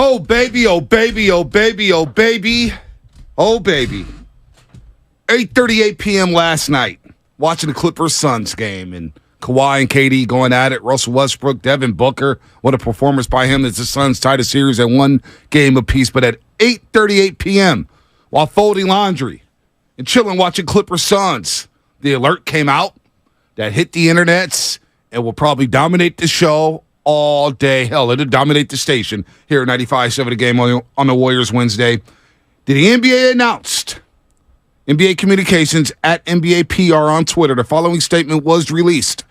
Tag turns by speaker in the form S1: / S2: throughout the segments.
S1: Oh, baby, oh, baby, oh, baby, oh, baby. Oh, baby. 8:38 p.m. last night, watching the Clippers-Suns game, and Kawhi and KD going at it. Russell Westbrook, Devin Booker. What a performance by him as the Suns tied a series at one game apiece. But at 8:38 p.m., while folding laundry and chilling watching Clippers-Suns, the alert came out that hit the internets and will probably dominate the show all day. Hell, it'll dominate the station here at 95.7 The Game on the Warriors Wednesday. The NBA announced, NBA Communications at NBA PR on Twitter, the following statement was released.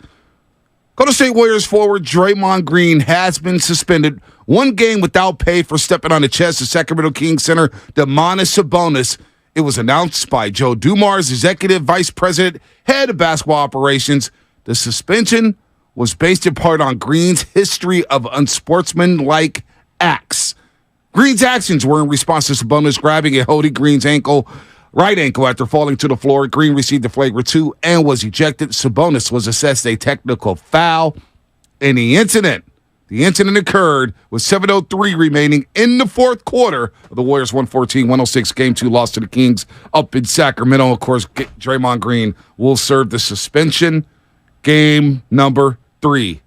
S1: Golden State Warriors forward Draymond Green has been suspended one game without pay for stepping on the chest of Sacramento Kings center Domantas Sabonis. It was announced by Joe Dumars, Executive Vice President, Head of Basketball Operations. The suspension was based in part on Green's history of unsportsmanlike acts. Green's actions were in response to Sabonis grabbing and holding Green's right ankle after falling to the floor. Green received a flagrant 2 and was ejected. Sabonis was assessed a technical foul in the incident. The incident occurred with 7:03 remaining in the fourth quarter of the Warriors' 114-106 Game 2 loss to the Kings up in Sacramento. Of course, Draymond Green will serve the suspension. Game number 3.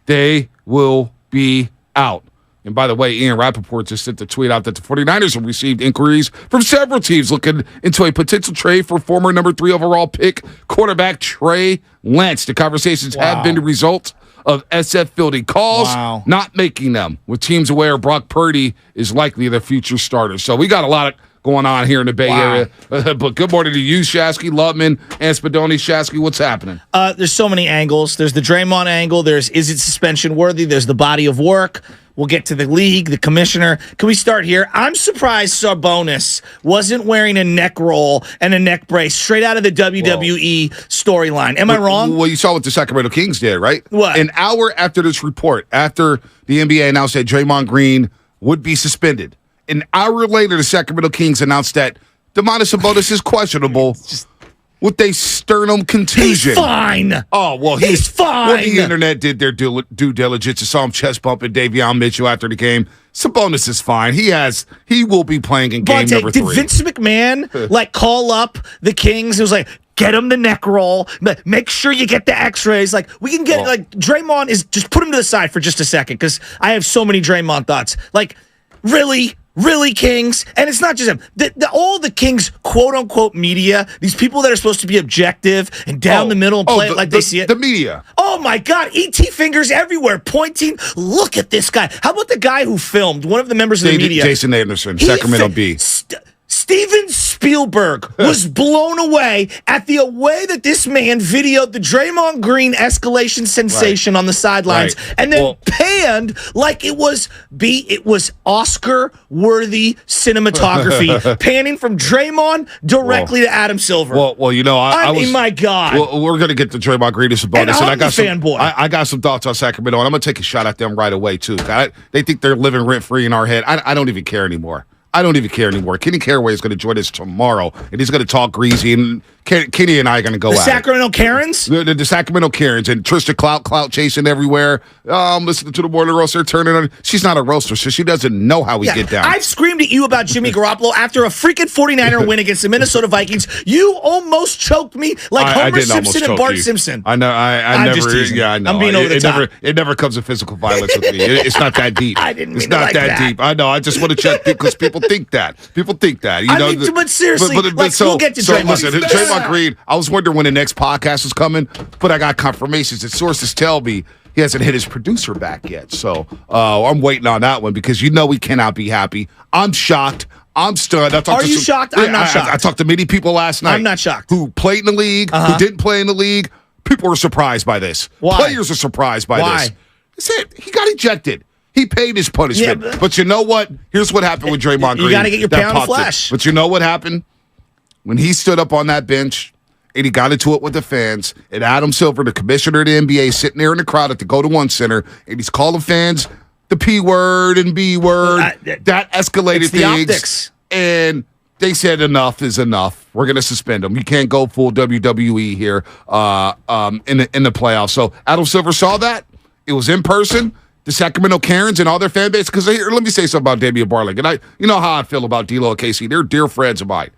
S1: They will be out. And by the way, Ian Rappaport just sent the tweet out that the 49ers have received inquiries from several teams looking into a potential trade for former number 3 overall pick quarterback Trey Lance. The conversations have been the result of SF fielding calls, not making them, with teams aware Brock Purdy is likely the future starter. So we got a lot going on here in the Bay Area. But good morning to you, Shasky, Lubman, and Spadoni. Shasky, what's happening?
S2: There's so many angles. There's the Draymond angle. There's is it suspension worthy? There's the body of work. We'll get to the league, the commissioner. Can we start here? I'm surprised Sabonis wasn't wearing a neck roll and a neck brace straight out of the WWE storyline. Am I wrong?
S1: Well, you saw what the Sacramento Kings did, right?
S2: What?
S1: An hour after this report, after the NBA announced that Draymond Green would be suspended, an hour later, the Sacramento Kings announced that Domantas Sabonis is questionable with a sternum contusion.
S2: He's fine.
S1: Oh, well,
S2: he's fine.
S1: Well, the internet did their due diligence. You saw him chest bumping Davion Mitchell after the game. Sabonis is fine. He will be playing in game number 3.
S2: Did Vince McMahon call up the Kings? It was like, get him the neck roll. Make sure you get the X-rays. We can get Draymond is just put him to the side for just a second because I have so many Draymond thoughts. Really, Kings? And it's not just him. All the Kings, quote-unquote, media, these people that are supposed to be objective and down the middle and play it like they see it.
S1: The media.
S2: Oh, my God. E.T. fingers everywhere, pointing. Look at this guy. How about the guy who filmed, one of the members of the media?
S1: Jason Anderson, Sacramento Bee.
S2: Steven Spielberg was blown away at the way that this man videoed the Draymond Green escalation sensation on the sidelines and then panned like it was Oscar-worthy cinematography, panning from Draymond directly to Adam Silver.
S1: Well, you know, I mean,
S2: my God.
S1: Well, we're going to get to Draymond Green as a bonus.
S2: And I'm a fanboy.
S1: I got some thoughts on Sacramento, and I'm going to take a shot at them right away, too. They think they're living rent-free in our head. I don't even care anymore. Kenny Caraway is going to join us tomorrow, and he's going to talk greasy, and Kenny and I are going to go at it.
S2: Sacramento Karens?
S1: The Sacramento Karens, and Trisha clout chasing everywhere. Listening to the morning roaster, turning on. She's not a roaster, so she doesn't know how we get down.
S2: I've screamed at you about Jimmy Garoppolo after a freaking 49er win against the Minnesota Vikings. You almost choked me like Homer Simpson and Bart Simpson.
S1: I know. I never.
S2: Just teasing.
S1: Yeah, I know.
S2: I'm being over the top.
S1: It never comes to physical violence with me. It's not that deep.
S2: I didn't mean
S1: It's
S2: it
S1: not
S2: like
S1: that deep. I know. I just want to check because people think that.
S2: But seriously, we'll get to Draymond.
S1: Listen, Draymond Green, I was wondering when the next podcast was coming, but I got confirmations that sources tell me he hasn't hit his producer back yet. So I'm waiting on that one because we cannot be happy. I'm shocked. I'm stunned.
S2: Are you shocked? I'm not shocked.
S1: I talked to many people last night.
S2: I'm not shocked.
S1: Who played in the league, who didn't play in the league. People are surprised by this.
S2: Why?
S1: Players are surprised by this. That's it. He got ejected. He paid his punishment.
S2: Yeah,
S1: but you know what? Here's what happened with Draymond Green.
S2: You got to get your pound of flesh.
S1: But you know what happened? When he stood up on that bench and he got into it with the fans, and Adam Silver, the commissioner of the NBA, sitting there in the crowd at the Go to One Center, and he's calling fans the P word and B word. That escalated things.
S2: Optics.
S1: And they said enough is enough. We're going to suspend him. You can't go full WWE here in the playoffs. So Adam Silver saw that. It was in person. the Sacramento Karens and all their fan base? Because let me say something about Damian Barkley. And you know how I feel about D'Lo and Casey. They're dear friends of mine.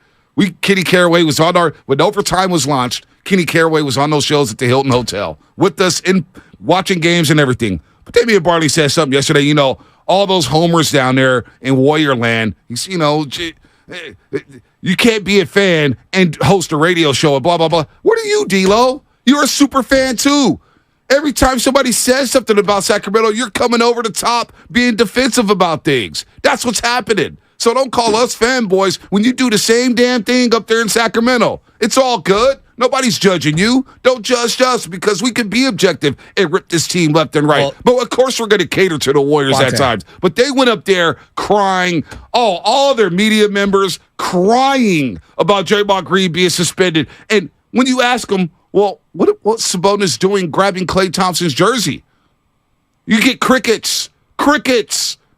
S1: Kenny Caraway was on when Overtime was launched, Kenny Caraway was on those shows at the Hilton Hotel with us in watching games and everything. But Damian Barkley said something yesterday, all those homers down there in Warrior Land, you can't be a fan and host a radio show and blah, blah, blah. What are you, D'Lo? You're a super fan too. Every time somebody says something about Sacramento, you're coming over the top being defensive about things. That's what's happening. So don't call us fanboys when you do the same damn thing up there in Sacramento. It's all good. Nobody's judging you. Don't judge us because we can be objective and rip this team left and right. Well, but of course we're going to cater to the Warriors at times. But they went up there crying. All their media members crying about Draymond Green being suspended. And when you ask them, well, what's Sabonis doing grabbing Klay Thompson's jersey? You get crickets.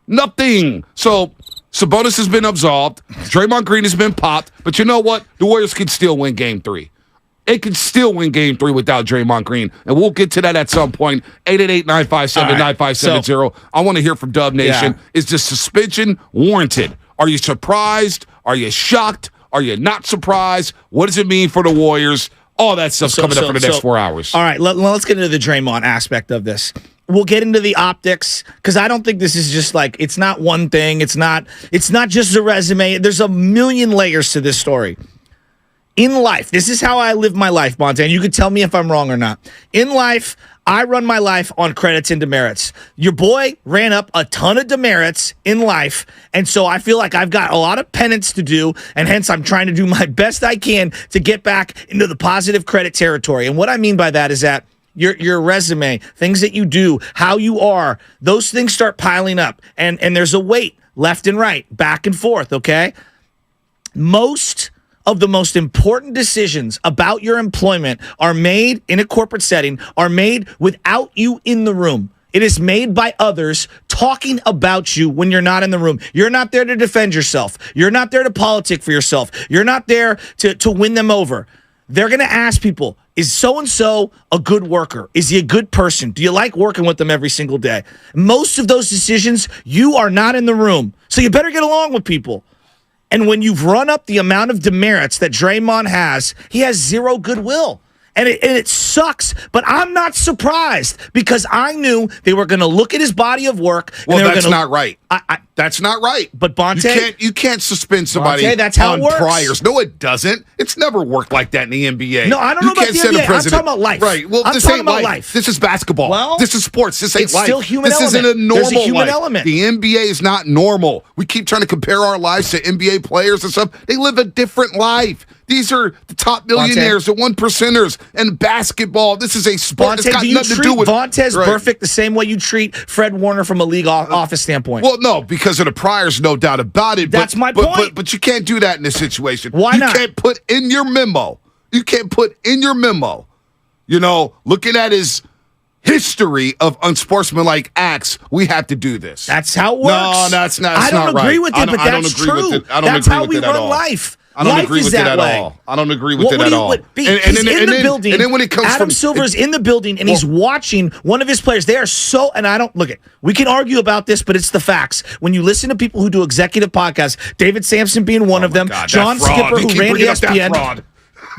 S1: Nothing. So Sabonis has been absolved. Draymond Green has been popped. But you know what? The Warriors can still win Game 3. It can still win Game 3 without Draymond Green. And we'll get to that at some point. 888-957-9570. I want to hear from Dub Nation. Yeah. Is the suspension warranted? Are you surprised? Are you shocked? Are you not surprised? What does it mean for the Warriors? All that stuff's coming up for the next 4 hours.
S2: All right, let's get into the Draymond aspect of this. We'll get into the optics because I don't think this is just it's not one thing. It's not just a resume. There's a million layers to this story. In life, this is how I live my life, Bonte, and you can tell me if I'm wrong or not. In life, I run my life on credits and demerits. Your boy ran up a ton of demerits in life, and so I feel like I've got a lot of penance to do, and hence I'm trying to do my best I can to get back into the positive credit territory. And what I mean by that is that your resume, things that you do, how you are, those things start piling up, and there's a weight left and right, back and forth, okay? Most of the most important decisions about your employment are made in a corporate setting, are made without you in the room. It is made by others talking about you when you're not in the room. You're not there to defend yourself. You're not there to politic for yourself. You're not there to win them over. They're going to ask people, is so-and-so a good worker? Is he a good person? Do you like working with them every single day? Most of those decisions, you are not in the room. So you better get along with people. And when you've run up the amount of demerits that Draymond has, he has zero goodwill. And it sucks, but I'm not surprised because I knew they were going to look at his body of work.
S1: Well, that's not right. That's not right.
S2: But Bonte,
S1: you can't suspend somebody
S2: Bonte, that's how
S1: on
S2: it works.
S1: priors. No, it doesn't. It's never worked like that in the NBA.
S2: No, I don't know about the NBA. I'm talking about life.
S1: Right. Well,
S2: I'm
S1: this
S2: talking
S1: ain't
S2: about
S1: life. This is basketball.
S2: Well,
S1: this is sports. This ain't
S2: it's
S1: life.
S2: Still human
S1: this
S2: element.
S1: isn't a normal
S2: There's a human
S1: life.
S2: element.
S1: The NBA is not normal. We keep trying to compare our lives to NBA players and stuff. They live a different life. These are the top millionaires, the one percenters, and basketball. This is a sport. It's got nothing to do with
S2: Vontaze Burfict the same way you treat Fred Warner from a league office standpoint.
S1: Well, no, because of the priors, no doubt about it.
S2: That's my point.
S1: But you can't do that in this situation.
S2: Why not?
S1: You can't put in your memo. Looking at his history of unsportsmanlike acts, we have to do this.
S2: That's how it works.
S1: No, that's not.
S2: I don't agree with it, but that's true. That's how we run life.
S1: I don't agree with it at all. I don't agree with it at all.
S2: He's in the building.
S1: And then when it comes
S2: Adam Silver's in the building, and he's watching one of his players. They are so, and I don't, look it, we can argue about this, but it's the facts. When you listen to people who do executive podcasts, David Sampson being one of them, John Skipper, who ran ESPN.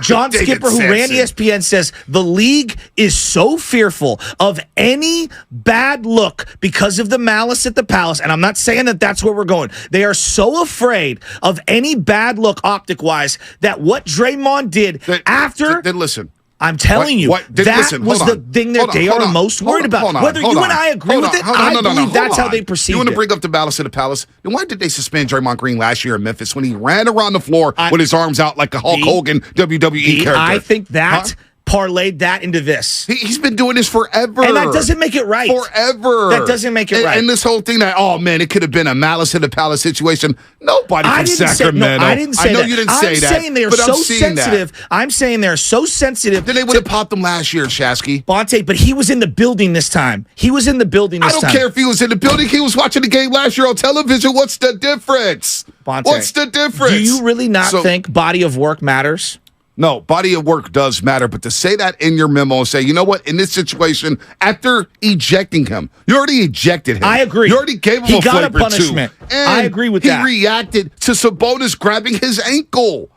S2: John Skipper, who ran ESPN, says the league is so fearful of any bad look because of the malice at the palace. And I'm not saying that that's where we're going. They are so afraid of any bad look optic-wise that what Draymond did after...
S1: Then listen.
S2: I'm telling you, that was the thing that they are most worried about. Whether you and I agree with it, I believe that's how they perceive it.
S1: You want to bring up the malice at the palace? Then why did they suspend Draymond Green last year in Memphis when he ran around the floor with his arms out like a Hulk Hogan WWE character?
S2: I think that parlayed that into this.
S1: He's been doing this forever.
S2: And that doesn't make it right.
S1: Forever.
S2: That doesn't make it right.
S1: And this whole thing that, oh, man, it could have been a malice at the palace situation. Nobody from Sacramento.
S2: I didn't say that.
S1: I know you didn't say that.
S2: I'm saying they're so sensitive. I'm saying they're so sensitive.
S1: Then they would have popped them last year, Shasky.
S2: Bonte, but he was in the building this time. I don't
S1: care if he was in the building. He was watching the game last year on television. What's the difference?
S2: Bonte,
S1: what's the difference?
S2: Do you really not think body of work matters?
S1: No, body of work does matter, but to say that in your memo and say, you know what, in this situation, after ejecting him, you already ejected him.
S2: I agree.
S1: You already gave him
S2: He
S1: a
S2: got a
S1: flavor
S2: punishment.
S1: too. And
S2: I agree with that.
S1: He reacted to Sabonis grabbing his ankle.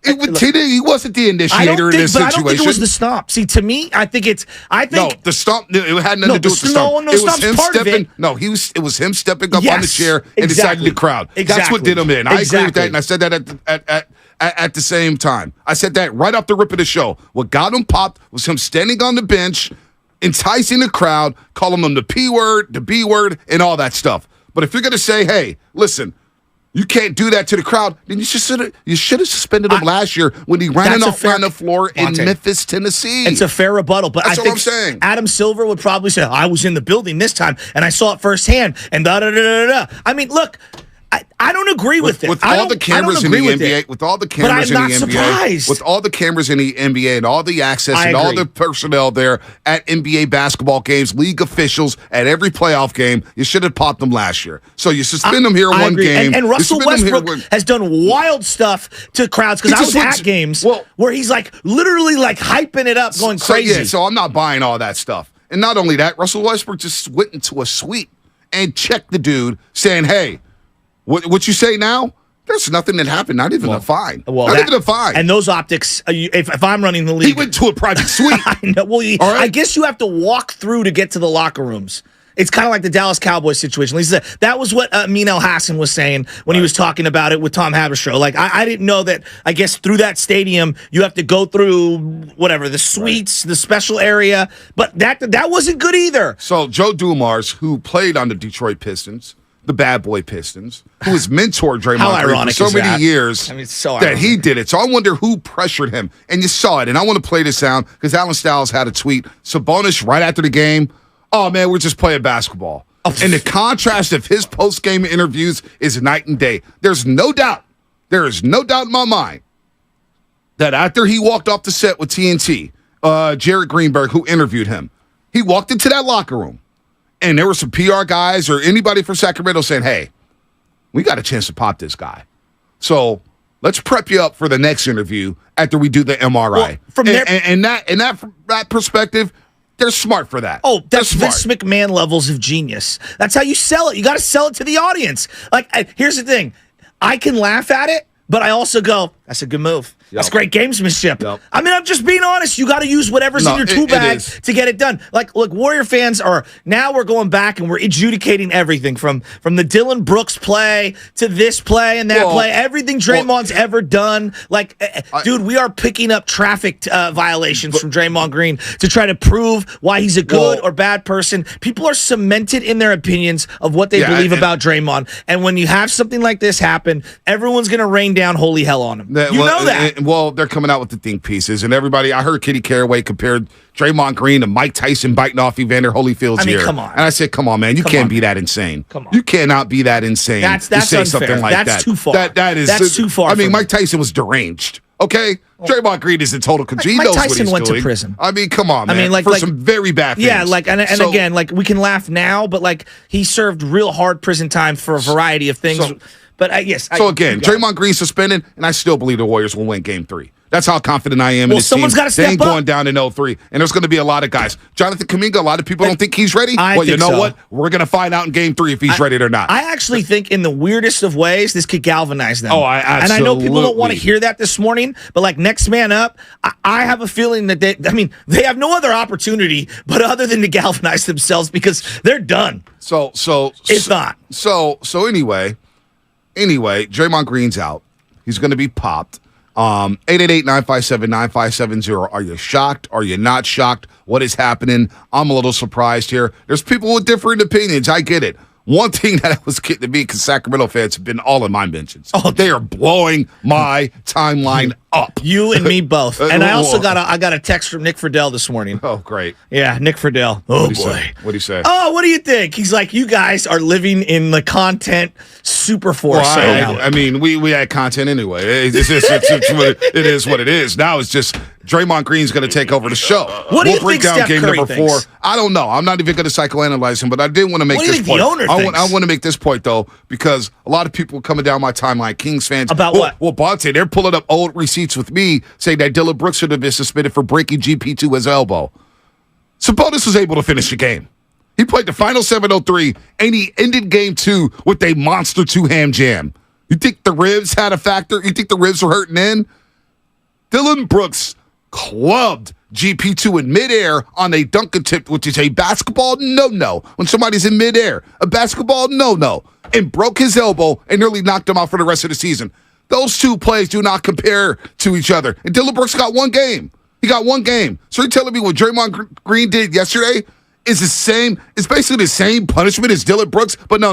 S1: He wasn't the initiator in this situation.
S2: But I don't think it was the stomp. See, to me, I think
S1: no, the stomp. It had nothing to do with the stomp.
S2: No,
S1: it was him
S2: part
S1: stepping.
S2: of it.
S1: No, it was him stepping up on the chair and deciding the crowd.
S2: Exactly.
S1: That's what did him in. I agree with that, and I said that at the same time. I said that right off the rip of the show. What got him popped was him standing on the bench, enticing the crowd, calling them the P word, the B word, and all that stuff. But if you're gonna say, hey, listen. You can't do that to the crowd. Then you should have suspended him last year when he ran off on the floor in Memphis, Tennessee.
S2: It's a fair rebuttal, but
S1: that's
S2: I
S1: what
S2: think
S1: I'm saying.
S2: Adam Silver would probably say, "I was in the building this time and I saw it firsthand." And da da da da da. I mean, look. I don't agree with it.
S1: With all the cameras in the NBA, with all the cameras in the NBA, with all the cameras in the NBA and all the access and all the personnel there at NBA basketball games, league officials at every playoff game, you should have popped them last year. So you suspend them here one game.
S2: And Russell Westbrook has done wild stuff to crowds because I was at games where he's like literally like hyping it up, going crazy.
S1: So I'm not buying all that stuff. And not only that, Russell Westbrook just went into a suite and checked the dude, saying, "Hey, what you say now? There's nothing that happened. Not even a fine. Not even a fine."
S2: And those optics, if I'm running the league,
S1: he went to a private suite.
S2: I know. Well, I guess you have to walk through to get to the locker rooms. It's kind of like the Dallas Cowboys situation. Lisa, that was what Amin El Hassan was saying when he was talking about it with Tom Haberstroh. Like, I didn't know that, I guess, through that stadium, you have to go through, whatever, the suites, the special area. But that wasn't good either.
S1: So, Joe Dumars, who played on the Detroit Pistons, the bad boy Pistons, who has mentored Draymond Green for so many years, that he did it. So I wonder who pressured him. And you saw it. And I want to play this sound because Alan Stiles had a tweet. Sabonis, right after the game, "Oh, man, we're just playing basketball." And the contrast of his post-game interviews is night and day. There is no doubt in my mind that after he walked off the set with TNT, Jared Greenberg, who interviewed him, he walked into that locker room. And there were some PR guys or anybody from Sacramento saying, "Hey, we got a chance to pop this guy. So let's prep you up for the next interview after we do the MRI." Well, from that perspective, they're smart for that.
S2: Oh, that's Vince McMahon levels of genius. That's how you sell it. You got to sell it to the audience. Like, here's the thing. I can laugh at it, but I also go, that's a good move. Yep. That's great gamesmanship. Yep. I mean, I'm just being honest. You got to use whatever's in your tool bag to get it done. Like, look, Warrior fans we're going back and we're adjudicating everything from the Dylan Brooks play to this play and that play. Everything Draymond's ever done. Like, dude, we are picking up traffic violations from Draymond Green to try to prove why he's a good or bad person. People are cemented in their opinions of what they believe about Draymond. And when you have something like this happen, everyone's going to rain down holy hell on him. You know that.
S1: Well, they're coming out with the think pieces, and everybody. I heard Kitty Caraway compared Draymond Green to Mike Tyson biting off Evander Holyfield's ear.
S2: Come on.
S1: And I said, "Come on, man, you can't be that insane. Come on, you cannot be that insane.
S2: That's
S1: to say
S2: unfair.
S1: Something like
S2: that's
S1: that.
S2: Too far.
S1: That's
S2: too far.
S1: I mean, Mike Tyson was deranged. Okay, Draymond Green is in total control. He knows what he's doing.
S2: Mike Tyson went to prison.
S1: I mean, come on, man. I mean, for some very bad things.
S2: Yeah, again, we can laugh now, but he served real hard prison time for a variety of things. But
S1: Draymond Green suspended, and I still believe the Warriors will win Game 3. That's how confident I am in this team.
S2: Someone's got to step up.
S1: They ain't going down in 0-3, and there's going to be a lot of guys. Jonathan Kuminga, a lot of people don't think he's ready. You know what? We're going to find out in Game 3 if he's ready or not.
S2: I actually think in the weirdest of ways, this could galvanize them.
S1: Oh, absolutely.
S2: And I know people don't want to hear that this morning, but next man up, I have a feeling that they have no other opportunity but other than to galvanize themselves because they're done.
S1: So
S2: it's not.
S1: So anyway, Draymond Green's out. He's going to be popped. 888-957-9570. Are you shocked? Are you not shocked? What is happening? I'm a little surprised here. There's people with different opinions. I get it. One thing that was getting to me, because Sacramento fans have been all in my mentions. Oh, they are blowing my timeline up.
S2: You and me both. And I also got a text from Nick Friedel this morning.
S1: Oh, great.
S2: Yeah, Nick Friedel. Oh, boy.
S1: What do you say?
S2: Oh, what do you think? He's like, you guys are living in the content super force.
S1: Well, I mean, we had content anyway. It is what it is. Now it's just Draymond Green's going to take over the show.
S2: What do you think Steph
S1: game
S2: Curry
S1: number
S2: thinks?
S1: 4. I don't know. I'm not even going to psychoanalyze him, but I did want to make this point. I want to make this point, though, because a lot of people coming down my timeline, Kings fans.
S2: About what?
S1: Well, Bonte, they're pulling up old receipts tweets with me saying that Dillon Brooks should have been suspended for breaking GP to his elbow. Sabonis was able to finish the game. He played the final 7:03, and he ended game 2 with a monster two-hand jam. You think the ribs had a factor? You think the ribs were hurting in? Dillon Brooks clubbed GP2 in midair on a dunk attempt, which is a basketball no-no. When somebody's in midair, a basketball no-no, and broke his elbow and nearly knocked him out for the rest of the season. Those two plays do not compare to each other. And Dillon Brooks got one game. He got one game. So you're telling me what Draymond Green did yesterday is the same? It's basically the same punishment as Dillon Brooks? But no.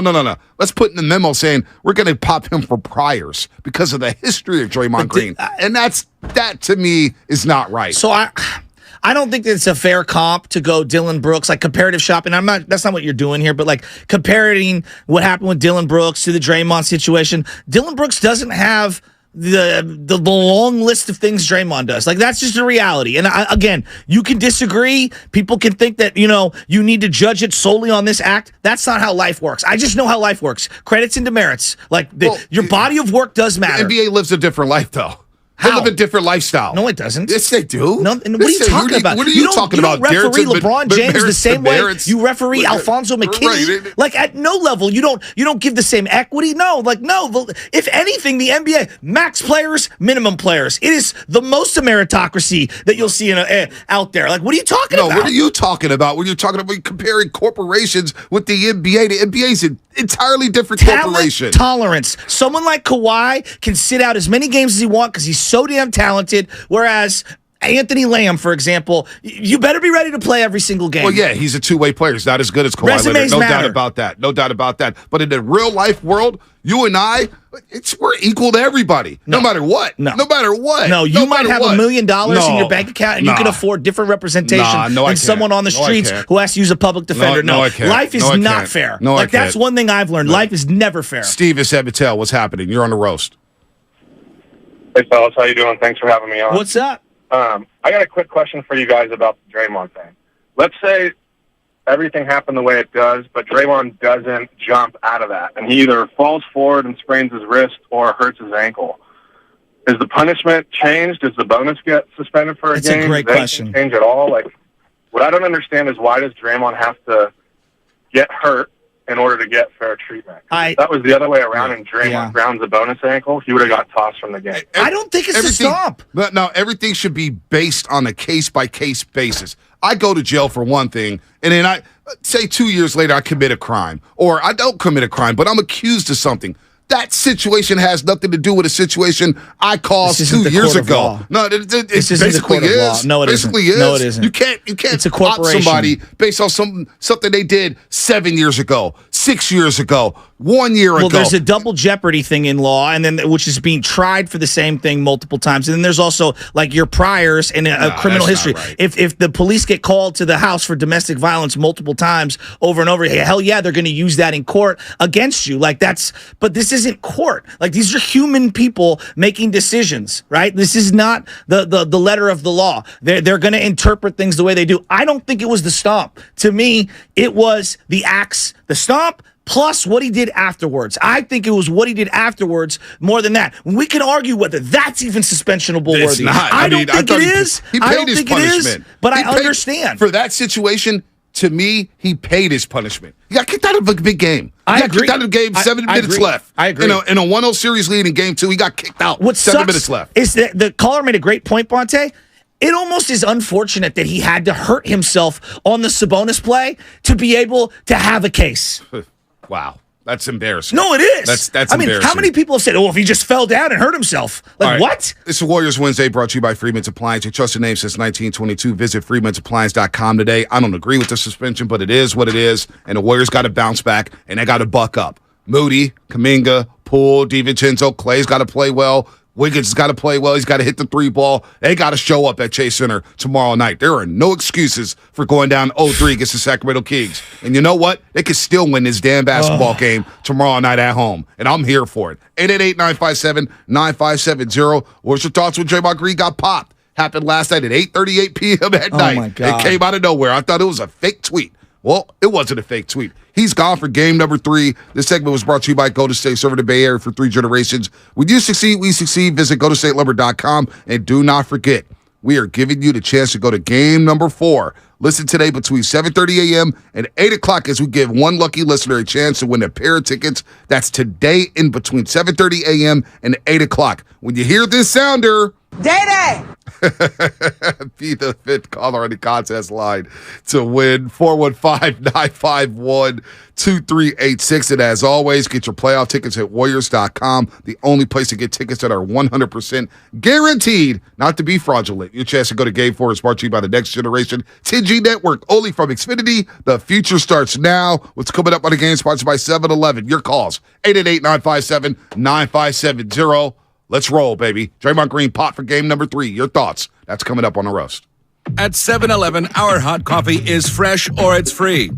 S1: Let's put in the memo saying we're going to pop him for priors because of the history of Draymond Green. And that to me is not right.
S2: So I don't think that it's a fair comp to go Dillon Brooks, like comparative shopping. That's not what you're doing here, but like comparing what happened with Dillon Brooks to the Draymond situation. Dillon Brooks doesn't have the long list of things Draymond does. Like, that's just a reality. And again, you can disagree. People can think that, you need to judge it solely on this act. That's not how life works. I just know how life works. Credits and demerits. Like, your body of work does matter.
S1: The NBA lives a different life, though. They live a different lifestyle.
S2: No, it doesn't.
S1: Yes, they do.
S2: No, what are you talking about?
S1: What are you talking about?
S2: You don't referee LeBron James the same way you referee Alfonso McKinney.
S1: Right.
S2: Like, at no level, you don't give the same equity. No. If anything, the NBA, max players, minimum players. It is the most meritocracy that you'll see out there. Like, what are you talking about?
S1: No, what are you talking about when you're talking about comparing corporations with the NBA? The NBA is an entirely different corporation.
S2: Tolerance. Someone like Kawhi can sit out as many games as he wants because he's so damn talented, whereas Anthony Lamb, for example, you better be ready to play every single game.
S1: Well, yeah, he's a two-way player. He's not as good as Kawhi Leonard.
S2: Resumes matter.
S1: No doubt about that. But in the real-life world, you and I, we're equal to everybody, no matter what. No matter what.
S2: No, you might have $1 million in your bank account, and you can afford different representation than someone on the streets who has to use a public defender.
S1: No, I can't.
S2: Life is not fair.
S1: No, I can't.
S2: That's one thing I've learned. Life is never fair.
S1: Steve is Sabotel. What's happening? You're on the roast.
S3: Hey, fellas, how you doing? Thanks for having me on.
S2: What's up?
S3: I got a quick question for you guys about the Draymond thing. Let's say everything happened the way it does, but Draymond doesn't jump out of that, and he either falls forward and sprains his wrist or hurts his ankle. Is the punishment changed? Does the bonus get suspended for a game?
S2: That's a great question.
S3: Change at all? Like, what I don't understand is why does Draymond have to get hurt in order to get fair treatment? If that was the other way around and Draymond grounds a bonus ankle, he would have got tossed from the game.
S2: I don't think it's a stop.
S1: But no, everything should be based on a case-by-case basis. I go to jail for one thing, and then I say 2 years later I commit a crime, or I don't commit a crime, but I'm accused of something. That situation has nothing to do with a situation I caused 2 years ago. No, it basically is.
S2: No, it isn't. No, it isn't.
S1: You can't
S2: it's a
S1: pop
S2: corporation.
S1: somebody based on something they did 7 years ago, 6 years ago, 1 year ago.
S2: Well, there's a double jeopardy thing in law, and then which is being tried for the same thing multiple times. And then there's also like your priors and a criminal history.
S1: Right.
S2: If the police get called to the house for domestic violence multiple times over and over, hell yeah, they're going to use that in court against you. Like but this isn't court. Like, these are human people making decisions, right? This is not the letter of the law. They're going to interpret things the way they do. I don't think it was the stomp. To me, it was the axe, the stomp, plus what he did afterwards. I think it was what he did afterwards more than that. We can argue whether that's even suspensionable worthy.
S1: It's not.
S2: I don't think it is.
S1: He paid his punishment.
S2: But I understand.
S1: For that situation, to me, he paid his punishment. He got kicked out of a big game. He got kicked out of the game, 7 minutes left.
S2: I agree.
S1: In a 1-0 series lead in game 2, he got kicked out.
S2: What
S1: 7 minutes left.
S2: Is that the caller made a great point, Bonte. It almost is unfortunate that he had to hurt himself on the Sabonis play to be able to have a case.
S1: Wow. That's embarrassing.
S2: No, it is.
S1: That's
S2: I mean,
S1: embarrassing.
S2: how many people have said, if he just fell down and hurt himself? Like, what?
S1: It's a Warriors Wednesday brought to you by Freeman's Appliance. Your trusted name since 1922. Visit freemansappliance.com today. I don't agree with the suspension, but it is what it is, and the Warriors got to bounce back, and they got to buck up. Moody, Kuminga, Poole, DiVincenzo, Clay's got to play well. Wiggins has got to play well. He's got to hit the 3 ball. They got to show up at Chase Center tomorrow night. There are no excuses for going down 0-3 against the Sacramento Kings. And you know what? They could still win this damn basketball game tomorrow night at home. And I'm here for it. 888-957-9570. What's your thoughts when Draymond Green got popped? Happened last night at 8:38 p.m. at night.
S2: My God.
S1: It came out of nowhere. I thought it was a fake tweet. Well, it wasn't a fake tweet. He's gone for game number 3. This segment was brought to you by Golden State, serving the Bay Area for 3 generations. When you succeed, we succeed. Visit GoldenStateLumber.com. And do not forget, we are giving you the chance to go to game number 4. Listen today between 7:30 a.m. and 8 o'clock as we give one lucky listener a chance to win a pair of tickets. That's today in between 7:30 a.m. and 8 o'clock. When you hear this sounder,
S4: Day-Day!
S1: be the 5th caller on the contest line to win 415-951-2386. And as always, get your playoff tickets at Warriors.com, the only place to get tickets that are 100% guaranteed not to be fraudulent. Your chance to go to Game 4 is brought to you by the Next Generation 10G Network, only from Xfinity. The future starts now. What's coming up on the game sponsored by 7-Eleven? Your calls, 888-957-9570. Let's roll, baby. Draymond Green pot for game number 3. Your thoughts. That's coming up on the roast.
S5: At 7-Eleven, our hot coffee is fresh or it's free.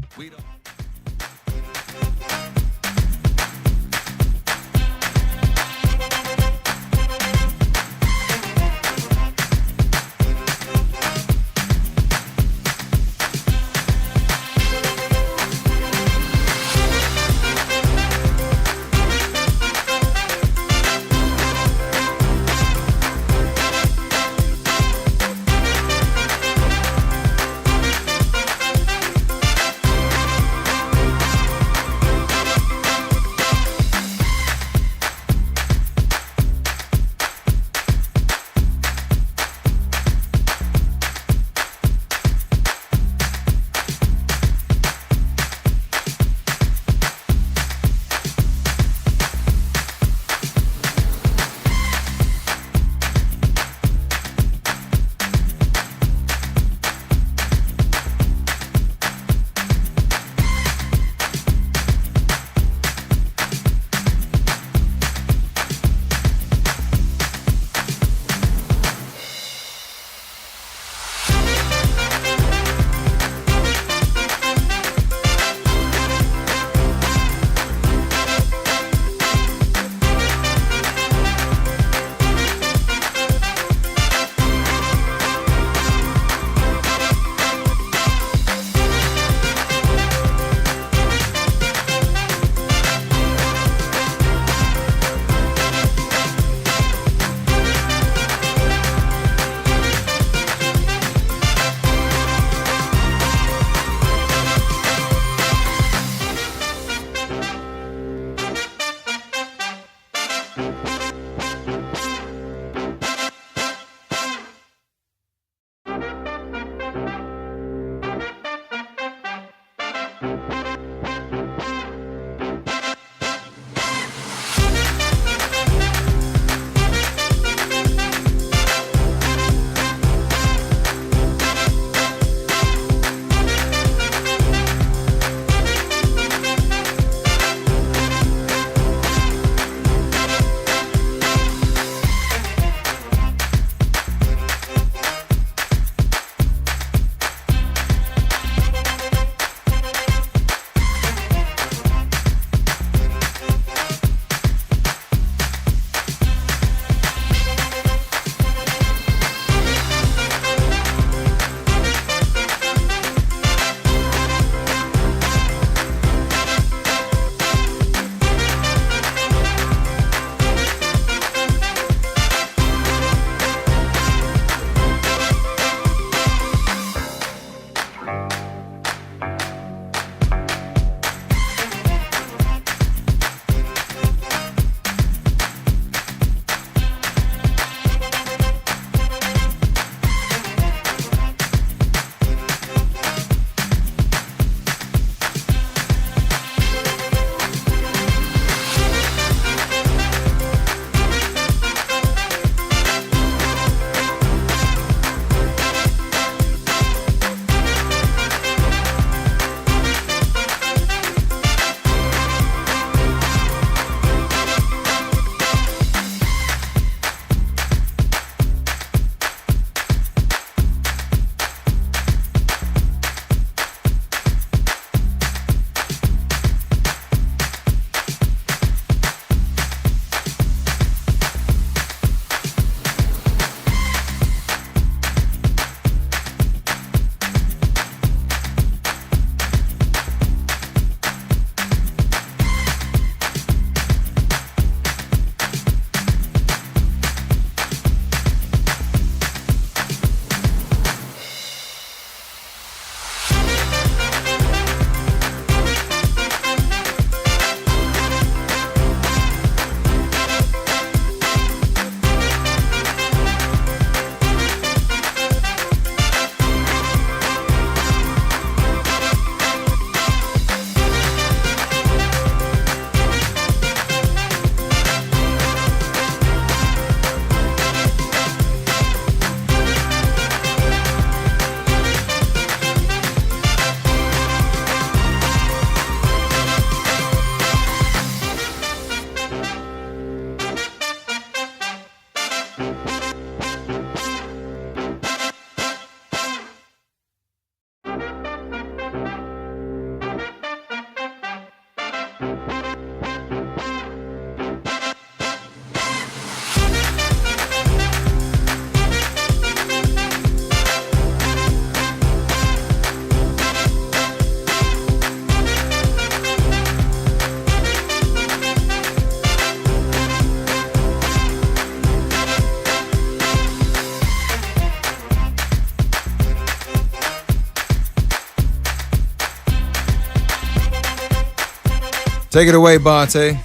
S4: Take it away, Bonte.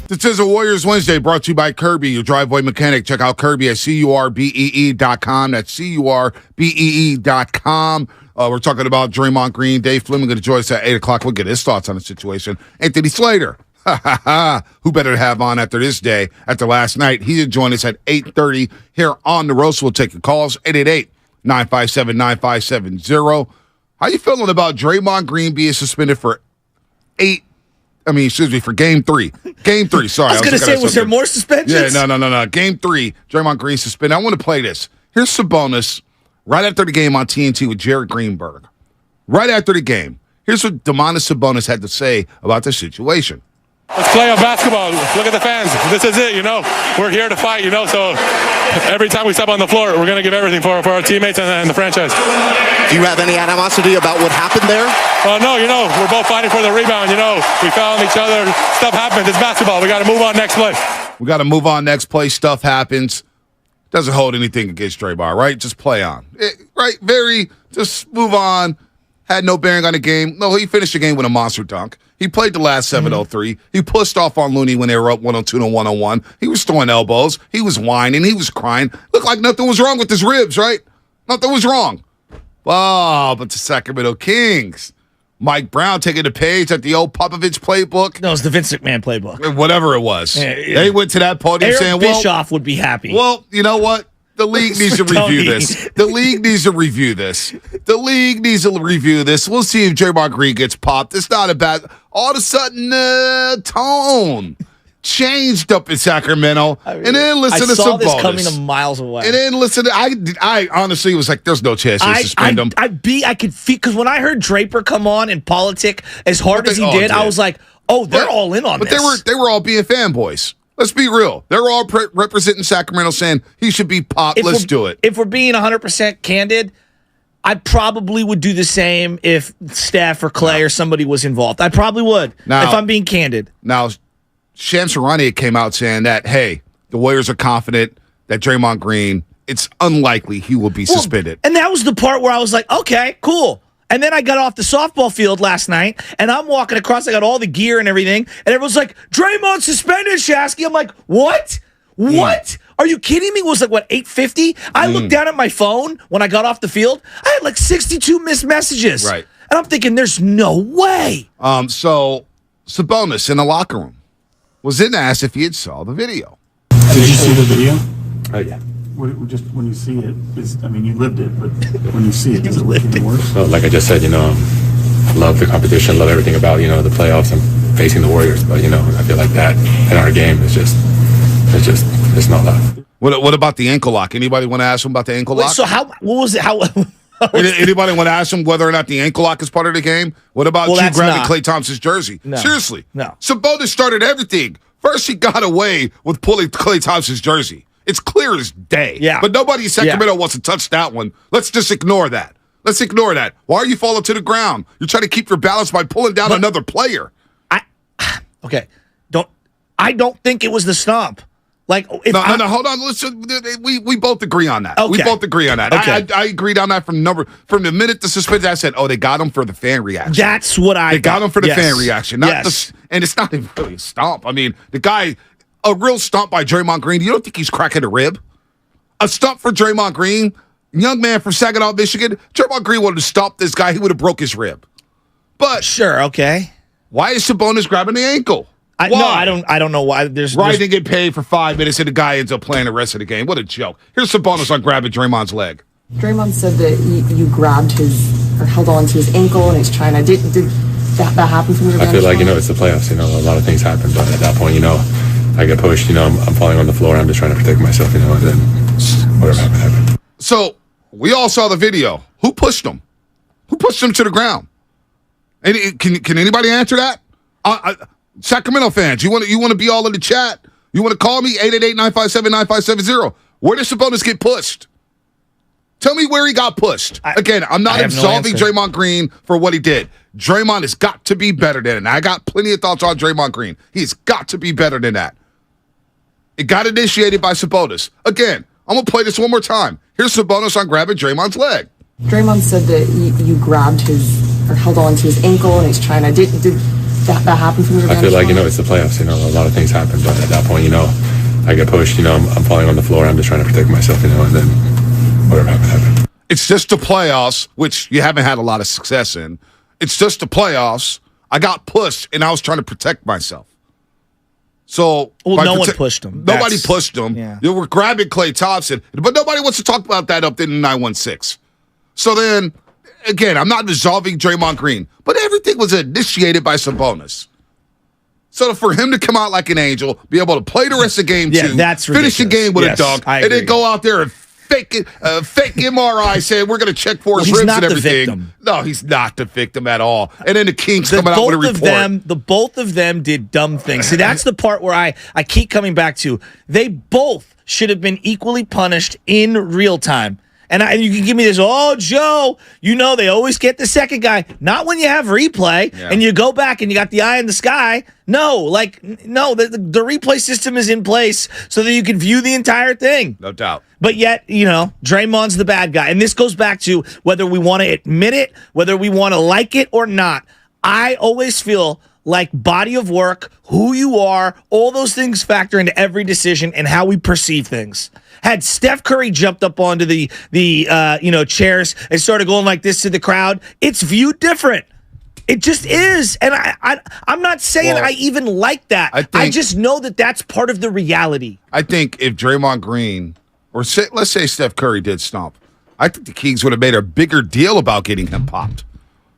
S1: This is a Warriors Wednesday brought to you by Kirby, your driveway mechanic. Check out Kirby at CURBEE.com. That's CURBEE.com. We're talking about Draymond Green. Dave Fleming going to join us at 8 o'clock. We'll get his thoughts on the situation. Anthony Slater. Who better to have on after this day, after last night? He will join us at 8:30 here on the roast. We'll take your calls, 888-957-9570. How you feeling about Draymond Green being suspended for game 3? Game 3, sorry.
S2: I was going to say, was there more suspensions?
S1: Yeah, no. Game 3, Draymond Green suspended. I want to play this. Here's Sabonis right after the game on TNT with Jared Greenberg. Right after the game. Here's what Domantas Sabonis had to say about the situation.
S6: Let's play on basketball. Look at the fans. This is it, We're here to fight, So every time we step on the floor, we're going to give everything for our teammates and the franchise.
S7: Do you have any animosity about what happened there?
S6: No, we're both fighting for the rebound, We foul on each other. Stuff happens. It's basketball. We got to move on next play.
S1: We got to move on next play. Stuff happens. Doesn't hold anything against Draymond, right? Just play on. Just move on. Had no bearing on the game. No, he finished the game with a monster dunk. He played the last 7:03. He pushed off on Looney when they were up 102 to 101. He was throwing elbows. He was whining. He was crying. Looked like nothing was wrong with his ribs, right? Nothing was wrong. Oh, but the Sacramento Kings. Mike Brown taking the page at the old Popovich playbook.
S2: No, it's the Vince McMahon playbook.
S1: Whatever it was. They went to that podium
S2: Eric
S1: saying,
S2: Bischoff would be happy.
S1: Well, you know what? The league needs to review this. The league needs to review this. The league needs to review this. We'll see if Draymond Green gets popped. It's not a bad. All of a sudden, tone changed up in Sacramento. And then listen to
S2: saw
S1: Sabonis.
S2: This coming a miles away.
S1: And then listen to. I honestly was like, there's no chance they suspend him.
S2: I could feel, because when I heard Draper come on and politic as hard as he did, I was like, they're all in on this.
S1: But they were all being fanboys. Let's be real. They're all representing Sacramento saying he should be popped. Let's do it.
S2: If we're being 100% candid, I probably would do the same if Steph or Clay or somebody was involved. I probably would, if I'm being candid.
S1: Now, Shams Charania came out saying that, hey, the Warriors are confident that Draymond Green, it's unlikely he will be suspended.
S2: And that was the part where I was like, okay, cool. And then I got off the softball field last night, and I'm walking across. I got all the gear and everything, and everyone's like, Draymond suspended, Shasky. I'm like, what? What? Are you kidding me? It was like, 8:50? I looked down at my phone when I got off the field. I had 62 missed messages.
S1: Right.
S2: And I'm thinking, there's no way.
S1: So Sabonis in the locker room was asked if he had saw the video.
S8: Did you see the video?
S6: Yeah.
S8: Just when you see it, you lived it, but when you see it, does it look even worse?
S6: Well, like I just said, love the competition, love everything about, the playoffs and facing the Warriors. But, I feel like that in our game is it's not that.
S1: What about the ankle lock? Anybody want to ask him about the ankle lock?
S2: So what was it?
S1: Anybody want to ask him whether or not the ankle lock is part of the game? What about you grabbing Klay Thompson's jersey?
S2: No.
S1: Seriously.
S2: No.
S1: Sabonis started everything. First, he got away with pulling Klay Thompson's jersey. It's clear as day.
S2: Yeah.
S1: But nobody in Sacramento wants to touch that one. Let's just ignore that. Let's ignore that. Why are you falling to the ground? You're trying to keep your balance by pulling down another player.
S2: I don't think it was the stomp. No,
S1: hold on. Listen, we both agree on that.
S2: Okay.
S1: We both agree on that.
S2: Okay.
S1: I agreed on that from the minute the suspension. I said, they got him for the fan reaction.
S2: That's what I
S1: They got him for the fan reaction. And it's not even really a stomp. The guy, a real stomp by Draymond Green. You don't think he's cracking a rib? A stomp for Draymond Green, young man from Saginaw, Michigan. Draymond Green wanted to stomp this guy. He would have broke his rib. But
S2: sure, okay.
S1: Why is Sabonis grabbing the ankle?
S2: I don't know why. There's
S1: didn't get paid for 5 minutes and the guy ends up playing the rest of the game. What a joke. Here's Sabonis on grabbing Draymond's leg.
S9: Draymond said that you grabbed or held on to his ankle and he's trying to. Did that happen from your
S6: I feel like, it's the playoffs. A lot of things happen. But at that point, I get pushed. I'm falling on the floor. I'm just trying to protect myself, and then whatever happened.
S1: So we all saw the video. Who pushed him? Who pushed him to the ground? Can anybody answer that? Sacramento fans, you want to be all in the chat? You want to call me 888-957-9570? Where did Sabonis get pushed? Tell me where he got pushed. Again, I'm not absolving Draymond Green for what he did. Draymond has got to be better than that. I got plenty of thoughts on Draymond Green. He's got to be better than that. It got initiated by Sabonis. Again, I'm going to play this one more time. Here's Sabonis on grabbing Draymond's leg.
S9: Draymond said that you grabbed or held on to his ankle and he's trying to. Did that happened from your
S6: I feel
S9: vantage
S6: like,
S9: point?
S6: it's the playoffs, a lot of things happen, but at that point, I get pushed, I'm falling on the floor, I'm just trying to protect myself, and then whatever happened.
S1: It's just the playoffs, which you haven't had a lot of success in. It's just the playoffs. I got pushed, and I was trying to protect myself. So,
S2: no one pushed him.
S1: Nobody pushed him.
S2: Yeah.
S1: They were grabbing Klay Thompson, but nobody wants to talk about that up in the 916. So then, again, I'm not dissolving Draymond Green, but everything was initiated by Sabonis. So for him to come out like an angel, be able to play the rest of game two,
S2: that's
S1: finish the game with a dunk,
S2: I
S1: and
S2: agree.
S1: then go out there and fake MRI saying we're going to check for his
S2: he's
S1: ribs
S2: not
S1: and
S2: the
S1: everything.
S2: victim.
S1: No, he's not the victim at all. And then the Kings coming out with a report.
S2: The both of them did dumb things. See, that's the part where I keep coming back to. They both should have been equally punished in real time. And you can give me this, Joe, they always get the second guy. Not when you have replay and you go back and you got the eye in the sky. No, the replay system is in place so that you can view the entire thing.
S1: No doubt.
S2: But yet, Draymond's the bad guy. And this goes back to whether we want to admit it, whether we want to like it or not. I always feel like body of work, who you are, all those things factor into every decision and how we perceive things. Had Steph Curry jumped up onto the chairs and started going like this to the crowd, it's viewed different. It just is. And I'm not saying I even like that. I just know that that's part of the reality.
S1: I think if Draymond Green, let's say Steph Curry did stomp, I think the Kings would have made a bigger deal about getting him popped.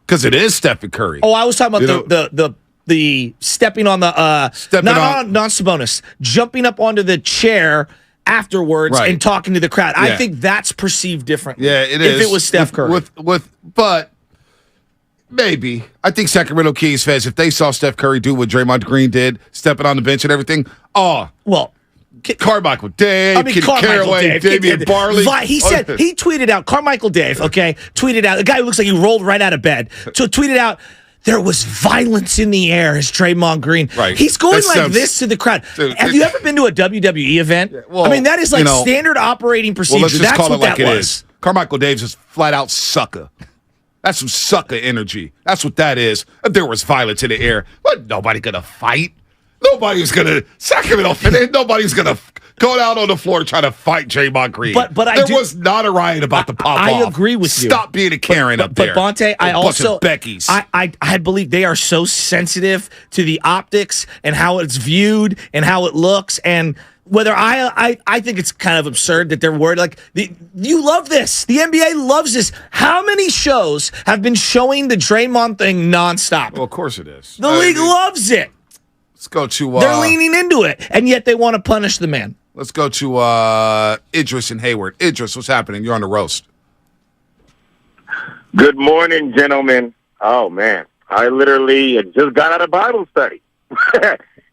S1: Because it is Stephen Curry.
S2: Oh, I was talking about the stepping on the not Sabonis, jumping up onto the chair afterwards and talking to the crowd. I think that's perceived differently.
S1: Yeah, it is.
S2: If it was Steph Curry.
S1: But maybe. I think Sacramento Kings fans, if they saw Steph Curry do what Draymond Green did, stepping on the bench and everything, Carmichael Dave, Caraway, Damian Barkley.
S2: He tweeted out, Carmichael Dave, tweeted out, the guy who looks like he rolled right out of bed. So tweeted out, there was violence in the air as Draymond Green.
S1: Right.
S2: He's going this to the crowd. Have you ever been to a WWE event? That is like standard operating procedure.
S1: Well, let's just
S2: That's
S1: call
S2: what
S1: it like
S2: that
S1: it
S2: was.
S1: is. Carmichael Dave's just flat out sucker. That's some sucker energy. That's what that is. If there was violence in the air, nobody gonna fight. Nobody's gonna nobody's gonna go out on the floor trying to fight Draymond Green.
S2: But
S1: there was not a riot about the pop off.
S2: I agree with you.
S1: Stop being a Karen up there.
S2: But Bonte, I also
S1: Becky's.
S2: I believe they are so sensitive to the optics and how it's viewed and how it looks, and whether I think it's kind of absurd that they're worried. Like you love this. The NBA loves this. How many shows have been showing the Draymond thing nonstop?
S1: Well, of course it is.
S2: The league loves it.
S1: Let's go to.
S2: They're leaning into it, and yet they want to punish the man.
S1: Let's go to Idris and Hayward. Idris, what's happening? You're on the roast.
S4: Good morning, gentlemen. Oh, man. I literally just got out of Bible study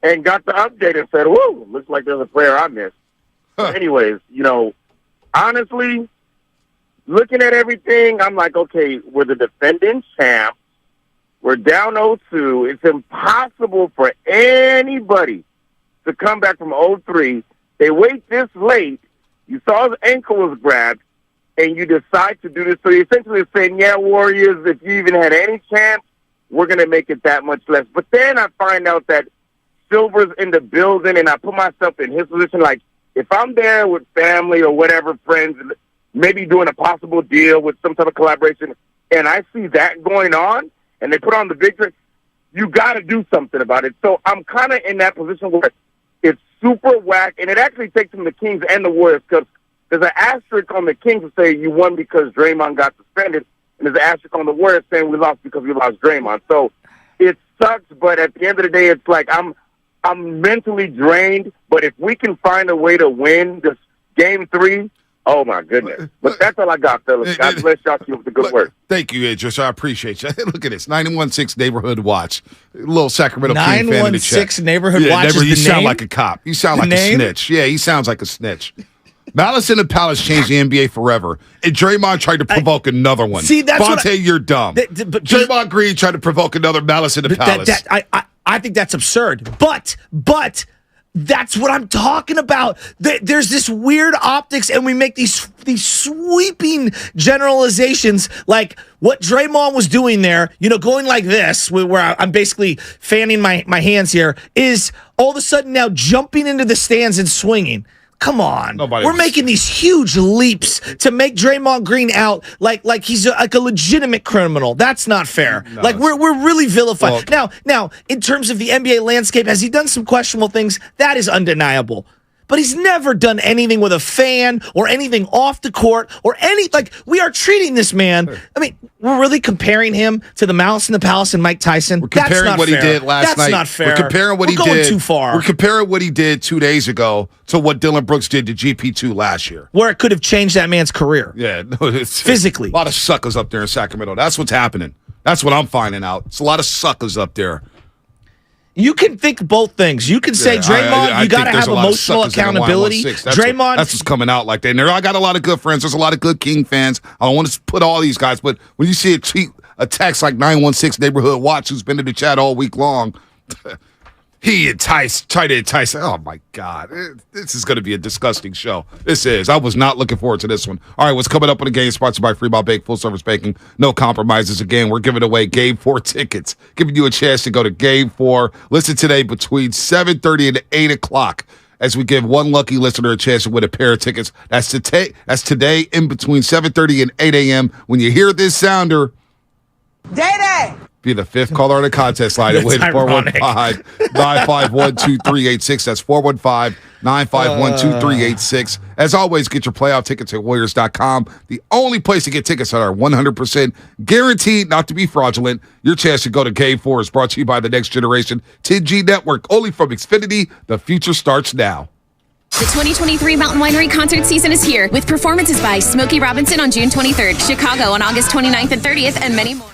S4: and got the update and said, whoa, looks like there's a prayer I missed. Anyways, honestly, looking at everything, I'm like, okay, we're the defending champs. We're down 0-2. It's impossible for anybody to come back from 0-3. They wait this late. You saw his ankle was grabbed, and you decide to do this. So you're essentially saying, yeah, Warriors, if you even had any chance, we're going to make it that much less. But then I find out that Silver's in the building, and I put myself in his position. Like, if I'm there with family or whatever, friends, maybe doing a possible deal with some type of collaboration, and I see that going on, and they put on the big drink, you got to do something about it. So I'm kind of in that position where it's super whack, and it actually takes from the Kings and the Warriors because there's an asterisk on the Kings to say you won because Draymond got suspended, and there's an asterisk on the Warriors saying we lost because we lost Draymond. So it sucks, but at the end of the day, it's like I'm mentally drained, but if we can find a way to win this Game 3, oh, my goodness. But that's all I got, fellas. God bless y'all. Keep up the good work.
S1: Thank you, Idris. I appreciate you. Look at this. 916 Neighborhood Watch. A little Sacramento King fan in the chat.
S2: 916 Neighborhood Watch is
S1: you
S2: the
S1: sound
S2: name?
S1: like a cop. You sound like a snitch. Yeah, he sounds like a snitch. Malice in the Palace changed the NBA forever. And Draymond tried to provoke another one.
S2: See, that's
S1: Bonte, you're dumb.
S2: But
S1: Draymond Green tried to provoke another Malice in the Palace.
S2: I think that's absurd. But That's what I'm talking about. There's this weird optics, and we make these sweeping generalizations, like what Draymond was doing there, going like this, where I'm basically fanning my hands here, is all of a sudden now jumping into the stands and swinging. Come on. We're making these huge leaps to make Draymond Green out like he's like a legitimate criminal. That's not fair. No, we're really vilifying. Now, in terms of the NBA landscape, has he done some questionable things? That is undeniable. But he's never done anything with a fan or anything off the court or we are treating this man. I mean, we're really comparing him to the Mouse in the Palace and Mike Tyson.
S1: We're comparing what he did last night.
S2: That's not fair.
S1: We're comparing what he
S2: going
S1: did
S2: too far.
S1: We're comparing what he did 2 days ago to what Dylan Brooks did to GP2 last year.
S2: Where it could have changed that man's career.
S1: Yeah, no, it's
S2: physically.
S1: A lot of suckers up there in Sacramento. That's what's happening. That's what I'm finding out. It's a lot of suckers up there.
S2: You can think both things. You can say, Draymond, you got to have emotional accountability. Draymond,
S1: that's what's coming out like that. And I got a lot of good friends. There's a lot of good King fans. I don't want to put all these guys, but when you see a text like 916 Neighborhood Watch, who's been in the chat all week long, he tried to entice. Oh my God, this is going to be a disgusting show. This is. I was not looking forward to this one. All right, what's coming up on the game? Sponsored by Fremont Bake, full service baking, no compromises. Again, we're giving away Game 4 tickets, giving you a chance to go to Game 4. Listen today between 7:30 and 8 o'clock as we give one lucky listener a chance to win a pair of tickets. That's today in between 7:30 and 8 a.m. When you hear this sounder, Day-Day. Be the fifth caller on the contest line and win 415-951-2386. That's 415-951-2386. As always, get your playoff tickets at Warriors.com. The only place to get tickets that are 100% guaranteed not to be fraudulent. Your chance to go to Game 4 is brought to you by the Next Generation 10G Network. Only from Xfinity, the future starts now.
S10: The 2023 Mountain Winery concert season is here with performances by Smokey Robinson on June 23rd, Chicago on August 29th and 30th, and many more.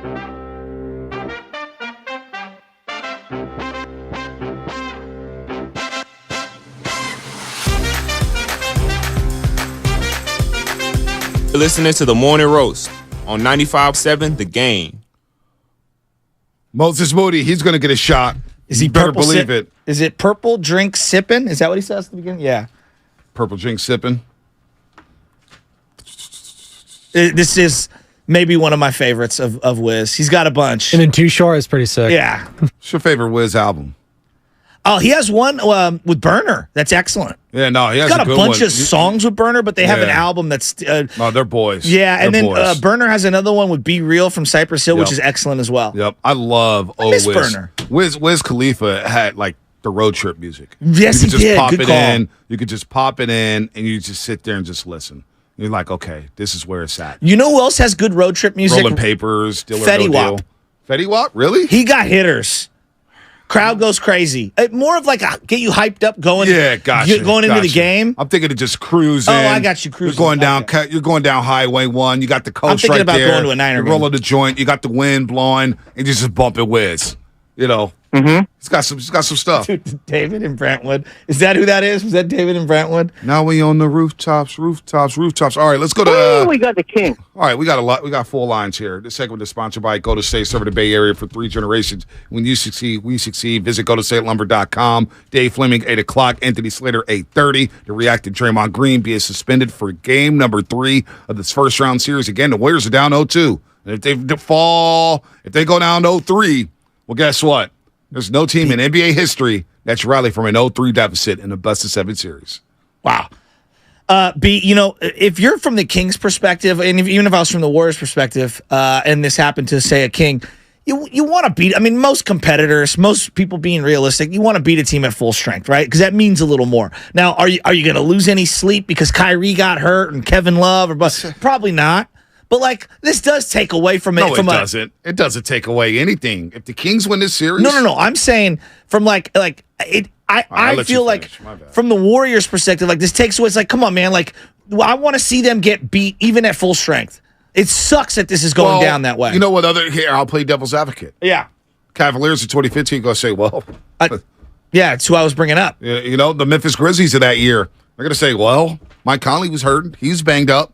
S11: You're listening to the Morning Roast on 95.7 The Game.
S1: Moses Moody, he's going to get a shot.
S2: Is he
S1: You better
S2: purple
S1: believe it.
S2: Is it purple drink sipping? Is that what he says at the beginning? Yeah.
S1: Purple drink sipping.
S2: This is maybe one of my favorites of Wiz. He's got a bunch.
S12: And then Too Short is pretty sick.
S2: Yeah.
S1: What's your favorite Wiz album?
S2: Oh, he has one with Burner. That's excellent.
S1: Yeah, no, he has
S2: He's got
S1: a
S2: a
S1: good
S2: bunch
S1: one.
S2: of songs with Burner, but they have an
S1: Yeah.
S2: album that's
S1: No, they're boys.
S2: yeah, and
S1: They're
S2: then
S1: boys.
S2: Burner has another one with Be Real from Cypress Hill, which
S1: Yep.
S2: is excellent as well.
S1: Yep, I love
S2: miss
S1: Wiz.
S2: Burner.
S1: Wiz Khalifa had like the road trip music.
S2: Yes,
S1: you could
S2: he
S1: just
S2: did.
S1: Pop
S2: Good
S1: it
S2: call.
S1: in. You could just pop it in, and you just sit there and just listen. You're like, okay, this is where it's at.
S2: You know who else has good road trip music?
S1: Rolling Papers, Deal or
S2: Fetty
S1: No
S2: Wap.
S1: Deal. Fetty Wap, really?
S2: He got hitters. Crowd goes crazy. More of like a get you hyped up going.
S1: Yeah, gotcha.
S2: Going into the
S1: gotcha.
S2: game.
S1: I'm thinking of just cruising.
S2: Oh, I got you cruising.
S1: You're going down.
S2: Okay.
S1: You're going down Highway 1. You got the coast
S2: I'm thinking
S1: right
S2: about
S1: there.
S2: going to a Niner
S1: You're
S2: game.
S1: rolling the joint. You got the wind blowing, and you just bumping Wiz. You know.
S3: Mm-hmm.
S1: It's got some stuff.
S2: Dude, David in Brentwood. Is that who that is? Was that David in Brentwood?
S1: Now we on the rooftops. All right, let's go to.
S4: Ooh, we got the king.
S1: All right, we got a lot. We got 4 lines here. This segment is sponsored by Go to State, serving the Bay Area for 3 generations. When you succeed, we succeed. Visit GoToStateLumber.com. Dave Fleming, 8 o'clock. Anthony Slater, 8:30. To react to Draymond Green being suspended for game number 3 of this first round series. Again, the Warriors are down 0-2. And if they if they go down 0-3, well, guess what? There's no team in NBA history that's rallied from an 0-3 deficit in a best-of-7 series.
S2: Wow. If you're from the Kings' perspective, and even if I was from the Warriors' perspective, and this happened to, say, a King, you want to beat, most competitors, most people being realistic, you want to beat a team at full strength, right? Because that means a little more. Now, are you going to lose any sleep because Kyrie got hurt and Kevin Love? Probably not. But, this does take away from it.
S1: No, it doesn't. It doesn't take away anything. If the Kings win this series...
S2: No. I'm saying from, I feel like from the Warriors' perspective, this takes away. It's like, come on, man. I want to see them get beat even at full strength. It sucks that this is going down that way.
S1: You know what here, I'll play devil's advocate.
S2: Yeah.
S1: Cavaliers in 2015 going to say,
S2: yeah, it's who I was bringing up.
S1: The Memphis Grizzlies of that year, they're going to say, well, Mike Conley was hurt. He's banged up.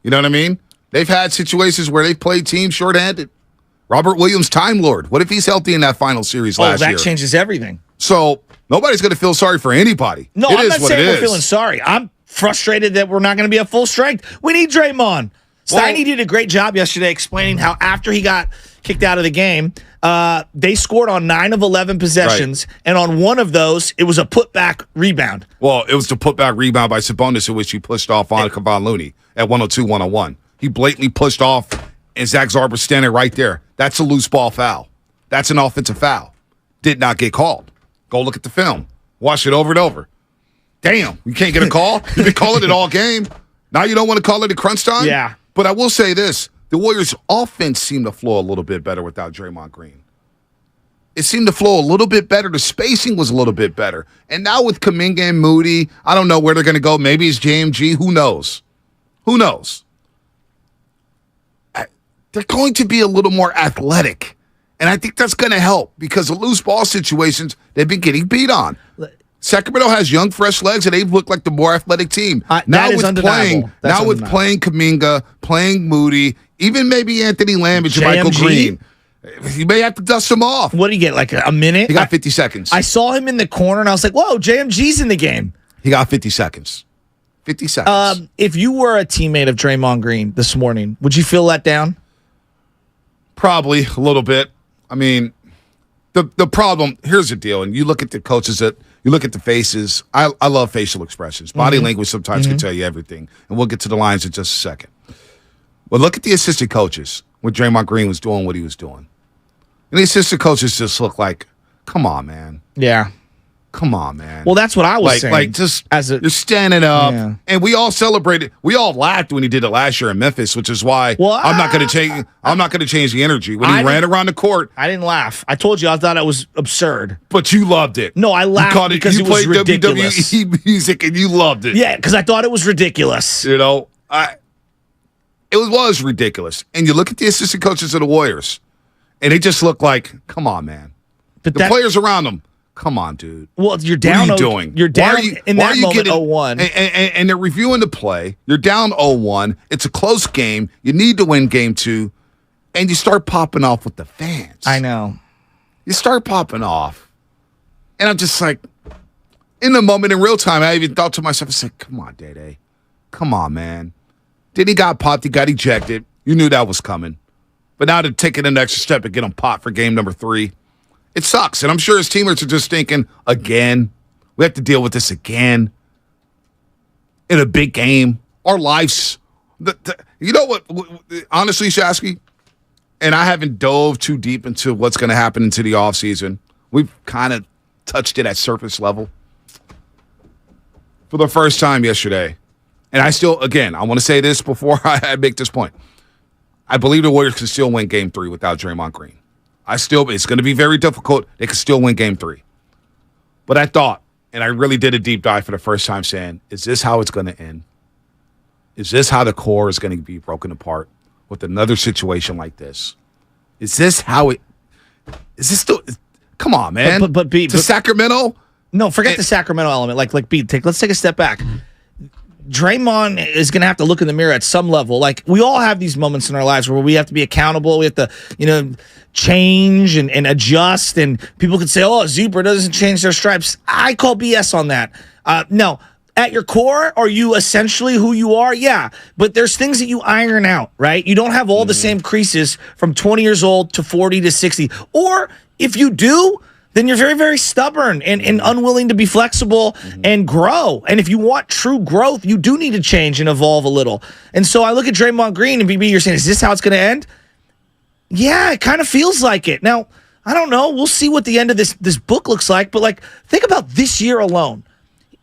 S1: You know what I mean? They've had situations where they've played teams shorthanded. Robert Williams, Time Lord. What if he's healthy in that final series last year?
S2: That changes everything.
S1: So nobody's going to feel sorry for anybody.
S2: No, I'm not saying we're feeling sorry. I'm frustrated that we're not going to be at full strength. We need Draymond. Steiny did a great job yesterday explaining how after he got kicked out of the game, they scored on 9 of 11 possessions, and on one of those, it was a putback rebound.
S1: Well, it was the putback rebound by Sabonis in which he pushed off on Kevon Looney at 102-101. He blatantly pushed off, and Zach Zarba's standing right there. That's a loose ball foul. That's an offensive foul. Did not get called. Go look at the film. Watch it over and over. Damn, you can't get a call? You've been calling it all game. Now you don't want to call it at crunch time?
S2: Yeah.
S1: But I will say this. The Warriors' offense seemed to flow a little bit better without Draymond Green. It seemed to flow a little bit better. The spacing was a little bit better. And now with Kuminga and Moody, I don't know where they're going to go. Maybe it's JMG. Who knows? Who knows? They're going to be a little more athletic. And I think that's going to help because of loose ball situations, they've been getting beat on. Sacramento has young, fresh legs, and they've looked like the more athletic team. Now with playing Kuminga, playing Moody, even maybe Anthony Lamb and Michael Green, you may have to dust him off.
S2: What do you get, like a minute?
S1: He got 50 seconds.
S2: I saw him in the corner, and I was like, whoa, JMG's in the game.
S1: He got 50 seconds. 50 seconds.
S2: If you were a teammate of Draymond Green this morning, would you feel let down?
S1: Probably a little bit. I mean, the problem, here's the deal, and you look at the coaches, you look at the faces. I love facial expressions. Body language sometimes can tell you everything, and we'll get to the lines in just a second. But look at the assistant coaches when Draymond Green was doing what he was doing. And the assistant coaches just look like, come on, man.
S2: Yeah.
S1: Come on, man.
S2: Well, that's what I was saying.
S1: You're standing up, and we all celebrated. We all laughed when he did it last year in Memphis, which is why I'm not going to change. I'm not going to change the energy when he ran around the court.
S2: I didn't laugh. I told you I thought it was absurd.
S1: But you loved it.
S2: No, I laughed because it was ridiculous.
S1: You played WWE music and you loved it.
S2: Yeah, because I thought it was ridiculous.
S1: It was ridiculous. And you look at the assistant coaches of the Warriors. And it just looked like, come on, man.
S2: But
S1: the players around them, come on, dude.
S2: Well, you're down.
S1: What are you doing?
S2: You're down in that moment, 0-1.
S1: And they're reviewing the play. You're down 0-1. It's a close game. You need to win game 2. And you start popping off with the fans.
S2: I know.
S1: You start popping off. And I'm just like, in the moment, in real time, I even thought to myself, I said, come on, Day-Day. Come on, man. Then he got popped. He got ejected. You knew that was coming. But now to take it an extra step and get him popped for game number 3, it sucks. And I'm sure his teammates are just thinking, again, we have to deal with this again in a big game. Our lives. You know what? Honestly, Shasky, and I haven't dove too deep into what's going to happen into the offseason. We've kind of touched it at surface level. For the first time yesterday, and I still, again, I want to say this before I make this point. I believe the Warriors can still win game 3 without Draymond Green. It's going to be very difficult. They can still win game 3. But I thought, and I really did a deep dive for the first time saying, is this how it's going to end? Is this how the core is going to be broken apart with another situation like this? Is this how it, is this still, come on, man.
S2: But
S1: Sacramento?
S2: No, forget the Sacramento element. Let's take a step back. Draymond is going to have to look in the mirror at some level. Like, we all have these moments in our lives where we have to be accountable. We have to, change and adjust. And people could say, oh, Zebra doesn't change their stripes. I call BS on that. No, at your core, are you essentially who you are? Yeah, but there's things that you iron out, right? You don't have all the same creases from 20 years old to 40 to 60. Or if you do, then you're very, very stubborn and unwilling to be flexible and grow. And if you want true growth, you do need to change and evolve a little. And so I look at Draymond Green and BB, you're saying, is this how it's going to end? Yeah, it kind of feels like it. Now, I don't know. We'll see what the end of this book looks like. But, think about this year alone.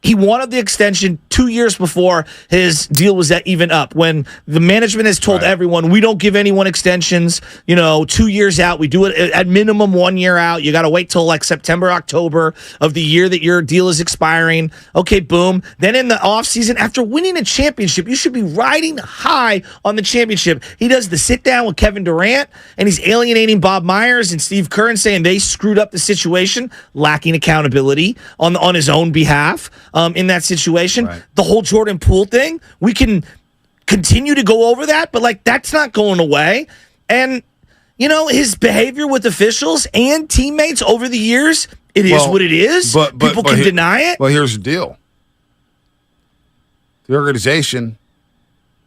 S2: He wanted the extension 2 years before his deal was even up. When the management has told everyone, we don't give anyone extensions, 2 years out. We do it at minimum 1 year out. You got to wait till September, October of the year that your deal is expiring. Okay, boom. Then in the offseason, after winning a championship, you should be riding high on the championship. He does the sit down with Kevin Durant, and he's alienating Bob Myers and Steve Kerr and saying they screwed up the situation, lacking accountability on his own behalf. In that situation, the whole Jordan Poole thing, we can continue to go over that, but that's not going away. And his behavior with officials and teammates over the years, it is what it is. But people can deny it.
S1: Well, here's the deal: the organization,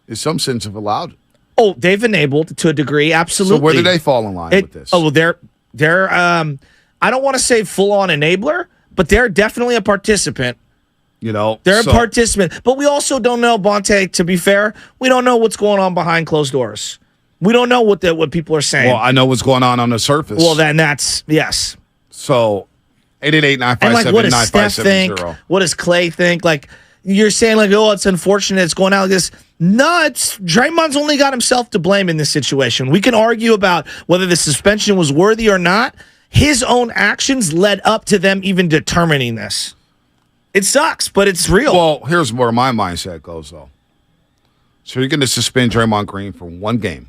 S1: in some sense, have allowed it.
S2: Oh, they've enabled to a degree, absolutely.
S1: So where do they fall in line with this?
S2: Oh, well, they're I don't want to say full on enabler, but they're definitely a participant. They're a participant, but we also don't know, Bonte, to be fair, we don't know what's going on behind closed doors. We don't know what people are saying.
S1: Well, I know what's going on the surface.
S2: Well, then that's, yes.
S1: So, 888-957-9570.
S2: And what does Steph think? What does Clay think? You're saying, oh, it's unfortunate it's going out like this. No, Draymond's only got himself to blame in this situation. We can argue about whether the suspension was worthy or not. His own actions led up to them even determining this. It sucks, but it's real.
S1: Well, here's where my mindset goes, though. So you're going to suspend Draymond Green for 1 game.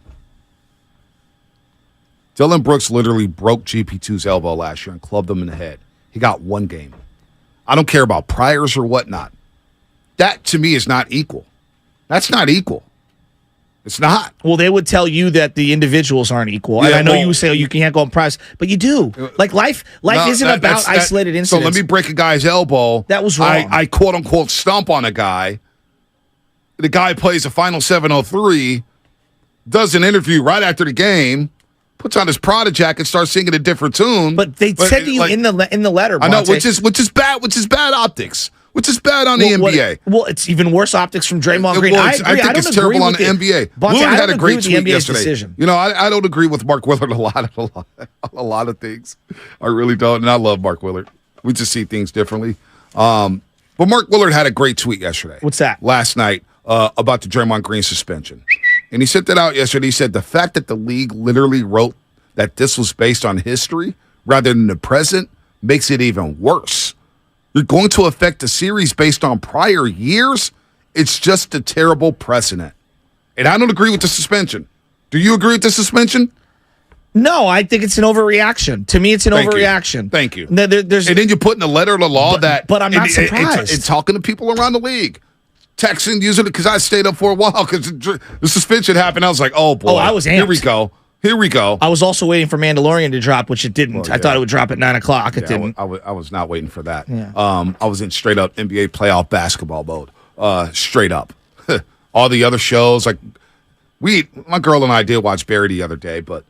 S1: Dylan Brooks literally broke GP2's elbow last year and clubbed him in the head. He got 1 game. I don't care about priors or whatnot. That, to me, is not equal. That's not equal. It's not.
S2: Well, they would tell you that the individuals aren't equal. And I know you would say, you can't go on price, but you do. Life isn't about isolated incidents.
S1: So let me break a guy's elbow.
S2: That was wrong.
S1: I quote-unquote stomp on a guy. The guy plays a final 703, does an interview right after the game, puts on his Prada jacket, starts singing a different tune.
S2: But they said to you in the letter, Bonte.
S1: I know, which is bad optics. Which is bad on the NBA.
S2: Well, it's even worse optics from Draymond Green. I agree.
S1: I think it's terrible on the NBA. Willard had a great tweet yesterday.
S2: Decision.
S1: I don't agree with Mark Willard a lot of things. I really don't, and I love Mark Willard. We just see things differently. But Mark Willard had a great tweet yesterday.
S2: What's that?
S1: Last night about the Draymond Green suspension. And he sent that out yesterday. He said the fact that the league literally wrote that this was based on history rather than the present makes it even worse. You're going to affect the series based on prior years? It's just a terrible precedent. And I don't agree with the suspension. Do you agree with the suspension?
S2: No, I think it's an overreaction. To me, it's an overreaction.
S1: Thank you.
S2: And
S1: then you put in the letter of the law
S2: but I'm not surprised.
S1: It's talking to people around the league. Texting, using it because I stayed up for a while because the suspension happened. I was like, oh, boy.
S2: Oh, I was amped.
S1: Here we go.
S2: I was also waiting for Mandalorian to drop, which it didn't.
S1: Well, yeah.
S2: I thought it would drop at 9 o'clock. It didn't.
S1: I was not waiting for that.
S2: Yeah.
S1: I was in straight up NBA playoff basketball mode. Straight up. All the other shows, like my girl and I did watch Barry the other day, but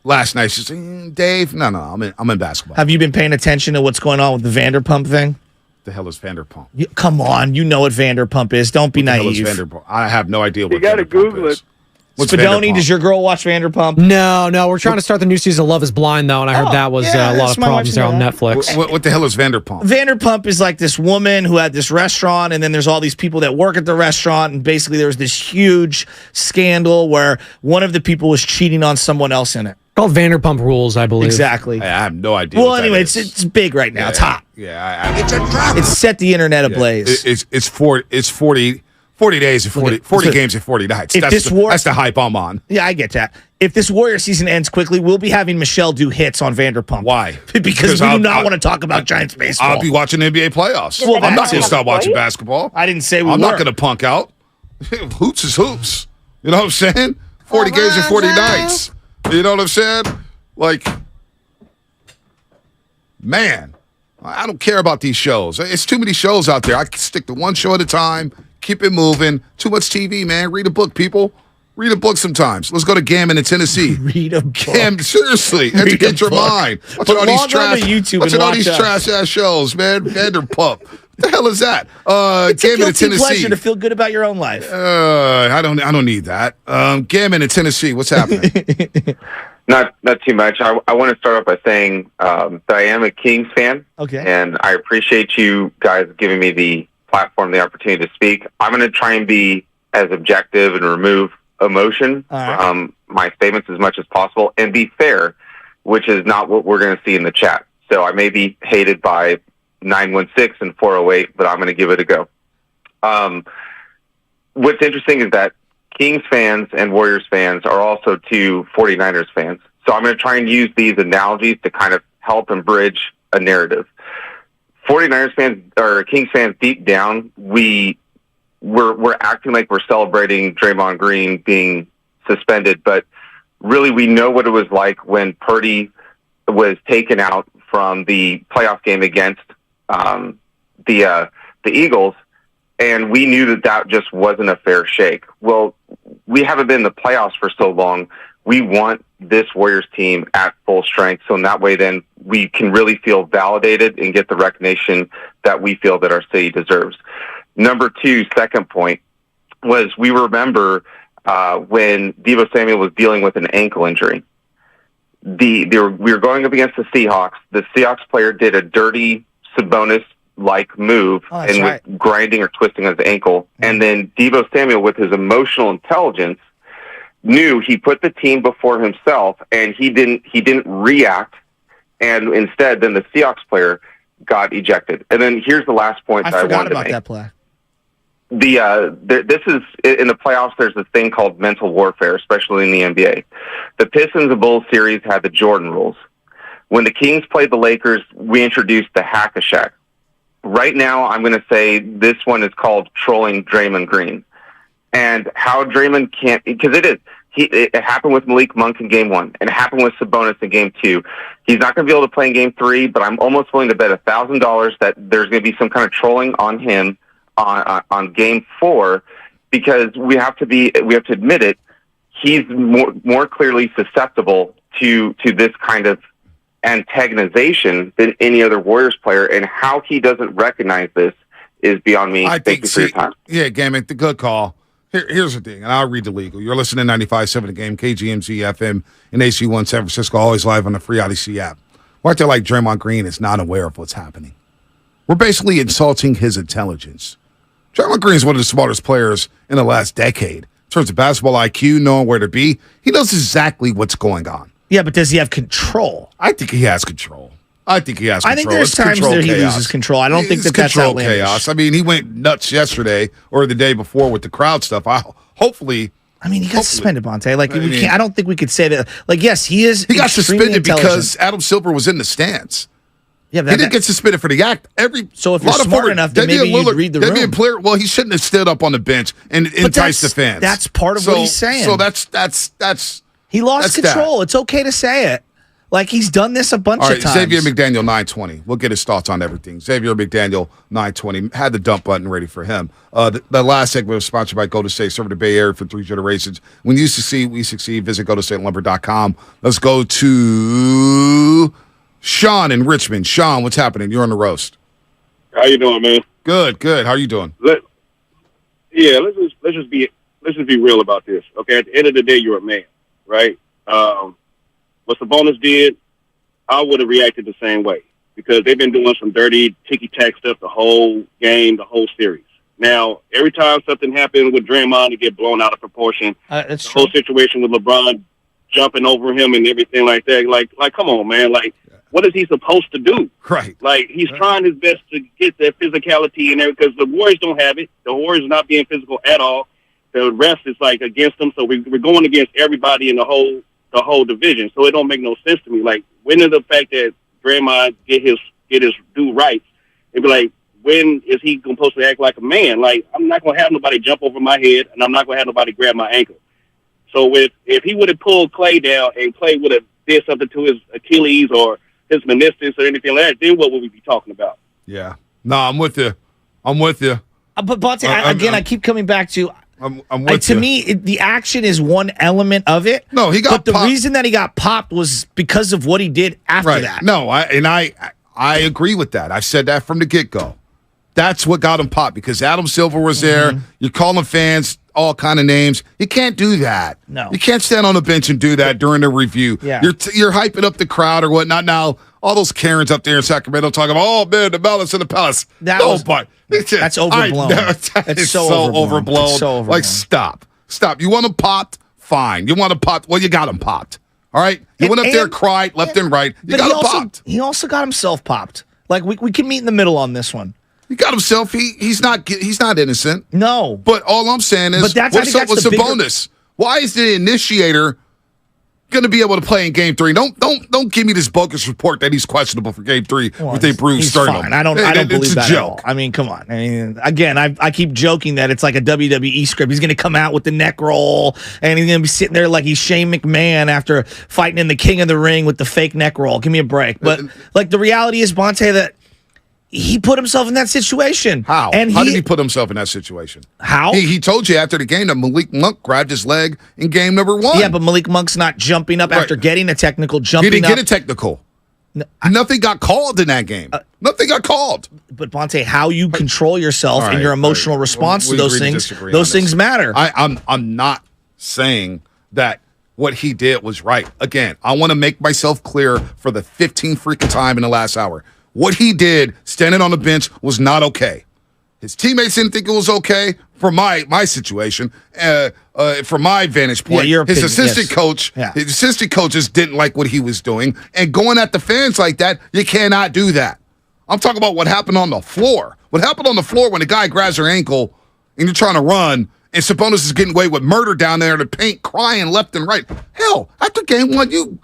S1: last night she said, Dave, no, I'm in basketball.
S2: Have you been paying attention to what's going on with the Vanderpump thing?
S1: The hell is Vanderpump?
S2: Come on, you know what Vanderpump is. Don't be naive.
S1: Hell is Vanderpump? I have no idea what
S4: You got to Google
S1: is.
S4: it.
S1: What's
S2: Spadoni,
S1: Vanderpump?
S2: does your girl watch Vanderpump?
S12: No, we're trying to start the new season of Love is Blind, though, and I heard that was a lot of problems there on Netflix.
S1: What the hell is Vanderpump?
S2: Vanderpump is like this woman who had this restaurant, and then there's all these people that work at the restaurant, and basically there was this huge scandal where one of the people was cheating on someone else in it.
S12: Called Vanderpump Rules, I believe.
S2: Exactly.
S1: I have no idea.
S2: Well, anyway, it's big right now. It's hot.
S1: Yeah, it's a drop.
S2: It's set the internet ablaze.
S1: It's 40 days and 40 games and 40 nights. That's the hype I'm on.
S2: Yeah, I get that. If this Warrior season ends quickly, we'll be having Michelle do hits on Vanderpump.
S1: Why?
S2: Because we do not want to talk about Giants baseball.
S1: I'll be watching NBA playoffs.
S2: Well,
S1: I'm not going to stop watching basketball.
S2: I didn't say we
S1: I'm
S2: were.
S1: not going to punk out. Hoops is hoops. You know what I'm saying? 40 games and 40 nights. You know what I'm saying? Like, man, I don't care about these shows. It's too many shows out there. I can stick to one show at a time, keep it moving. Too much TV, man. Read a book, people. Read a book sometimes. Let's go to Gammon in Tennessee.
S2: Read a book.
S1: Seriously, educate your mind. Watching all these trash-ass shows, man. Vanderpump. What the hell is that?
S2: It's
S1: Gammon
S2: a
S1: in
S2: guilty
S1: Tennessee.
S2: pleasure to feel good about your own life.
S1: I don't need that. Gammon in Tennessee. What's happening?
S4: Not too much. I want to start off by saying that I am a Kings fan.
S2: Okay.
S4: And I appreciate you guys giving me the platform, the opportunity to speak. I'm going to try and be as objective and remove emotion from my statements as much as possible and be fair, which is not what we're going to see in the chat. So I may be hated by 916 and 408, but I'm going to give it a go. What's interesting is that Kings fans and Warriors fans are also two 49ers fans. So I'm going to try and use these analogies to kind of help and bridge a narrative. 49ers fans or Kings fans, deep down, we're acting like we're celebrating Draymond Green being suspended, but really we know what it was like when Purdy was taken out from the playoff game against the Eagles, and we knew that just wasn't a fair shake. Well, we haven't been in the playoffs for so long. We want this Warriors team at full strength, so in that way then we can really feel validated and get the recognition that we feel that our city deserves. Number two, second point, was we remember when Deebo Samuel was dealing with an ankle injury. We were going up against the Seahawks. The Seahawks player did a dirty Sabonis-like move and was grinding or twisting his ankle. And then Deebo Samuel, with his emotional intelligence, knew he put the team before himself, and he didn't react. And instead, then the Seahawks player got ejected. And then here's the last point that I wanted to make.
S2: I forgot about that play.
S4: This is in the playoffs. There's this thing called mental warfare, especially in the NBA. The Pistons and Bulls series had the Jordan rules. When the Kings played the Lakers, we introduced the Hack-a-Shack. Right now, I'm going to say this one is called trolling Draymond Green, and how Draymond can't, because it happened with Malik Monk in Game 1, and it happened with Sabonis in Game 2. He's not going to be able to play in Game 3, but I'm almost willing to bet $1,000 that there's going to be some kind of trolling on him on Game 4, because we have to admit it. He's more clearly susceptible to this kind of antagonization than any other Warriors player, and how he doesn't recognize this is beyond me. Thank you for your time.
S1: Yeah, Gammon, the good call. Here's the thing, and I'll read the legal. You're listening to 95.7 The Game, KGMZ FM, and AC1 San Francisco, always live on the free Odyssey app. We're out there like Draymond Green is not aware of what's happening. We're basically insulting his intelligence. Draymond Green is one of the smartest players in the last decade. In terms of basketball IQ, knowing where to be, he knows exactly what's going on.
S2: Yeah, but does he have control?
S1: I think he has control. I think there's
S2: times that he loses control. I don't think that's outlandish.
S1: Chaos. I mean, he went nuts yesterday or the day before with the crowd stuff. Hopefully
S2: I mean, he got suspended, Bonte. Like, I don't think we could say that. Like, yes, he is.
S1: He got suspended because Adam Silver was in the stands.
S2: Yeah,
S1: he didn't get suspended for the act.
S2: So if you're smart enough, then maybe you'd read the room.
S1: Player, well, he shouldn't have stood up on the bench and enticed the fans.
S2: That's part of what he's saying.
S1: So that's
S2: he lost control. It's okay to say it. Like, he's done this a bunch of times.
S1: Xavier McDaniel, 920. We'll get his thoughts on everything. Xavier McDaniel, 920. Had the dump button ready for him. The last segment was sponsored by Golden State, serving the Bay Area for 3 generations. When you succeed, we succeed. Visit GoldenStateLumber.com. Let's go to Sean in Richmond. Sean, what's happening? You're on the roast.
S13: How you doing, man?
S1: Good. How you doing?
S13: Let's just be real about this. Okay, at the end of the day, you're a man, right? What Sabonis did, I would have reacted the same way because they've been doing some dirty ticky-tack stuff the whole game, the whole series. Now, every time something happened with Draymond, it get blown out of proportion. The whole situation with LeBron jumping over him and everything like that. Like, come on, man. Like, what is he supposed to do?
S1: Right.
S13: Like, he's trying his best to get that physicality in there because the Warriors don't have it. The Warriors are not being physical at all. The rest is, like, against them. So we're going against everybody in the whole division. So it don't make no sense to me. Like, when is the fact that Draymond get his due rights? It'd be like, when is he supposed to act like a man? Like, I'm not going to have nobody jump over my head, and I'm not going to have nobody grab my ankle. So if he would have pulled Clay down and Clay would have did something to his Achilles or his meniscus or anything like that, then what would we be talking about?
S1: Yeah. No, I'm with you.
S2: But Bonte, I keep coming back to.
S1: I'm with you.
S2: To me, the action is one element of it.
S1: No, he got
S2: But the
S1: popped.
S2: reason that he got popped was because of what he did after that.
S1: No, I agree with that. I said that from the get-go. That's what got him popped because Adam Silver was there. You're calling fans all kind of names. You can't do that.
S2: No.
S1: You can't stand on the bench and do that during the review.
S2: Yeah.
S1: You're hyping up the crowd or whatnot. Now, all those Karens up there in Sacramento talking about, oh, man, the balance in the palace.
S2: That's overblown.
S1: It's so overblown. Like, stop. You want them popped? Fine. You want them popped? Well, you got them popped. All right? You went up there, cried, left and right. You got them popped.
S2: He also got himself popped. Like, we can meet in the middle on this one.
S1: He got himself. He's not innocent.
S2: No.
S1: But all I'm saying is, what's up with Sabonis? Why is the initiator going to be able to play in Game 3? Don't give me this bogus report that he's questionable for Game 3 with a bruised sternum.
S2: Fine. I don't believe that at all. I mean, come on. I mean, again, I keep joking that it's like a WWE script. He's going to come out with the neck roll, and he's going to be sitting there like he's Shane McMahon after fighting in the King of the Ring with the fake neck roll. Give me a break. But like the reality is, Bonte, that he put himself in that situation.
S1: How? How did he put himself in that situation?
S2: How?
S1: He told you after the game that Malik Monk grabbed his leg in game number 1.
S2: Yeah, but Malik Monk's not jumping up after getting a technical.
S1: He didn't get a technical. Nothing got called in that game. Nothing got called.
S2: But Bonte, how you control yourself and your emotional response to those things matter.
S1: I'm not saying that what he did was right. Again, I want to make myself clear for the 15th freaking time in the last hour. What he did, standing on the bench, was not okay. His teammates didn't think it was okay for my situation, from my vantage point. His assistant coaches didn't like what he was doing. And going at the fans like that, you cannot do that. I'm talking about what happened on the floor. What happened on the floor when the guy grabs your ankle and you're trying to run, and Sabonis is getting away with murder down there in the paint, crying left and right. Hell, after game 1,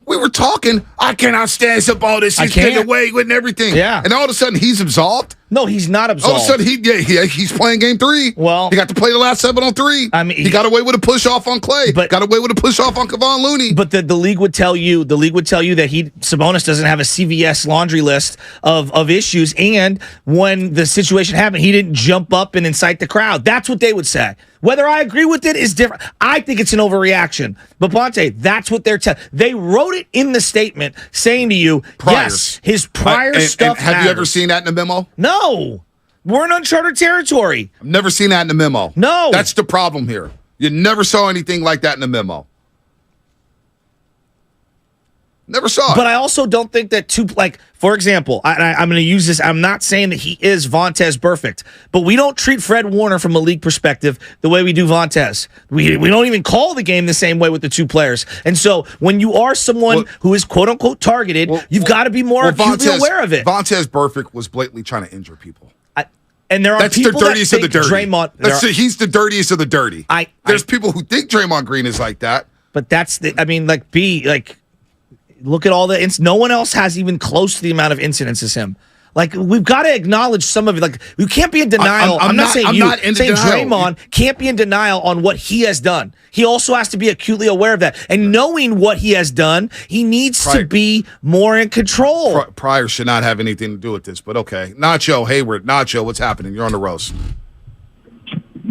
S1: we were talking, I cannot stand Sabonis. He's getting away with everything.
S2: Yeah.
S1: And all of a sudden, he's absolved?
S2: No, he's not absolved.
S1: All of a sudden, he's playing game 3.
S2: Well,
S1: he got to play the last 7-on-3.
S2: I mean,
S1: he got away with a push off on Clay. Got away with a push off on Kevon Looney.
S2: But the league would tell you, that Sabonis doesn't have a CVS laundry list of issues. And when the situation happened, he didn't jump up and incite the crowd. That's what they would say. Whether I agree with it is different. I think it's an overreaction. But Bonte, that's what they're telling. They wrote it in the statement saying to you, yes, his prior stuff
S1: Have you ever seen that in a memo?
S2: No. We're in uncharted territory.
S1: I've never seen that in the memo.
S2: No.
S1: That's the problem here. You never saw anything like that in the memo. Never saw it.
S2: But I also don't think that for example, I'm going to use this. I'm not saying that he is Vontaze perfect, but we don't treat Fred Warner from a league perspective the way we do Vontaze. We don't even call the game the same way with the two players. And so when you are someone who is quote unquote targeted, you've got to be more acutely aware of it.
S1: Vontaze perfect was blatantly trying to injure people.
S2: And there are
S1: That's
S2: people
S1: the dirtiest
S2: that
S1: of the
S2: think
S1: dirty.
S2: Draymond.
S1: He's the dirtiest of the dirty. There's people who think Draymond Green is like that.
S2: But that's the. I mean, look at all the. No one else has even close to the amount of incidents as him. Like, we've got to acknowledge some of it. Like, you can't be in denial. I'm not saying you. I'm saying Draymond can't be in denial on what he has done. He also has to be acutely aware of that. And knowing what he has done, he needs to be more in control.
S1: Pryor should not have anything to do with this, but okay. Nacho, Hayward, Nacho, what's happening? You're on the roast.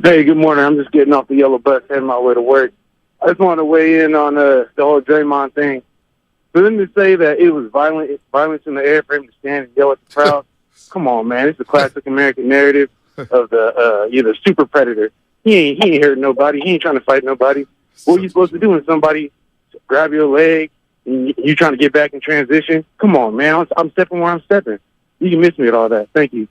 S14: Hey, good morning. I'm just getting off the yellow bus heading my way to work. I just want to weigh in on the whole Draymond thing. For them to say that it was violence in the air for him to stand and yell at the crowd, come on, man. It's a classic American narrative of the super predator. He ain't hurt nobody. He ain't trying to fight nobody. What are you supposed to do when somebody grab your leg and you trying to get back in transition? Come on, man. I'm stepping where I'm stepping. You can miss me at all that. Thank you.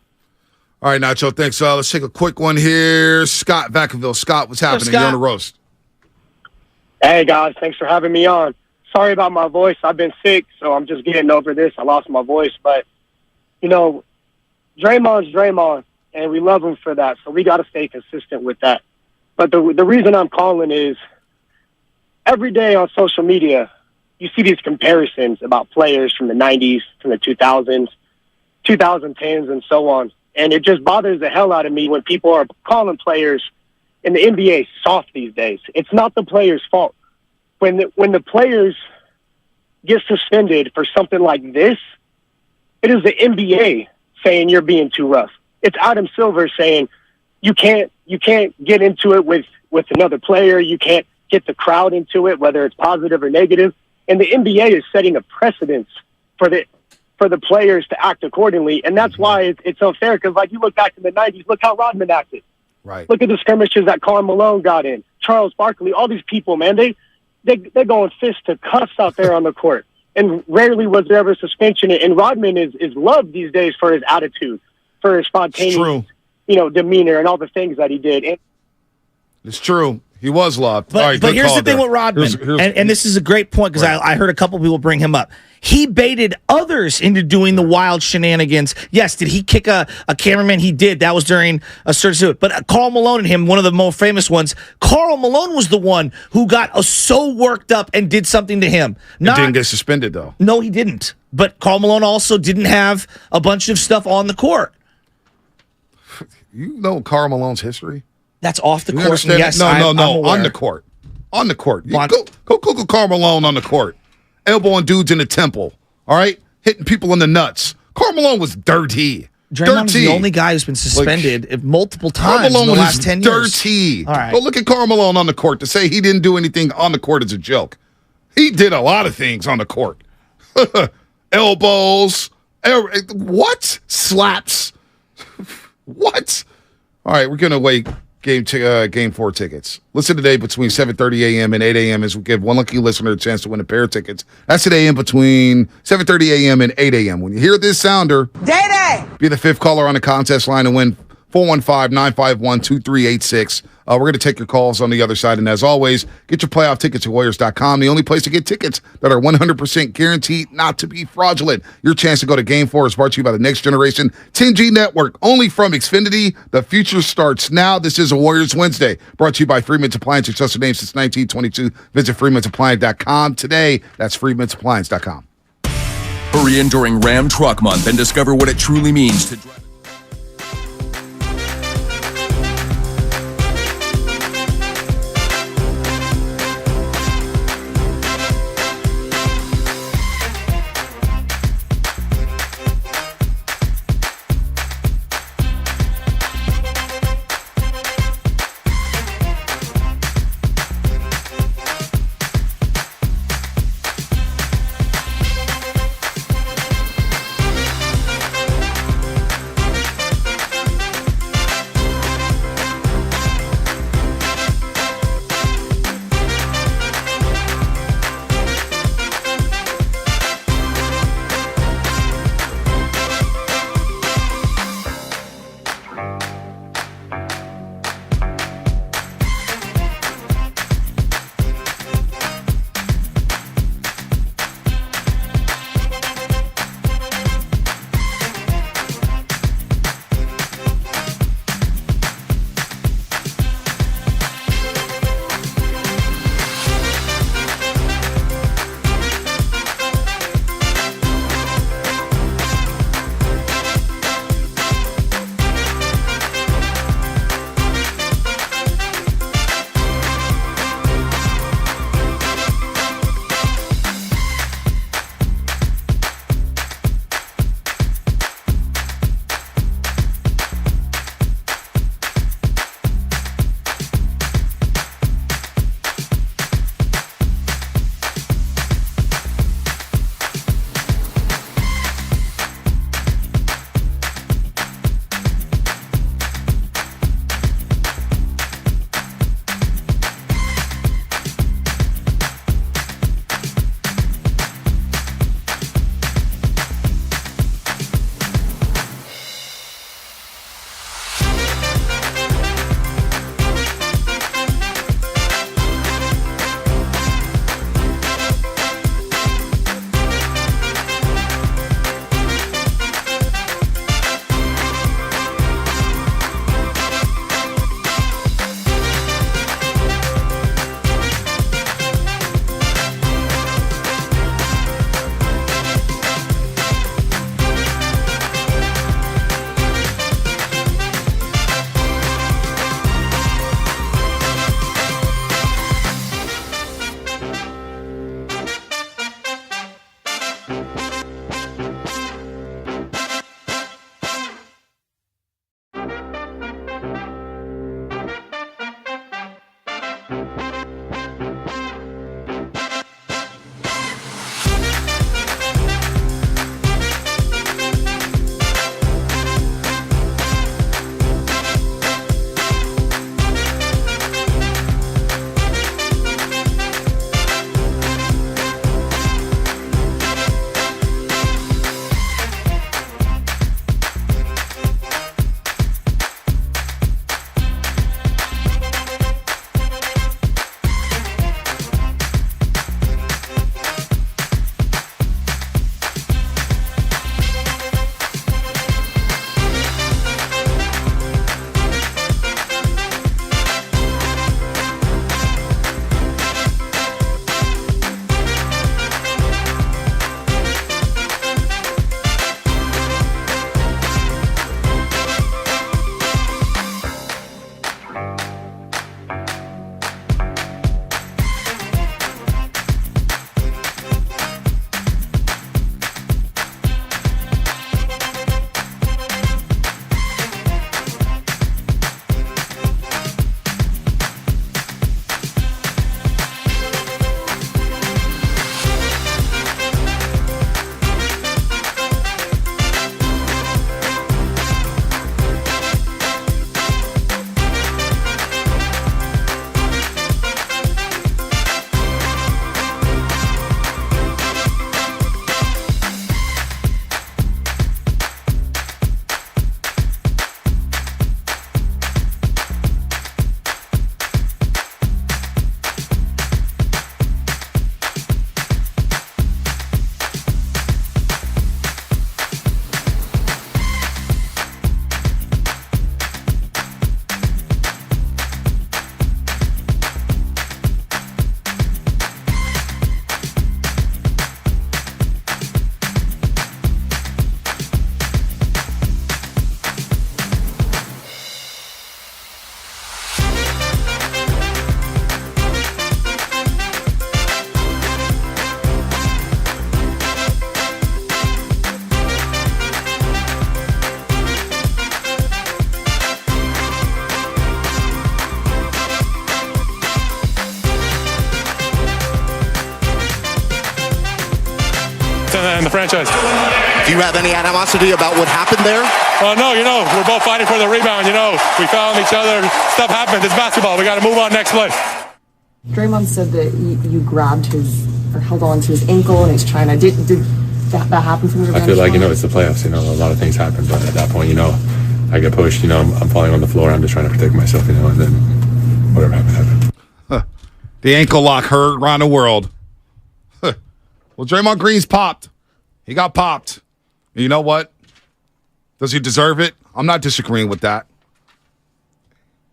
S1: All right, Nacho, thanks. Let's take a quick one here. Scott, Vacaville. Scott, what's happening? You're on the roast.
S15: Hey, guys. Thanks for having me on. Sorry about my voice. I've been sick, so I'm just getting over this. I lost my voice. But, Draymond's Draymond, and we love him for that. So we got to stay consistent with that. But the reason I'm calling is every day on social media, you see these comparisons about players from the 90s, from the 2000s, 2010s, and so on. And it just bothers the hell out of me when people are calling players in the NBA soft these days. It's not the players' fault. When the players get suspended for something like this, it is the NBA saying you're being too rough. It's Adam Silver saying you can't get into it with another player. You can't get the crowd into it, whether it's positive or negative. And the NBA is setting a precedence for the players to act accordingly. And that's why it's unfair, because you look back in the 90s, look how Rodman acted.
S1: Right.
S15: Look at the skirmishes that Karl Malone got in. Charles Barkley, all these people, man, they're going fist to cuffs out there on the court. And rarely was there ever suspension. And Rodman is loved these days for his attitude, for his spontaneous, demeanor and all the things that he did.
S1: It's true. He was loved.
S2: But here's the thing with Rodman, and this is a great point because I heard a couple people bring him up. He baited others into doing the wild shenanigans. Yes, did he kick a cameraman? He did. That was during a certain. But Karl Malone and him, one of the more famous ones, Karl Malone was the one who got so worked up and did something to him.
S1: Didn't get suspended, though.
S2: No, he didn't. But Karl Malone also didn't have a bunch of stuff on the court.
S1: You know Karl Malone's history?
S2: That's off the court. Yes,
S1: no. On the court. On the court. Go Google Karl Malone on the court. Elbowing dudes in the temple. All right? Hitting people in the nuts. Karl Malone was dirty.
S2: Draymond's the only guy who's been suspended multiple times in the last 10 years.
S1: Dirty.
S2: All right.
S1: Go look at Karl Malone on the court. To say he didn't do anything on the court is a joke. He did a lot of things on the court. Elbows. What? Slaps. What? All right, we're going to wait. Game 4 tickets. Listen today between 7:30 a.m. and 8 a.m. as we give one lucky listener a chance to win a pair of tickets. That's today in between 7:30 a.m. and 8 a.m. When you hear this sounder, be the fifth caller on the contest line and win 415-951-2386. We're going to take your calls on the other side. And as always, get your playoff tickets at Warriors.com, the only place to get tickets that are 100% guaranteed not to be fraudulent. Your chance to go to Game 4 is brought to you by the Next Generation 10G Network, only from Xfinity. The future starts now. This is a Warriors Wednesday, brought to you by Freeman's Appliance, your trusted name since 1922. Visit freemansappliance.com today. That's freemansappliance.com.
S16: Hurry in during Ram Truck Month and discover what it truly means to drive.
S6: And the franchise.
S7: Do you have any animosity about what happened there?
S6: No, we're both fighting for the rebound. We found each other. Stuff happens. It's basketball. We got to move on next play.
S9: Draymond said that you grabbed his or held on to his ankle and he's trying to. Did that happen from your?
S6: I feel like it's the playoffs. A lot of things happen, but at that point, I get pushed. I'm falling on the floor. I'm just trying to protect myself. And then whatever happened.
S1: The ankle lock heard around the world. Well, Draymond Green's popped. He got popped. And you know what? Does he deserve it? I'm not disagreeing with that.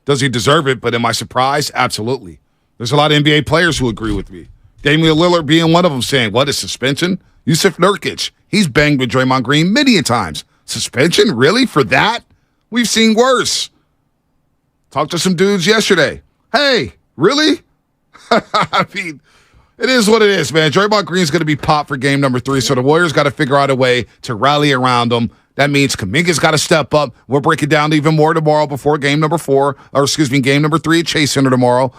S1: Does he deserve it? But am I surprised? Absolutely. There's a lot of NBA players who agree with me. Damian Lillard being one of them, saying, what, a suspension? Yusuf Nurkic, he's banged with Draymond Green many a times. Suspension? Really? For that? We've seen worse. Talked to some dudes yesterday. Hey, really? I mean, it is what it is, man. Draymond Green's going to be popped for game number 3, so the Warriors got to figure out a way to rally around him. That means Kuminga's got to step up. We'll break it down even more tomorrow before game number 3 at Chase Center tomorrow.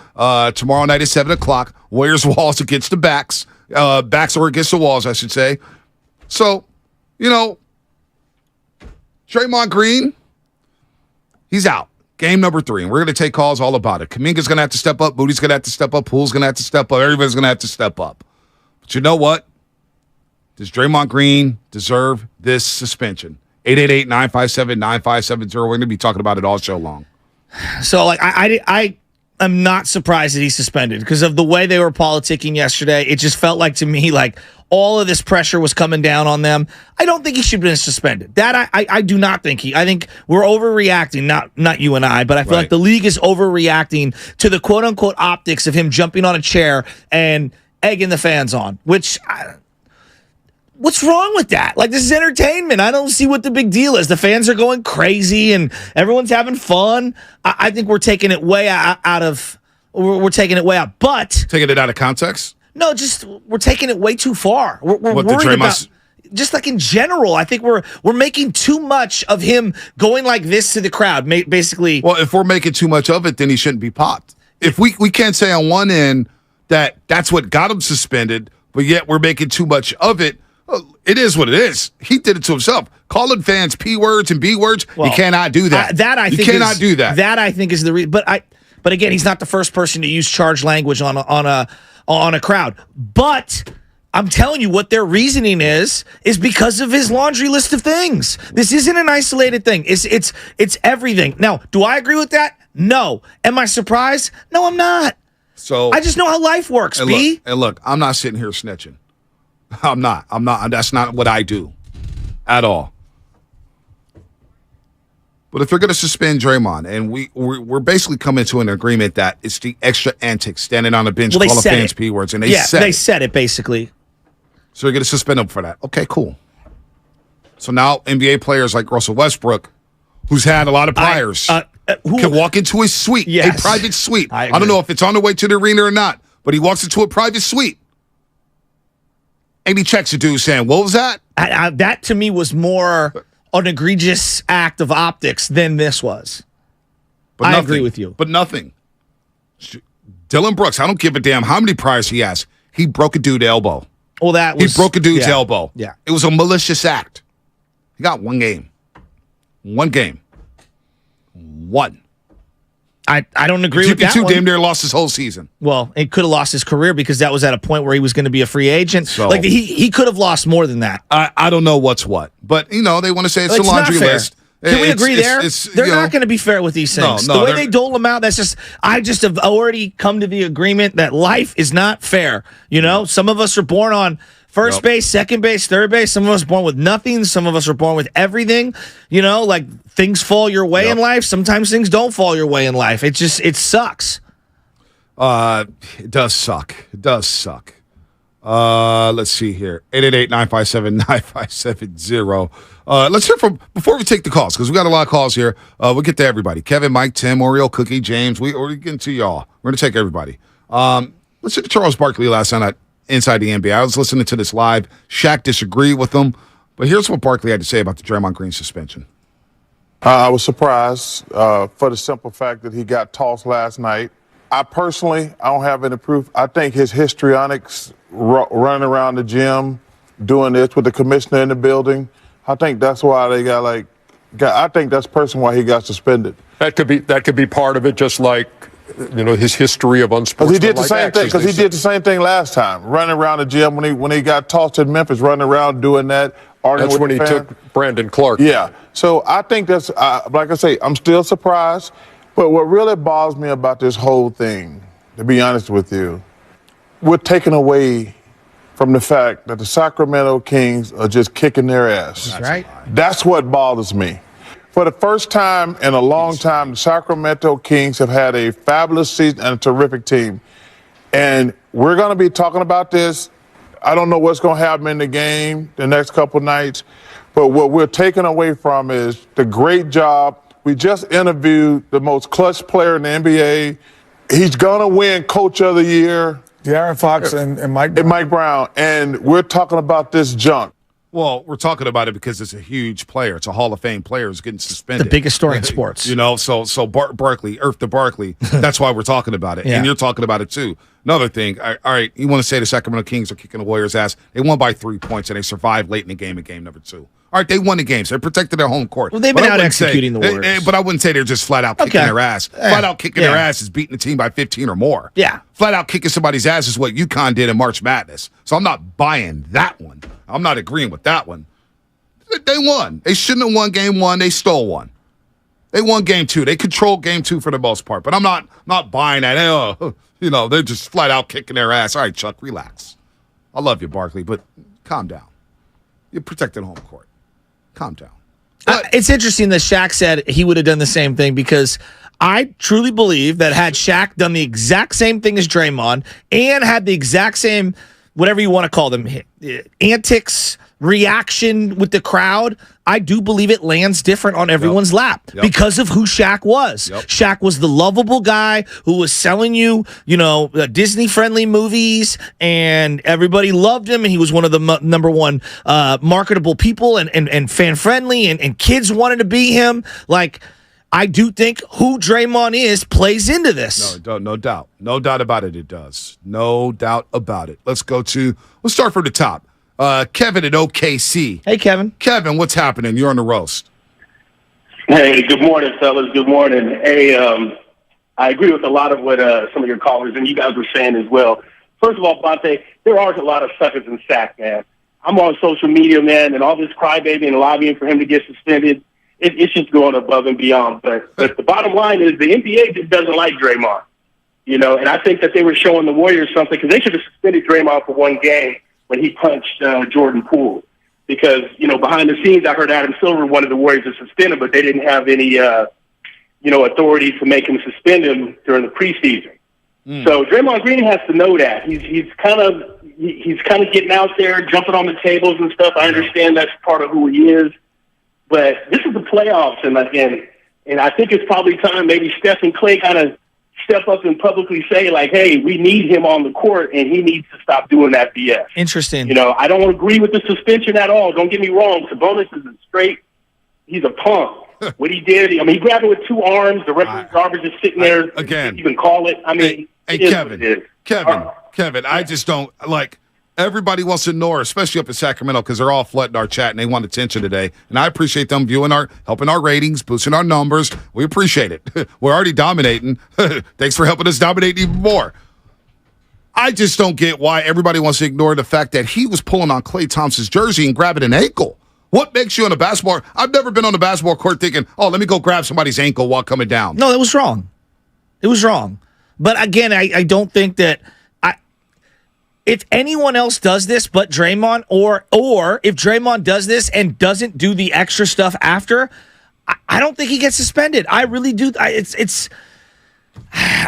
S1: Tomorrow night at 7 o'clock. Warriors walls against the backs. Backs or against the walls, I should say. So, Draymond Green, he's out. Game number 3, and we're going to take calls all about it. Kuminga's going to have to step up. Booty's going to have to step up. Poole's going to have to step up. Everybody's going to have to step up. But you know what? Does Draymond Green deserve this suspension? 888-957-9570. We're going to be talking about it all show long.
S2: So, I am not surprised that he's suspended because of the way they were politicking yesterday. It just felt like to me like all of this pressure was coming down on them. I don't think he should have been suspended. That I do not think I think we're overreacting, not you and I, but I feel like the league is overreacting to the quote unquote optics of him jumping on a chair and egging the fans on, what's wrong with that? Like, this is entertainment. I don't see what the big deal is. The fans are going crazy and everyone's having fun. I think we're taking it way out. We're taking it way out. But
S1: taking it out of context?
S2: No, just we're taking it way too far. We're worried about just like in general. I think we're making too much of him going like this to the crowd. Basically,
S1: well, if we're making too much of it, then he shouldn't be popped. If we can't say on one end that's what got him suspended, but yet we're making too much of it. It is what it is. He did it to himself. Calling fans P words and B words, you cannot do that.
S2: You cannot do that. That I think is the reason. But again, he's not the first person to use charged language on a crowd. But I'm telling you, what their reasoning is because of his laundry list of things. This isn't an isolated thing. It's everything. Now, do I agree with that? No. Am I surprised? No, I'm not.
S1: So
S2: I just know how life works, B.
S1: Look, I'm not sitting here snitching. I'm not. That's not what I do at all. But if they're going to suspend Draymond, and we're basically coming to an agreement that it's the extra antics, standing on the bench, calling fans P words, and they
S2: said it basically.
S1: So they're going to suspend him for that. Okay, cool. So now NBA players like Russell Westbrook, who's had a lot of priors, can walk into his suite, a private suite. I don't know if it's on the way to the arena or not, but he walks into a private suite. And he checks a dude saying, what was that?
S2: That to me was more an egregious act of optics than this was.
S1: But
S2: I agree with you.
S1: But nothing. Dylan Brooks, I don't give a damn how many priors he has. He broke a dude's elbow.
S2: Well, he
S1: broke a dude's elbow.
S2: Yeah.
S1: It was a malicious act. He got one game. One game. One.
S2: I don't agree with that one.
S1: Damn near lost his whole season.
S2: Well, he could have lost his career because that was at a point where he was going to be a free agent. So, like he could have lost more than that.
S1: I don't know what's what, but they want to say it's a laundry list.
S2: Can we agree there? They're not going to be fair with these things. The way they dole them out, I just have already come to the agreement that life is not fair. Some of us are born on first base, second base, third base. Some of us are born with nothing. Some of us are born with everything. Like things fall your way in life. Sometimes things don't fall your way in life. It sucks.
S1: It does suck. It does suck. Let's see here. 888-957-9570. Let's hear from, before we take the calls, because we got a lot of calls here. We'll get to everybody. Kevin, Mike, Tim, Oreo, Cookie, James. We're getting to y'all. We're going to take everybody. Let's hear Charles Barkley last night inside the NBA. I was listening to this live. Shaq disagreed with him. But here's what Barkley had to say about the Draymond Green suspension.
S17: I was surprised for the simple fact that he got tossed last night. I don't have any proof. I think his histrionics running around the gym, doing this with the commissioner in the building, I think that's why they I think that's personally why he got suspended.
S18: That could be part of it, just like his history of unsportsmanlike acts.
S17: Because he did the same thing last time, running around the gym when he got tossed in Memphis, running around doing that.
S18: That's when he took Brandon Clark.
S17: Yeah. So I think that's, like I say, I'm still surprised. But what really bothers me about this whole thing, to be honest with you, we're taken away from the fact that the Sacramento Kings are just kicking their ass.
S2: That's right.
S17: That's what bothers me. For the first time in a long time, the Sacramento Kings have had a fabulous season and a terrific team. And we're going to be talking about this. I don't know what's going to happen in the game the next couple nights, but what we're taking away from is the great job. We just interviewed the most clutch player in the NBA. He's going to win Coach of the Year.
S19: De'Aaron Fox and Mike Brown.
S17: And Mike Brown. And we're talking about this junk.
S1: Well, we're talking about it because it's a huge player. It's a Hall of Fame player who's getting suspended.
S2: The biggest story in sports.
S1: So Barkley, Earth to Barkley, that's why we're talking about it. Yeah. And you're talking about it too. Another thing, all right, you want to say the Sacramento Kings are kicking the Warriors' ass. They won by 3 points, and they survived late in the game number 2. All right, they won the games. They protected their home court.
S2: Well, they've been out executing the Warriors.
S1: But I wouldn't say they're just flat out kicking their ass. Flat out kicking their ass is beating the team by 15 or more.
S2: Yeah.
S1: Flat out kicking somebody's ass is what UConn did in March Madness. So I'm not buying that one. I'm not agreeing with that one. They won. They shouldn't have won game 1. They stole one. They won game 2. They controlled game 2 for the most part. But I'm not buying that. They're just flat out kicking their ass. All right, Chuck, relax. I love you, Barkley, but calm down. You're protecting home court. Calm down.
S2: It's interesting that Shaq said he would have done the same thing, because I truly believe that had Shaq done the exact same thing as Draymond and had the exact same whatever you want to call them, antics, reaction with the crowd, I do believe it lands different on everyone's lap because of who Shaq was. Shaq was the lovable guy who was selling you, Disney-friendly movies, and everybody loved him, and he was one of the number one marketable people and fan-friendly, and kids wanted to be him. Like, I do think who Draymond is plays into this.
S1: No doubt. No doubt about it, it does. No doubt about it. Let's start from the top. Kevin at OKC.
S2: Hey, Kevin.
S1: Kevin, what's happening? You're on the roast.
S13: Hey, good morning, fellas. Good morning. Hey, I agree with a lot of what some of your callers and you guys were saying as well. First of all, Bonte, there are a lot of suckers in Sac, man. I'm on social media, man, and all this crybaby and lobbying for him to get suspended, it's just going above and beyond. But the bottom line is the NBA just doesn't like Draymond, and I think that they were showing the Warriors something because they should have suspended Draymond for one game when he punched Jordan Poole. Because, behind the scenes, I heard Adam Silver wanted the Warriors to suspend him, but they didn't have any, authority to make him suspend him during the preseason. So Draymond Green has to know that. He's kind of getting out there, jumping on the tables and stuff. I understand that's part of who he is. But this is the playoffs, and I think it's probably time maybe Steph and Clay kind of step up and publicly say, like, hey, we need him on the court, and he needs to stop doing that BS.
S2: Interesting.
S13: I don't agree with the suspension at all. Don't get me wrong. Sabonis isn't straight. He's a punk. What he did, he grabbed it with two arms. The referee's garbage is sitting there.
S1: Again.
S13: You can call it.
S1: Kevin, I just don't, everybody wants to ignore, especially up in Sacramento, because they're all flooding our chat and they want attention today. And I appreciate them helping our ratings, boosting our numbers. We appreciate it. We're already dominating. Thanks for helping us dominate even more. I just don't get why everybody wants to ignore the fact that he was pulling on Klay Thompson's jersey and grabbing an ankle. What makes you on a basketball? I've never been on a basketball court thinking, oh, let me go grab somebody's ankle while coming down.
S2: No, that was wrong. It was wrong. But again, I don't think that if anyone else does this but Draymond, or if Draymond does this and doesn't do the extra stuff after, I don't think he gets suspended. I really do. I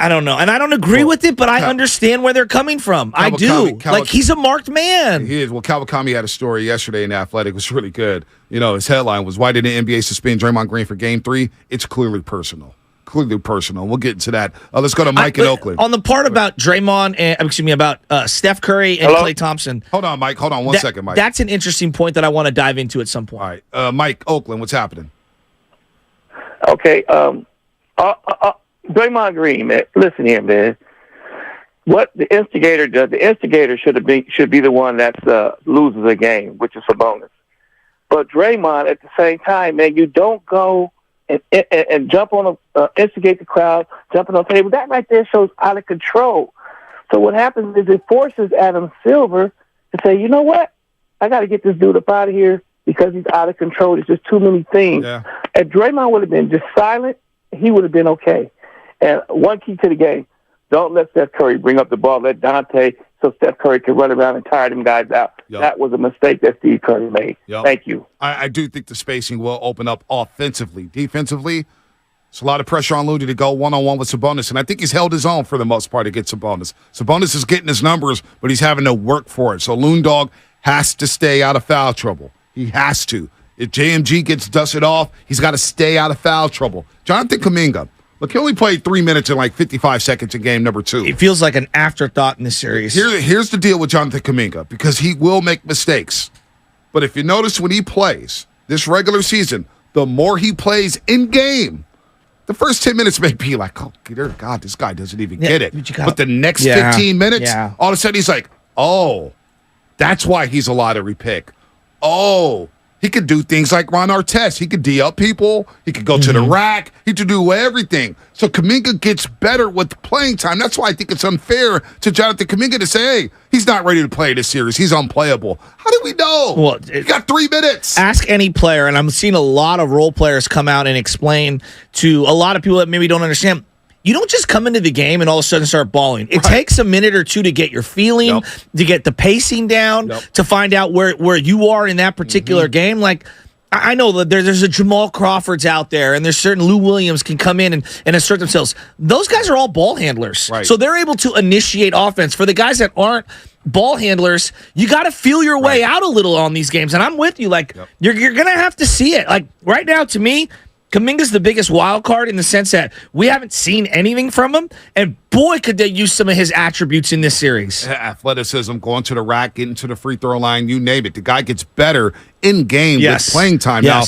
S2: don't know. And I don't agree with it, but I understand where they're coming from. I do. He's a marked man.
S1: He is. Well, Kawakami had a story yesterday in The Athletic. It was really good. His headline was, why did the NBA suspend Draymond Green for Game 3? It's clearly personal. We'll get into that. Let's go to Mike in Oakland.
S2: On the part about Draymond, about Steph Curry and Klay Thompson.
S1: Hold on, Mike. Hold on one second, Mike.
S2: That's an interesting point that I want to dive into at some point.
S1: All right. Mike, Oakland, what's happening?
S20: Okay. Draymond Green, man. Listen here, man. What the instigator does, the instigator should be the one that loses a game, which is Sabonis. But Draymond, at the same time, man, you don't go and jump on instigate the crowd, jumping on the table. That right there shows out of control. So what happens is it forces Adam Silver to say, you know what? I got to get this dude up out of here because he's out of control. There's just too many things.
S1: Yeah.
S20: If Draymond would have been just silent, he would have been okay. And one key to the game, don't let Steph Curry bring up the ball. Let Dante, so Steph Curry can run around and tire them guys out.
S1: Yep.
S20: That was a mistake that Steve Curry made.
S1: Yep.
S20: Thank you.
S1: I do think the spacing will open up offensively. Defensively, there's a lot of pressure on Looney to go one-on-one with Sabonis, and I think he's held his own for the most part against Sabonis. Sabonis is getting his numbers, but he's having to work for it. So Loon Dog has to stay out of foul trouble. He has to. If JMG gets dusted off, he's got to stay out of foul trouble. Jonathan Kuminga. Look, he only played 3 minutes and 55 seconds in game number 2.
S2: It feels like an afterthought in this series.
S1: Here's the deal with Jonathan Kuminga, because he will make mistakes. But if you notice when he plays this regular season, the more he plays in game, the first 10 minutes may be like, oh, dear God, this guy doesn't even get it. But the next 15 minutes, all of a sudden he's like, oh, that's why he's a lottery pick. Oh, he could do things like Ron Artest. He could D up people. He could go to the rack. He could do everything. So Kuminga gets better with playing time. That's why I think it's unfair to Jonathan Kuminga to say, hey, he's not ready to play this series. He's unplayable. How do we know?
S2: Well,
S1: he got 3 minutes.
S2: Ask any player, and I'm seeing a lot of role players come out and explain to a lot of people that maybe don't understand. You don't just come into the game and all of a sudden start balling. It takes a minute or two to get your feeling, to get the pacing down, to find out where you are in that particular game. Like, I know that there's a Jamal Crawford's out there, and there's certain Lou Williams can come in and assert themselves. Those guys are all ball handlers.
S1: Right.
S2: So they're able to initiate offense. For the guys that aren't, ball handlers, you got to feel your way out a little on these games. And I'm with you. Like, you're going to have to see it. Like, right now, to me, Kuminga's the biggest wild card in the sense that we haven't seen anything from him. And boy, could they use some of his attributes in this series.
S1: Athleticism, going to the rack, getting to the free throw line, you name it. The guy gets better in game with playing time. Now,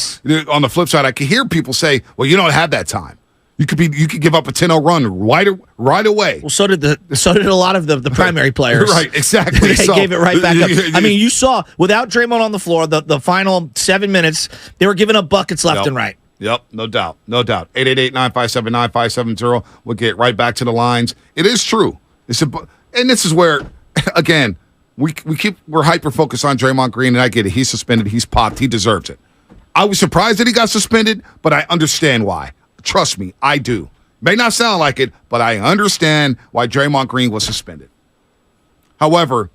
S1: on the flip side, I can hear people say, well, you don't have that time. You could give up a 10-0 run right away.
S2: Well, so did a lot of the primary players.
S1: Right, exactly.
S2: They gave it right back up. I mean, you saw without Draymond on the floor, the final 7 minutes, they were giving up buckets left and right.
S1: Yep, no doubt. 888-957-9570. We'll get right back to the lines. It is true. And this is where, again, we're hyper focused on Draymond Green, and I get it. He's suspended. He's popped. He deserves it. I was surprised that he got suspended, but I understand why. Trust me, I do. May not sound like it, but I understand why Draymond Green was suspended. However,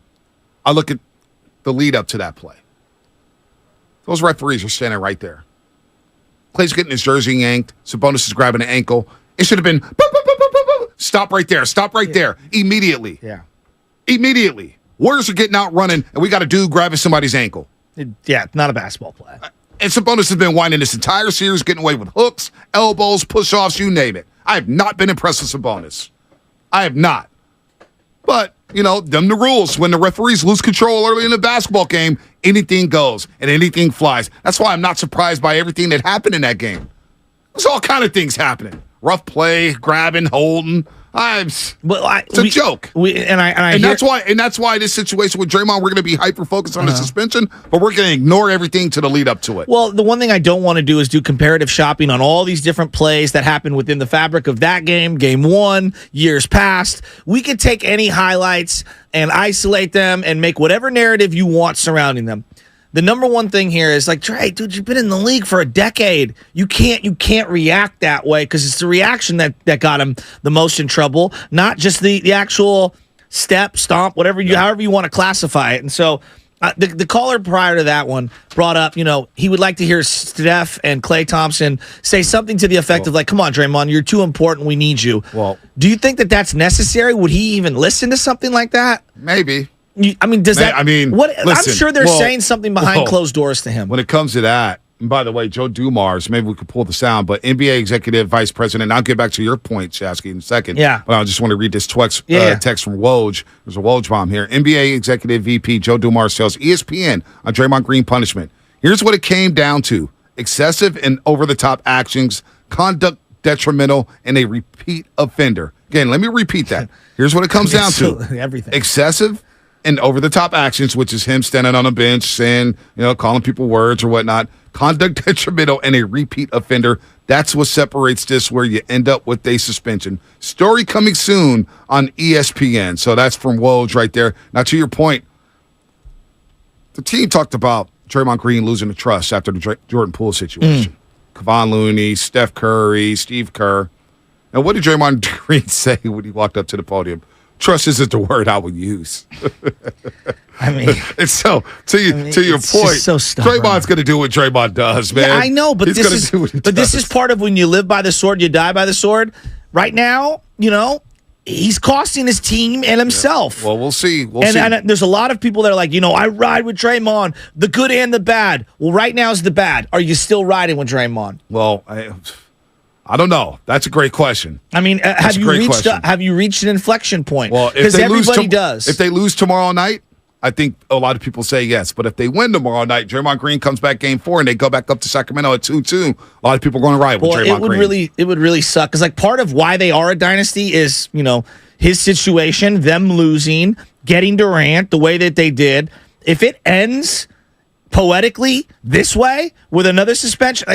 S1: I look at the lead up to that play. Those referees are standing right there. Clay's getting his jersey yanked. Sabonis is grabbing an ankle. It should have been, boop, boop, boop, boop, boop, boop. Stop right there. Stop right there. Immediately.
S2: Yeah.
S1: Immediately. Warriors are getting out running, and we got a dude grabbing somebody's ankle.
S2: Not a basketball play.
S1: And Sabonis has been whining this entire series, getting away with hooks, elbows, push-offs, you name it. I have not been impressed with Sabonis. I have not. But, them the rules. When the referees lose control early in the basketball game, anything goes and anything flies. That's why I'm not surprised by everything that happened in that game. There's all kind of things happening. Rough play, grabbing, holding. It's a joke. That's why this situation with Draymond, we're going to be hyper focused on the suspension, but we're going to ignore everything to the lead up to it.
S2: Well, the one thing I don't want to do is do comparative shopping on all these different plays that happened within the fabric of that game 1, years past. We could take any highlights and isolate them and make whatever narrative you want surrounding them. The number one thing here is like, Dre, dude, you've been in the league for a decade. You can't react that way because it's the reaction that got him the most in trouble, not just the actual stomp, however you want to classify it. And so the caller prior to that one brought up, he would like to hear Steph and Klay Thompson say something to the effect of like, come on, Draymond, you're too important. We need you. Well, do you think that that's necessary? Would he even listen to something like that?
S1: Maybe.
S2: Listen, I'm sure they're saying something behind closed doors to him.
S1: When it comes to that, and by the way, Joe Dumars, maybe we could pull the sound, but NBA Executive Vice President, I'll get back to your point, Shasky, in a second.
S2: Yeah.
S1: But I just want to read this text from Woj. There's a Woj bomb here. NBA Executive VP Joe Dumars tells ESPN on Draymond Green punishment. Here's what it came down to. Excessive and over-the-top actions, conduct detrimental, and a repeat offender. Again, let me repeat that. Here's what it comes down to.
S2: Everything.
S1: Excessive and over-the-top actions, which is him standing on a bench saying, calling people words or whatnot, conduct detrimental, and a repeat offender. That's what separates this, where you end up with a suspension. Story coming soon on ESPN. So that's from Woj right there. Now, to your point, the team talked about Draymond Green losing the trust after the Jordan Poole situation. Kevon Looney, Steph Curry, Steve Kerr. Now, what did Draymond Green say when he walked up to the podium? Trust isn't the word I would use. And so to your point,
S2: so
S1: Draymond's going to do what Draymond does, man.
S2: Yeah, I know, but this is part of when you live by the sword, you die by the sword. Right now, he's costing his team and himself.
S1: Yeah. Well, we'll see.
S2: And there's a lot of people that are like, I ride with Draymond, the good and the bad. Well, right now is the bad. Are you still riding with Draymond?
S1: Well, I don't know. That's a great question.
S2: I mean, have you reached an inflection point?
S1: Well,
S2: because everybody does.
S1: If they lose tomorrow night, I think a lot of people say yes. But if they win tomorrow night, Draymond Green comes back game 4 and they go back up to Sacramento at 2-2, a lot of people are going to ride with Draymond Green.
S2: It would really suck because part of why they are a dynasty is his situation, them losing, getting Durant the way that they did. If it ends poetically this way with another suspension,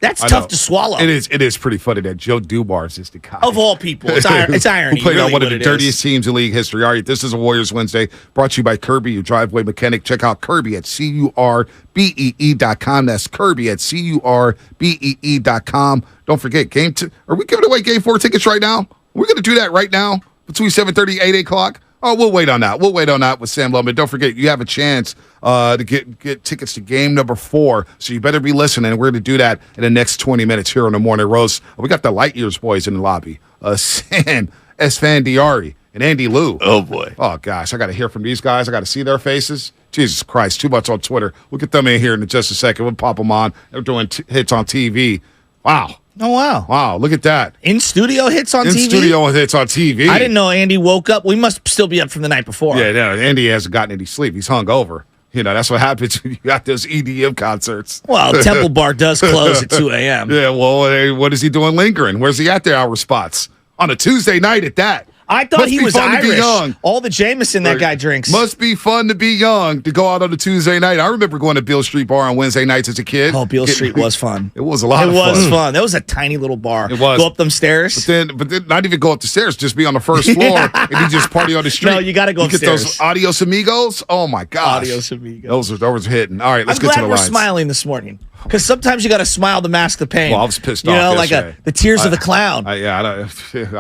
S2: that's tough to swallow.
S1: It is pretty funny that Joe Dumars is the guy.
S2: Of all people. It's irony.
S1: Who played on one of the dirtiest teams in league history. All right, this is a Warriors Wednesday brought to you by Kirby, your driveway mechanic. Check out Kirby at CURBEE.com. That's Kirby at CURBEE.com. Don't forget, Game 2. Are we giving away Game 4 tickets right now? Are we going to do that right now between 7:30 and 8 o'clock? Oh, we'll wait on that. We'll wait on that with Sam Loman. Don't forget, you have a chance to get tickets to game number 4, so you better be listening. We're going to do that in the next 20 minutes here on the Morning Roast. We got the Light Years boys in the lobby. San Esfandiari and Andy Liu.
S21: Oh, boy.
S1: Oh, gosh. I got to hear from these guys. I got to see their faces. Jesus Christ, too much on Twitter. We'll get them in here in just a second. We'll pop them on. They're doing hits on TV. Wow.
S2: Oh, wow.
S1: Wow, look at that.
S2: In-studio hits on TV?
S1: In-studio hits on TV.
S2: I didn't know Andy woke up. We must still be up from the night before.
S1: Yeah, no, Andy hasn't gotten any sleep. He's hungover. That's what happens when you got those EDM concerts.
S2: Well, Temple Bar does close at 2 a.m.
S1: Yeah, well, what is he doing lingering? Where's he at the hour spots? On a Tuesday night at that.
S2: I thought he was Irish. All the Jameson that guy drinks.
S1: Must be fun to be young, to go out on a Tuesday night. I remember going to Beale Street Bar on Wednesday nights as a kid.
S2: Oh, Beale Street was fun.
S1: It was a lot of fun.
S2: It was fun. That was a tiny little bar.
S1: It was.
S2: Go up them stairs.
S1: But then not even go up the stairs, just be on the first floor and you just party on the street.
S2: No, you got to go upstairs.
S1: Get those Adios Amigos. Oh, my gosh.
S2: Adios Amigos.
S1: Those are hitting. All right, let's get to the lines.
S2: I'm glad we're smiling this morning. Because sometimes you got to smile to mask the pain.
S1: Well, I was pissed off
S2: like the tears of the clown.
S1: I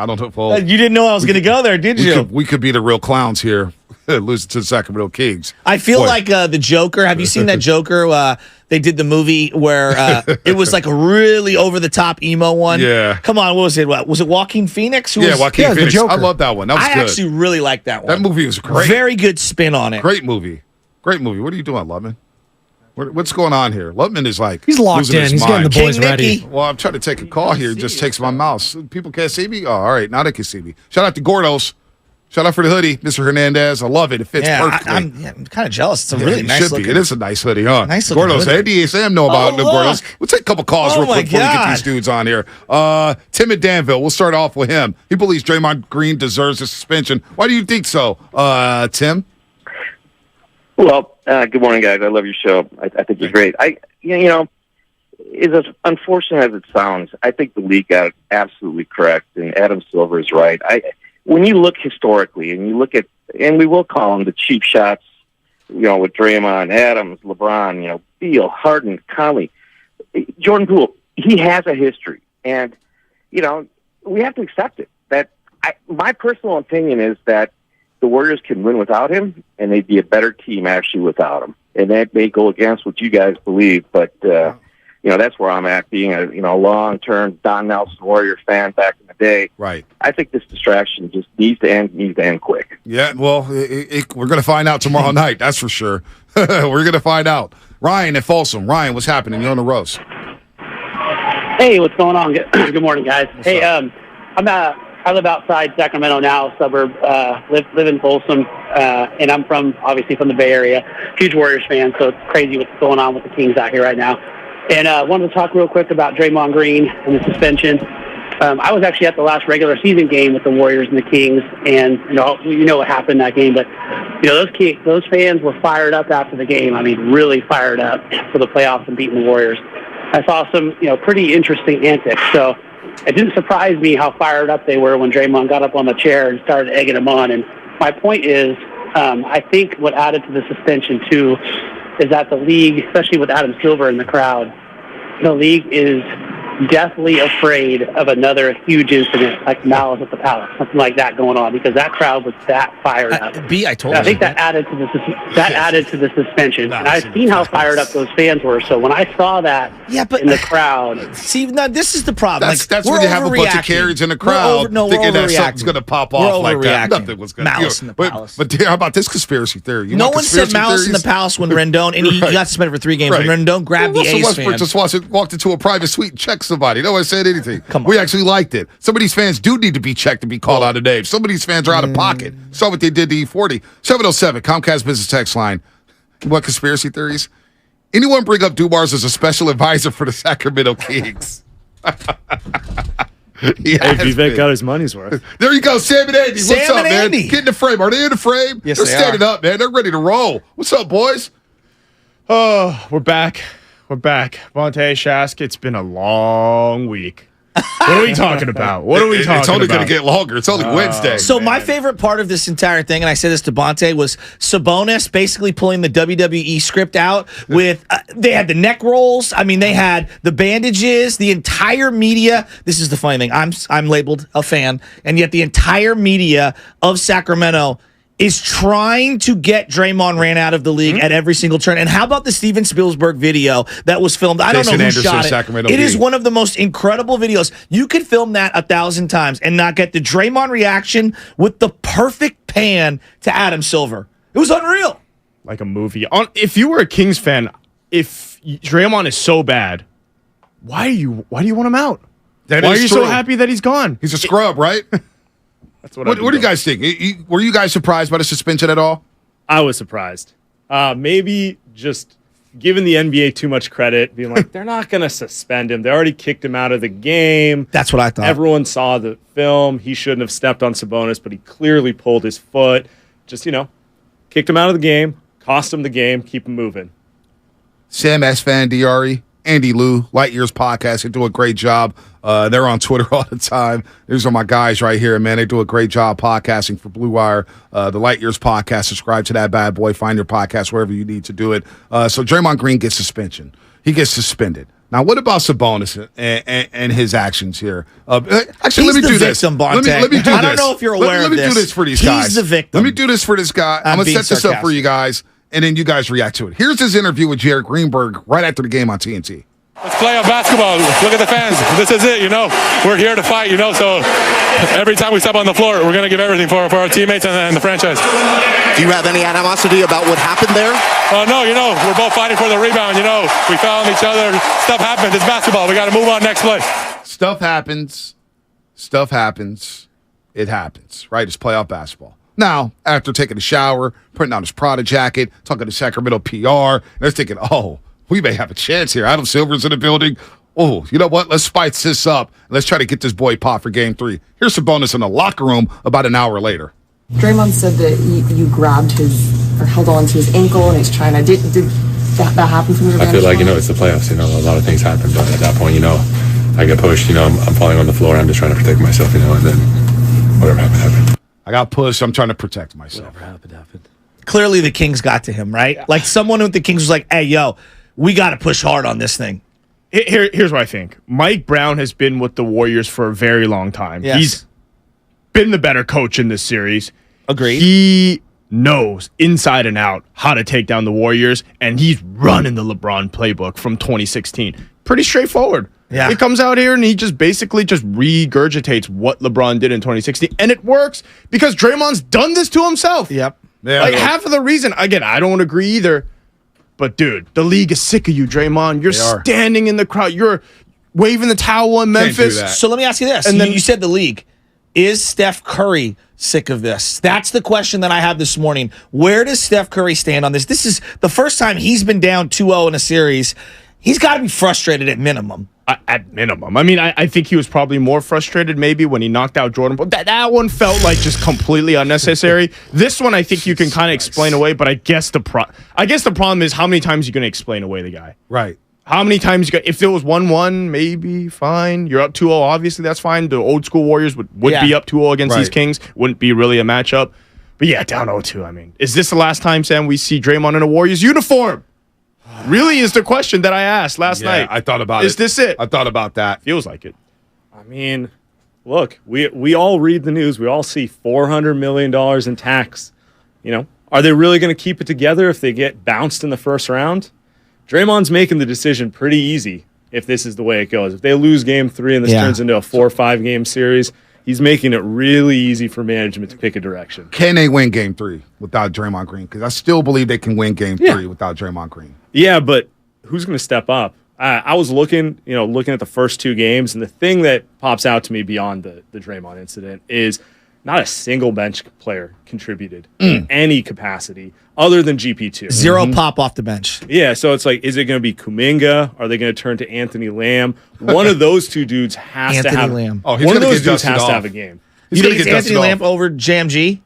S1: don't know. Well,
S2: you didn't know I was going to go there, did you?
S1: We could be the real clowns here, losing to the Sacramento Kings.
S2: I feel like the Joker. Have you seen that Joker? They did the movie where it was like a really over-the-top emo one.
S1: Yeah.
S2: Come on, what was it? Was it Joaquin Phoenix?
S1: Joaquin Phoenix. I love that one. That was good.
S2: I actually really liked that one.
S1: That movie was great.
S2: Very good spin on it.
S1: Great movie. What are you doing, Lubman? What's going on here? Lubman is like
S12: he's locked in. He's getting the boys ready.
S1: Well, I'm trying to take a call here. It just takes my mouse. People can't see me? Oh, all right. Now they can see me. Shout out to Gordos. Shout out for the hoodie, Mr. Hernandez. I love it. It fits perfectly.
S2: I'm kind of jealous. It's a really nice looking.
S1: It is a nice hoodie, huh?
S2: Nice looking
S1: Gordos.
S2: hoodie.
S1: Andy and Sam know about the Gordos. We'll take a couple calls real quick before we get these dudes on here. Tim in Danville. We'll start off with him. He believes Draymond Green deserves a suspension. Why do you think so, Tim?
S20: Well, good morning, guys. I love your show. I think you're great. As unfortunate as it sounds, I think the league got it absolutely correct, and Adam Silver is right. When you look historically, and you look at, and we will call them the cheap shots, with Draymond, Adams, LeBron, Beal, Harden, Conley, Jordan Poole, he has a history, and we have to accept it. My personal opinion is that the Warriors can win without him, and they'd be a better team actually without him. And that may go against what you guys believe, but that's where I'm at, being a long-term Don Nelson Warrior fan back in the day.
S1: Right.
S20: I think this distraction just needs to end quick.
S1: Yeah, well, we're going to find out tomorrow night. That's for sure. We're going to find out. Ryan at Folsom. Ryan, what's happening? You're on the roast.
S22: Hey, what's going on? Good morning, guys. I live outside Sacramento now, suburb. Live in Folsom, and I'm obviously from the Bay Area. Huge Warriors fan, so it's crazy what's going on with the Kings out here right now. And wanted to talk real quick about Draymond Green and the suspension. I was actually at the last regular season game with the Warriors and the Kings, and you know what happened in that game. But those fans were fired up after the game. I mean, really fired up for the playoffs and beating the Warriors. I saw some pretty interesting antics. So it didn't surprise me how fired up they were when Draymond got up on the chair and started egging them on. And my point is, I think what added to the suspension too is that the league, especially with Adam Silver in the crowd, the league is deathly afraid of another huge incident like Malice at the Palace, something like that going on, because that crowd was that fired up.
S2: I
S22: think that added to the suspension. And I've seen how fired up those fans were. So when I saw that in the crowd,
S2: see, now this is the problem.
S1: That's when you have a bunch of carriers in the crowd thinking that something's going to pop off like that. Nothing was going to.
S2: Malice in the Palace.
S1: But how about this conspiracy theory?
S2: No one said Malice in the Palace when Rendon, and he got suspended for 3 games. When Rendon grabbed the A's fan.
S1: Just walked into a private suite and checked somebody. No one said anything. We actually liked it. Some of these fans do need to be checked and be called out of name. Some of these fans are out of pocket. Saw what they did to E40. 707, Comcast Business Text Line. What conspiracy theories? Anyone bring up Dumars as a special advisor for the Sacramento Kings?
S23: Hey, Vivek got his money's worth.
S1: There you go, Sam and Andy. What's up, man? Get in the frame. Are they in the frame?
S23: Yes,
S1: They're
S23: they
S1: standing
S23: are.
S1: up, man. They're ready to roll. What's up, boys?
S23: Oh, we're back. We're back. Vontae Shask, it's been a long week. What are we talking about?
S1: It's only going to get longer. It's only Wednesday.
S2: So my favorite part of this entire thing, and I said this to Bonte, was Sabonis basically pulling the WWE script out with, they had the neck rolls. I mean, they had the bandages, the entire media. This is the funny thing. I'm labeled a fan, and yet the entire media of Sacramento is trying to get Draymond ran out of the league at every single turn. And how about the Steven Spielberg video that was filmed? I don't know who shot it.
S1: Sacramento
S2: It is
S1: Heat.
S2: one of the most incredible videos. You could film that 1,000 times and not get the Draymond reaction with the perfect pan to Adam Silver. It was unreal.
S23: Like a movie. If you were a Kings fan, if Draymond is so bad, why do you want him out? Why are you so happy that he's gone?
S1: He's a scrub, right?
S23: That's what
S1: do you guys think? Were you guys surprised by the suspension at all?
S5: I was surprised. Maybe just giving the NBA too much credit, being like, they're not going to suspend him. They already kicked him out of the game.
S2: That's what I thought.
S5: Everyone saw the film. He shouldn't have stepped on Sabonis, but he clearly pulled his foot. Just, kicked him out of the game, cost him the game, keep him moving.
S1: Sam Esfandiari, Andy Liu, Light Years Podcast. They do a great job. They're on Twitter all the time. These are my guys right here, man. They do a great job podcasting for Blue Wire. The Light Years Podcast. Subscribe to that bad boy. Find your podcast wherever you need to do it. So Draymond Green gets suspension. He gets suspended. Now, what about Sabonis and his actions here? Actually, let me do this. Let me do this.
S2: I don't know if you're aware
S1: of this. Let me do this for these guys.
S2: He's the victim.
S1: Let me do this for this guy. I'm going to set this up for you guys, and then you guys react to it. Here's his interview with Jared Greenberg right after the game on TNT.
S6: Let's play on basketball. Look at the fans. This is it, We're here to fight, So every time we step on the floor, we're going to give everything for our teammates and the franchise.
S7: Do you have any animosity about what happened there?
S6: No, we're both fighting for the rebound, We foul on each other. Stuff happens. It's basketball. We got to move on next play.
S1: Stuff happens. It happens, right? It's playoff basketball. Now, after taking a shower, putting on his Prada jacket, talking to Sacramento PR, they're thinking, we may have a chance here. Adam Silver's in the building. Oh, you know what? Let's spice this up. Let's try to get this boy popped for game 3. Here's Sabonis in the locker room about an hour later.
S9: Draymond said that you grabbed or held on to his ankle and he's trying to, did that happen from your
S6: I feel
S9: vantage
S6: like,
S9: point?
S6: it's the playoffs, a lot of things happen, but at that point, I get pushed, I'm falling on the floor, I'm just trying to protect myself, and then whatever happened.
S1: I got pushed, I'm trying to protect myself.
S5: Whatever happened.
S2: Clearly the Kings got to him, right? Like someone with the Kings was like, hey, yo, we got to push hard on this thing.
S23: Here's what I think. Mike Brown has been with the Warriors for a very long time.
S2: Yes.
S23: He's been the better coach in this series.
S2: Agreed.
S23: He knows inside and out how to take down the Warriors, and he's running the LeBron playbook from 2016. Pretty straightforward.
S2: Yeah.
S23: He comes out here and he just basically just regurgitates what LeBron did in 2016, and it works because Draymond's done this to himself.
S2: Yep.
S1: Yeah,
S23: half of the reason, again, I don't agree either, but dude, the league is sick of you, Draymond. You're standing in the crowd. You're waving the towel in Memphis.
S2: So let me ask you this. And then you said the league. Is Steph Curry sick of this? That's the question that I have this morning. Where does Steph Curry stand on this? This is the first time he's been down 2-0 in a series. He's got to be frustrated at minimum.
S23: At minimum. I mean, I think he was probably more frustrated maybe when he knocked out Jordan. But that one felt like just completely unnecessary. This one I think you can kind of explain away, but I guess the problem is how many times you're going to explain away the guy.
S1: Right.
S23: How many times if it was 1-1, maybe fine. You're up 2-0, obviously that's fine. The old school Warriors would be up 2-0 against these Kings. Wouldn't be really a matchup. But yeah, down 0-2. I mean, is this the last time, Sam, we see Draymond in a Warriors uniform? Really is the question that I asked last night.
S1: I thought about it.
S23: Is this it?
S1: I thought about that.
S23: Feels like it.
S5: I mean, look, we all read the news. We all see $400 million in tax. Are they really going to keep it together if they get bounced in the first round? Draymond's making the decision pretty easy if this is the way it goes. If they lose game 3 and this turns into a 4 or 5 game series, he's making it really easy for management to pick a direction.
S1: Can they win game 3 without Draymond Green? Because I still believe they can win game 3 without Draymond Green.
S5: Yeah, but who's going to step up? I was looking at the first 2 games, and the thing that pops out to me beyond the Draymond incident is not a single bench player contributed in any capacity other than GP2.
S2: 0 pop off the bench.
S5: Yeah, so it's like, is it going to be Kuminga? Are they going to turn to Anthony Lamb? One of those 2 dudes has to have
S2: Lamb.
S1: Oh, he's
S5: one of
S1: gonna
S5: those
S1: get
S5: dudes
S1: dusted
S5: has
S1: off.
S5: to have a game.
S2: You think it's Anthony Lamb over JMG?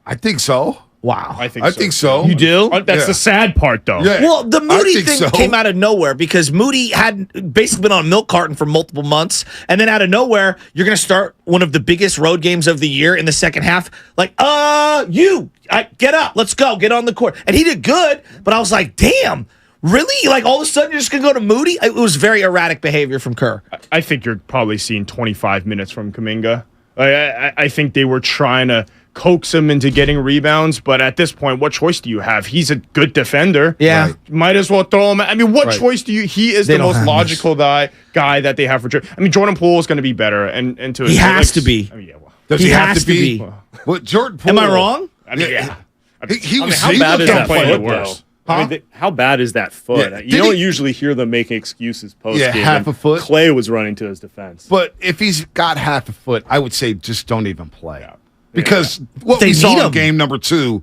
S1: I think so.
S2: Wow.
S23: I
S1: think so.
S2: You do?
S23: That's the sad part, though.
S1: Yeah.
S2: Well, the Moody
S1: think
S2: thing
S1: so.
S2: came out of nowhere because Moody had basically been on a milk carton for multiple months. And then out of nowhere, you're going to start one of the biggest road games of the year in the second half. Like, get up. Let's go. Get on the court. And he did good, but I was like, damn. Really? Like, all of a sudden, you're just going to go to Moody? It was very erratic behavior from Kerr.
S23: I think you're probably seeing 25 minutes from Kuminga. I think they were trying to coax him into getting rebounds, but at this point, what choice do you have? He's a good defender.
S2: Yeah. Right.
S23: Might as well throw him. I mean, what choice do you? He is the most logical guy that they have for. I mean, Jordan Poole is going to be better, and to
S2: he has to be.
S23: I mean, yeah, well,
S1: does he have to be? Well, Jordan Poole.
S2: Am I wrong?
S23: I mean, yeah.
S5: How bad is that foot, though? I mean, how bad is that foot?
S1: Yeah.
S5: You don't usually hear them making excuses post game.
S1: Yeah, half a foot.
S5: Clay was running to his defense.
S1: But if he's got half a foot, I would say just don't even play. Because what
S2: They
S1: we saw
S2: need
S1: in
S2: him.
S1: game number 2,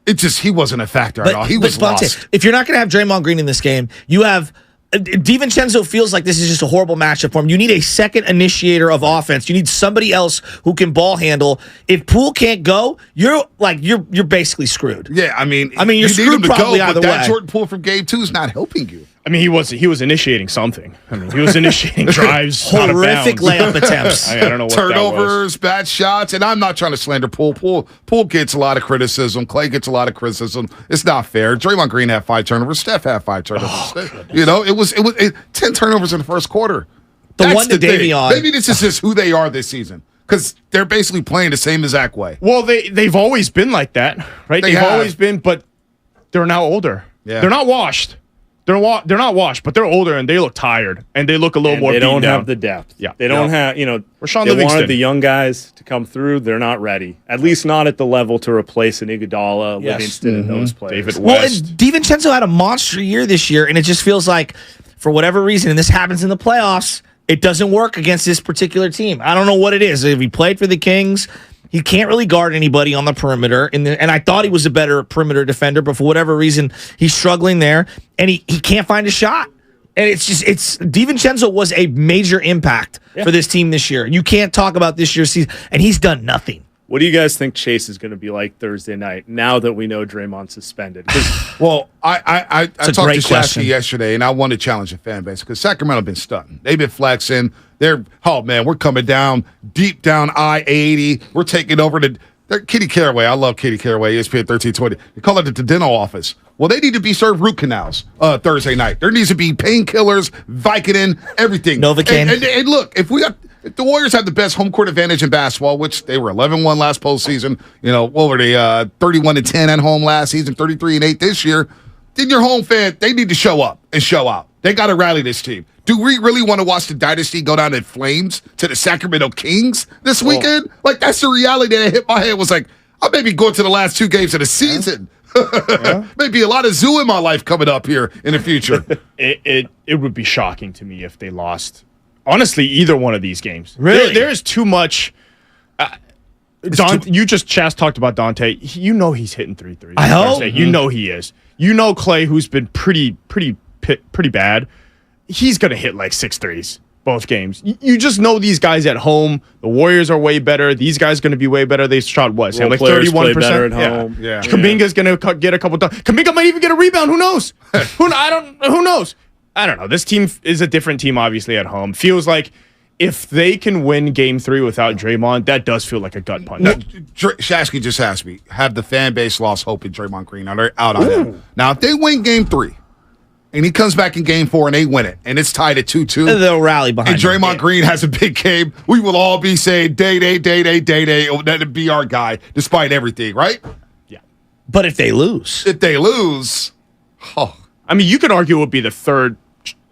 S1: he wasn't a factor at all. He was
S2: Bonte,
S1: lost.
S2: if you're not going to have Draymond Green in this game, you have DiVincenzo feels like this is just a horrible matchup for him. You need a second initiator of offense. You need somebody else who can ball handle. If Poole can't go, you're basically screwed.
S1: Yeah, I mean,
S2: you're
S1: you need
S2: screwed
S1: him to
S2: probably
S1: go,
S2: either
S1: but that
S2: way.
S1: Jordan Poole from game 2 is not helping you.
S23: I mean, he was initiating something. I mean, he was initiating drives,
S2: horrific layup attempts.
S23: I don't know what
S1: turnovers, bad shots, and I'm not trying to slander Poole. Poole gets a lot of criticism. Clay gets a lot of criticism. It's not fair. Draymond Green had 5 turnovers. Steph had 5 turnovers. It was 10 turnovers in the first quarter.
S2: The one to Davion.
S1: Maybe this is just who they are this season because they're basically playing the same exact way.
S23: Well, they've always been like that, right? They've always been, but they're now older.
S1: Yeah.
S23: They're not washed. They're not washed, but they're older and they look tired and they look a little more.
S5: They don't
S23: beaten
S5: have
S23: down.
S5: the depth.
S23: Yeah,
S5: they don't have.
S23: Rashawn
S5: they
S23: Livingston.
S5: wanted the young guys to come through. They're not ready. At least not at the level to replace an Iguodala, Livingston, and those players.
S23: David
S2: Well,
S23: West.
S2: and DiVincenzo had a monster year this year, and it just feels like, for whatever reason, and this happens in the playoffs, it doesn't work against this particular team. I don't know what it is. If he played for the Kings, he can't really guard anybody on the perimeter. And I thought he was a better perimeter defender, but for whatever reason, he's struggling there, and he can't find a shot. And DiVincenzo was a major impact for this team this year. You can't talk about this year's season, and he's done nothing.
S5: What do you guys think Chase is going to be like Thursday night now that we know Draymond's suspended?
S1: Well, I talked to
S2: great question.
S1: Shasky yesterday, and I want to challenge the fan base because Sacramento been stunting. They've been flexing. We're coming down, deep down I-80. We're taking over Kitty Caraway. I love Kitty Caraway, ESPN 1320. They call it the dental office. Well, they need to be served root canals Thursday night. There needs to be painkillers, Vicodin, everything.
S2: Novocaine.
S1: And look, if the Warriors have the best home court advantage in basketball, which they were 11-1 last postseason, what were they, 31-10 at home last season, 33-8 this year, then your home fan, they need to show up and show out. They got to rally this team. Do we really want to watch the dynasty go down in flames to the Sacramento Kings this weekend? Like, that's the reality that hit my head. Was like, I may be going to the last 2 games of the season. Maybe a lot of zoo in my life coming up here in the future.
S23: It would be shocking to me if they lost. Honestly, either one of these games.
S2: Really?
S23: There is too much. Chas talked about Dante. You know he's hitting 3 threes.
S2: I hope.
S23: You know he is. You know Clay, who's been pretty bad. He's gonna hit like 6 threes both games. You just know these guys at home. The Warriors are way better. These guys going to be way better. They shot what? Like 31%
S5: at home.
S23: Yeah. Kuminga's going to get a couple. Kuminga might even get a rebound. Who knows? Who knows? I don't know. This team is a different team, obviously, at home. Feels like if they can win Game 3 without Draymond, that does feel like a gut punch.
S1: Shasky just asked me, have the fan base lost hope in Draymond Green? Are they out on him? Now, if they win Game 3, and he comes back in Game 4 and they win it, and it's tied at 2-2.
S2: They'll rally behind
S1: him. And Draymond Green has a big game. We will all be saying, day. That'd be our guy, despite everything, right?
S23: Yeah.
S2: But if they lose.
S23: I mean, you could argue it would be the third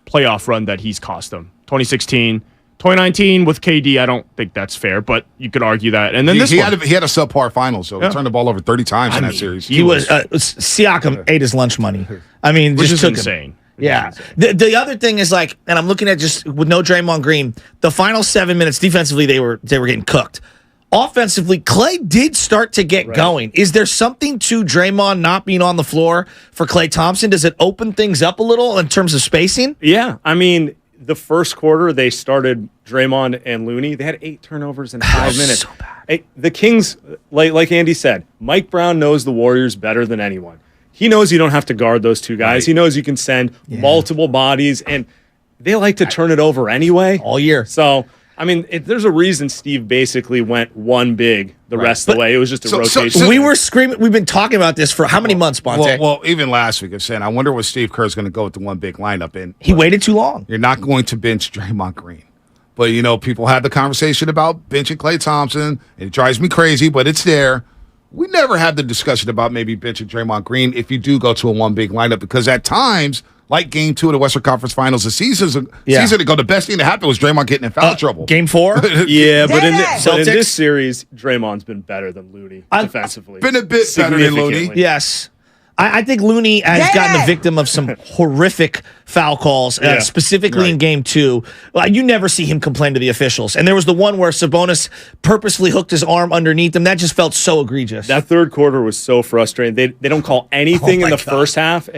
S23: playoff run that he's cost them. 2016, 2019 with KD, I don't think that's fair, but you could argue that. And then he
S1: had a subpar finals, so he turned the ball over 30 times in that series.
S2: He was Siakam ate his lunch money. I mean,
S23: which
S2: just
S23: is
S2: took
S23: insane.
S2: Him. Yeah. The other thing is and I'm looking at just with no Draymond Green, the final 7 minutes defensively they were getting cooked. Offensively, Clay did start to get going. Is there something to Draymond not being on the floor for Klay Thompson? Does it open things up a little in terms of spacing?
S5: Yeah, I mean, the first quarter they started Draymond and Looney. They had 8 turnovers in 5 minutes.
S2: So bad.
S5: The Kings, like Andy said, Mike Brown knows the Warriors better than anyone. He knows you don't have to guard those 2 guys. Right. He knows you can send multiple bodies, and they like to turn it over anyway.
S2: All year.
S5: So, I mean, there's a reason Steve basically went 1 big the rest of the way. It was just a rotation.
S2: We were screaming. We've been talking about this for how many months, Bonte?
S1: Well, even last week, I was saying, I wonder what Steve Kerr's going to go with the 1 big lineup in.
S2: He waited too long.
S1: You're not going to bench Draymond Green. But, people had the conversation about benching Klay Thompson, and it drives me crazy, but it's there. We never had the discussion about maybe benching Draymond Green if you do go to a one big lineup, because at times, like Game 2 of the Western Conference Finals, season ago, the best thing that happened was Draymond getting in foul trouble.
S2: Game 4?
S5: Yeah, but in this series, Draymond's been better than Looney defensively.
S1: Been a bit better than Looney.
S2: Yes. I think Looney has gotten the victim of some horrific foul calls, specifically in Game 2. You never see him complain to the officials. And there was the one where Sabonis purposefully hooked his arm underneath him. That just felt so egregious.
S5: That third quarter was so frustrating. They don't call anything in the first half.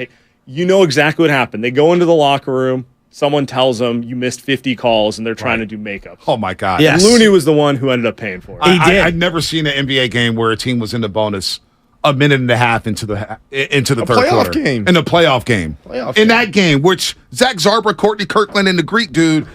S5: You know exactly what happened. They go into the locker room. Someone tells them you missed 50 calls, and they're trying to do makeup.
S1: Oh, my God.
S2: Yes.
S5: Looney was the one who ended up paying for it.
S1: I'd never seen an NBA game where a team was in the bonus a minute and a half into the third quarter.
S23: Game.
S1: In a playoff game. That game, which Zach Zarba, Courtney Kirkland, and the Greek dude,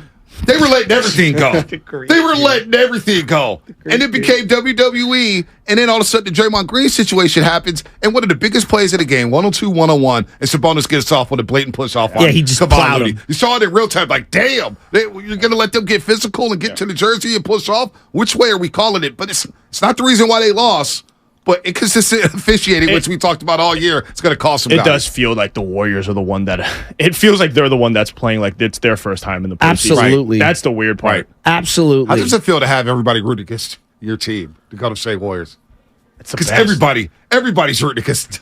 S1: they were letting everything go. Letting everything go. And it became WWE, and then all of a sudden the Draymond Green situation happens, and one of the biggest plays of the game, 102-101, and Sabonis gets off with a blatant push-off on
S2: he just plowed him.
S1: You saw it in real time, like, damn, you're going to let them get physical and get to the jersey and push off? Which way are we calling it? But it's not the reason why they lost. But inconsistent officiating, which we talked about all year, it's going to cost them.
S23: It does feel like the Warriors are the one that. It feels like they're the one that's playing like it's their first time in the postseason.
S2: Absolutely,
S23: that's the weird part.
S2: Absolutely.
S1: How does it feel to have everybody root against your team, the Golden State Warriors? Because everybody's rooting against.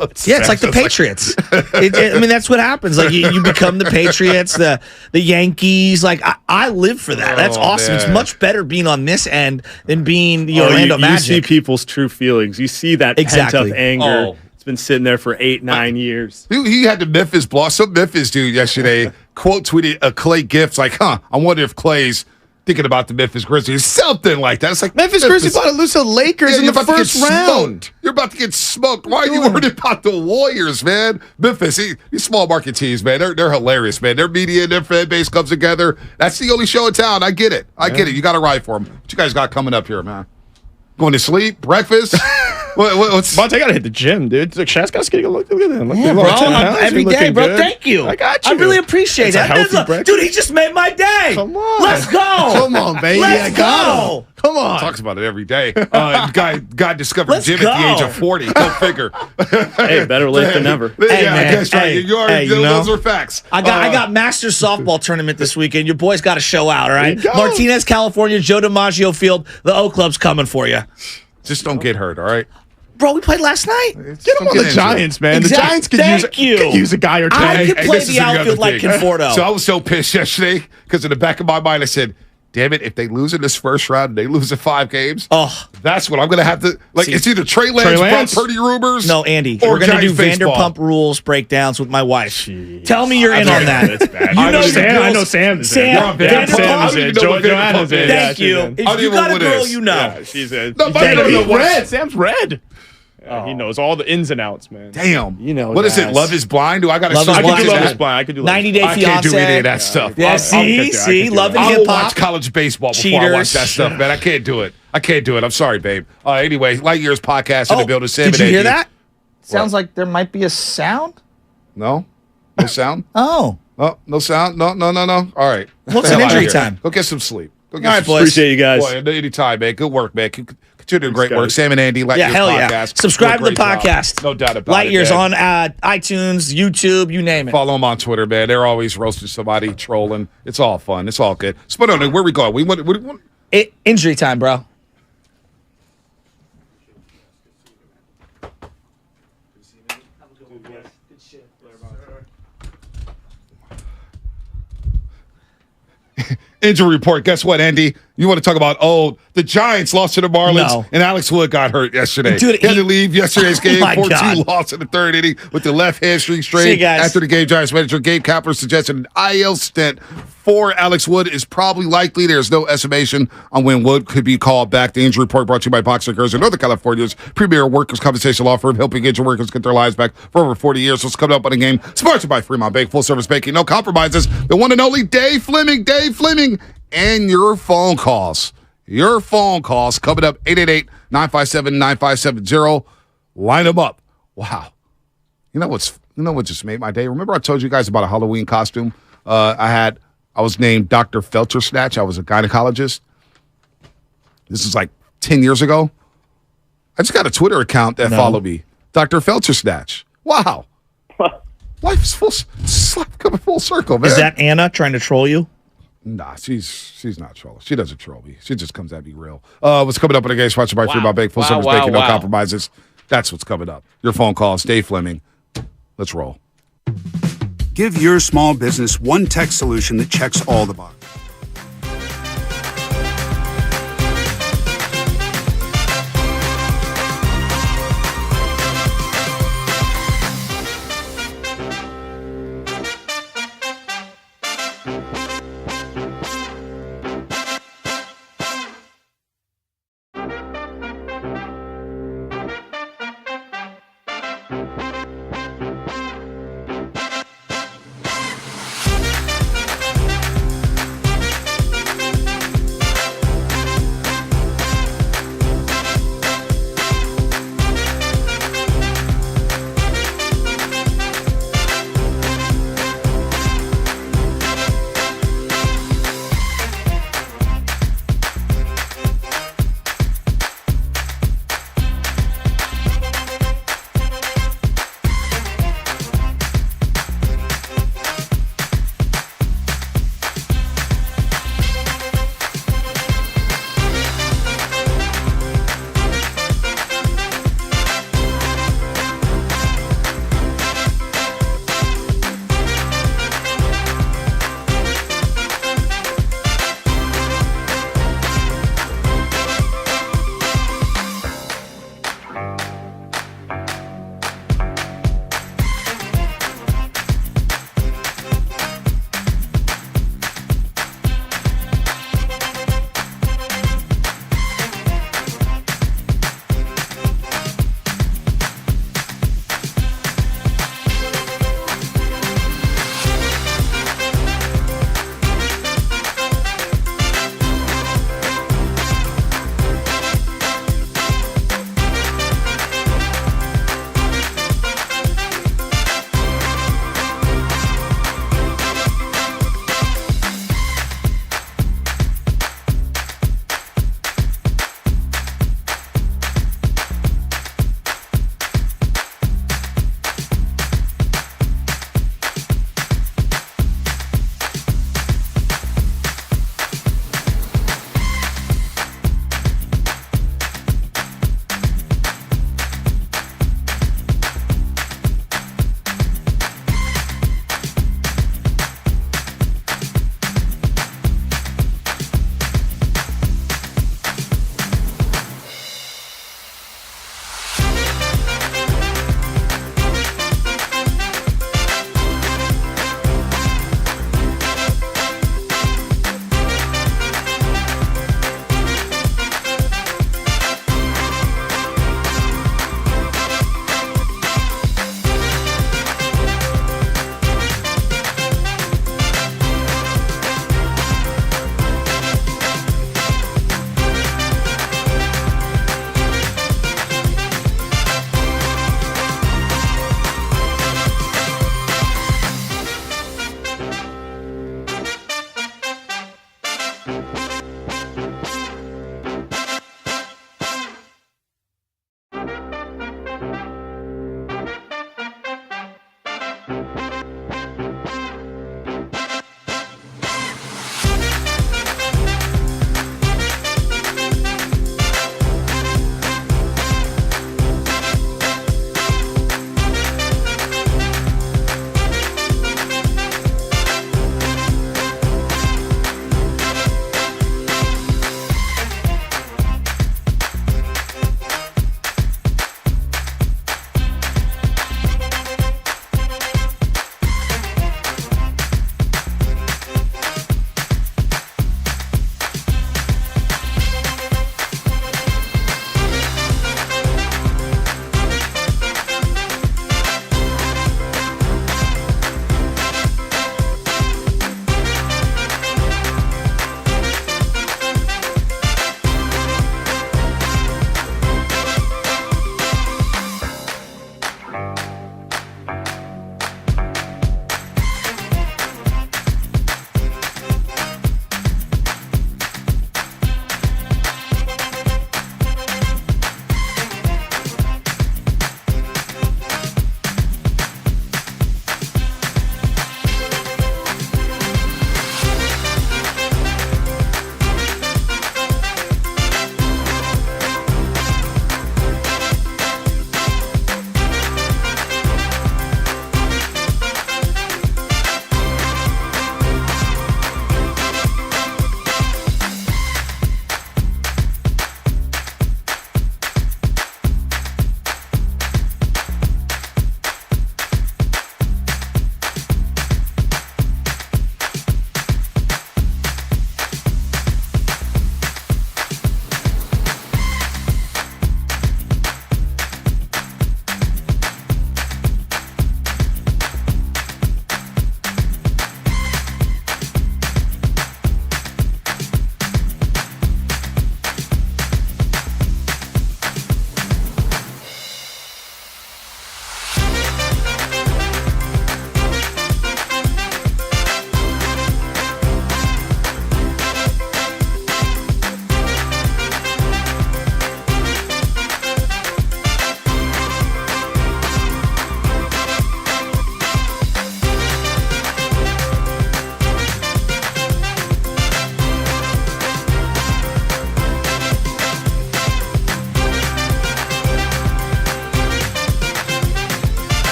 S2: It's like the Patriots. That's what happens. Like you become the Patriots, the Yankees. Like I live for that. That's awesome. Man. It's much better being on this end than being the Orlando Magic.
S5: You see people's true feelings. You see that pent up anger. It's been sitting there for 8-9 years.
S1: He had the Memphis block. Some Memphis dude yesterday quote tweeted a Clay gift like, I wonder if Clay's thinking about the Memphis Grizzlies, something like that. It's like
S23: Memphis Grizzlies about to lose to the Lakers in the first round.
S1: You're about to get smoked. Why are you worried about the Warriors, man? Memphis, these small market teams, man, they're hilarious, man. Their media and their fan base comes together. That's the only show in town. I get it. You got to ride for them. What you guys got coming up here, man? Going to sleep? Breakfast? What's
S23: Monte, I gotta hit the gym, dude. Like, Shaq's got to look at him.
S2: Every day, bro. Thank you.
S23: I got you.
S2: I really appreciate that. Dude, he just made my day.
S23: Come on.
S2: Let's go.
S23: Come on, baby.
S2: Let's go.
S23: Come on.
S1: Talks about it every day. Guy discovered gym at the age of 40. Go figure.
S5: Hey, better late than never.
S1: I guess right. Those are facts.
S2: I got Masters softball tournament this weekend. Your boys got to show out, all right? Martinez, California, Joe DiMaggio Field. The O Club's coming for you.
S1: Just don't get hurt, all right?
S2: Bro, we played last night.
S23: Get him on the Giants, man.
S2: Exactly.
S23: The Giants could use a guy or two.
S2: I could play the outfield like Conforto.
S1: So I was so pissed yesterday because in the back of my mind I said, damn it, if they lose in this first round, they lose in 5 games. That's what I'm going to have to. It's either Trey Lance, Brock Purdy rumors.
S2: No, Andy.
S1: Or
S2: we're going to do Vanderpump Rules breakdowns with my wife. Jeez. Tell me you're in on that.
S23: That's bad. I know Sam is in.
S2: Sam is in.
S23: Joanna's in.
S2: Thank you. If you got a girl, you know.
S23: Yeah, she's in.
S1: No,
S23: he's red. Sam's red. He knows all the ins and outs, man.
S1: Damn.
S5: You know
S1: what is it? Love is Blind? Do I got to
S23: Love is Blind? I could do
S2: 90 Day Fiancé.
S1: I can't do any of that stuff.
S2: Yeah, see? Love and
S1: I
S2: hip
S1: will
S2: hop.
S1: watch college baseball before I watch that stuff, man. I can't do it. I'm sorry, babe. Anyway, Lightyear's podcast in the building.
S2: Did you hear that? Sounds like there might be a sound.
S1: No? No sound?
S2: Oh,
S1: no sound? No. All right.
S2: What's an injury time?
S1: Go get some sleep.
S2: All right, boys.
S5: Appreciate you guys.
S1: Boy, anytime, man. Good work, man. Continue great work. Sam and Andy, Lightyear's podcast.
S2: Yeah. Subscribe to the podcast.
S1: No doubt about it.
S2: Lightyear's on iTunes, YouTube, you name it.
S1: Follow them on Twitter, man. They're always roasting somebody, trolling. It's all fun. It's all good. But where we going? We want
S2: injury time, bro.
S1: Injury report. Guess what, Andy? You want to talk about, the Giants lost to the Marlins, and Alex Wood got hurt yesterday.
S2: Dude,
S1: he had to leave yesterday's game, 4-2 loss in the third inning with the left hamstring strain. After the game, Giants manager Gabe Kapler suggested an IL stint for Alex Wood is probably likely. There's no estimation on when Wood could be called back. The injury report brought to you by Boxer Cares in Northern California's premier workers' compensation law firm, helping injured workers get their lives back for over 40 years. So it's coming up on a game sponsored by Fremont Bank, full-service banking, no compromises. The one and only Dave Fleming, and your phone calls. Your phone calls coming up, 888-957-9570. Line them up. Wow. You know what just made my day? Remember I told you guys about a Halloween costume I I was named Dr. Felcher Snatch. I was a gynecologist. This is like 10 years ago. I just got a Twitter account that followed me. Dr. Felcher Snatch. Wow. Life is coming full circle, man.
S2: Is that Anna trying to troll you?
S1: Nah, she's not trolling. She doesn't troll me. She just comes at me real. What's coming up in the game? Sponsored by Free Ball Bank. Full service banking, no compromises. That's what's coming up. Your phone calls. Dave Fleming. Let's roll.
S8: Give your small business one tech solution that checks all the boxes.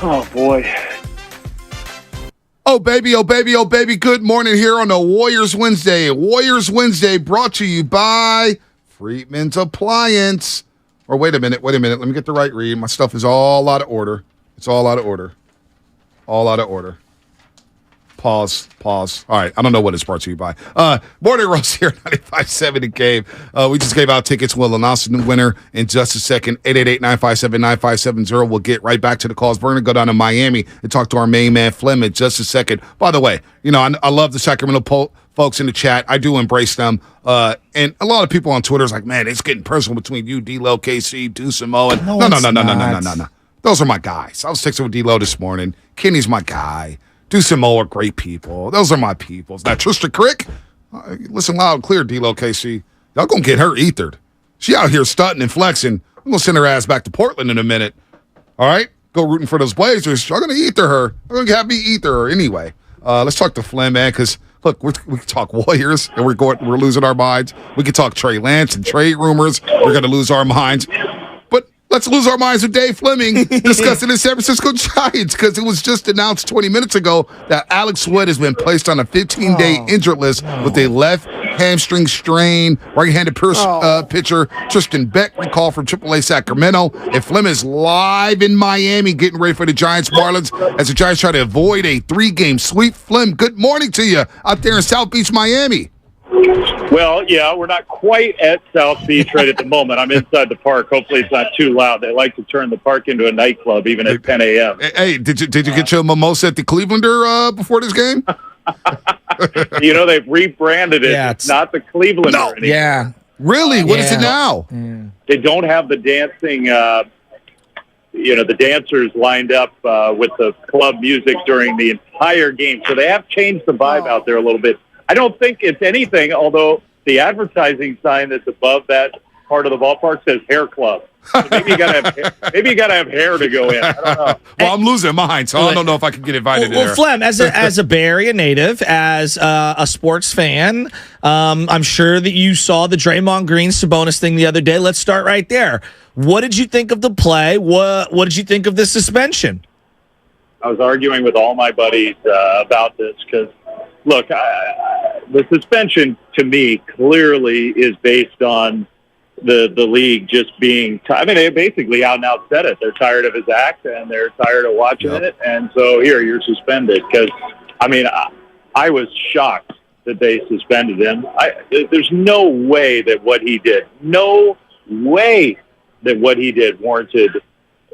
S3: Oh, boy.
S1: Oh, baby, oh, baby, oh, baby. Good morning here on a Warriors Wednesday. Warriors Wednesday brought to you by Friedman's Appliance. Or wait a minute. Let me get the right read. My stuff is all out of order. It's all out of order. All out of order. Pause. All right. I don't know what it's brought to you by. Morning Roast here, 95.7 The Game. We just gave out tickets. We'll announce the winner in just a second. 888-957-9570. We'll get right back to the calls. We're going to go down to Miami and talk to our main man, Fleming, in just a second. By the way, I love the Sacramento folks in the chat. I do embrace them. And a lot of people on Twitter is like, man, it's getting personal between you, D-Lo, KC, Deuce, and Mo. And no. Those are my guys. I was texting with D-Lo this morning. Kenny's my guy. Deuce and Mo are great people. Those are my peoples. Now, Trisha Crick, listen loud and clear, D-Lo, KC. Y'all gonna get her ethered. She out here stunting and flexing. I'm gonna send her ass back to Portland in a minute. All right? Go rooting for those Blazers. Y'all gonna ether her. Y'all gonna have me ether her anyway. Let's talk to Flynn, man, because look, we can talk Warriors and we're losing our minds. We can talk Trey Lance and trade rumors. We're gonna lose our minds. Let's lose our minds with Dave Fleming discussing the San Francisco Giants because it was just announced 20 minutes ago that Alex Wood has been placed on a 15-day injured list with a left hamstring strain. Right-handed pitcher Tristan Beck recalled from AAA Sacramento. And Fleming is live in Miami getting ready for the Giants-Marlins as the Giants try to avoid a 3-game sweep. Flem, good morning to you out there in South Beach, Miami.
S10: Well, yeah, we're not quite at South Beach right at the moment. I'm inside the park. Hopefully it's not too loud. They like to turn the park into a nightclub even at 10 a.m.
S1: Hey, did you get your mimosa at the Clevelander before this game?
S10: They've rebranded it. Yeah, it's not the Clevelander anymore.
S2: Yeah.
S1: Really? What is it now?
S10: Yeah. They don't have the dancing, the dancers lined up with the club music during the entire game. So they have changed the vibe out there a little bit. I don't think it's anything, although the advertising sign that's above that part of the ballpark says hair club. So maybe you gotta have hair to go in. I don't know.
S1: Well, I'm losing mine, so I don't know if I can get invited there.
S2: Well, Flem, as a Bay Area native, as a sports fan, I'm sure that you saw the Draymond Green Sabonis thing the other day. Let's start right there. What did you think of the play? What did you think of the suspension?
S10: I was arguing with all my buddies about this because, look, the suspension to me clearly is based on the league just being they basically out and out said it. They're tired of his act and they're tired of watching it. And so here, you're suspended. Because, I was shocked that they suspended him. There's no way that what he did warranted.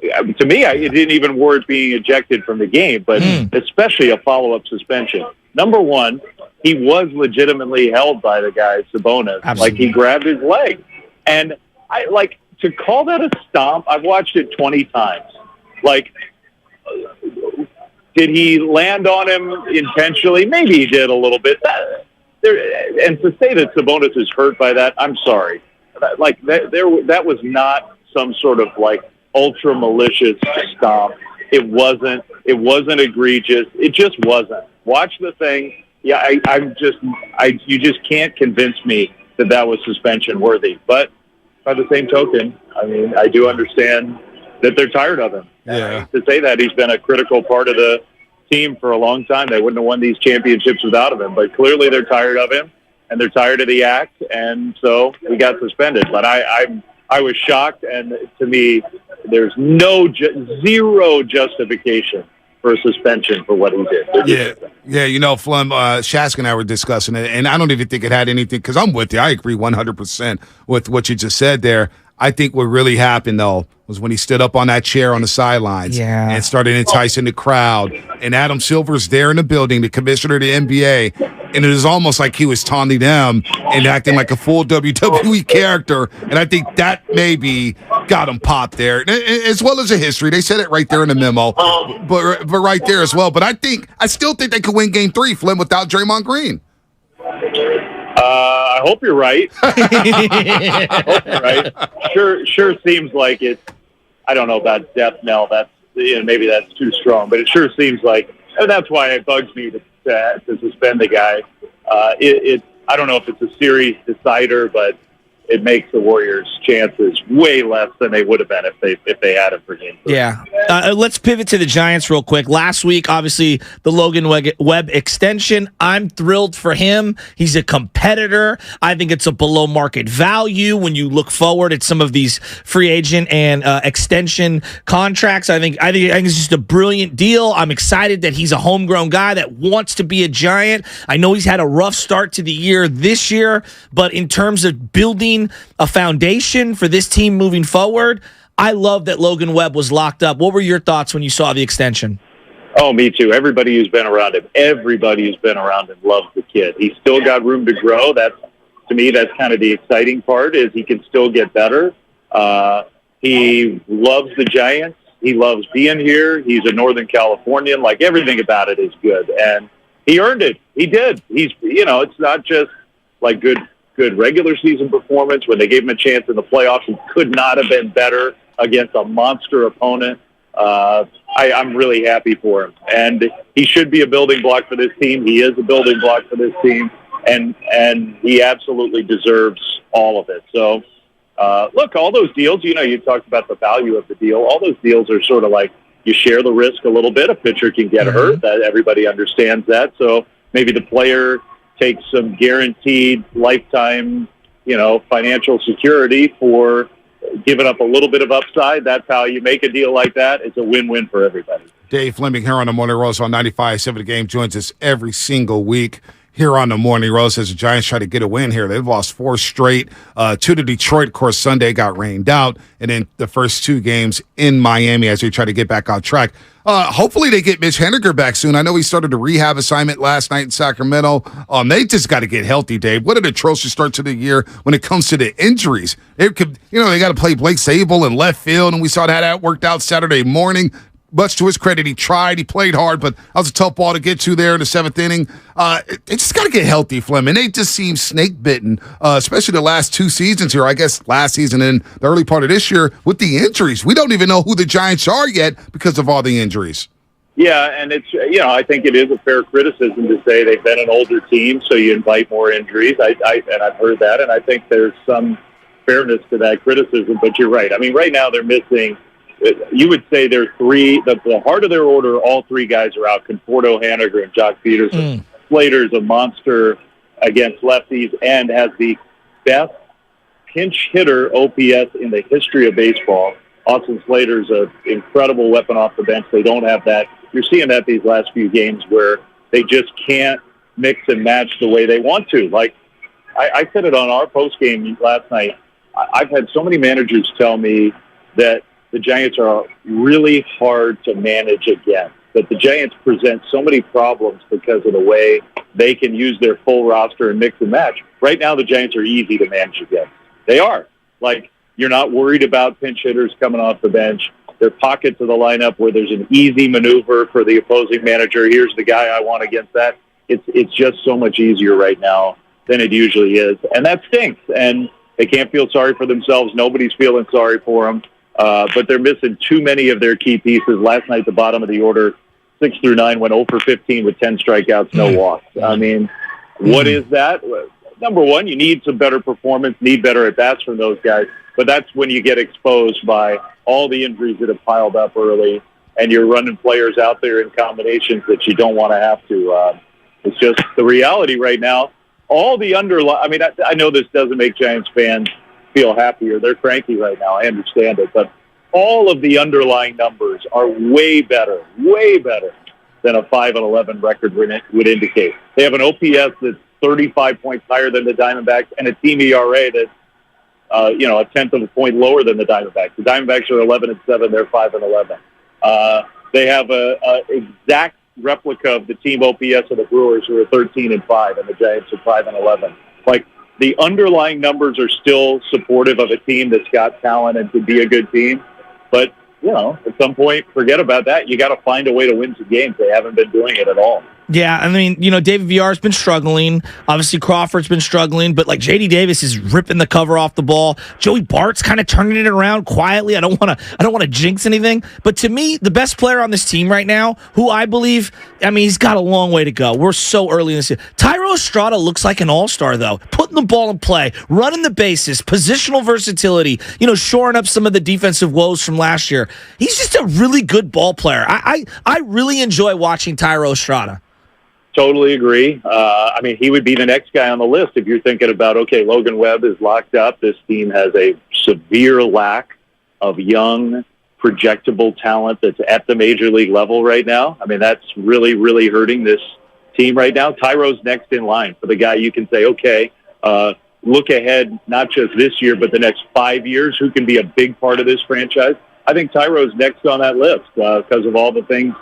S10: To me, it didn't even warrant being ejected from the game, but especially a follow-up suspension. Number one, he was legitimately held by the guy, Sabonis. Absolutely. Like, he grabbed his leg. And to call that a stomp, I've watched it 20 times. Like, did he land on him intentionally? Maybe he did a little bit. And to say that Sabonis is hurt by that, I'm sorry. That was not some sort of, ultra malicious stomp. It wasn't egregious. It just wasn't. Watch the thing. Yeah, you just can't convince me that was suspension worthy. But by the same token, I do understand that they're tired of him.
S1: Yeah.
S10: To say that, he's been a critical part of the team for a long time. They wouldn't have won these championships without him. But clearly they're tired of him, and they're tired of the act, and so he got suspended. But I was shocked, and to me, there's zero justification for a suspension for what he did.
S1: Yeah. Flem, Shask and I were discussing it, and I don't even think it had anything, because I'm with you. I agree 100% with what you just said there. I think what really happened, though, was when he stood up on that chair on the sidelines and started enticing the crowd. And Adam Silver's there in the building, the commissioner of the NBA, and it was almost like he was taunting them and acting like a full WWE character. And I think that maybe got him popped there, as well as a history. They said it right there in the memo, but right there as well. But I still think they could win Game 3, Flynn, without Draymond Green.
S10: I hope you're right. I hope you're right. Sure seems like it's, I don't know about death knell. That's, maybe that's too strong, but it sure seems like, and that's why it bugs me to suspend the guy. I don't know if it's a series decider, but it makes the Warriors' chances way less than they would have been if they had him for Game 3.
S2: Yeah. Let's pivot to the Giants real quick. Last week, obviously, the Logan Webb extension. I'm thrilled for him. He's a competitor. I think it's a below market value when you look forward at some of these free agent and extension contracts. I think it's just a brilliant deal. I'm excited that he's a homegrown guy that wants to be a Giant. I know he's had a rough start to the year this year, but in terms of building a foundation for this team moving forward, I love that Logan Webb was locked up. What were your thoughts when you saw the extension?
S10: Oh, me too. Everybody who's been around him loves the kid. He's still got room to grow. To me, that's kind of the exciting part, is he can still get better. He loves the Giants. He loves being here. He's a Northern Californian. Like, everything about it is good. And he earned it. He did. It's not just like good regular season performance. When they gave him a chance in the playoffs, he could not have been better against a monster opponent. I'm really happy for him. And he should be a building block for this team. He is a building block for this team. And he absolutely deserves all of it. So, look, all those deals, you talked about the value of the deal. All those deals are sort of like you share the risk a little bit. A pitcher can get hurt. That everybody understands that. So maybe the player takes some guaranteed lifetime, financial security for giving up a little bit of upside. That's how you make a deal like that. It's a win-win for everybody.
S1: Dave Fleming here on the Morning Roast on 95.7 The Game joins us every single week here on the Morning Roast as the Giants try to get a win here. They've lost 4 straight. 2 to Detroit, of course, Sunday got rained out, and then the first 2 games in Miami as they try to get back on track. Hopefully they get Mitch Henniger back soon. I know he started a rehab assignment last night in Sacramento. They just got to get healthy, Dave. What an atrocious start to the year when it comes to the injuries. They got to play Blake Zabel in left field, and we saw how that worked out Saturday morning. Much to his credit, he tried, he played hard, but that was a tough ball to get to there in the 7th inning. They just got to get healthy, Fleming. They just seem snake-bitten, especially the last 2 seasons here. I guess last season and the early part of this year with the injuries. We don't even know who the Giants are yet because of all the injuries.
S10: Yeah, and it's, I think it is a fair criticism to say they've been an older team, so you invite more injuries. And I've heard that, and I think there's some fairness to that criticism, but you're right. I mean, right now they're missing. You would say they're 3, the heart of their order, all 3 guys are out, Conforto, Haniger, and Jock Peterson. Slater's a monster against lefties and has the best pinch hitter OPS in the history of baseball. Austin Slater's an incredible weapon off the bench. They don't have that. You're seeing that these last few games where they just can't mix and match the way they want to. Like, I said it on our postgame last night. I've had so many managers tell me that the Giants are really hard to manage again. But the Giants present so many problems because of the way they can use their full roster and mix and match. Right now, the Giants are easy to manage again. They are. Like, you're not worried about pinch hitters coming off the bench. There are pockets of the lineup where there's an easy maneuver for the opposing manager. Here's the guy I want against that. It's just so much easier right now than it usually is. And that stinks. And they can't feel sorry for themselves. Nobody's feeling sorry for them. But they're missing too many of their key pieces. Last night, the bottom of the order, 6 through 9, went 0 for 15 with 10 strikeouts, no walks. I mean, what is that? Number one, you need some better performance, need better at-bats from those guys. But that's when you get exposed by all the injuries that have piled up early, and you're running players out there in combinations that you don't want to have to. It's just the reality right now. All the I know this doesn't make Giants fans feel happier. They're cranky right now. I understand it. But all of the underlying numbers are way better than a 5-11 record would indicate. They have an OPS that's 35 points higher than the Diamondbacks and a team ERA that's a tenth of a point lower than the Diamondbacks. The Diamondbacks are 11-7. They're 5-11. They have a exact replica of the team OPS of the Brewers, who are 13-5, and the Giants are 5-11. Like, the underlying numbers are still supportive of a team that's got talent and could be a good team. But, at some point, forget about that. You got to find a way to win some games. They haven't been doing it at all.
S2: Yeah, I mean, David Villar's been struggling. Obviously, Crawford's been struggling, but like J.D. Davis is ripping the cover off the ball. Joey Bart's kind of turning it around quietly. I don't want to jinx anything, but to me, the best player on this team right now, who I believe, he's got a long way to go. We're so early in this year. Thairo Estrada looks like an all-star though, putting the ball in play, running the bases, positional versatility. Shoring up some of the defensive woes from last year. He's just a really good ball player. I really enjoy watching Thairo Estrada.
S10: Totally agree. He would be the next guy on the list if you're thinking about, okay, Logan Webb is locked up. This team has a severe lack of young, projectable talent that's at the major league level right now. That's really, really hurting this team right now. Tyro's next in line for the guy you can say, okay, look ahead, not just this year, but the next 5 years, who can be a big part of this franchise. I think Tyro's next on that list because of all the things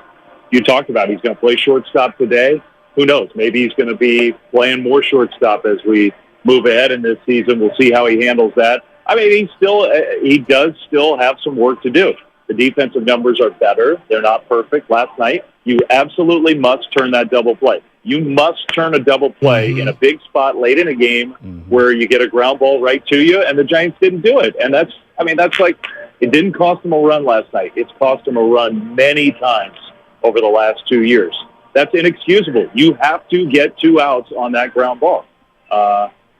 S10: you talked about. He's going to play shortstop today. Who knows? Maybe he's going to be playing more shortstop as we move ahead in this season. We'll see how he handles that. He does still have some work to do. The defensive numbers are better. They're not perfect. Last night, you absolutely must turn that double play. You must turn a double play in a big spot late in a game where you get a ground ball right to you, and the Giants didn't do it. And that's like, it didn't cost them a run last night. It's cost them a run many times over the last 2 years. That's inexcusable. You have to get 2 outs on that ground ball.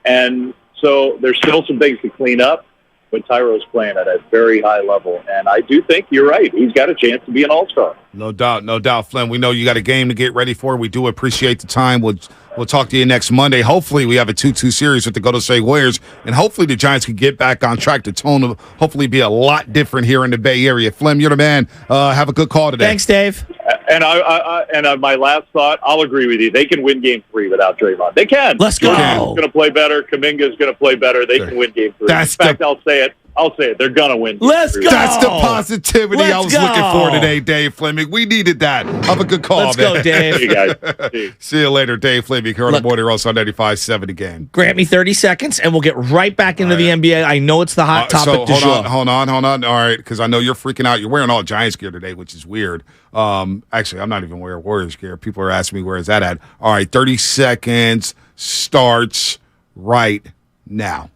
S10: And so there's still some things to clean up, but Tyro's playing at a very high level. And I do think you're right. He's got a chance to be an all-star.
S1: No doubt, Flynn. We know you got a game to get ready for. We do appreciate the time. We'll talk to you next Monday. Hopefully we have a 2-2 series with the Golden State Warriors, and hopefully the Giants can get back on track. The tone will hopefully be a lot different here in the Bay Area. Flynn, you're the man. Have a good call today.
S2: Thanks, Dave.
S10: And my last thought, I'll agree with you. They can win Game 3 without Draymond. They can.
S2: Let's go.
S10: Draymond's going to play better. Kuminga's going to play better. They can win Game 3. In fact, I'll say it. They're going to win.
S2: Let's go.
S1: That's the positivity I was looking for today, Dave Fleming. We needed that. Have a good call,
S2: Let's go, Dave.
S10: See you guys.
S1: See you later, Dave Fleming. Here on the Morning Roast on 95.7 again.
S2: Grant me 30 seconds, and we'll get right back into the NBA. I know it's the hot topic du jour.
S1: Hold on. All right, because I know you're freaking out. You're wearing all Giants gear today, which is weird. Actually, I'm not even wearing Warriors gear. People are asking me, where is that at? All right, 30 seconds starts right now.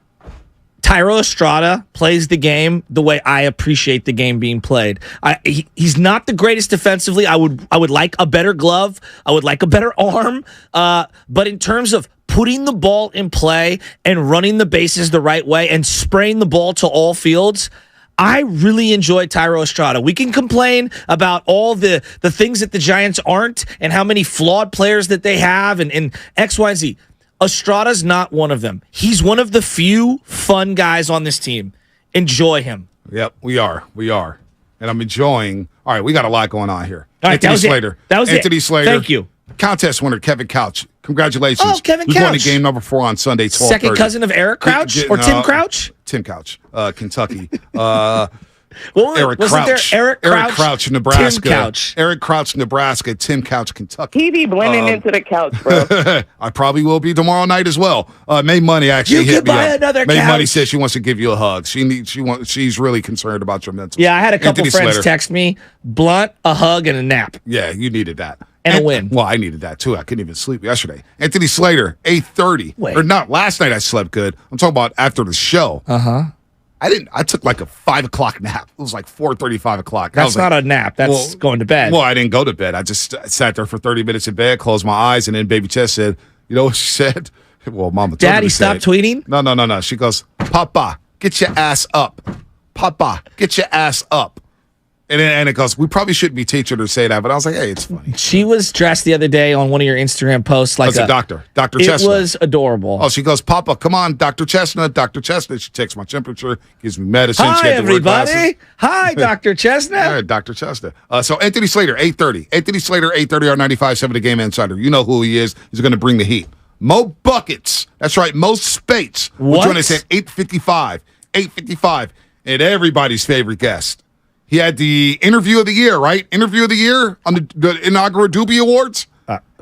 S2: Thairo Estrada plays the game the way I appreciate the game being played. He's not the greatest defensively. I would like a better glove. I would like a better arm. But in terms of putting the ball in play and running the bases the right way and spraying the ball to all fields, I really enjoy Thairo Estrada. We can complain about all the things that the Giants aren't and how many flawed players that they have and X, Y, and Z. Estrada's not one of them. He's one of the few fun guys on this team. Enjoy him.
S1: Yep, we are. And I'm enjoying. All right, we got a lot going on here.
S2: All right,
S1: Anthony Slater.
S2: That was
S1: Anthony Slater.
S2: Thank you.
S1: Contest winner, Kevin Couch. Congratulations.
S2: Oh, Kevin
S1: Who's
S2: Couch.
S1: going to game number 4 on Sunday, 12:30.
S2: Second cousin of Eric Crouch or Tim Crouch?
S1: Tim Couch, Kentucky.
S2: Eric Crouch.
S1: Eric Crouch, Nebraska.
S2: Tim Couch.
S1: Eric Crouch, Nebraska. Tim Couch, Kentucky.
S20: He be blending into the couch, bro.
S1: I probably will be tomorrow night as well. May Money actually hit me up.
S2: Another
S1: May
S2: couch.
S1: Money says she wants to give you a hug. She's really concerned about your mental.
S2: Yeah, I had a couple
S1: Anthony
S2: friends
S1: Slater.
S2: text me, blunt, a hug, and a nap.
S1: Yeah, you needed that.
S2: And a win.
S1: Well, I needed that too. I couldn't even sleep yesterday. Anthony Slater, 8:30.
S2: Wait.
S1: Or not, last night I slept good. I'm talking about after the show.
S2: Uh-huh.
S1: I took like a 5 o'clock nap. It was like 4:30, 5 o'clock.
S2: That's not a nap. That's going to bed.
S1: Well, I didn't go to bed. I just sat there for 30 minutes in bed, closed my eyes, and then Baby Chess said, you know what she said? Well, Mama told me
S2: Daddy,
S1: to say
S2: stop
S1: it.
S2: tweeting?
S1: No. She goes, Papa, get your ass up. Papa, get your ass up. And it goes, we probably shouldn't be teaching her to say that, but I was like, hey, it's funny.
S2: She was dressed the other day on one of your Instagram posts like
S1: a doctor. Dr.
S2: It
S1: Chestnut.
S2: was adorable.
S1: Oh, she goes, Papa, come on, Dr. Chestnut, Dr. Chestnut. She takes my temperature, gives me medicine.
S2: Hi,
S1: she had to wear
S2: everybody.
S1: glasses.
S2: Hi, Dr. Chestnut.
S1: All right, Dr. Chestnut. So Anthony Slater, 8:30. Anthony Slater, 8:30 on 95.7 The Game Insider. You know who he is. He's going to bring the heat. Mo Buckets. That's right, Mo Speights. Will join us at 8:55. 8:55. And everybody's favorite guest. He had the interview of the year, right? Interview of the year on the inaugural Doobie Awards.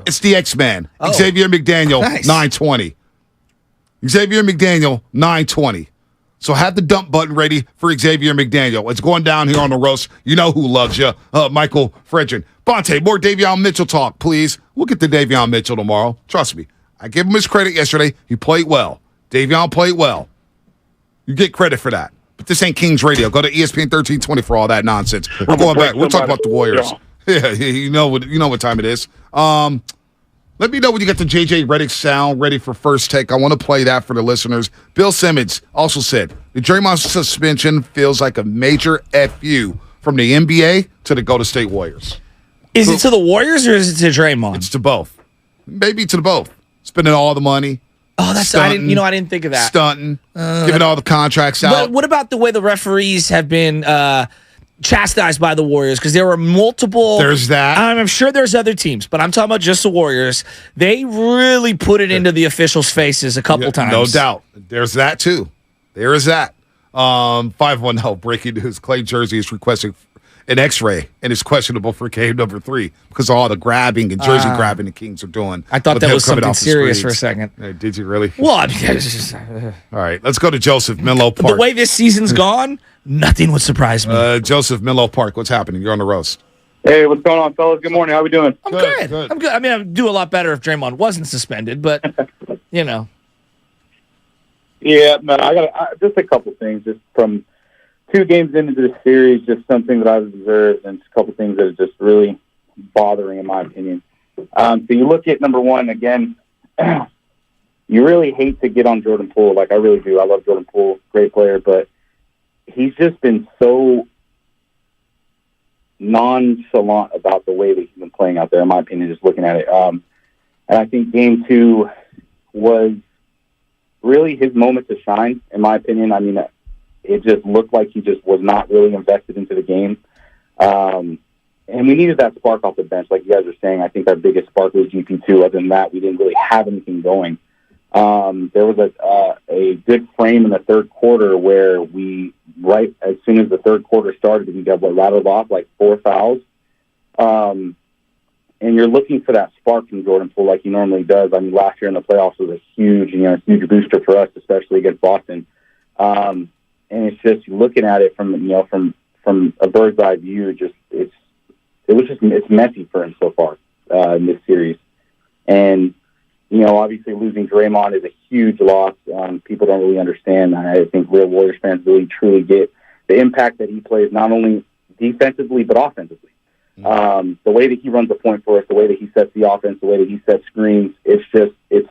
S1: It's the X-Man, Xavier McDaniel, nice. 920. Xavier McDaniel, 920. So have the dump button ready for Xavier McDaniel. It's going down here on the roast. You know who loves you, Michael Fredrin. Bonte, more Davion Mitchell talk, please. We'll get to Davion Mitchell tomorrow. Trust me. I gave him his credit yesterday. He played well. Davion played well. You get credit for that. But this ain't Kings Radio. Go to ESPN 1320 for all that nonsense. We're going back. We'll talk about the Warriors. Yeah, you know what time it is. Let me know when you get the JJ Redick sound ready for first take. I want to play that for the listeners. Bill Simmons also said the Draymond suspension feels like a major FU from the NBA to the Golden State Warriors.
S2: Is it to the Warriors or is it to Draymond?
S1: It's to both. Maybe to the both. Spending all the money.
S2: Oh, that's
S1: stunting,
S2: I didn't think of that.
S1: Stunting, giving all the contracts out.
S2: But what about the way the referees have been chastised by the Warriors? Because there were multiple.
S1: There's that.
S2: I'm sure there's other teams, but I'm talking about just the Warriors. They really put it into the officials' faces a couple times.
S1: No doubt. There's that too. There is that. 510 breaking news. Clay Jersey is requesting an X-ray and is questionable for game number 3 because of all the grabbing and jersey grabbing the Kings are doing.
S2: I thought that was something serious for a second.
S1: Did you really?
S2: Well,
S1: all right, let's go to Joseph Menlo Park.
S2: The way this season's gone, nothing would surprise me.
S1: Joseph Menlo Park, what's happening? You're on the roast.
S4: Hey, what's going on, fellas? Good morning. How we doing?
S2: I'm good. I'm good. I mean, I'd do a lot better if Draymond wasn't suspended, but you know.
S4: Yeah, no, I got just a couple things just from 2 games into this series, just something that I've observed and just a couple things that are just really bothering in my opinion. So you look at number one, again, you really hate to get on Jordan Poole. Like I really do. I love Jordan Poole, great player, but he's just been so nonchalant about the way that he's been playing out there, in my opinion, just looking at it. And I think game 2 was really his moment to shine, in my opinion. I mean, it just looked like he just was not really invested into the game. And we needed that spark off the bench. Like you guys are saying, I think our biggest spark was GP2. Other than that, we didn't really have anything going. There was a good frame in the third quarter where we, right as soon as the third quarter started, we got rattled off like 4 fouls. And you're looking for that spark from Jordan Poole like he normally does. I mean, last year in the playoffs was a huge booster for us, especially against Boston. And it's just looking at it from a bird's eye view. It's messy for him so far in this series. And obviously losing Draymond is a huge loss. People don't really understand. I think real Warriors fans really truly get the impact that he plays, not only defensively but offensively. The way that he runs the point for us, the way that he sets the offense, the way that he sets screens, it's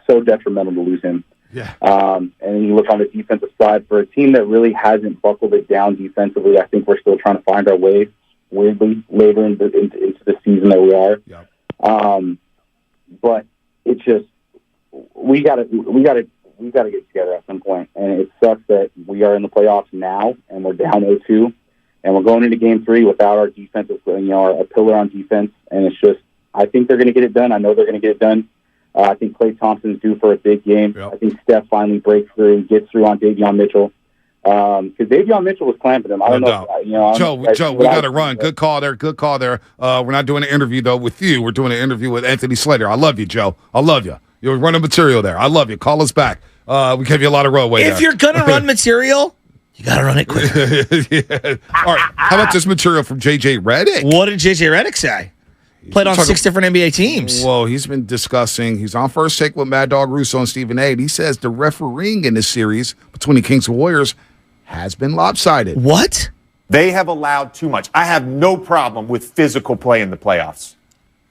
S4: so detrimental to lose him.
S1: Yeah.
S4: And then you look on the defensive side for a team that really hasn't buckled it down defensively. I think we're still trying to find our way, weirdly, later into the season that we are.
S1: Yeah.
S4: But it's just we gotta get together at some point. And it sucks that we are in the playoffs now and we're down 0-2, and we're going into game 3 without our defensive, our pillar on defense. And it's just, I think they're going to get it done. I know they're going to get it done. I think Klay Thompson's due for a big game. Yep. I think Steph finally breaks through and gets through on Davion Mitchell. Because Davion Mitchell was clamping him. I don't know.
S1: Joe, we got to run. Good call there. We're not doing an interview, though, with you. We're doing an interview with Anthony Slater. I love you, Joe. I love you. You're running material there. I love you. Call us back. We gave you a lot of roadway
S2: If you're going to run material, you got to run it quick.
S1: Yeah. All right. How about this material from JJ Redick?
S2: What did JJ Redick say? Played on 6 different NBA teams.
S1: Well, he's been discussing. He's on First Take with Mad Dog Russo and Stephen A. And he says the refereeing in this series between the Kings and Warriors has been lopsided.
S2: What?
S11: They have allowed too much. I have no problem with physical play in the playoffs.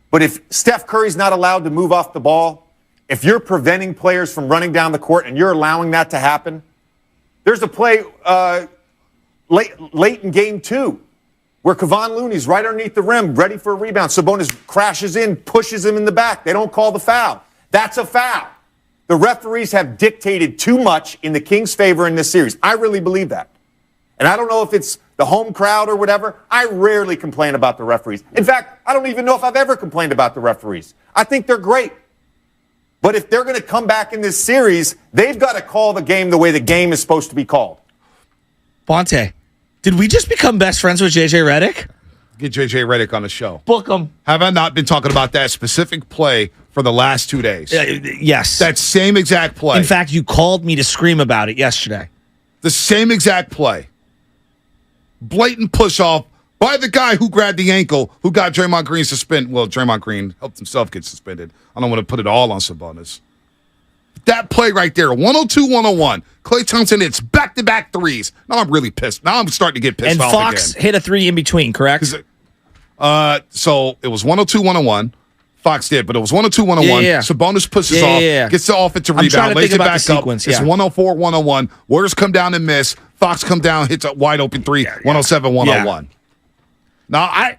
S11: But if Steph Curry's not allowed to move off the ball, if you're preventing players from running down the court and you're allowing that to happen, there's a play late in game 2 where Kevon Looney's right underneath the rim, ready for a rebound. Sabonis crashes in, pushes him in the back. They don't call the foul. That's a foul. The referees have dictated too much in the Kings' favor in this series. I really believe that. And I don't know if it's the home crowd or whatever. I rarely complain about the referees. In fact, I don't even know if I've ever complained about the referees. I think they're great. But if they're going to come back in this series, they've got to call the game the way the game is supposed to be called.
S2: Bonte, did we just become best friends with JJ Redick?
S1: Get JJ Redick on the show.
S2: Book him.
S1: Have I not been talking about that specific play for the last 2 days?
S2: Yes.
S1: That same exact play.
S2: In fact, you called me to scream about it yesterday.
S1: The same exact play. Blatant push-off by the guy who grabbed the ankle, who got Draymond Green suspended. Well, Draymond Green helped himself get suspended. I don't want to put it all on Sabonis. That play right there, 102-101. Klay Thompson hits back-to-back threes. Now I'm really pissed. Now I'm starting to get pissed off again.
S2: And Fox hit a three in between, correct?
S1: So it was 102-101. Fox did, but it was 102-101.
S2: Yeah.
S1: Sabonis pushes off, gets the offensive rebound, lays it back up.
S2: Sequence,
S1: It's 104-101. Warriors come down and miss. Fox come down, hits a wide open three, 107-101. Now,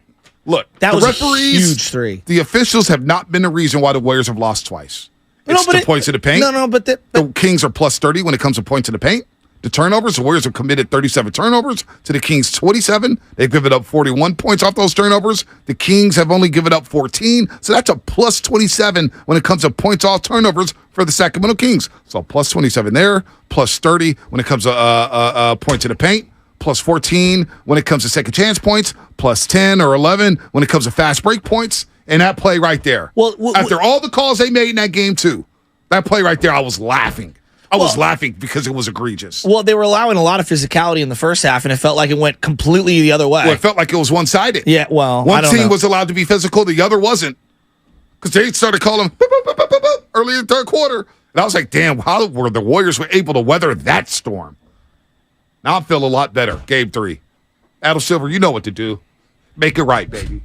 S1: look,
S2: that was
S1: referees,
S2: a huge three.
S1: The officials have not been the reason why the Warriors have lost twice. It's the points to the paint.
S2: But
S1: the Kings are plus 30 when it comes to points to the paint. The turnovers, the Warriors have committed 37 turnovers to the Kings 27. They've given up 41 points off those turnovers. The Kings have only given up 14. So that's a plus 27 when it comes to points off turnovers for the Sacramento Kings. So plus 27 there, plus 30 when it comes to points to the paint, plus 14 when it comes to second chance points, plus 10 or 11 when it comes to fast break points. And that play right there. After all the calls they made in that game, too, that play right there, I was laughing. I was laughing because it was egregious.
S2: Well, they were allowing a lot of physicality in the first half, and it felt like it went completely the other way.
S1: Well, it felt like it was one-sided.
S2: Yeah, well,
S1: one team was allowed to be physical, the other wasn't. Because they started calling early in the third quarter. And I was like, damn, how were the Warriors able to weather that storm? Now I feel a lot better. Game 3. Adam Silver, you know what to do. Make it right, baby.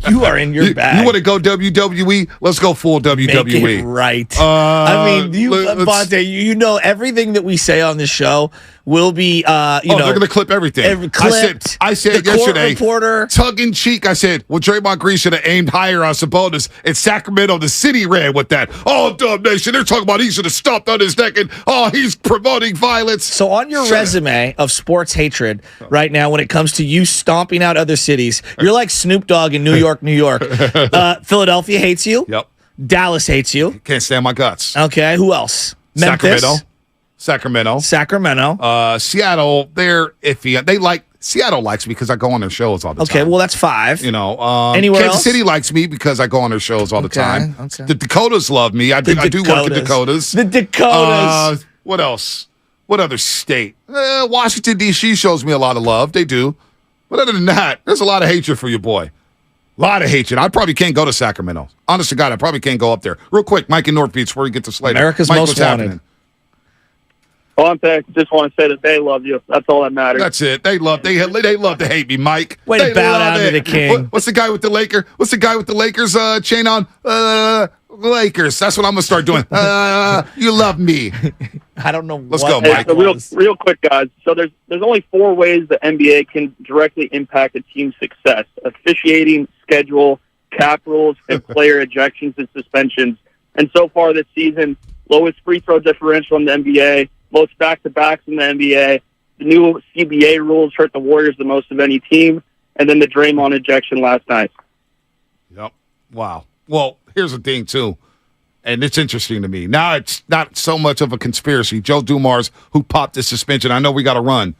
S2: You are in your bag.
S1: You want to go WWE? Let's go full WWE.
S2: Make it right. I mean, Bonte, you know everything that we say on this show will be, they're
S1: going to clip everything.
S2: Clipped.
S1: I said
S2: the
S1: yesterday,
S2: reporter.
S1: tongue in cheek, I said, well, Draymond Green should have aimed higher on Sabonis. In Sacramento, the city ran with that. Oh, Dub Nation, they're talking about he should have stomped on his neck and, he's promoting violence.
S2: So on your resume of sports hatred right now, when it comes to you stomping out other cities, you're like Snoop Dogg in New York, New York. Philadelphia hates you.
S1: Yep.
S2: Dallas hates you.
S1: Can't stand my guts.
S2: Okay, who else? Memphis.
S1: Sacramento.
S2: Seattle,
S1: they're iffy. Seattle likes me because I go on their shows all the time.
S2: Okay, well, that's 5.
S1: Anywhere Kansas City likes me because I go on their shows all the time.
S2: Okay.
S1: The Dakotas love me. I do work in Dakotas.
S2: The Dakotas.
S1: What else? What other state? Washington, D.C. shows me a lot of love. They do. But other than that, there's a lot of hatred for your boy. A lot of hatred. I probably can't go to Sacramento. Honest to God, I probably can't go up there. Real quick, Mike in North Beach, before we get to Slater.
S2: America's
S1: Mike,
S2: most
S1: what's
S2: wanted.
S1: happening?
S13: Just want to say that they love you. That's all that matters.
S1: That's it. They love to hate me, Mike.
S2: Way to bow down to the king.
S1: What's the guy with the Lakers? What's the guy with the Lakers chain on? Lakers. That's what I'm gonna start doing. You love me.
S2: I don't know.
S1: Let's go, Mike.
S13: So real quick, guys. So there's only 4 ways the NBA can directly impact a team's success: officiating, schedule, cap rules, and player ejections and suspensions. And so far this season, lowest free throw differential in the NBA, most back-to-backs in the NBA. The new CBA rules hurt the Warriors the most of any team, and then the Draymond ejection last night.
S1: Yep. Wow. Well, here's the thing, too, and it's interesting to me. Now it's not so much of a conspiracy. Joe Dumars, who popped this suspension, I know we got to run.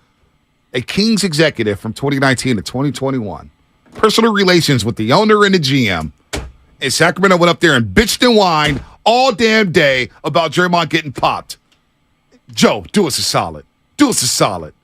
S1: A Kings executive from 2019 to 2021, personal relations with the owner and the GM, and Sacramento went up there and bitched and whined all damn day about Draymond getting popped. Joe, do us a solid. Do us a solid.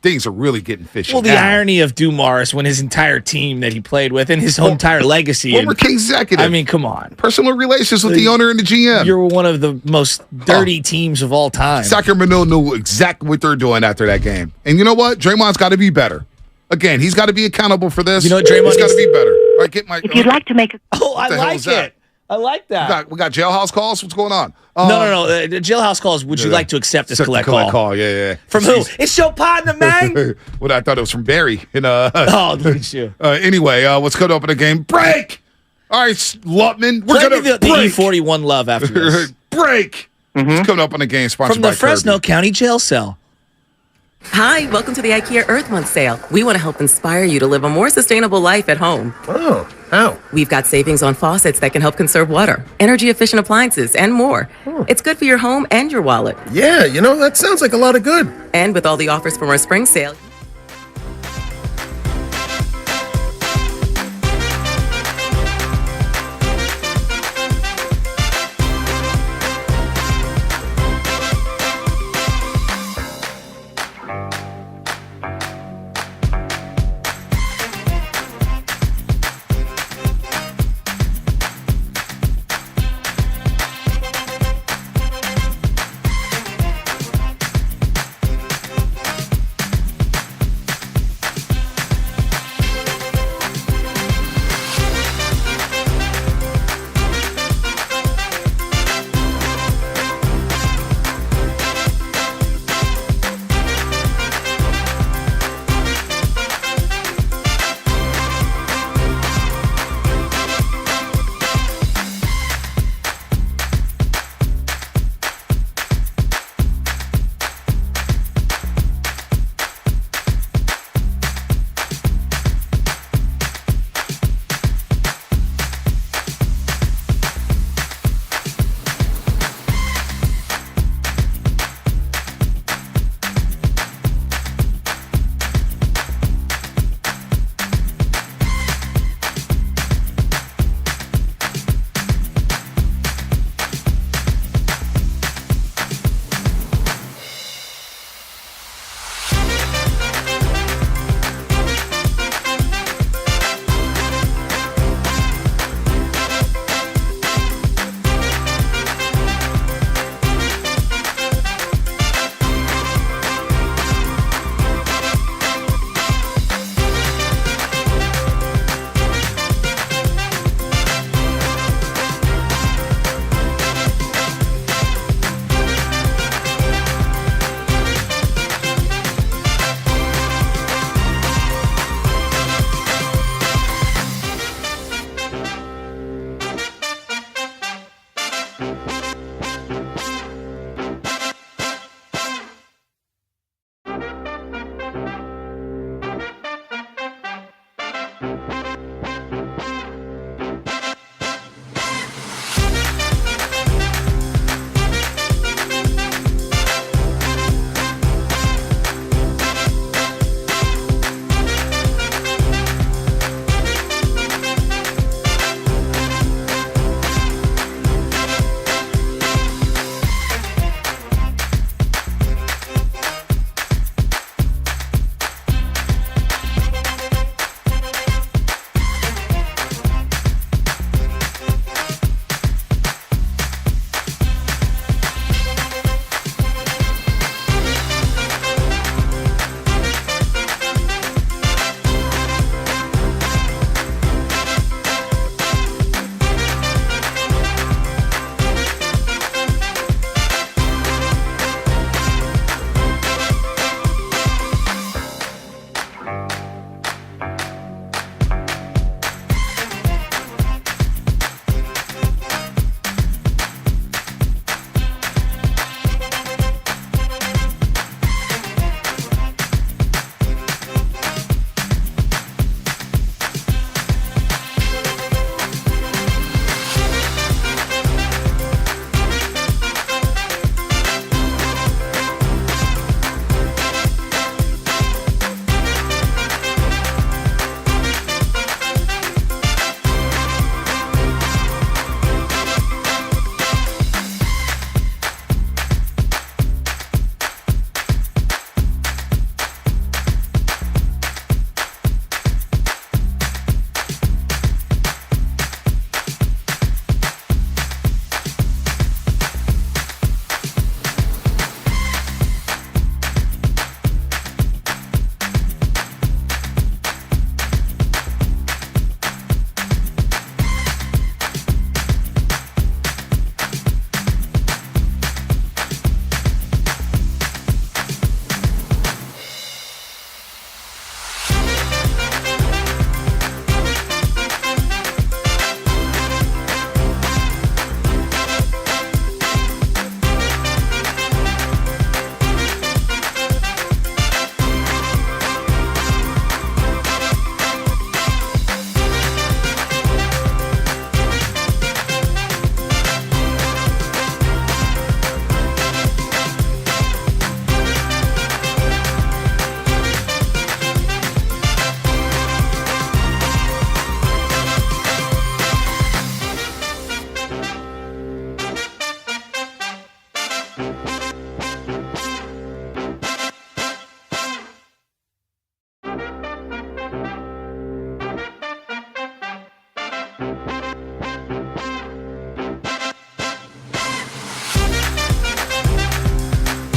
S1: Things are really getting fishy.
S2: Well, the irony of Dumars when his entire team that he played with and his whole entire legacy.
S1: Former Kings executive.
S2: I mean, come on.
S1: Personal relations with the owner and the GM.
S2: You're one of the most dirty teams of all time.
S1: Sacramento knew exactly what they're doing after that game. And you know what? Draymond's got to be better. Again, he's got to be accountable for this.
S2: You know, Draymond's
S1: got to be better. All right, get my.
S14: If you'd like to make a.
S2: Oh, I like it. I like that.
S1: We got jailhouse calls. What's going on?
S2: No. The jailhouse calls. Would you like to accept this collect call?
S1: Yeah.
S2: From who? It's your partner, man.
S1: What I thought it was from Barry.
S2: Oh, look at you.
S1: Anyway, what's going to open the game? Break. All right, Lutman.
S2: We're going to the E41 love after this.
S1: Break. It's coming up on the game. Sponsored
S2: from the
S1: by
S2: Fresno
S1: Kirby.
S2: County Jail Cell.
S15: Hi, welcome to the IKEA Earth Month sale. We want to help inspire you to live a more sustainable life at home.
S21: Oh,
S14: How?
S15: We've got savings on faucets that can help conserve water, energy-efficient appliances, and more. It's good for your home and your wallet.
S14: Yeah, that sounds like a lot of good.
S15: And with all the offers from our spring sale...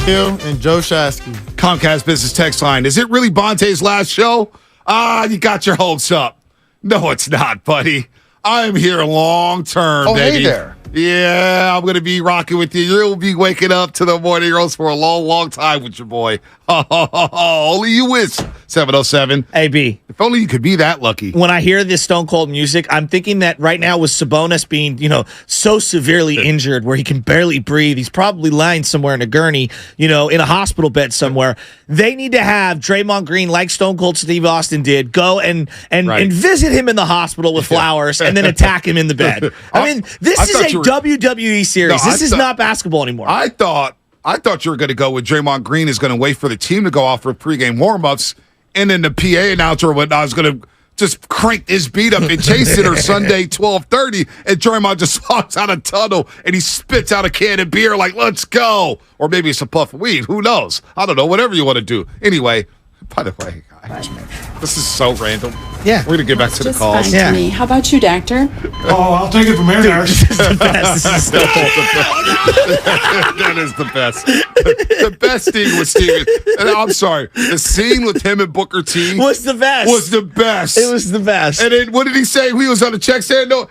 S16: Hill and Joe Shasky.
S1: Comcast Business Text Line. Is it really Bonte's last show? You got your hopes up. No, it's not, buddy. I'm here long term, baby.
S18: Hey there.
S1: Yeah, I'm going to be rocking with you. You'll be waking up to the morning roast for a long, long time with your boy. Only you wish. 707.
S2: AB.
S1: If only you could be that lucky.
S2: When I hear this Stone Cold music, I'm thinking that right now with Sabonis being, so severely injured where he can barely breathe, he's probably lying somewhere in a gurney, in a hospital bed somewhere. They need to have Draymond Green, like Stone Cold Steve Austin did, go and visit him in the hospital with flowers and then attack him in the bed. I mean, this is a WWE series. This is not basketball anymore.
S1: I thought you were going to go with Draymond Green is going to wait for the team to go off for pregame warm-ups, and then the PA announcer I was going to just crank his beat up and chase it or Sunday 12:30, and Draymond just walks out a tunnel and he spits out a can of beer like, let's go. Or maybe it's a puff of weed. Who knows? I don't know. Whatever you want to do. Anyway, by the way, this is so random.
S2: Yeah.
S1: We're going to get back to the calls.
S21: To me. How about you, Doctor?
S19: Oh, I'll take it from here, nurse.
S2: This is the best. This is so
S1: That is the best. The best scene with Steven. And I'm sorry. The scene with him and Booker T
S2: was the best.
S1: It was the best. And then what did he say? He was on the check stand. No,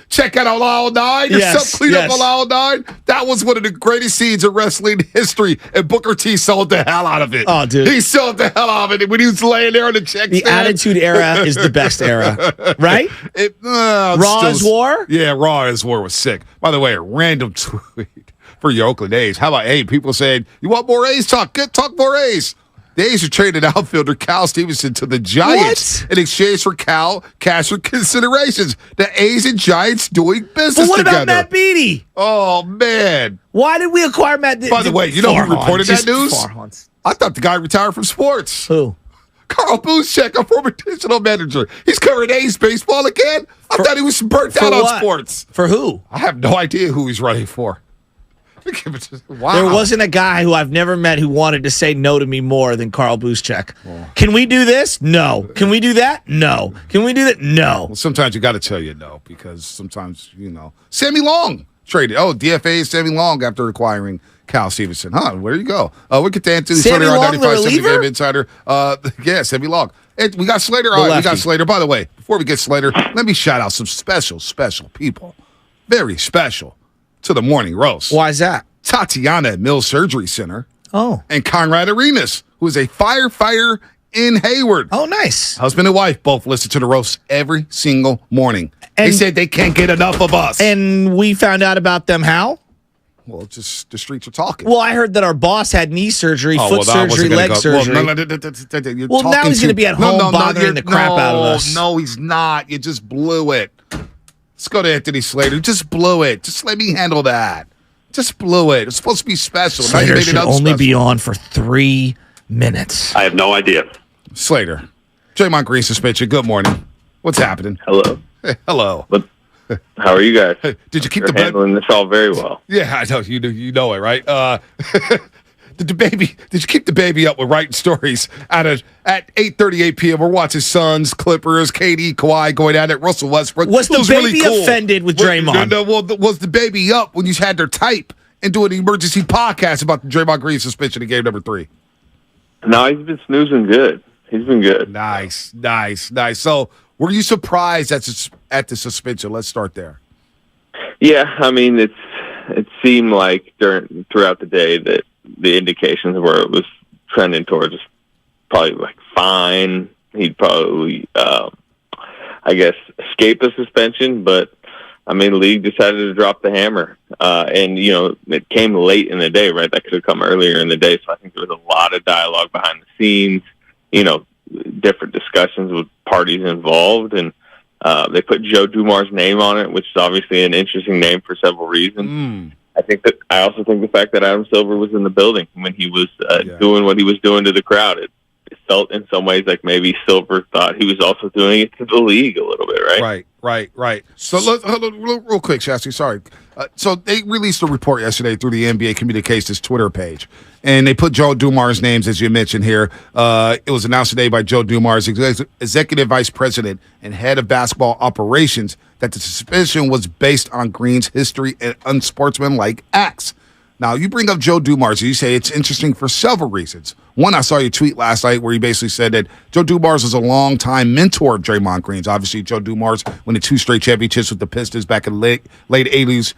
S1: check out on aisle 9 or something. Clean up on aisle 9. That was one of the greatest scenes in wrestling history. And Booker T sold the hell out of it.
S2: Oh, dude.
S1: He sold the hell out of it when he was laying there on the check stand.
S2: The Attitude Era is the best era, right? Raw as War?
S1: Yeah, Raw as War was sick. By the way, a random tweet for your Oakland A's. How about, people saying, you want more A's talk? Talk more A's. The A's are traded outfielder Cal Stevenson to the Giants in exchange for cash for considerations. The A's and Giants doing business
S2: what
S1: together.
S2: about Matt Beatty?
S1: Oh, man.
S2: Why did we acquire Matt Beatty?
S1: By the way, you know who reported that news? I thought the guy retired from sports.
S2: Who?
S1: Carl Buzchek, a former digital manager. He's covering A's baseball again? I thought he was burnt out on sports.
S2: For who?
S1: I have no idea who he's running for. Wow.
S2: There wasn't a guy who I've never met who wanted to say no to me more than Carl Buzchek. Can we do this? No. Can we do that? No. Can we do that? No.
S1: Well, sometimes you got to tell you no because sometimes, Sammy Long traded. Oh, DFA Sammy Long after acquiring Cal Stevenson. Where you go? We'll get to Anthony
S2: Sammy
S1: Slater
S2: Long,
S1: on 95 Game Insider. Yeah, Sammy Long. We got Slater. All right, we got Slater. By the way, before we get Slater, let me shout out some special people. Very special to the morning roast.
S2: Why is that?
S1: Tatiana at Mills Surgery Center.
S2: Oh.
S1: And Conrad Arenas, who is a firefighter in Hayward.
S2: Oh, nice.
S1: Husband and wife both listen to the roast every single morning. They said they can't get enough of us.
S2: And we found out about them how?
S1: Well, just the streets are talking.
S2: Well, I heard that our boss had knee surgery, foot surgery, leg surgery. Well, now he's going to be at home bothering the crap out of us.
S1: No, he's not. You just blew it. Let's go to Anthony Slater. You just blew it. Just let me handle that. Just blew it. It's supposed to be special.
S2: Slater should only be on for 3 minutes.
S10: I have no idea.
S1: Slater. Draymond Green suspension. Good morning. What's happening?
S10: Hello.
S1: Hey, hello.
S10: How are you guys?
S1: Did you keep
S10: You're handling this all very well.
S1: Yeah, I know. You know it, right? Did you keep the baby up with writing stories at 8:38 p.m.? We're watching Suns, Clippers, KD, Kawhi going at it. Russell Westbrook.
S2: Was the baby offended with Draymond?
S1: Was the baby up when you had their type and doing an emergency podcast about the Draymond Green suspension in game number 3?
S10: No, he's been snoozing good. He's been good.
S1: Nice. So, were you surprised at the suspension? Let's start there.
S10: Yeah, I mean, it seemed like throughout the day that the indications were it was trending towards probably like fine. He'd probably, I guess, escape a suspension, but I mean, the league decided to drop the hammer, and it came late in the day, right? That could have come earlier in the day, so I think there was a lot of dialogue behind the scenes, different discussions with parties involved, and they put Joe Dumars' name on it, which is obviously an interesting name for several reasons. I also think the fact that Adam Silver was in the building when he was doing what he was doing to the crowd, it felt in some ways like maybe Silver thought he was also doing it to the league a little bit, right?
S1: Right. So real quick, Shasty, sorry. So they released a report yesterday through the NBA Communications Twitter page, and they put Joe Dumars' names, as you mentioned here. It was announced today by Joe Dumars, Executive Vice President and Head of Basketball Operations, that the suspension was based on Green's history and unsportsmanlike acts. Now, you bring up Joe Dumars, and you say it's interesting for several reasons. One, I saw your tweet last night where you basically said that Joe Dumars was a longtime mentor of Draymond Green's. Obviously, Joe Dumars won the 2 straight championships with the Pistons back in the late 80s,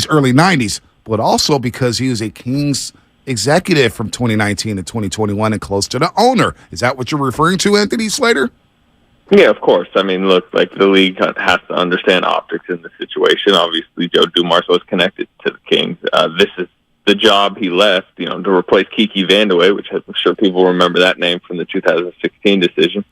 S1: early 90s, but also because he was a Kings executive from 2019 to 2021 and close to the owner. Is that what you're referring to, Anthony Slater?
S16: Yeah, of course. I mean, look, like the league has to understand optics in the situation. Obviously, Joe Dumars was connected to the Kings. This is the job he left, to replace Kiki Vandeweghe, which I'm sure people remember that name from the 2016 decision.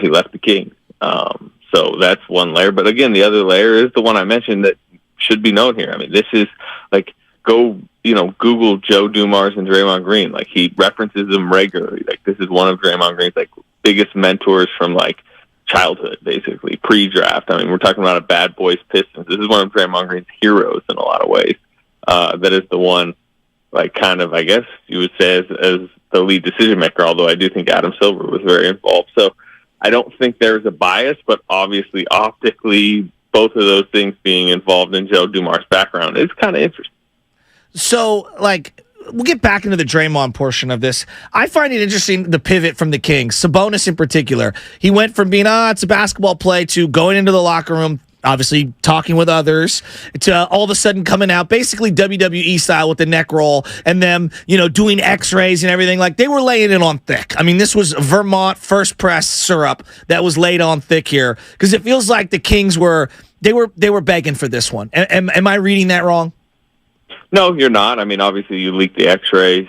S16: He left the Kings. So that's one layer. But again, the other layer is the one I mentioned that should be known here. I mean, this is like, go, Google Joe Dumars and Draymond Green. Like, he references them regularly. Like, this is one of Draymond Green's, like, biggest mentors from, like, childhood, basically, pre-draft. I mean, we're talking about a bad boys Pistons. This is one of Draymond Green's heroes in a lot of ways. That is the one, like, kind of, I guess you would say, as the lead decision maker, although I do think Adam Silver was very involved. So I don't think there's a bias, but obviously, optically, both of those things being involved in Joe Dumars' background is kind of interesting.
S2: So, we'll get back into the Draymond portion of this. I find it interesting, the pivot from the Kings, Sabonis in particular. He went from being, it's a basketball play, to going into the locker room, obviously talking with others, to all of a sudden coming out basically WWE style with the neck roll and them, doing x-rays and everything. Like, they were laying it on thick. I mean, this was Vermont first press syrup that was laid on thick here, because it feels like the Kings were begging for this one. Am I reading that wrong?
S16: No, you're not. I mean, obviously, you leaked the X-rays.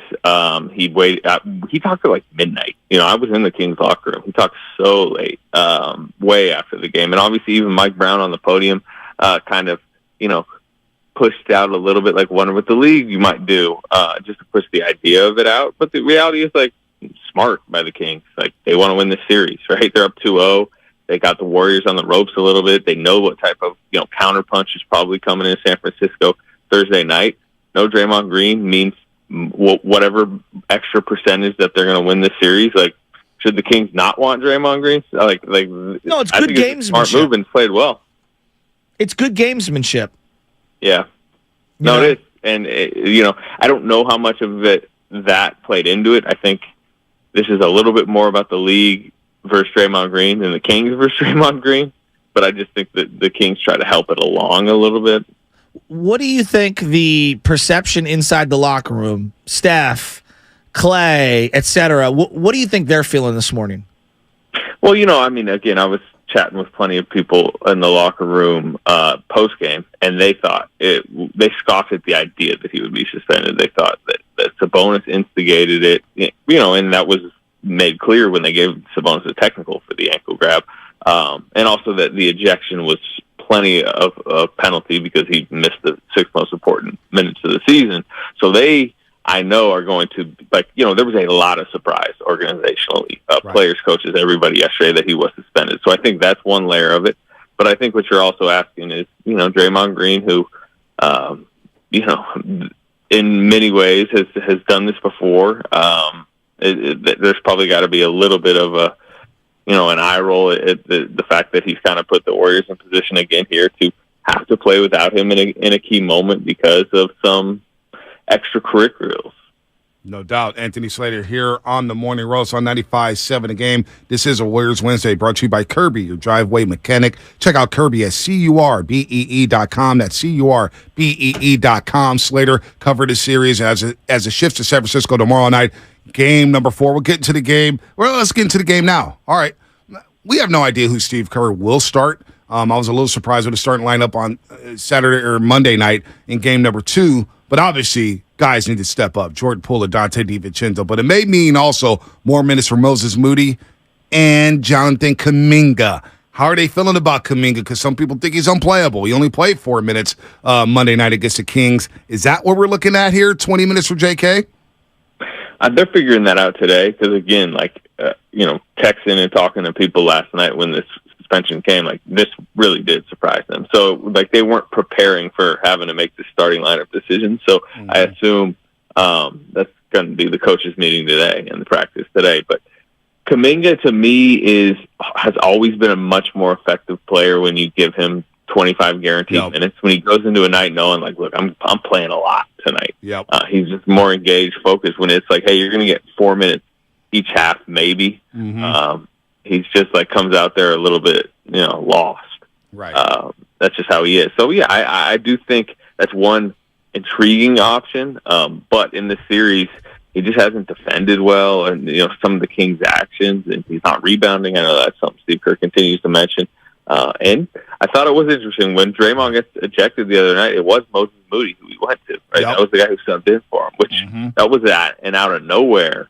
S16: He waited. He talked to like midnight. I was in the Kings locker room. He talked so late, way after the game, and obviously, even Mike Brown on the podium, kind of, pushed out a little bit. Like, wonder what the league you might do, just to push the idea of it out. But the reality is, like, smart by the Kings. Like, they want to win this series, right? They're up 2-0. They got the Warriors on the ropes a little bit. They know what type of counterpunch is probably coming in San Francisco Thursday night. No Draymond Green means whatever extra percentage that they're going to win this series. Like, should the Kings not want Draymond Green? No,
S2: it's good gamesmanship.
S16: It's a smart move and played well.
S2: It's good gamesmanship.
S16: Yeah. No, it is. And, I don't know how much of it that played into it. I think this is a little bit more about the league versus Draymond Green than the Kings versus Draymond Green. But I just think that the Kings try to help it along a little bit.
S2: What do you think the perception inside the locker room, Steph, Clay, etc., what do you think they're feeling this morning?
S16: Well, again, I was chatting with plenty of people in the locker room post-game, and they thought they scoffed at the idea that he would be suspended. They thought that Sabonis instigated it, and that was made clear when they gave Sabonis a technical for the ankle grab, and also that the ejection was plenty of penalty because he missed the 6 most important minutes of the season. So I know, are going to, there was a lot of surprise organizationally, players, coaches, everybody yesterday that he was suspended. So I think that's one layer of it. But I think what you're also asking is, Draymond Green, who, in many ways has done this before. There's probably got to be a little bit of an eye roll at the fact that he's kind of put the Warriors in position again here to have to play without him in a key moment because of some extracurriculars.
S1: No doubt. Anthony Slater here on the Morning Roast on 95.7 A Game. This is a Warriors Wednesday brought to you by Kirby, your driveway mechanic. Check out Kirby at CURBEE.com. That's CURBEE.com. Slater covered the series as it shifts to San Francisco tomorrow night. Game number 4. We'll get into the game. Well, let's get into the game now. All right. We have no idea who Steve Kerr will start. I was a little surprised with the starting lineup on Saturday or Monday night in game number 2. But obviously, guys need to step up. Jordan Poole, Dante DiVincenzo. But it may mean also more minutes for Moses Moody and Jonathan Kuminga. How are they feeling about Kuminga? Because some people think he's unplayable. He only played 4 minutes Monday night against the Kings. Is that what we're looking at here? 20 minutes for JK?
S16: They're figuring that out today because, again, texting and talking to people last night when this suspension came, this really did surprise them. So, they weren't preparing for having to make the starting lineup decision. So, I assume that's going to be the coaches' meeting today and the practice today. But Kuminga, to me, has always been a much more effective player when you give him 25 guaranteed minutes. When he goes into a night knowing, like, look, I'm playing a lot tonight.
S1: Yep.
S16: He's just more engaged, focused. When it's like, hey, you're going to get 4 minutes each half, maybe. He's just like comes out there a little bit, lost.
S1: Right.
S16: That's just how he is. So yeah, I do think that's one intriguing option. But in this series, he just hasn't defended well, and some of the Kings' actions, and he's not rebounding. I know that's something Steve Kerr continues to mention. And I thought it was interesting when Draymond gets ejected the other night. It was Moses Moody who he went to. Right, that was the guy who subbed in for him, which that was an out of nowhere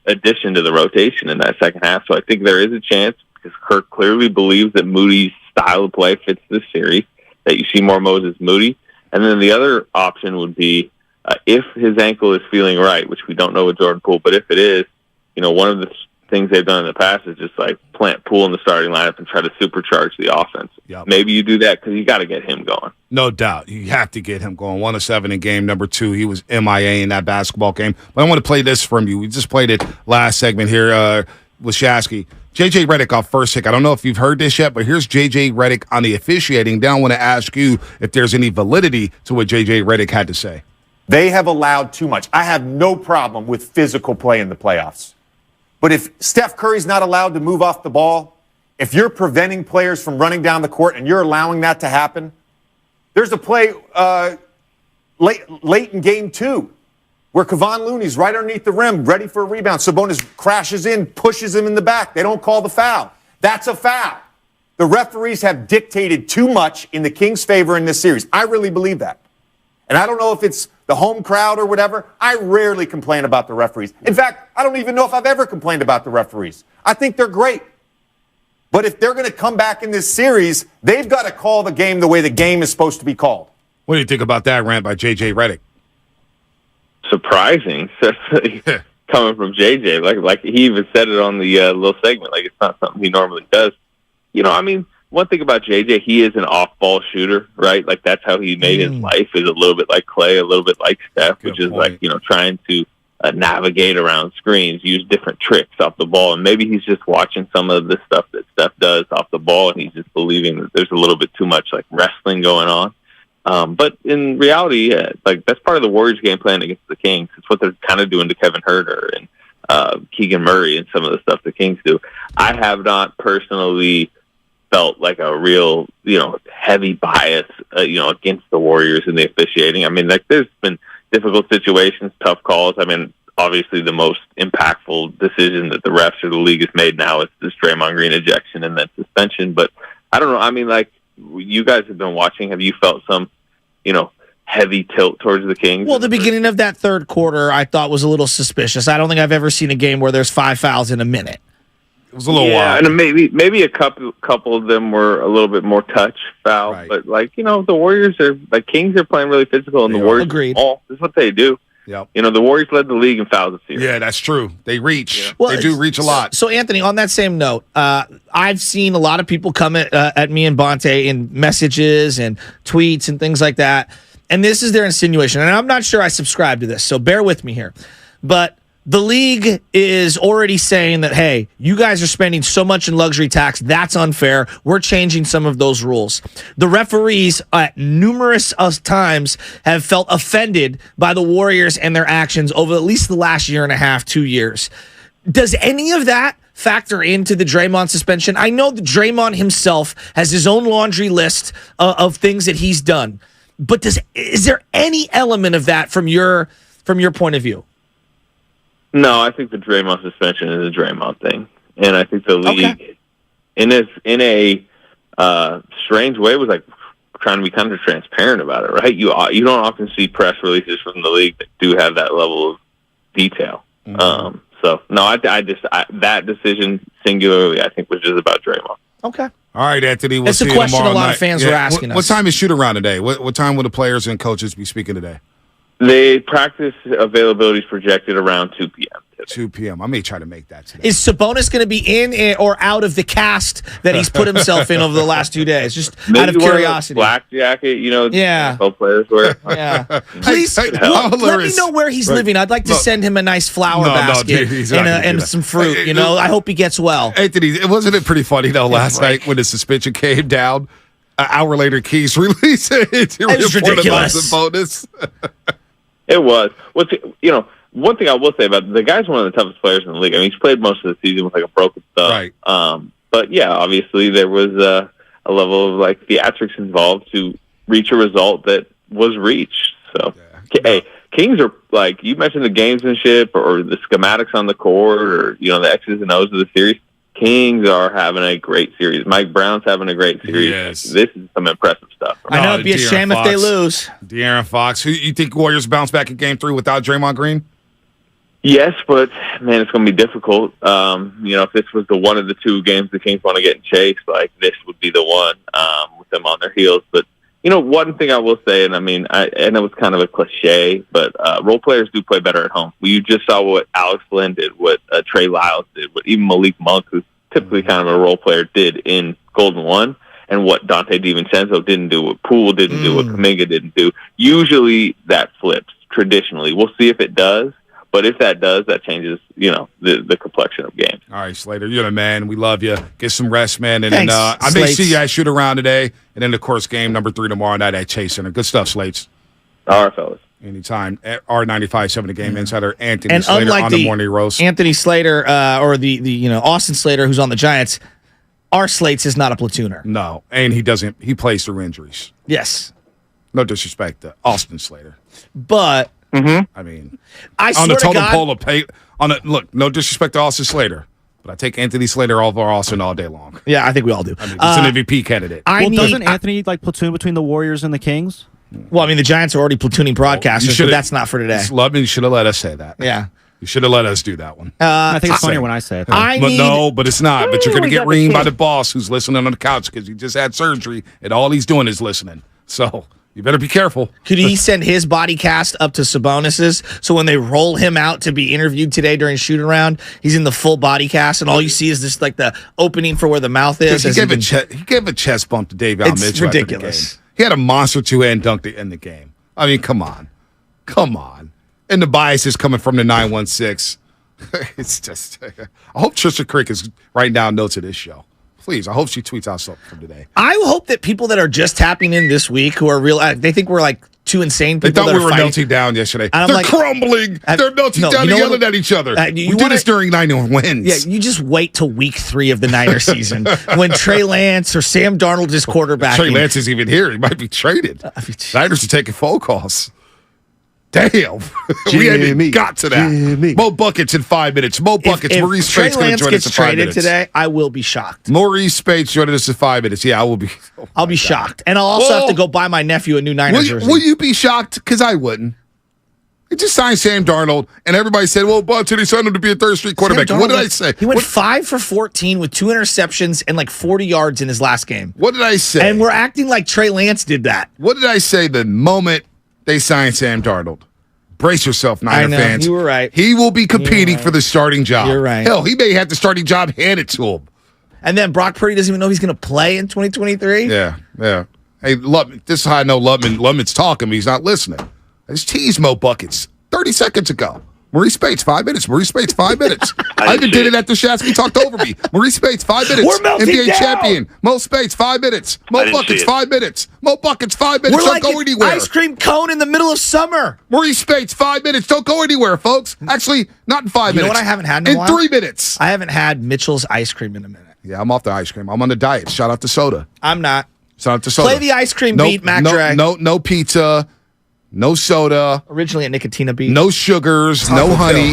S16: addition to the rotation in that second half. So I think there is a chance, because Kirk clearly believes that Moody's style of play fits this series, that you see more Moses Moody. And then the other option would be if his ankle is feeling right, which we don't know with Jordan Poole, but if it is, one of the things they've done in the past is just like plant Poole in the starting lineup and try to supercharge the offense. Maybe you do that because you got to get him going.
S1: No doubt. You have to get him going. 1 of 7 in game number 2. He was MIA in that basketball game. But I want to play this from you. We just played it last segment here with Shasky. J.J. Redick off first pick. I don't know if you've heard this yet, but here's J.J. Redick on the officiating. Then I want to ask you if there's any validity to what J.J. Redick had to say.
S11: They have allowed too much. I have no problem with physical play in the playoffs. But if Steph Curry's not allowed to move off the ball, if you're preventing players from running down the court and you're allowing that to happen, there's a play late in game 2 where Kevon Looney's right underneath the rim, ready for a rebound. Sabonis crashes in, pushes him in the back. They don't call the foul. That's a foul. The referees have dictated too much in the Kings' favor in this series. I really believe that. And I don't know if it's the home crowd or whatever. I rarely complain about the referees. In fact, I don't even know if I've ever complained about the referees. I think they're great. But if they're going to come back in this series, they've got to call the game the way the game is supposed to be called.
S1: What do you think about that rant by J.J. Redick?
S16: Surprising, especially coming from JJ. Like he even said it on the little segment. Like, it's not something he normally does. One thing about JJ, he is an off-ball shooter, right? Like, that's how he made his life, is a little bit like Clay, a little bit like Steph, which is like, trying to navigate around screens, use different tricks off the ball. And maybe he's just watching some of the stuff that Steph does off the ball, and he's just believing that there's a little bit too much like wrestling going on. But in reality, that's part of the Warriors' game plan against the Kings. It's what they're kind of doing to Kevin Huerter and Keegan Murray and some of the stuff the Kings do. I have not personally felt like a real, heavy bias, against the Warriors in the officiating. There's been difficult situations, tough calls. Obviously the most impactful decision that the refs or the league has made now is this Draymond Green ejection and then suspension. But I don't know. You guys have been watching. Have you felt some, heavy tilt towards the Kings?
S2: Well, the beginning of that third quarter I thought was a little suspicious. I don't think I've ever seen a game where there's 5 fouls in a minute.
S1: It was a little wild.
S16: And maybe a couple of them were a little bit more touch foul. Right. But the Warriors are Kings are playing really physical, and the Warriors this is what they do.
S1: Yep.
S16: The Warriors led the league in fouls this year.
S1: Yeah, that's true. They reach. They do reach a lot.
S2: So, Anthony, on that same note, I've seen a lot of people come at me and Bonte in messages and tweets and things like that. And this is their insinuation. And I'm not sure I subscribe to this, so bear with me here. But the league is already saying that, hey, you guys are spending so much in luxury tax, that's unfair. We're changing some of those rules. The referees at numerous times have felt offended by the Warriors and their actions over at least the last year and a half, 2 years. Does any of that factor into the Draymond suspension? I know that Draymond himself has his own laundry list of things that he's done. But is there any element of that from your point of view?
S16: No, I think the Draymond suspension is a Draymond thing, and I think the league, in a strange way, was trying to be kind of transparent about it. Right? You don't often see press releases from the league that do have that level of detail. Mm-hmm. So no, that decision singularly, I think, was just about Draymond.
S2: Okay.
S1: All right, Anthony. We'll see
S2: you tomorrow night. It's a question a lot
S1: of
S2: fans were asking us.
S1: What time is shoot-around today? What time will the players and coaches be speaking today?
S16: They practice availability is projected around 2 p.m. today.
S1: 2 p.m. I may try to make that today.
S2: Is Sabonis going to be in or out of the cast that he's put himself in over the last 2 days? Just
S16: maybe
S2: out of curiosity.
S16: Black jacket,
S2: yeah.
S16: NFL players wear.
S2: Yeah. Please let me know where he's living. I'd like to send him a nice flower basket and some fruit. I hope he gets well.
S1: Anthony, wasn't it pretty funny though last night when the suspension came down? An hour later, Keys released it.
S2: It was ridiculous.
S1: Sabonis.
S16: It was. One thing I will say about the guy's one of the toughest players in the league. I mean, he's played most of the season with like a broken thumb.
S1: Right.
S16: But yeah, obviously there was a level of like theatrics involved to reach a result that was reached. So, hey, Kings are like you mentioned the gamesmanship or the schematics on the court or the X's and O's of the series. Kings are having a great series. Mike Brown's having a great series.
S1: Yes.
S16: This is some impressive stuff.
S2: I know it'd be a shame if they lose.
S1: De'Aaron Fox. Who you think Warriors bounce back in Game 3 without Draymond Green?
S16: Yes, but man, it's going to be difficult. If this was the one of the two games the Kings want to get in chase, like this would be the one with them on their heels. But one thing I will say, and I mean, I know it's kind of a cliche, but role players do play better at home. You just saw what Alex Len did, what Trey Lyles did, what even Malik Monk, who's typically kind of a role player, did in Golden One, and what Dante DiVincenzo didn't do, what Poole didn't do, what Kuminga didn't do. Usually that flips traditionally. We'll see if it does. But if that does, that changes, the complexion of games.
S1: All right, Slater, you're the man. We love you. Get some rest, man. And
S2: Thanks,
S1: I may
S2: Slates.
S1: see you at Shoot Around today. And then, of course, game number 3 tomorrow night at Chase Center. Good stuff, Slates.
S16: All right, fellas.
S1: Anytime. R95.7, the Game Insider, Anthony
S2: And
S1: Slater
S2: unlike
S1: on the Morning Roast.
S2: Anthony Slater or the Austin Slater, who's on the Giants, our Slates is not a platooner.
S1: No, and he plays through injuries.
S2: Yes.
S1: No disrespect to Austin Slater.
S2: But
S1: I mean,
S2: I
S1: on the
S2: swear to
S1: totem
S2: God,
S1: pole of pay, look, no disrespect to Austin Slater, but I take Anthony Slater over Austin all day long.
S2: Yeah, I think we all do.
S1: I mean, he's an MVP candidate.
S17: Doesn't Anthony platoon between the Warriors and the Kings?
S2: Well, I mean, the Giants are already platooning broadcasters, but that's not for today.
S1: You should have let us say that.
S2: Yeah.
S1: You should have let us do that one.
S17: I think it's funnier when I say it.
S1: But it's not. But you're going to get reamed by the boss who's listening on the couch because he just had surgery and all he's doing is listening. So you better be careful.
S2: Could he send his body cast up to Sabonis's so when they roll him out to be interviewed today during shoot around, he's in the full body cast and all you see is this like the opening for where the mouth is?
S1: He gave a chest bump to Dave Al Mitchell.
S2: It's ridiculous.
S1: He had a monster two-hand dunk to end the game. I mean, come on. And the bias is coming from the 916. It's just, I hope Trisha Crick is writing down notes of this show. Please, I hope she tweets out something from today.
S2: I hope that people that are just tapping in this week who are real, they think we're like two insane people.
S1: They thought we were melting down yesterday. They're crumbling. They're melting down and yelling at each other. We do this during Niner wins.
S2: Yeah, you just wait till week 3 of the Niner season when Trey Lance or Sam Darnold is quarterbacking.
S1: Trey Lance isn't even here. He might be traded. Niners are taking phone calls. Damn. We haven't got to that. Mo Buckets in 5 minutes. Mo Buckets.
S2: If
S1: Maurice Speights going to join us in 5 minutes.
S2: today, I will be shocked.
S1: Maurice Speights joining us in 5 minutes. Yeah, I will be.
S2: I'll be shocked. And I'll also have to go buy my nephew a new Niners jersey.
S1: Will you be shocked? Because I wouldn't. He just signed Sam Darnold, and everybody said, well, Bunton, he signed him to be a third-string quarterback. What did I say?
S2: He went 5 for 14 with 2 interceptions and like 40 yards in his last game.
S1: What did I say?
S2: And we're acting like Trey Lance did that.
S1: What did I say the moment they signed Sam Darnold? Brace yourself, Niner fans.
S2: You were right.
S1: He will be competing for the starting job.
S2: You're right.
S1: Hell, he may have the starting job handed to him.
S2: And then Brock Purdy doesn't even know he's going to play in 2023?
S1: Yeah. Hey, Lubman, this is how I know Lubman's talking, but he's not listening. I just teased Mo Buckets 30 seconds ago. Maurice Speights, 5 minutes. Maurice Speights, 5 minutes. I even did it after Shasky talked over me. Maurice Speights, 5 minutes.
S2: We're melting
S1: NBA
S2: down.
S1: champion. Mo Speights, 5 minutes. Mo Buckets, 5 minutes. Mo Buckets, 5 minutes.
S2: We're
S1: Don't
S2: like
S1: go
S2: an
S1: anywhere.
S2: ice cream cone in the middle of summer.
S1: Maurice Speights, 5 minutes. Don't go anywhere, folks. Actually, not in 5 minutes.
S2: You know what I haven't had in a while?
S1: 3 minutes.
S2: I haven't had Mitchell's ice cream in a minute.
S1: Yeah, I'm off the ice cream. I'm on the diet. Shout out to soda.
S2: I'm not.
S1: Shout out to soda.
S2: Play the ice cream beat, Mac Drag.
S1: No pizza. No soda.
S2: Originally a Nicotina beat.
S1: No sugars. No honey.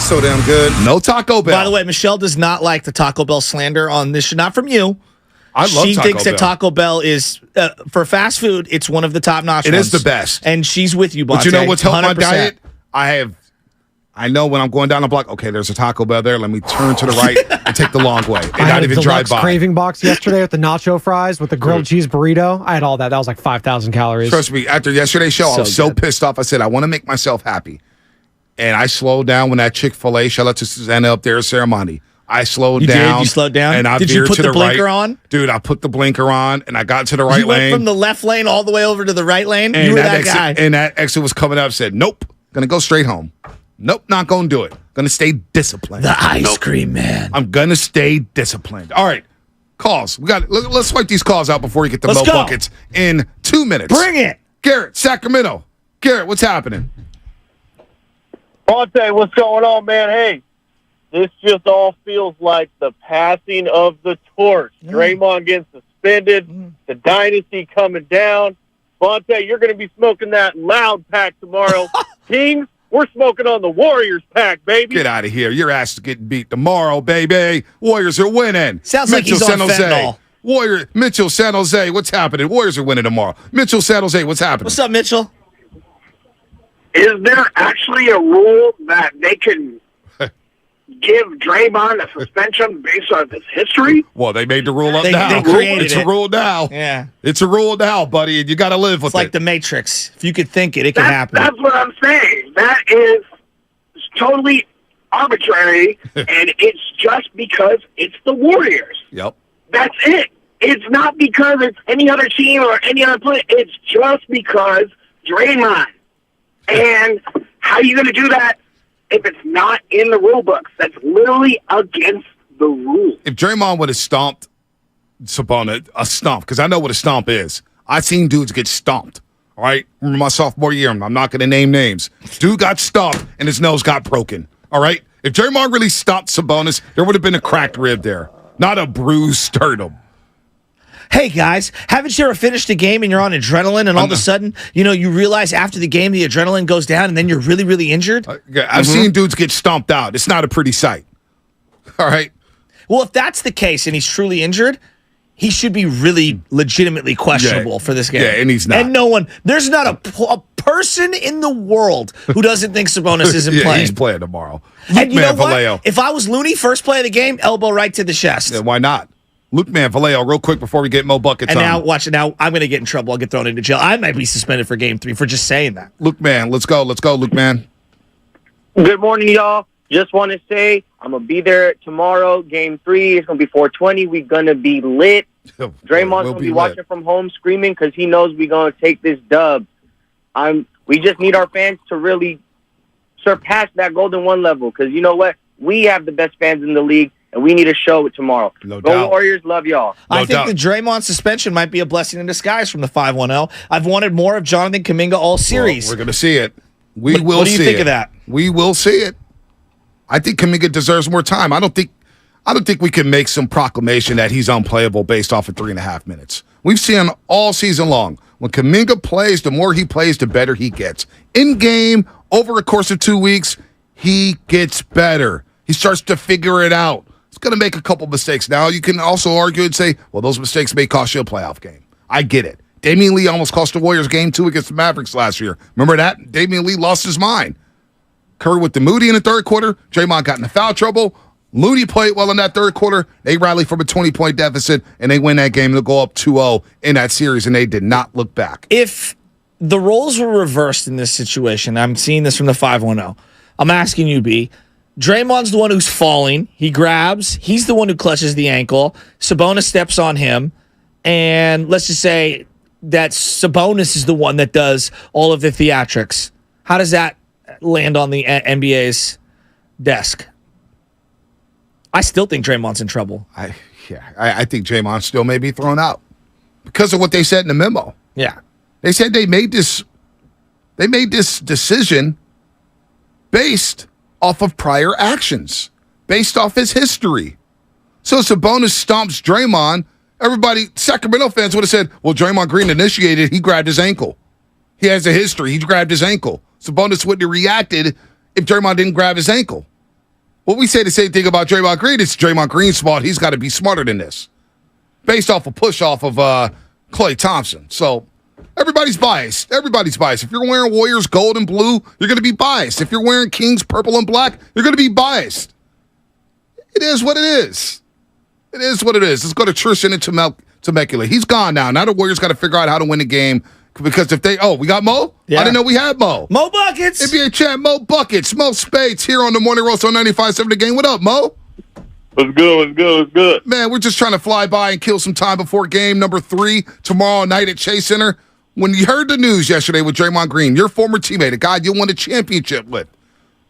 S1: So damn good. No Taco Bell.
S2: By the way, Michelle does not like the Taco Bell slander on this. Not from you.
S1: I love Taco Bell.
S2: She thinks that Taco Bell is, for fast food, it's one of the top-notch ones.
S1: It is the best.
S2: And she's with you, Bonte.
S1: But you know what's helped my
S2: 100%.
S1: diet? I know when I'm going down the block, okay, there's a Taco Bell there. Let me turn to the right and take the long way. And
S12: I
S1: not
S12: had
S1: even
S12: a
S1: drive
S12: deluxe
S1: by.
S12: craving box yesterday with the nacho fries with the grilled cheese burrito. I had all that. That was like 5,000 calories.
S1: Trust me, after yesterday's show, I was so pissed off. I said, I want to make myself happy. And I slowed down when that Chick-fil-A, shout out to Susanna up there, ceremony. I slowed down.
S2: You slowed down?
S1: And I
S2: did you
S1: veered
S2: put
S1: to
S2: the blinker
S1: right.
S2: on?
S1: Dude, I put the blinker on, and I got to the right lane.
S2: You went from the left lane all the way over to the right lane?
S1: And
S2: you were that guy.
S1: And that exit was coming up, said, nope, going to go straight home. Nope, not going to do it. Going to stay disciplined.
S2: The ice cream man.
S1: I'm going to stay disciplined. All right. Calls. Let's fight these calls out before we get to Mo Buckets in 2 minutes.
S2: Bring it.
S1: Garrett, Sacramento. Garrett, what's happening?
S18: Bonte, what's going on, man? Hey, this just all feels like the passing of the torch. Draymond getting suspended, the dynasty coming down. Bonte, you're going to be smoking that loud pack tomorrow. Kings, we're smoking on the Warriors pack, baby.
S1: Get out of here. Your ass is getting beat tomorrow, baby. Warriors are winning.
S2: Sounds like he's on fentanyl.
S1: Mitchell, San Jose, what's happening? Warriors are winning tomorrow. Mitchell, San Jose, what's happening?
S2: What's up, Mitchell?
S21: Is there actually a rule that they can give Draymond a suspension based on his history?
S1: Well, they made the rule up
S2: They
S1: now.
S2: created
S1: It's
S2: it.
S1: a rule now.
S2: Yeah.
S1: It's a rule now, buddy, and you got to live with
S2: It's like
S1: it.
S2: the Matrix. If you could think it, it can happen.
S21: That's what I'm saying. That is totally arbitrary, and it's just because it's the Warriors.
S1: Yep.
S21: That's it. It's not because it's any other team or any other player. It's just because Draymond. And how are you going to do that if it's not in the rule books? That's literally against the rules.
S1: If Draymond would have stomped Sabonis, a stomp, because I know what a stomp is. I've seen dudes get stomped. All right? Remember my sophomore year, I'm not going to name names. Dude got stomped and his nose got broken. All right? If Draymond really stomped Sabonis, there would have been a cracked rib there, not a bruised sternum.
S2: Hey, guys, haven't you ever finished a game and you're on adrenaline and all of a sudden, you realize after the game the adrenaline goes down and then you're really, really injured?
S1: I've seen dudes get stomped out. It's not a pretty sight. All right?
S2: Well, if that's the case and he's truly injured, he should be really legitimately questionable for this game.
S1: Yeah, and he's not.
S2: And there's not a person in the world who doesn't think Sabonis isn't playing.
S1: He's playing tomorrow.
S2: And you know
S1: Vallejo.
S2: what? If I was Looney, first play of the game, elbow right to the chest.
S1: Yeah, why not? Luke Vallejo, real quick before we get Mo Buckets
S2: and
S1: on.
S2: now, watch it. Now I'm going to get in trouble. I'll get thrown into jail. I might be suspended for game 3 for just saying that.
S1: Luke let's go. Let's go, Luke
S18: Good morning, y'all. Just want to say I'm going to be there tomorrow, game 3. It's going to be 420. We're going to be lit. Draymond's going to be watching from home screaming because he knows we're going to take this dub. We just need our fans to really surpass that Golden One level because you know what? We have the best fans in the league. And we need to show it tomorrow.
S1: No
S18: Go
S1: doubt.
S18: Warriors, love y'all.
S2: I think the Draymond suspension might be a blessing in disguise from the 5-1-0. I've wanted more of Jonathan Kuminga all series.
S1: Well, we're going to see it. What
S2: do you think of that?
S1: We will see it. I think Kuminga deserves more time. I don't think we can make some proclamation that he's unplayable based off of 3.5 minutes. We've seen all season long. When Kuminga plays, the more he plays, the better he gets. In game, over a course of 2 weeks, he gets better. He starts to figure it out. He's going to make a couple mistakes. Now, you can also argue and say, well, those mistakes may cost you a playoff game. I get it. Damian Lee almost cost the Warriors game 2 against the Mavericks last year. Remember that? Damian Lee lost his mind. Curry with the Moody in the third quarter. Draymond got into foul trouble. Looney played well in that third quarter. They rallied from a 20-point deficit, and they win that game. They'll go up 2-0 in that series, and they did not look back.
S2: If the roles were reversed in this situation, I'm seeing this from the 5-1-0. I'm asking you, B. Draymond's the one who's falling. He grabs. He's the one who clutches the ankle. Sabonis steps on him. And let's just say that Sabonis is the one that does all of the theatrics. How does that land on the NBA's desk? I still think Draymond's in trouble.
S1: I think Draymond still may be thrown out because of what they said in the memo.
S2: Yeah.
S1: They said they made this decision based off of prior actions, based off his history. So Sabonis stomps Draymond. Everybody, Sacramento fans would have said, well, Draymond Green initiated, he grabbed his ankle. He has a history, he grabbed his ankle. Sabonis wouldn't have reacted if Draymond didn't grab his ankle. What we say the same thing about Draymond Green, it's Draymond Green's fault. He's got to be smarter than this. Based off a push off of Klay Thompson. So everybody's biased. Everybody's biased. If you're wearing Warriors gold and blue, you're going to be biased. If you're wearing Kings purple and black, you're going to be biased. It is what it is. It is what it is. Let's go to Tristan and Temecula. He's gone now. Now the Warriors got to figure out how to win the game because if they... Oh, we got Mo?
S2: Yeah.
S1: I didn't know we had Mo.
S2: Mo Buckets.
S1: NBA champ Mo Buckets. Mo Speights here on the Morning Roast on 95.7 The Game. What up, Mo?
S18: What's good?
S1: Man, we're just trying to fly by and kill some time before game number 3 tomorrow night at Chase Center. When you heard the news yesterday with Draymond Green, your former teammate, a guy you won a championship with,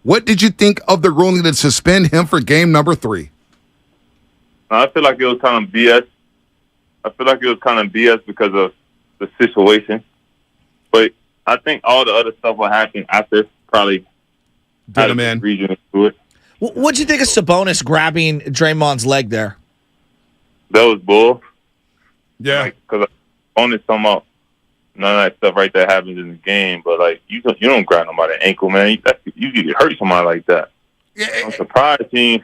S1: what did you think of the ruling to suspend him for game number 3?
S22: I feel like it was kind of BS.
S16: I feel like it was kind of BS because of the situation. But I think all the other stuff will happen after probably
S1: did him in.
S16: Region to it.
S2: What'd you think of Sabonis grabbing Draymond's leg there?
S16: That was bull.
S1: Yeah.
S16: Because Sabonis talking about none of that stuff right there happens in the game. But, like, you don't grab nobody's ankle, man. You get hurt somebody like that.
S1: Yeah.
S16: I'm surprised he,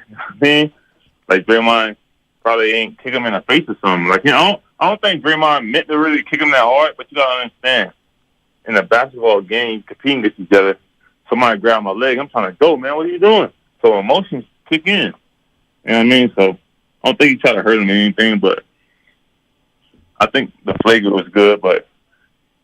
S16: like, Draymond probably ain't kick him in the face or something. Like, I don't think Draymond meant to really kick him that hard, but you got to understand. In a basketball game, competing against each other, somebody grabbed my leg. I'm trying to go, man. What are you doing? So emotions kick in. You know what I mean? So I don't think he tried to hurt him or anything, but I think the flagrant was good, but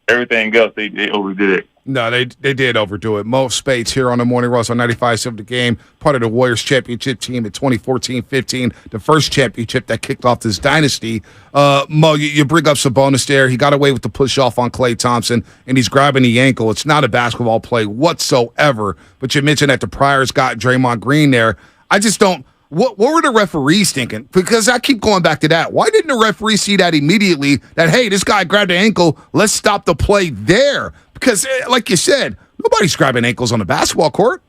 S16: everything else, they overdid it.
S1: No, they did overdo it. Mo Speights here on the Morning Rush on 95.7 The Game, part of the Warriors championship team in 2014-15, the first championship that kicked off this dynasty. Mo, you bring up Sabonis there. He got away with the push-off on Klay Thompson, and he's grabbing the ankle. It's not a basketball play whatsoever, but you mentioned that the Priors got Draymond Green there. I just don't – what were the referees thinking? Because I keep going back to that. Why didn't the referee see that immediately that, hey, this guy grabbed the ankle, let's stop the play there? Because, like you said, nobody's grabbing ankles on the basketball court.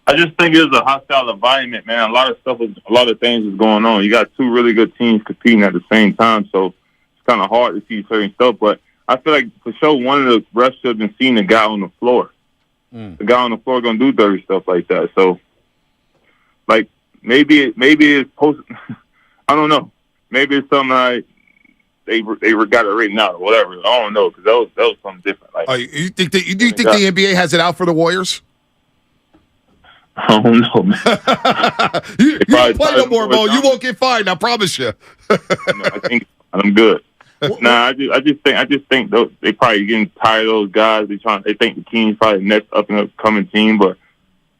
S16: I just think it was a hostile environment, man. A lot of things is going on. You got two really good teams competing at the same time, so it's kind of hard to see certain stuff. But I feel like for sure one of the refs should have been seeing the guy on the floor. The guy on the floor gonna do dirty stuff like that. So, like maybe it's post. I don't know. Maybe it's something like they got it written out or whatever. I don't know because that was something different. Like,
S1: you think the NBA has it out for the Warriors?
S16: I don't know, man.
S1: you don't play no more, Mo. You won't get fined. I promise you.
S16: I think I'm good. Nah, I just think they probably getting tired of those guys. They think the team's probably next up and coming team, but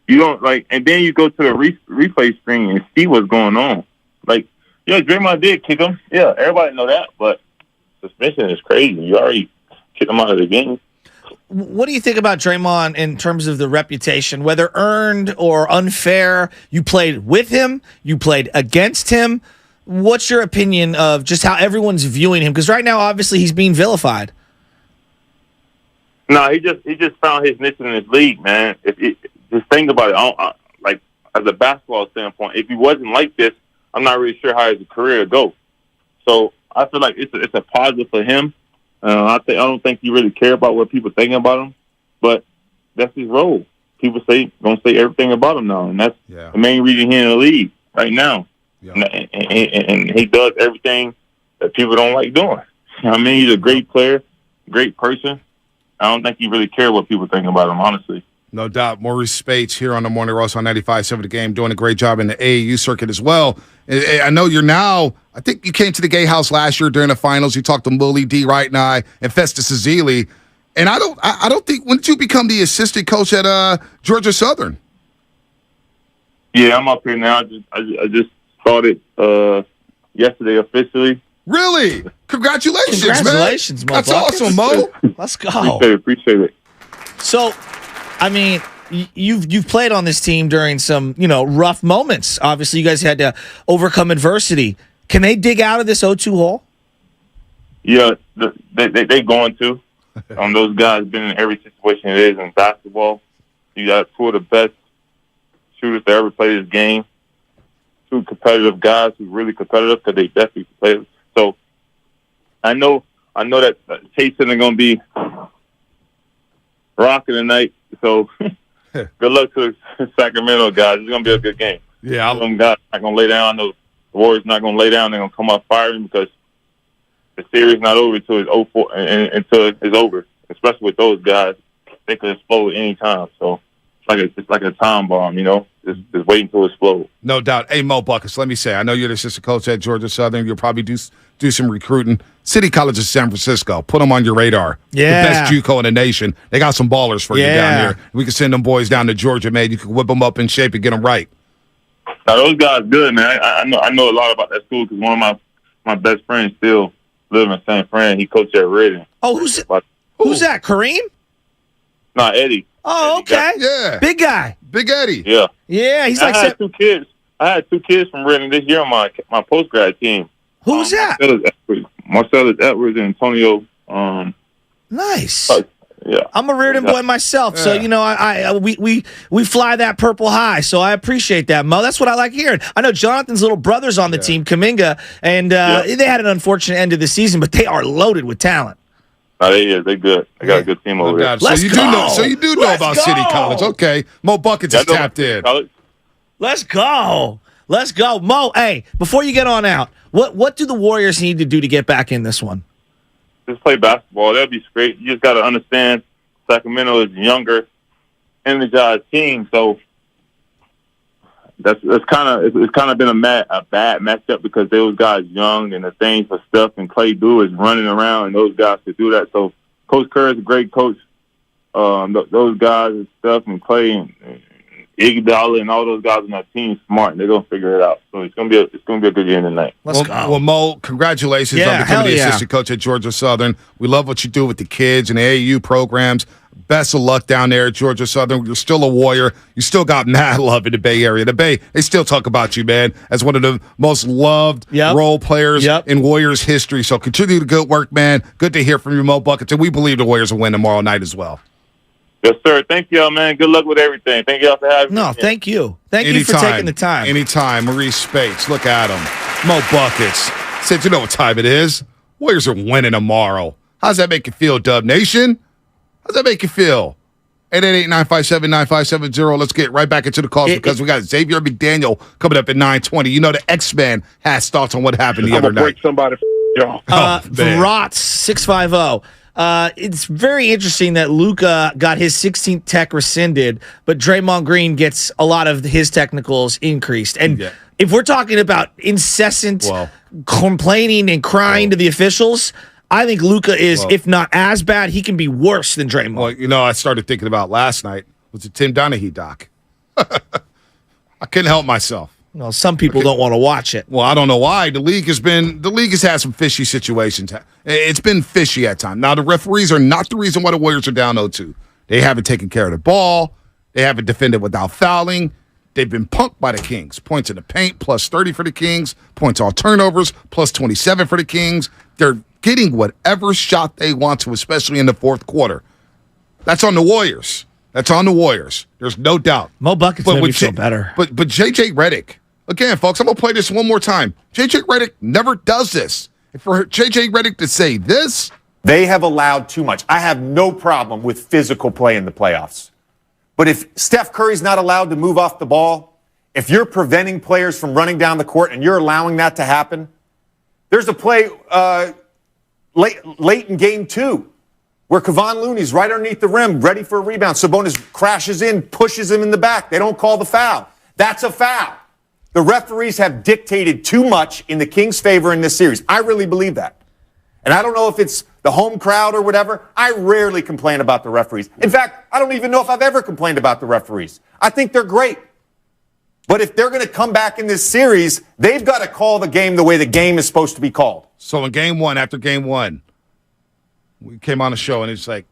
S16: you don't like. And then you go to the replay screen and see what's going on. Like, yeah, Draymond did kick him. Yeah, everybody know that, but suspension is crazy. You already kicked him out of the game.
S2: What do you think about Draymond in terms of the reputation, whether earned or unfair? You played with him. You played against him. What's your opinion of just how everyone's viewing him? Because right now, obviously, he's being vilified.
S16: No, he just found his niche in this league, man. Just think about it. Like, as a basketball standpoint, if he wasn't like this, I'm not really sure how his career would go. So I feel like it's a positive for him. I don't think he really care about what people think about him, but that's his role. People gonna say everything about him now, and that's the main reason he's in the league right now. Yeah. And he does everything that people don't like doing. I mean, he's a great player, great person. I don't think he really cares what people think about him, honestly.
S1: No doubt. Maurice Speights here on the Morning Rush on 95.7 The Game, doing a great job in the AAU circuit as well. I know you're now, I think you came to the Gay House last year during the finals. You talked to Mully, D. Wright, and I, and Festus Ezeli. And I don't think, when did you become the assistant coach at Georgia Southern?
S16: Yeah, I'm up here now. I just started yesterday officially.
S1: Really? Congratulations, man. That's awesome, Mo.
S2: Let's go.
S16: Appreciate it.
S2: So, I mean, you've played on this team during some, rough moments. Obviously, you guys had to overcome adversity. Can they dig out of this 0-2 hole?
S16: Yeah, they going to. Those guys been in every situation it is in basketball. You got two of the best shooters to ever play this game. Two competitive guys who's really competitive because they definitely play. So I know that Chase isn't going to be rocking tonight. So good luck to the Sacramento guys. It's going to be a good game.
S1: Yeah,
S16: some guys not going to lay down. I know the Warriors not going to lay down. They're going to come up firing because the series not over until it's over. Especially with those guys, they could explode any time. So it's like a time bomb, just waiting to explode.
S1: No doubt. Hey, Mo Buckets, let me say, I know you're the assistant coach at Georgia Southern. You'll probably do some recruiting. City College of San Francisco. Put them on your radar.
S2: Yeah.
S1: The best JUCO in the nation. They got some ballers for you down here. We can send them boys down to Georgia, man. You can whip them up in shape and get them right.
S16: Now, those guys good, man. I know a lot about that school because one of my best friends still live in San Fran. He coached at Reading.
S2: Oh, who's that? Kareem?
S16: Nah, Eddie.
S2: Oh, okay.
S1: Yeah.
S2: Big guy.
S1: Big Eddie.
S16: Yeah.
S2: Yeah, he's
S16: I had two kids from Reading this year on my post grad team.
S2: Who was that?
S7: Marcellus Edwards and Antonio.
S2: Nice.
S7: Yeah,
S2: I'm a Reardon boy myself, so we fly that purple high. So I appreciate that, Mo. That's what I like hearing. I know Jonathan's little brother's on the team, Kuminga, and they had an unfortunate end of the season, but they are loaded with talent.
S7: They're good. They got a good team over there.
S1: So you do know about City College. Okay. Mo Buckets is tapped in.
S2: Let's go. Mo, hey, before you get on out, what do the Warriors need to do to get back in this one?
S7: Just play basketball. That'd be great. You just got to understand Sacramento is a younger, energized team. So it's kind of been a bad matchup because those guys young and the thing for stuff and Clay Do is running around and those guys could do that. So Coach Kerr is a great coach. Those guys and stuff and Clay and Iguodala and all those guys on that team smart and they're gonna figure it out. So it's gonna be a good game tonight.
S1: Let's go. Well, Mo, congratulations on becoming the assistant coach at Georgia Southern. We love what you do with the kids and the AAU programs. Best of luck down there at Georgia Southern. You're still a Warrior. You still got mad love in the Bay Area. The Bay, they still talk about you, man, as one of the most loved role players in Warriors history. So continue the good work, man. Good to hear from you, Mo Buckets, and we believe the Warriors will win tomorrow night as well.
S7: Yes, sir. Thank y'all, man. Good luck with everything. Thank y'all for having me.
S2: No, thank you. Thank you for taking the time.
S1: Anytime. Maurice Speights, look at him. Mo Buckets said, you know what time it is. Warriors are winning tomorrow. How's that make you feel, Dub Nation? How's that make you feel? 888-957-9570. Let's get right back into the calls because we got Xavier McDaniel coming up at 9:20. You know the X-Man has thoughts on what happened the other night.
S7: Break somebody y'all.
S2: Rotz 650. It's very interesting that Luka got his 16th tech rescinded, but Draymond Green gets a lot of his technicals increased. And if we're talking about incessant complaining and crying to the officials, I think Luka is, if not as bad, he can be worse than Draymond.
S1: Well, you know, I started thinking about last night was the Tim Donaghy doc. I couldn't help myself.
S2: Well, some people don't want to watch it.
S1: Well, I don't know why. The league has had some fishy situations. It's been fishy at times. Now, the referees are not the reason why the Warriors are down 0-2. They haven't taken care of the ball. They haven't defended without fouling. They've been punked by the Kings. Points in the paint, plus 30 for the Kings. Points on turnovers, plus 27 for the Kings. They're getting whatever shot they want to, especially in the fourth quarter. That's on the Warriors. There's no doubt.
S2: Mo Buckets made me feel better.
S1: But J.J. Redick, again, folks, I'm going to play this one more time. J.J. Redick never does this. And for J.J. Redick to say this.
S11: They have allowed too much. I have no problem with physical play in the playoffs. But if Steph Curry's not allowed to move off the ball, if you're preventing players from running down the court and you're allowing that to happen, there's a play late in game 2 where Kevon Looney's right underneath the rim, ready for a rebound. Sabonis crashes in, pushes him in the back. They don't call the foul. That's a foul. The referees have dictated too much in the Kings' favor in this series. I really believe that. And I don't know if it's the home crowd or whatever. I rarely complain about the referees. In fact, I don't even know if I've ever complained about the referees. I think they're great. But if they're going to come back in this series, they've got to call the game the way the game is supposed to be called.
S1: So in game 1, after game 1, we came on the show and it's like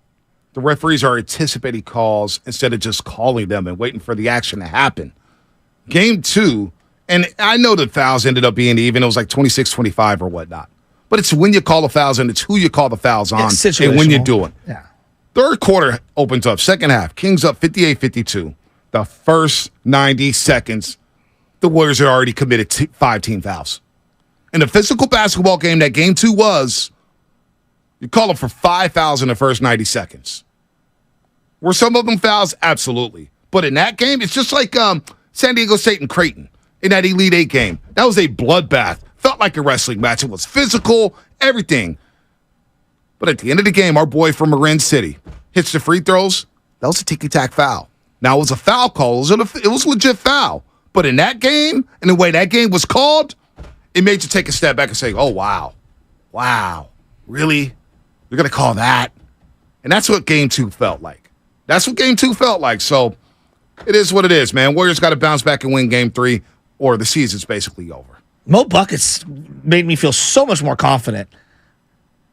S1: the referees are anticipating calls instead of just calling them and waiting for the action to happen. Game 2, and I know the fouls ended up being even. It was like 26-25 or whatnot. But it's when you call the fouls and it's who you call the fouls on and when you're doing.
S2: Yeah.
S1: Third quarter opens up. Second half, Kings up 58-52. The first 90 seconds, the Warriors had already committed 5 team fouls. In a physical basketball game that game 2 was, you call them for 5 fouls in the first 90 seconds. Were some of them fouls? Absolutely. But in that game, it's just like San Diego State and Creighton in that Elite 8 game. That was a bloodbath. Felt like a wrestling match. It was physical, everything. But at the end of the game, our boy from Marin City hits the free throws. That was a ticky-tack foul. Now, it was a foul call. It was a legit foul. But in that game, and the way that game was called, it made you take a step back and say, oh, wow. Wow. Really? You're going to call that? And that's what game 2 felt like. So it is what it is, man. Warriors got to bounce back and win game 3, or the season's basically over.
S2: Mo Buckets made me feel so much more confident.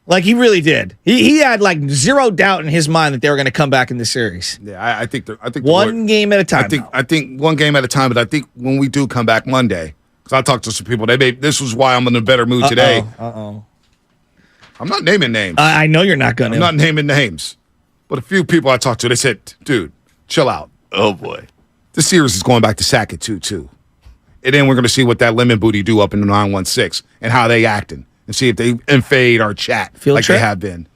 S2: Like, he really did. He had, like, zero doubt in his mind that they were going to come back in the series.
S1: Yeah, I think
S2: one game at a time.
S1: I think one game at a time, but I think when we do come back Monday, Because I talked to some people. This was why I'm in a better mood today. I'm not naming names.
S2: I know you're not going to.
S1: I'm not naming names. But a few people I talked to, they said, dude, chill out. Oh, boy. This series is going back to Sackett 2-2. And then we're going to see what that lemon booty do up in the 916 and how they acting. And see if they invade our chat like they have been.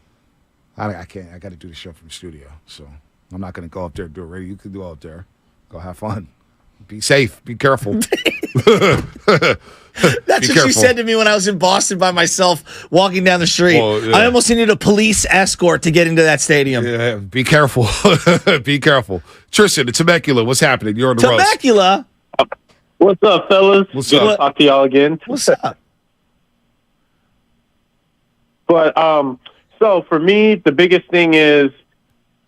S1: I can't. I got to do the show from the studio. So I'm not going to go up there and do it ready. You can go up there. Go have fun. Be safe. Be careful.
S2: That's what you said to me when I was in Boston by myself walking down the street. Well, yeah. I almost needed a police escort to get into that stadium.
S1: Yeah, be careful. Be careful. Tristan, the Temecula, what's happening? You're on the roast.
S2: Temecula?
S6: What's up, fellas?
S1: What's
S6: Good
S1: up?
S6: to talk to y'all again.
S2: What's up?
S6: But so for me, the biggest thing is,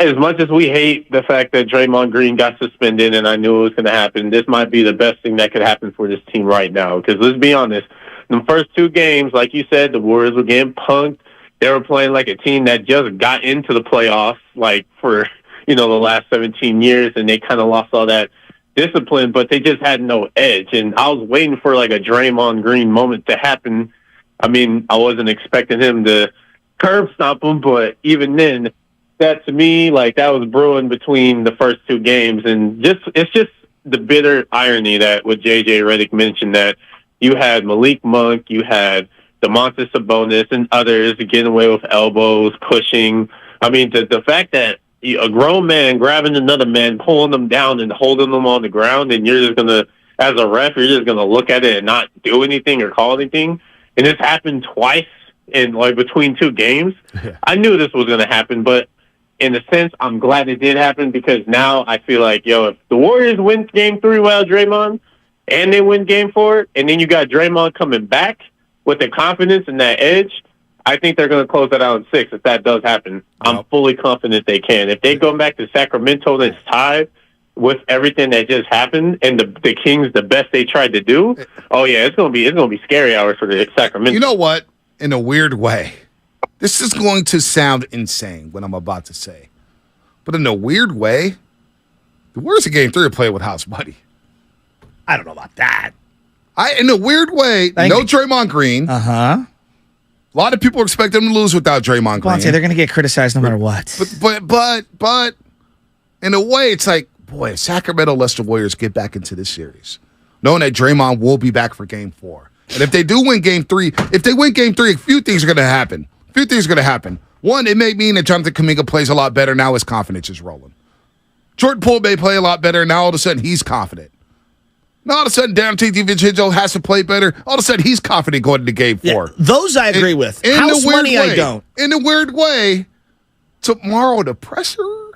S6: as much as we hate the fact that Draymond Green got suspended, and I knew it was going to happen, this might be the best thing that could happen for this team right now. Because let's be honest, in the first two games, like you said, the Warriors were getting punked. They were playing like a team that just got into the playoffs, like for the last 17 years, and they kind of lost all that discipline, but they just had no edge. And I was waiting for like a Draymond Green moment to happen. I mean, I wasn't expecting him to curb stomp him, but even then, that to me, like that was brewing between the first two games. And it's just the bitter irony that what JJ Redick mentioned, that you had Malik Monk, you had Domantas Sabonis and others getting away with elbows, pushing. I mean, the fact that a grown man grabbing another man, pulling them down and holding them on the ground, and you're just going to, as a ref, you're just going to look at it and not do anything or call anything. And this happened twice in like between two games. I knew this was going to happen, but in a sense, I'm glad it did happen, because now I feel like, if the Warriors win Game 3 without Draymond, and they win Game 4, and then you got Draymond coming back with the confidence and that edge, I think they're going to close that out in 6 if that does happen. I'm fully confident they can. If they go back to Sacramento that's tied with everything that just happened, and the Kings, the best they tried to do, it's going to be scary hours for the Sacramento.
S1: You know what? In a weird way, this is going to sound insane what I'm about to say, but in a weird way, the Warriors in Game 3 are playing with house money.
S2: I don't know about that.
S1: In a weird way, Draymond Green. A lot of people expect them to lose without Draymond Green.
S2: They're going to get criticized no matter what.
S1: But in a way, it's like, boy, if Sacramento lets the Warriors get back into this series, knowing that Draymond will be back for Game 4. And if they do win Game 3, a few things are going to happen. One, it may mean that Jonathan Kuminga plays a lot better. Now his confidence is rolling. Jordan Poole may play a lot better. Now all of a sudden he's confident. Now all of a sudden Dante DiVincenzo has to play better. All of a sudden he's confident going into Game 4.
S2: Yeah, those I agree with. House money, I don't.
S1: In a weird way, tomorrow the pressure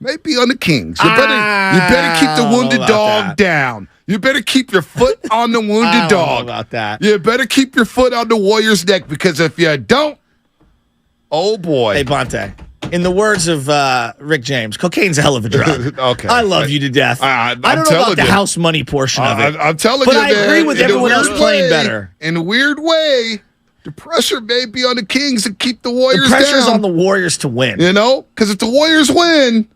S1: may be on the Kings. You better keep the wounded dog down. You better keep your foot on the wounded dog.
S2: About that.
S1: You better keep your foot on the Warriors' neck, because if you don't, oh boy.
S2: Hey, Bonte. In the words of Rick James, cocaine's a hell of a drug.
S1: Okay.
S2: I love you to death. I don't know about the house money portion of it.
S1: I'm telling
S2: but
S1: you,
S2: I agree with everyone else playing better.
S1: In a weird way, the pressure may be on the Kings to keep the Warriors down.
S2: The pressure's on the Warriors to win.
S1: Because if the Warriors win,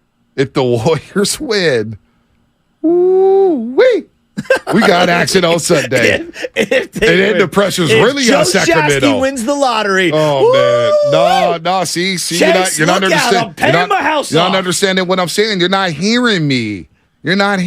S1: ooh-wee. We got action on Sunday.
S2: If
S1: the pressure's really on Sacramento.
S2: Joe Shasky wins the lottery.
S1: Oh, man. No. See,
S2: Chase,
S1: you're not understanding.
S2: I'm paying my house
S1: You're
S2: off.
S1: not understanding what I'm saying. You're not hearing me. You're not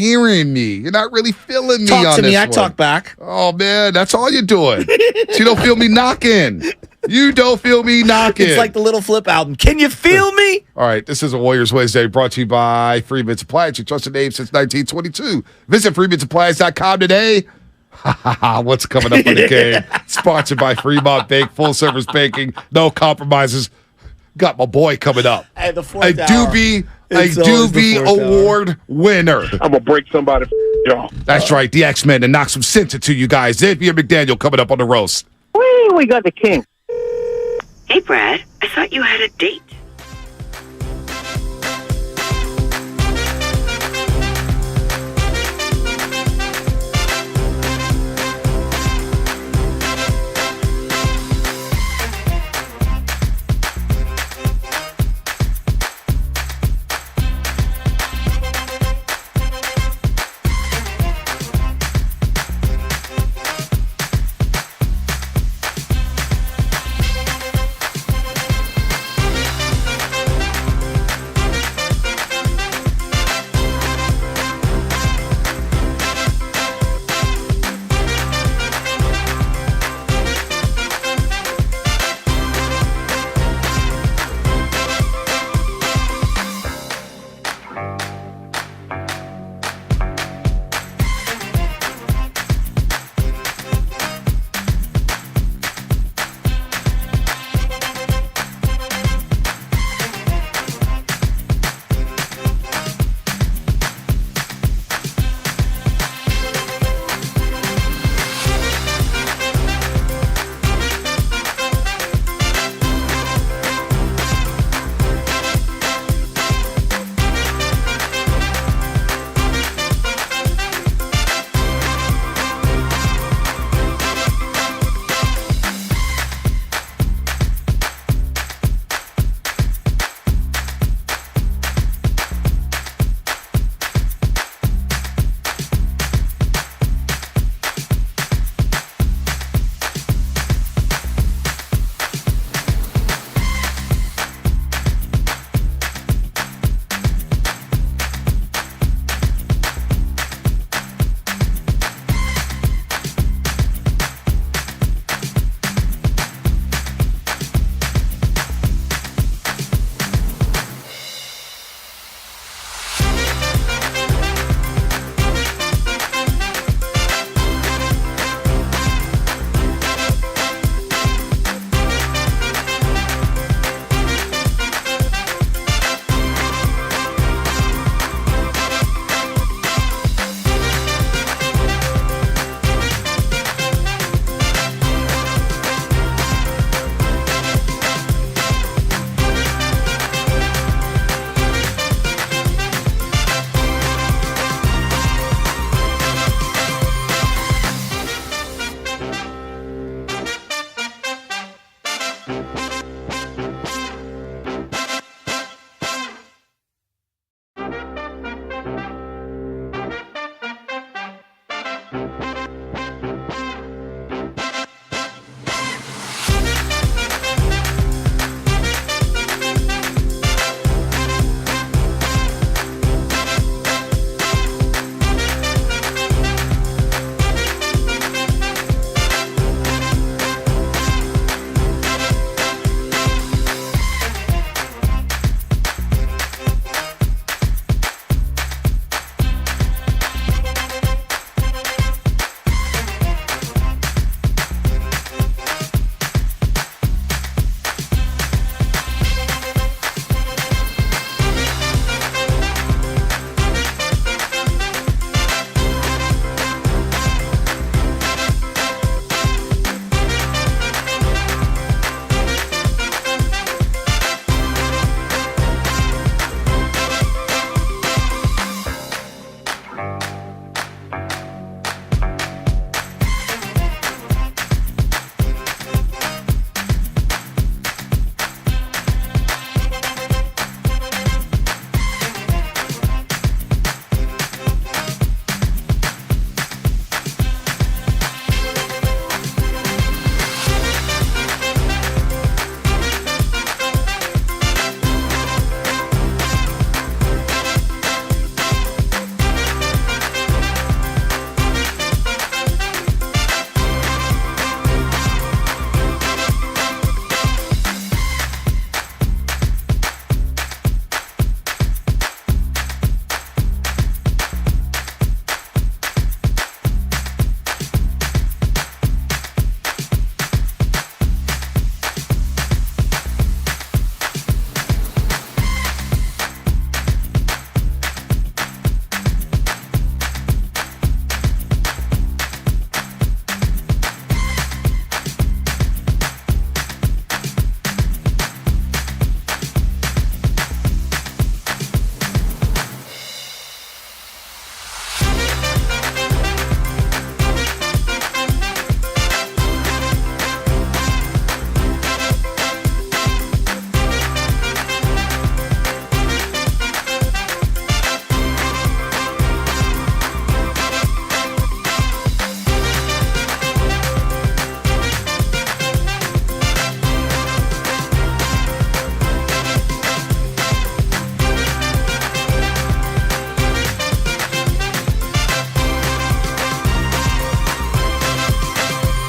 S1: really feeling me
S2: talk
S1: on
S2: to
S1: this
S2: me.
S1: one.
S2: I talk back.
S1: Oh, man. That's all you're doing. So you don't feel me knocking. You don't feel me knocking.
S2: It's like the Little Flip album. Can you feel me?
S1: All right, this is a Warriors Wednesday brought to you by Freeman's Appliance, your trusted name since 1922. Visit freemansappliance.com today. What's coming up on the game? Sponsored by Fremont Bank, full-service banking, no compromises. Got my boy coming up.
S2: Hey, the fourth
S1: a Doobie Award winner.
S21: I'm going to break somebody, y'all.
S1: That's right, the X-Men, and knock some sense into you guys. Xavier McDaniel coming up on the roast.
S18: We got the king.
S9: Hey, Brad, I thought you had a date.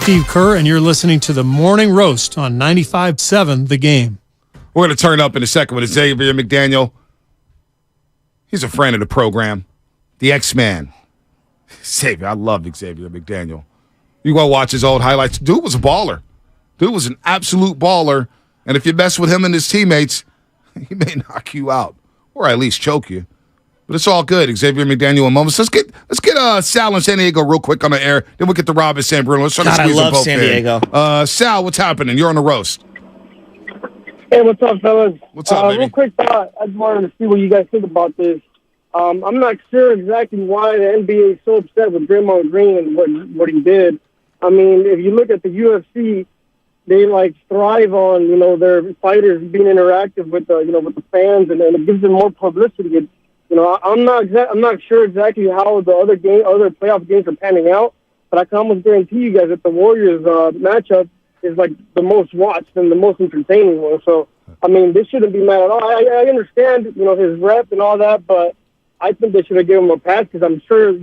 S14: Steve Kerr, and you're listening to the Morning Roast on 95.7 The Game.
S1: We're going to turn up in a second with Xavier McDaniel. He's a friend of the program, the X-Man. Xavier, I love Xavier McDaniel. You go watch his old highlights. Dude was a baller. Dude was an absolute baller. And if you mess with him and his teammates, he may knock you out or at least choke you. But it's all good. Xavier McDaniel in moments. Let's get Sal in San Diego real quick on the air. Then we'll get to Rob in San Bruno. Let's try to squeeze them both
S2: San Diego.
S1: Sal, what's happening? You're on the roast.
S5: Hey, what's up, fellas?
S1: What's up, baby?
S5: Real quick thought. I just wanted to see what you guys think about this. I'm not sure exactly why the NBA is so upset with Draymond Green and what he did. I mean, if you look at the UFC, they thrive on their fighters being interactive with with the fans, and it gives them more publicity. I'm not sure exactly how the other playoff games are panning out, but I can almost guarantee you guys that the Warriors matchup is the most watched and the most entertaining one. So, I mean, they shouldn't be mad at all. I understand, his rep and all that, but I think they should have given him a pass because I'm sure,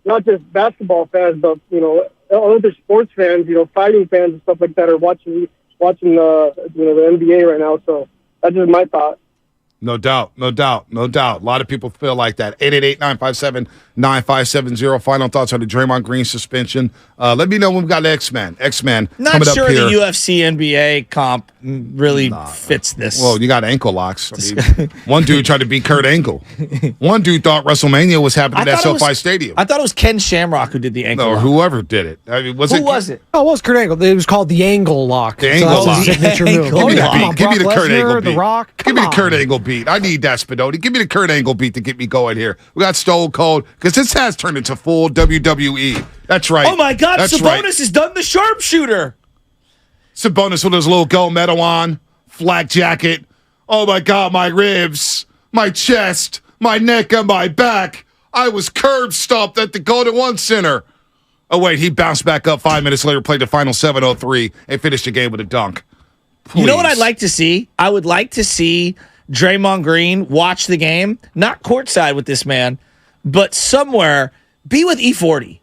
S5: not just basketball fans, but, other sports fans, fighting fans and stuff like that are watching the NBA right now. So that's just my thought.
S1: No doubt. A lot of people feel like that. 888-957-9570. Final thoughts on the Draymond Green suspension. Let me know when we got the X-Man.
S2: Not
S1: coming
S2: sure
S1: up here.
S2: The UFC NBA comp really fits this.
S1: Well, you got ankle locks. I mean, one dude tried to beat Kurt Angle. One dude thought WrestleMania was happening at SoFi Stadium.
S2: I thought it was Ken Shamrock who did the ankle
S1: lock.
S2: lock.
S1: Whoever did it. I mean, was
S2: it? Oh, it
S12: was Kurt Angle. It was called the angle lock.
S1: The angle lock.
S12: Signature move.
S1: Give me the beat. Give me the Kurt Angle beat.
S12: The Rock.
S1: Give me the Kurt Angle beat. I need that, Spinoni. Give me the Kurt Angle beat to get me going here. We got Stone Cold because this has turned into full WWE. That's right.
S2: Oh my God!
S1: That's
S2: Sabonis
S1: right.
S2: has done the sharpshooter.
S1: Sabonis with his little gold medal on, flak jacket. Oh my God! My ribs, my chest, my neck, and my back. I was curb stomped at the Golden One Center. Oh wait, he bounced back up 5 minutes later, played the final 7:03, and finished the game with a dunk. Please.
S2: You know what I'd like to see? I would like to see Draymond Green watch the game, not courtside with this man, but somewhere, be with E40.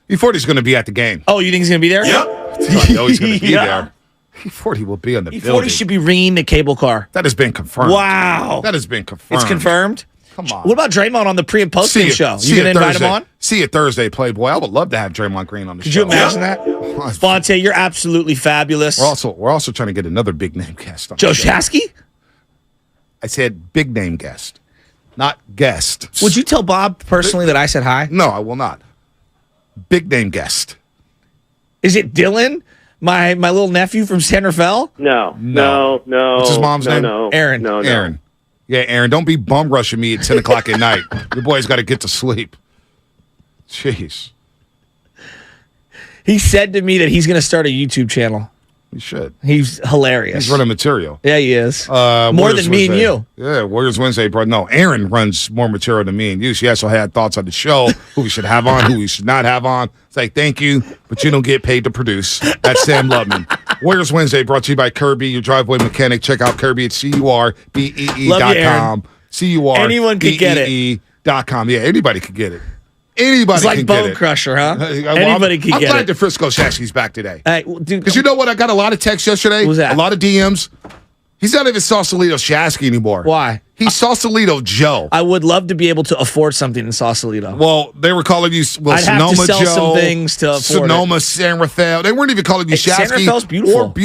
S1: E40's going to be at the game.
S2: Oh, you think he's going to be there?
S1: Yep. I know he's going to be there. E40 will be on the building.
S2: E40 should be ringing the cable car.
S1: That has been confirmed.
S2: Wow.
S1: That has been confirmed.
S2: It's confirmed?
S1: Come on.
S2: What about Draymond on the pre- and post-game show? You going to invite him on?
S1: See you Thursday, Playboy. I would love to have Draymond Green on the show.
S2: Could you imagine that? Fonte, you're absolutely fabulous.
S1: We're also trying to get another big name guest on
S2: Joe
S1: the show.
S2: Shasky?
S1: I said big name guest, not guest.
S2: Would you tell Bob personally that I said hi?
S1: No, I will not. Big name guest.
S2: Is it Dylan, my little nephew from San Rafael?
S20: No.
S1: What's his mom's name?
S20: No.
S2: Aaron.
S20: No.
S1: Aaron. Yeah, Aaron, don't be bum rushing me at 10 o'clock at night. Your boy's got to get to sleep. Jeez.
S2: He said to me that he's going to start a YouTube channel.
S1: He should.
S2: He's hilarious.
S1: He's running material.
S2: Yeah, he is.
S1: More
S2: than me and you.
S1: Yeah, Warriors Wednesday, bro. No, Aaron runs more material than me and you. She also had thoughts on the show, who we should have on, who we should not have on. It's like, thank you, but you don't get paid to produce. That's Sam Lubman. Warriors Wednesday brought to you by Kirby, your driveway mechanic. Check out Kirby at CURBEE.com.
S2: Anyone could get it.
S1: CURBEE.com. Yeah, anybody could get it. Anybody
S2: it's like
S1: can
S2: Bone
S1: get it.
S2: Crusher, huh?
S1: Anybody
S2: can
S1: I'm
S2: get
S1: glad
S2: it.
S1: that Frisco Shasky's back today.
S2: Hey, dude,
S1: because you know what? I got a lot of texts yesterday.
S2: Who's that?
S1: A lot of DMs. He's not even Sausalito Shasky anymore.
S2: Why?
S1: He's Sausalito Joe.
S2: I would love to be able to afford something in Sausalito.
S1: Well, they were calling you
S2: I'd
S1: Sonoma
S2: have to sell
S1: Joe,
S2: some things to afford
S1: Sonoma,
S2: it.
S1: San Rafael. They weren't even calling you Shasky.
S2: San Rafael's beautiful.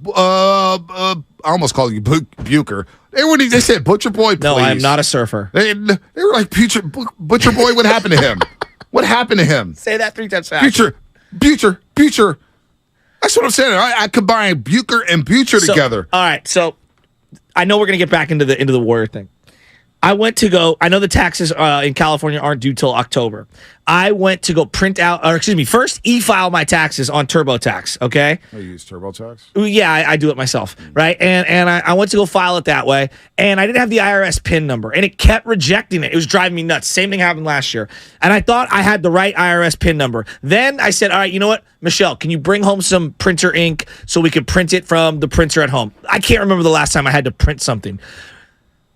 S1: Or I almost called you Bucher. They said Butcher Boy, please.
S2: No, I'm not a surfer.
S1: They were like, Butcher Boy, what happened to him? What happened to him?
S2: Say that 3 times fast.
S1: Butcher. That's what I'm saying. I combine Bucher and Butcher together.
S2: All right, so I know we're going to get back into the Warrior thing. I went to go. I know the taxes in California aren't due till October. I went to go first e-file my taxes on TurboTax. Okay.
S1: I use TurboTax.
S2: Yeah, I do it myself, right? And I went to go file it that way, and I didn't have the IRS PIN number, and it kept rejecting it. It was driving me nuts. Same thing happened last year, and I thought I had the right IRS PIN number. Then I said, all right, you know what, Michelle, can you bring home some printer ink so we could print it from the printer at home? I can't remember the last time I had to print something.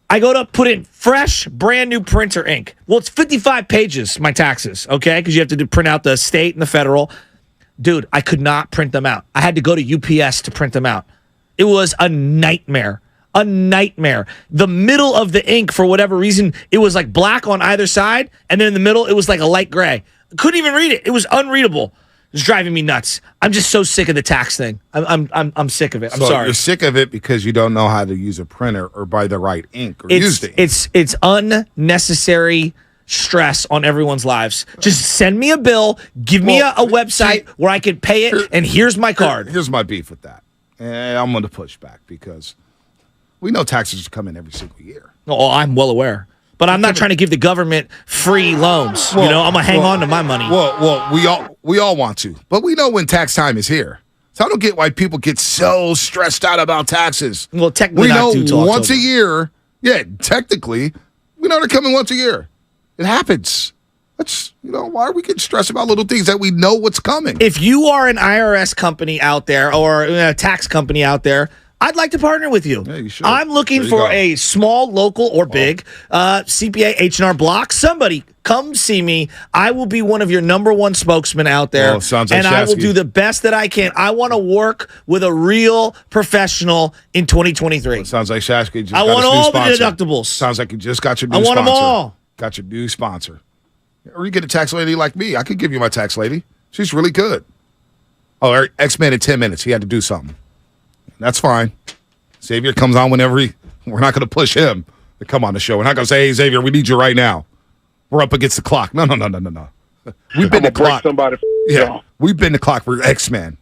S2: I go to put in fresh, brand new printer ink. Well, it's 55 pages, my taxes, okay? Because you have to print out the state and the federal. Dude, I could not print them out. I had to go to UPS to print them out. It was a nightmare. A nightmare. The middle of the ink, for whatever reason, it was like black on either side, and then in the middle, it was like a light gray. I couldn't even read it. It was unreadable. It was driving me nuts. I'm just so sick of the tax thing. I'm sick of it. I'm sorry.
S1: You're sick of it because you don't know how to use a printer or buy the right ink or use the ink.
S2: It's unnecessary stress on everyone's lives. Just send me a bill, give me a website where I can pay it, and here's my card.
S1: Here's my beef with that. And I'm going to push back because we know taxes come in every single year.
S2: Oh, I'm well aware. But I'm not trying to give the government free loans. I'm going to hang on to my money.
S1: Well, we all want to. But we know when tax time is here. So I don't get why people get so stressed out about taxes.
S2: Well, technically
S1: we know
S2: not
S1: once a year. Yeah, technically, we know they're coming once a year. It happens. Why are we getting stressed about little things that we know what's coming?
S2: If you are an IRS company out there or a tax company out there, I'd like to partner with you.
S1: Yeah, you should.
S2: I'm looking for a small, local, or big CPA H&R Block. Somebody, come see me. I will be one of your number one spokesmen out there.
S1: Sounds like
S2: and I will do the best that I can. I want to work with a real professional in 2023.
S1: Sounds like Shasky just
S2: I
S1: got
S2: want
S1: his new
S2: all
S1: sponsor.
S2: the deductibles.
S1: Sounds like you just got your new
S2: sponsor. I want them all.
S1: Got your new sponsor. Or you get a tax lady like me. I could give you my tax lady. She's really good. Oh, X-Men in 10 minutes. He had to do something. That's fine. Xavier comes on whenever we're not going to push him to come on the show. We're not going to say, hey, Xavier, we need you right now. We're up against the clock. No. We've been the clock. We've been the clock for X-Men.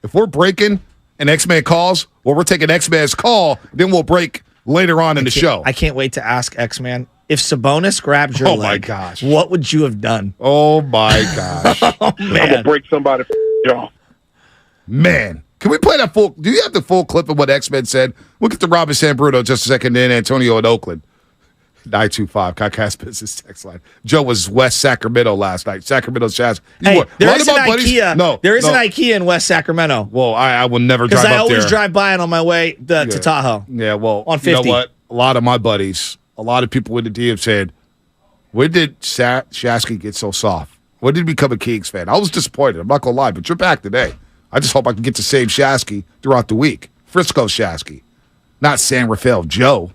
S1: If we're breaking and X-Men calls, we're taking X-Men's call, then we'll break later on in the show.
S2: I can't wait to ask X-Man. If Sabonis grabbed your leg,
S1: my gosh,
S2: what would you have done?
S1: Oh, my gosh.
S2: Oh, man.
S21: I'm going to break somebody's jaw.
S1: Man. Can we play that full? Do you have the full clip of what X-Men said? We'll get to Robin Sanbruno just a second, then Antonio in Oakland. 925, Comcast Business Text Line. Joe was West Sacramento last night. Sacramento's Jazz.
S2: Hey, there is an IKEA. There is an IKEA in West Sacramento.
S1: Well, I will never drive up there.
S2: Because I always drive by it on my way to Tahoe.
S1: Yeah, well,
S2: on 50.
S1: You know what? A lot of my buddies, a lot of people in the DM said, when did Shasky get so soft? When did he become a Kings fan? I was disappointed. I'm not going to lie, but you're back today. I just hope I can get the same Shasky throughout the week. Frisco Shasky, not San Rafael Joe.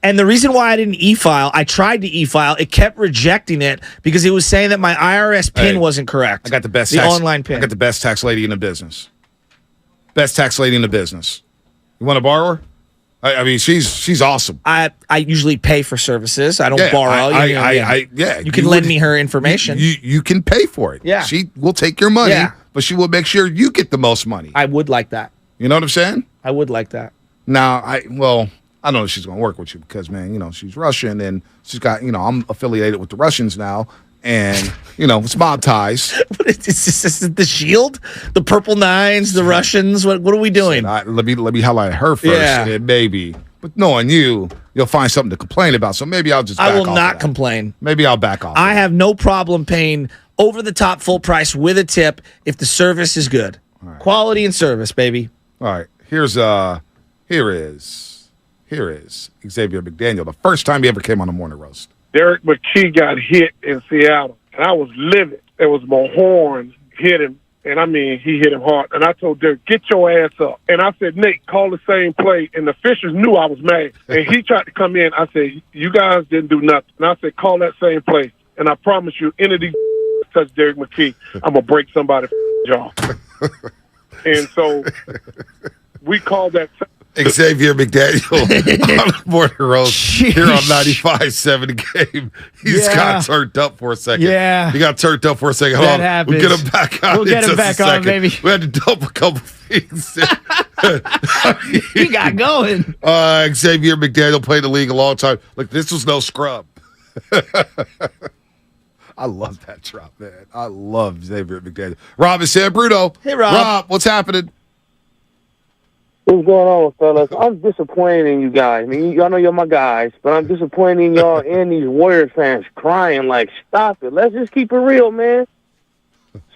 S2: And the reason why I didn't e-file, I tried to e-file. It kept rejecting it because it was saying that my IRS PIN wasn't correct.
S1: I got the best
S2: online PIN.
S1: I got the best tax lady in the business. Best tax lady in the business. You want to borrow her? I mean, she's awesome.
S2: I usually pay for services. I don't borrow. You can lend me her information.
S1: You can pay for it.
S2: Yeah.
S1: She will take your money, but she will make sure you get the most money.
S2: I would like that.
S1: You know what I'm saying?
S2: I would like that.
S1: Now, I don't know if she's going to work with you because, man, she's Russian and she's got, I'm affiliated with the Russians now. And, it's mob ties.
S2: Is this the Shield? The Purple Nines? The Russians? What are we doing?
S1: Let me highlight her first. And maybe. But knowing you'll find something to complain about. So maybe I'll just back off.
S2: I will not complain.
S1: Maybe I'll back off.
S2: I have no problem paying over-the-top full price with a tip if the service is good. Right. Quality and service, baby.
S1: All right. Here is Xavier McDaniel. The first time he ever came on the Morning Roast.
S21: Derek McKee got hit in Seattle, and I was livid. It was Mahorn hit him, and I mean, he hit him hard. And I told Derek, get your ass up. And I said, Nick, call the same play. And the officials knew I was mad. And he tried to come in. I said, you guys didn't do nothing. And I said, call that same play. And I promise you, any of these touch Derek McKee, I'm going to break somebody's jaw. And so we called that.
S1: Xavier McDaniel on the Morning Roast here on 95.7 Game. He's got turned up for a second.
S12: Yeah.
S1: He got turned up for a second. Hold on. We'll get him back on.
S12: We'll get him back on, baby.
S1: We had to dump a couple things.
S12: He got going.
S1: Xavier McDaniel played the league a long time. Look, this was no scrub. I love that drop, man. I love Xavier McDaniel. Rob and San Bruno.
S2: Hey, Rob.
S1: Rob, what's happening?
S20: What's going on, fellas? I'm disappointed in you guys. I mean, y'all know you're my guys, but I'm disappointed in y'all and these Warriors fans crying like, stop it. Let's just keep it real, man.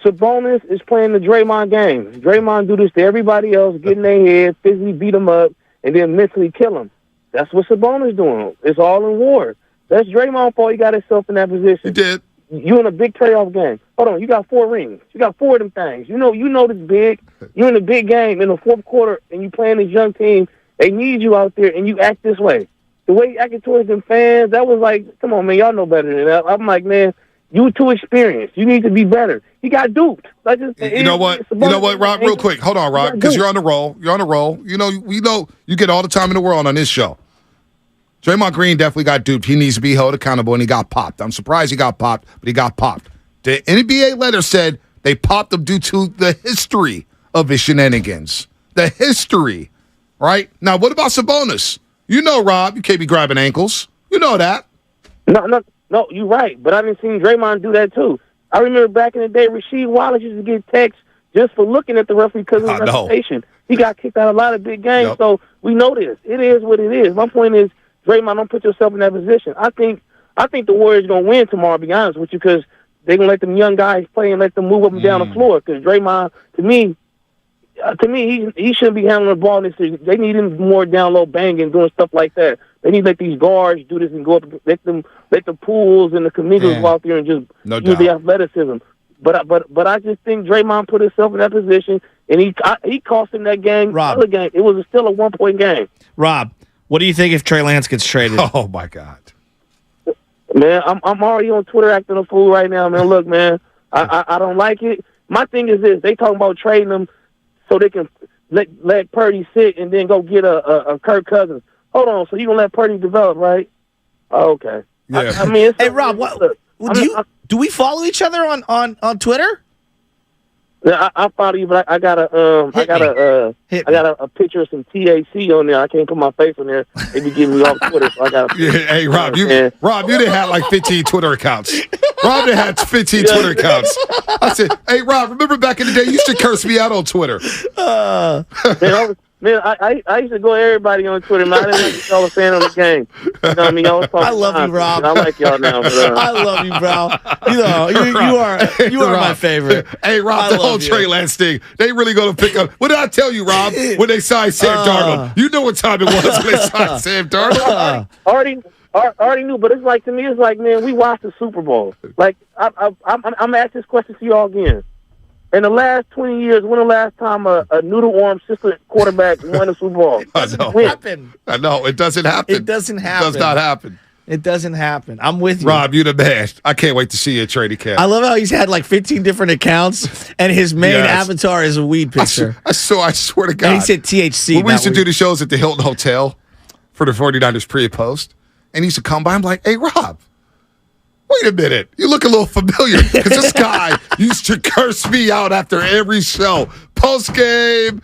S20: Sabonis is playing the Draymond game. Draymond do this to everybody else, get in their head, physically beat them up, and then mentally kill them. That's what Sabonis doing. It's all in war. That's Draymond's fault he got himself in that position.
S1: He did.
S20: You in a big playoff game. Hold on, you got 4 rings. You got 4 of them things. You know this big. You're in a big game in the fourth quarter, and you playing this young team. They need you out there, and you act this way. The way you acted towards them fans, that was like, come on, man, y'all know better than that. I'm like, man, you too experienced. You need to be better. He got duped.
S1: You know what, Rob? Real quick, hold on, Rob, because you're on the roll. You're on the roll. You know, you get all the time in the world on this show. Draymond Green definitely got duped. He needs to be held accountable, and he got popped. I'm surprised he got popped, but he got popped. The NBA letter said they popped him due to the history of his shenanigans. The history, right? Now, what about Sabonis? You know, Rob, you can't be grabbing ankles. You know that.
S20: No, you're right. But I've been seeing Draymond do that, too. I remember back in the day, Rasheed Wallace used to get texts just for looking at the referee because of his reputation. He got kicked out of a lot of big games, so we know this. It is what it is. My point is, Draymond, don't put yourself in that position. I think the Warriors are going to win tomorrow, to be honest with you, because they're going to let them young guys play and let them move up and down the floor. Because Draymond, to me, he shouldn't be handling the ball in this season. They need him more down low banging, doing stuff like that. They need to let these guards do this and go up, let the Pools and the Kamigos go out there and just use the athleticism. But I just think Draymond put himself in that position, and he cost him that game.
S2: Rob,
S20: game. It was still a 1-point game.
S2: Rob, what do you think if Trey Lance gets traded?
S1: Oh my God,
S20: man, I'm already on Twitter acting a fool right now, man. Look, man, I don't like it. My thing is this: they talking about trading him so they can let Purdy sit and then go get a Kirk Cousins. Hold on, so you gonna let Purdy develop, right? Oh, okay.
S1: Yeah.
S20: I mean,
S2: hey, Rob, do we follow each other on Twitter?
S20: I follow you, but I got a picture of some TAC on there. I can't put my face on there. They be getting me off Twitter, so I got.
S1: Hey, Rob, you didn't have like 15 Twitter accounts. Rob didn't have 15 Twitter accounts. I said, hey, Rob, remember back in the day, you used to curse me out on Twitter.
S20: Man, I used to go at everybody on Twitter, man. I didn't like y'all a fan of the game. You know what I mean?
S2: I love you, Rob.
S20: I like y'all now. But,
S2: I love you, bro. You know, you are my favorite.
S1: Hey, Rob, the whole Trey Lance thing, they really going to pick up. What did I tell you, Rob, when they signed Sam Darnold? You know what time it was when they signed Sam Darnold?
S20: Already knew, but it's like, to me, it's like, man, we watched the Super Bowl. Like, I'm going to ask this question to y'all again. In the last 20 years, when the last time a noodle-arm system quarterback won a Super Bowl?
S1: I know. It doesn't happen.
S2: It doesn't happen.
S1: It does not happen.
S2: It doesn't happen. I'm with you.
S1: Rob, you the best. I can't wait to see you at Trading Camp.
S2: I love how he's had like 15 different accounts, and his main avatar is a weed picture.
S1: I swear to God.
S2: And he said THC.
S1: When we used to do the shows at the Hilton Hotel for the 49ers pre and post, and he used to come by, I'm like, hey, Rob, wait a minute. You look a little familiar because this guy used to curse me out after every show. Post game,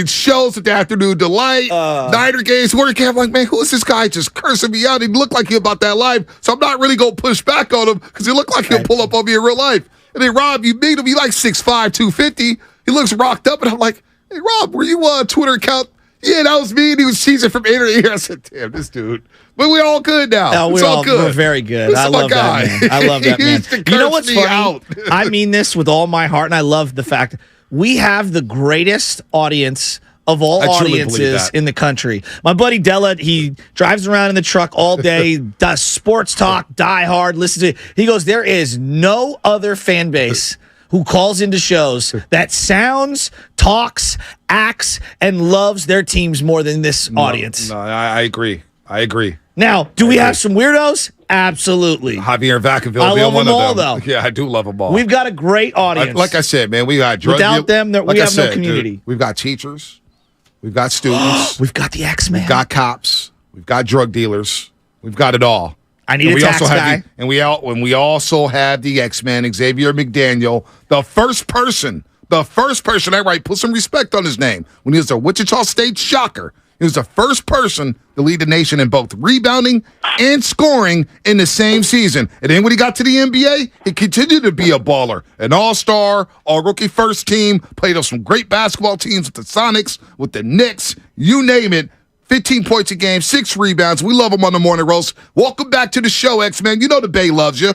S1: shows at the Afternoon Delight, Niner games, work camp. I'm like, man, who is this guy just cursing me out? He looked like he about that life, so I'm not really going to push back on him because he looked like he'll pull up on me in real life. And then, Rob, you meet him, he like 6'5", 250. He looks rocked up, and I'm like, hey, Rob, were you on a Twitter account? Yeah, that was me, and he was cheesing from ear to ear. I said, damn, this dude. But we're all good now.
S2: No,
S1: it's all good.
S2: We're very good.
S1: This
S2: I
S1: is my
S2: love
S1: guy.
S2: that man. I love that man. You know what's funny?
S1: Out.
S2: I mean this with all my heart, and I love the fact we have the greatest audience of all audiences in the country. My buddy Della, he drives around in the truck all day, does sports talk, die hard, listens to it. He goes, there is no other fan base who calls into shows that sounds, talks, acts, and loves their teams more than this audience.
S1: No, I agree.
S2: Now, do we have some weirdos? Absolutely.
S1: Javier and Vacaville
S2: I
S1: being
S2: love
S1: one
S2: them
S1: of
S2: all,
S1: them.
S2: though.
S1: Yeah, I do love them all.
S2: We've got a great audience.
S1: Like I said, man, we got drug
S2: Without them, we have no community.
S1: Dude, we've got teachers. We've got students.
S2: We've got the X-Men.
S1: We've got cops. We've got drug dealers. We've got it all.
S2: I need a tax guy.
S1: And we also have the X-Men, Xavier McDaniel, the first person, put some respect on his name, when he was a Wichita State Shocker. He was the first person to lead the nation in both rebounding and scoring in the same season. And then when he got to the NBA, he continued to be a baller. An all-star, all-rookie first team, played on some great basketball teams with the Sonics, with the Knicks, you name it. 15 points a game, 6 rebounds. We love him on the morning roast. Welcome back to the show, X-Men. You know the Bay loves you.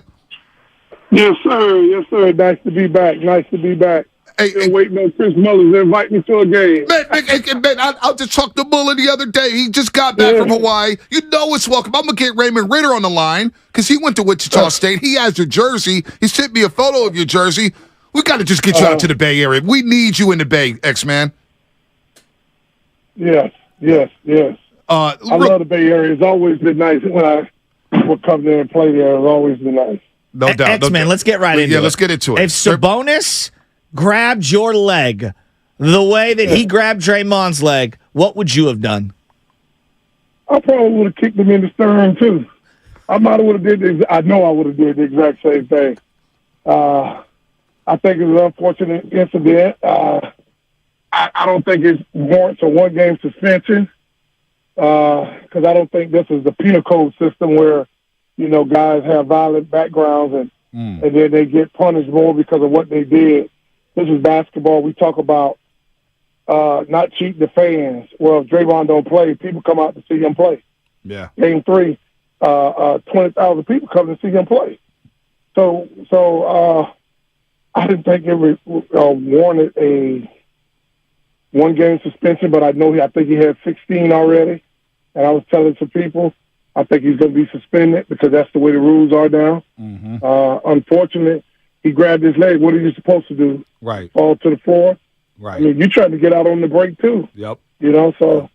S5: Yes, sir. Yes, sir. Nice to be back.
S1: Hey,
S8: waiting on Chris Mullins to invite me to a game.
S1: Man, I'll just talk to Muller the other day. He just got back from Hawaii. You know it's welcome. I'm going to get Raymond Ritter on the line because he went to Wichita State. He has your jersey. He sent me a photo of your jersey. We got to just get you out to the Bay Area. We need you in the Bay, X-Man.
S8: Yes. I love the Bay Area. It's always been nice when I would come there and play there. It's always been nice.
S1: No doubt.
S2: X-Man, let's get right into it.
S1: Yeah, let's get into it.
S2: If Sabonis grabbed your leg the way that he grabbed Draymond's leg, what would you have done?
S8: I probably would have kicked him in the stern, too. I might have did I know I would have did the exact same thing. I think it's an unfortunate incident. I don't think it warrants a one-game suspension because I don't think this is the penal code system where, guys have violent backgrounds and then they get punished more because of what they did. This is basketball. We talk about not cheating the fans. Well, if Draymond don't play, people come out to see him play.
S1: Yeah.
S8: Game 3, 20,000 people come to see him play. So I didn't think it warranted a one-game suspension, but I think he had 16 already. And I was telling some people, I think he's going to be suspended because that's the way the rules are now. Unfortunately, he grabbed his leg. What are you supposed to do?
S1: Right.
S8: Fall to the floor?
S1: Right.
S8: I mean, you're trying to get out on the break, too.
S1: Yep.
S8: So